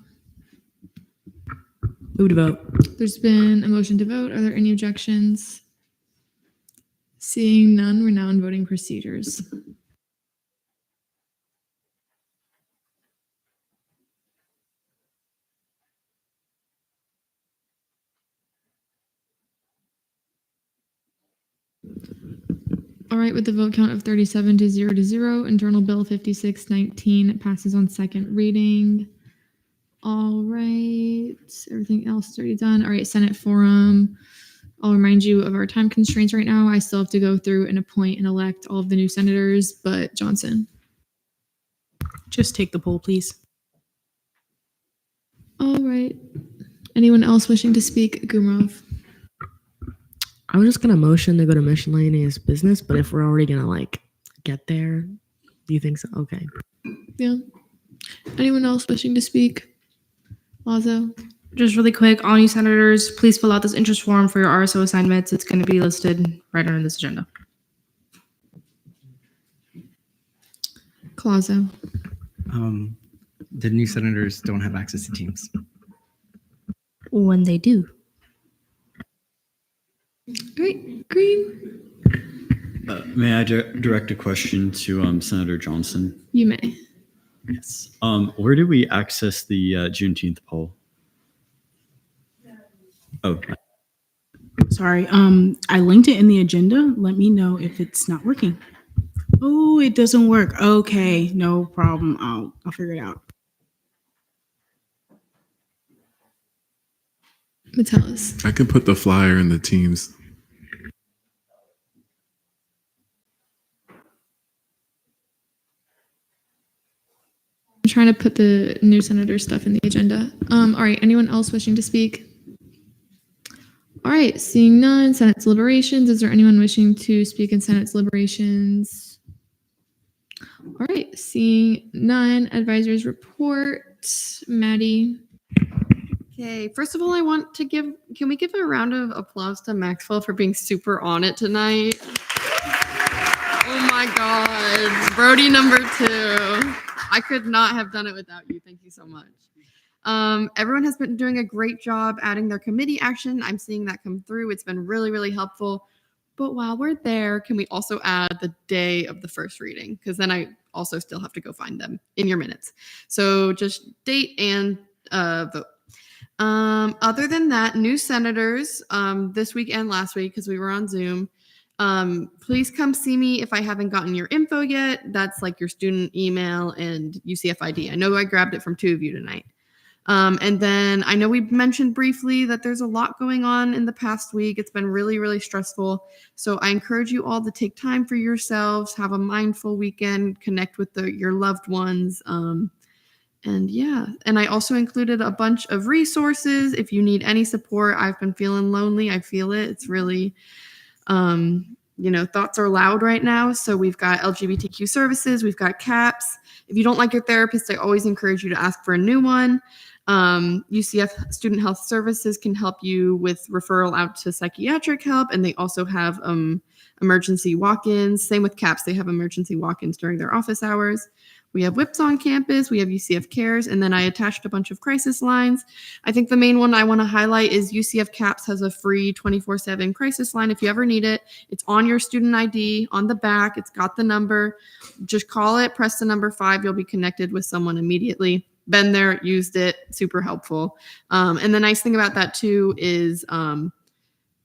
L: Move to vote.
A: There's been a motion to vote. Are there any objections? Seeing none, we're now in voting procedures. All right, with the vote count of 37 to 0, Internal Bill 5619 passes on second reading. All right, everything else is already done. All right, Senate Forum. I'll remind you of our time constraints right now. I still have to go through and appoint and elect all of the new senators, but Johnson.
P: Just take the poll, please.
A: All right. Anyone else wishing to speak? Gumrov.
L: I was just gonna motion to go to miscellaneous business, but if we're already gonna like get there, do you think so? Okay.
A: Yeah. Anyone else wishing to speak? Lazo.
B: Just really quick, all new senators, please fill out this interest form for your RSO assignments. It's going to be listed right under this agenda.
A: Colazo.
R: The new senators don't have access to Teams.
B: When they do.
A: Great. Green.
H: May I direct a question to Senator Johnson?
A: You may.
H: Yes. Where do we access the Juneteenth poll? Oh,
P: Sorry. I linked it in the agenda. Let me know if it's not working. Oh, it doesn't work. Okay, no problem. I'll figure it out.
A: Metellus.
M: I can put the flyer in the Teams.
A: I'm trying to put the new senator stuff in the agenda. All right. Anyone else wishing to speak? All right. Seeing none. Senate deliberations. Is there anyone wishing to speak in Senate deliberations? All right. Seeing none. Advisors report. Maddie.
O: Okay, first of all, I want to can we give a round of applause to Maxwell for being super on it tonight? Oh my God, Brody number 2. I could not have done it without you. Thank you so much. Everyone has been doing a great job adding their committee action. I'm seeing that come through. It's been really, really helpful. But while we're there, can we also add the day of the first reading? Because then I also still have to go find them in your minutes. So just date and vote. Other than that, new senators this week and last week, because we were on Zoom, please come see me if I haven't gotten your info yet. That's like your student email and UCF ID. I know I grabbed it from 2 of you tonight. And then I know we mentioned briefly that there's a lot going on in the past week. It's been really, really stressful. So I encourage you all to take time for yourselves, have a mindful weekend, connect with your loved ones. And yeah, and I also included a bunch of resources. If you need any support, I've been feeling lonely. I feel it. It's really, thoughts are loud right now. So we've got LGBTQ services. We've got CAPS. If you don't like your therapist, I always encourage you to ask for a new one. UCF Student Health Services can help you with referral out to psychiatric help. And they also have emergency walk-ins. Same with CAPS. They have emergency walk-ins during their office hours. We have WIPs on campus. We have UCF Cares. And then I attached a bunch of crisis lines. I think the main one I want to highlight is UCF CAPS has a free 24/7 crisis line if you ever need it. It's on your student ID on the back. It's got the number. Just call it, press the number 5. You'll be connected with someone immediately. Been there, used it, super helpful. And the nice thing about that too is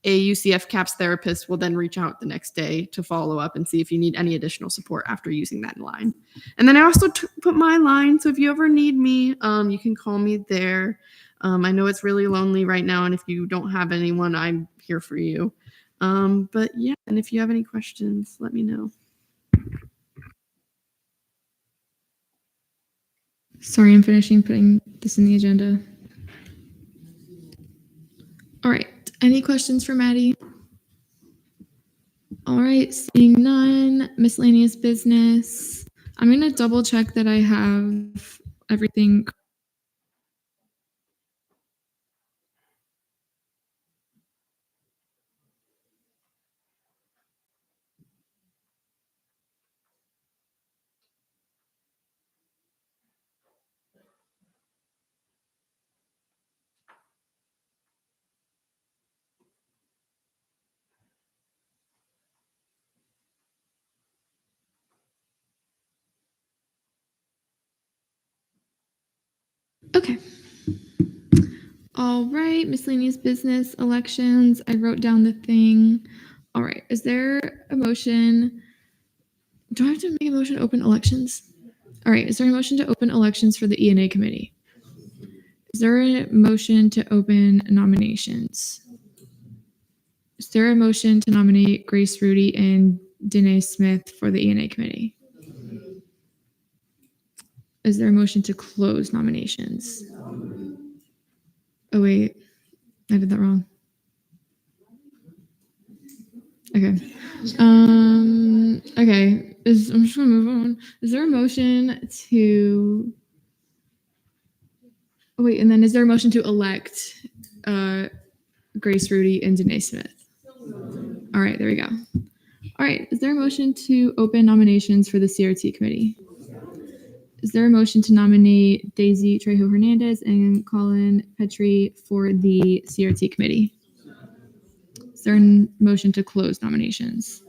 O: a UCF CAPS therapist will then reach out the next day to follow up and see if you need any additional support after using that line. And then I also put my line, so if you ever need me, you can call me there. I know it's really lonely right now, and if you don't have anyone, I'm here for you. But yeah, and if you have any questions, let me know.
A: Sorry, I'm finishing putting this in the agenda. All right. Any questions for Maddie? All right. Seeing none. Miscellaneous business. I'm going to double check that I have everything. Okay. All right, miscellaneous business, elections. I wrote down the thing. All right, is there a motion? Do I have to make a motion to open elections? All right, is there a motion to open elections for the ENA committee? Is there a motion to open nominations? Is there a motion to nominate Grace Rudy and Danae Smith for the ENA committee? Is there a motion to close nominations? Oh wait, I did that wrong. Okay. Okay. I'm just gonna move on. Is there a motion to? Oh wait, and then is there a motion to elect Grace Rudy and Danae Smith? All right, there we go. All right, is there a motion to open nominations for the CRT committee? Is there a motion to nominate Daisy Trejo Hernandez and Colin Petrie for the CRT committee? Is there a motion to close nominations?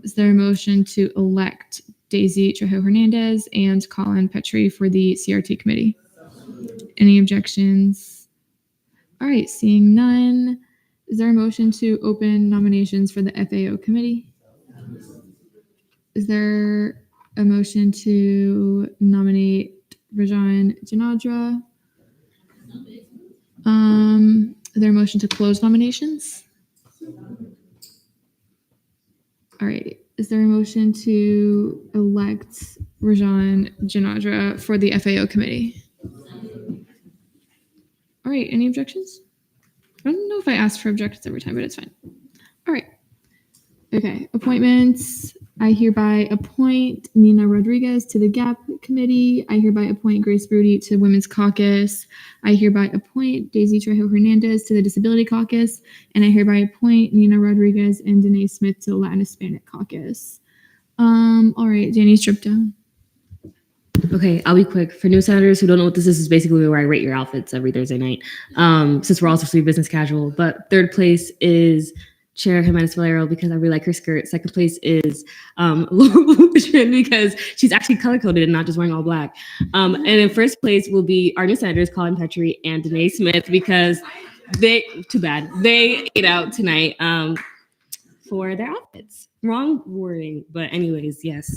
A: Is there a motion to elect Daisy Trejo Hernandez and Colin Petrie for the CRT committee? Any objections? All right, seeing none. Is there a motion to open nominations for the FAO committee? Is there a motion to nominate Rajan Janadra? Is there a motion to close nominations? All right. Is there a motion to elect Rajan Janadra for the FAO committee? All right. Any objections? I don't know if I asked for objections every time, but it's fine. All right. Okay. Appointments. I hereby appoint Nina Rodriguez to the GAP committee. I hereby appoint Grace Rudy to Women's Caucus. I hereby appoint Daisy Trejo Hernandez to the Disability Caucus. And I hereby appoint Nina Rodriguez and Danae Smith to the Latin Hispanic Caucus. All right, Danny's trip down.
J: Okay, I'll be quick. For new senators who don't know what this is basically where I rate your outfits every Thursday night. Since we're all supposed to be business casual. But third place is Chair Jimenez Valero because I really like her skirt. Second place is Laura Bushman because she's actually color-coded and not just wearing all black. And in first place will be our new senators, Colin Petrie and Danae Smith, because they ate out tonight for their outfits. Wrong wording, but anyways, yes.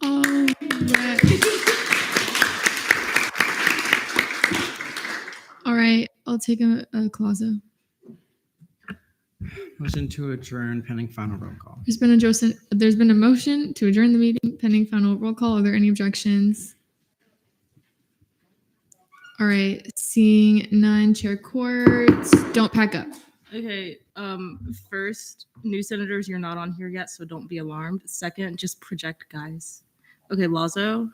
A: All right, I'll take a Colazo.
R: Motion to adjourn pending final roll call.
A: There's been a motion to adjourn the meeting pending final roll call. Are there any objections? All right, seeing none, Chair Courts, don't pack up.
T: Okay, first, new senators, you're not on here yet, so don't be alarmed. Second, just project, guys. Okay, Lazo.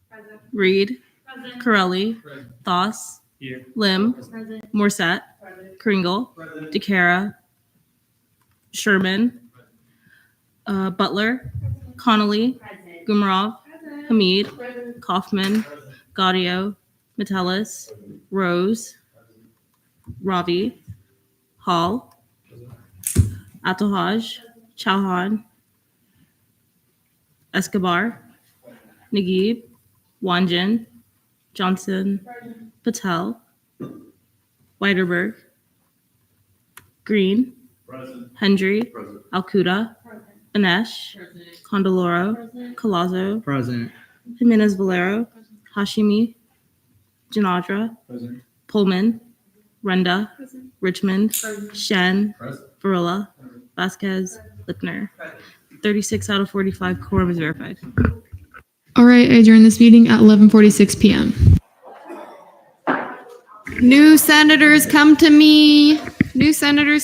T: Present. Reed. Present. Corelli. Present. Thoss. Here. Lim. Present. Morset. Present. Kringle. Present. DeCara. Sherman. Butler. Present. Connolly. Present. Gumarov. Present. Hamid. Present. Kaufman. Present. Gaudio. Metellus. Present. Rose. Present. Ravi. Hall. Atohaj. Chauhan. Escobar. Naguib. Wanjin. Johnson. Patel. Weiderberg. Green. Present. Hendry. Present. Alcuda. Present. Banesh. Present. Condoloro. Present. Colazo.
R: Present.
T: Jimenez Valero. Present. Hashimi. Janadra.
R: Present.
T: Pullman. Renda.
F: Present.
T: Richmond.
F: Present.
T: Shen.
R: Present.
T: Varela. Vasquez. Lipner. 36 out of 45 quorum is verified.
A: All right, I adjourn this meeting at 11:46 p.m.
O: New senators, come to me. New senators,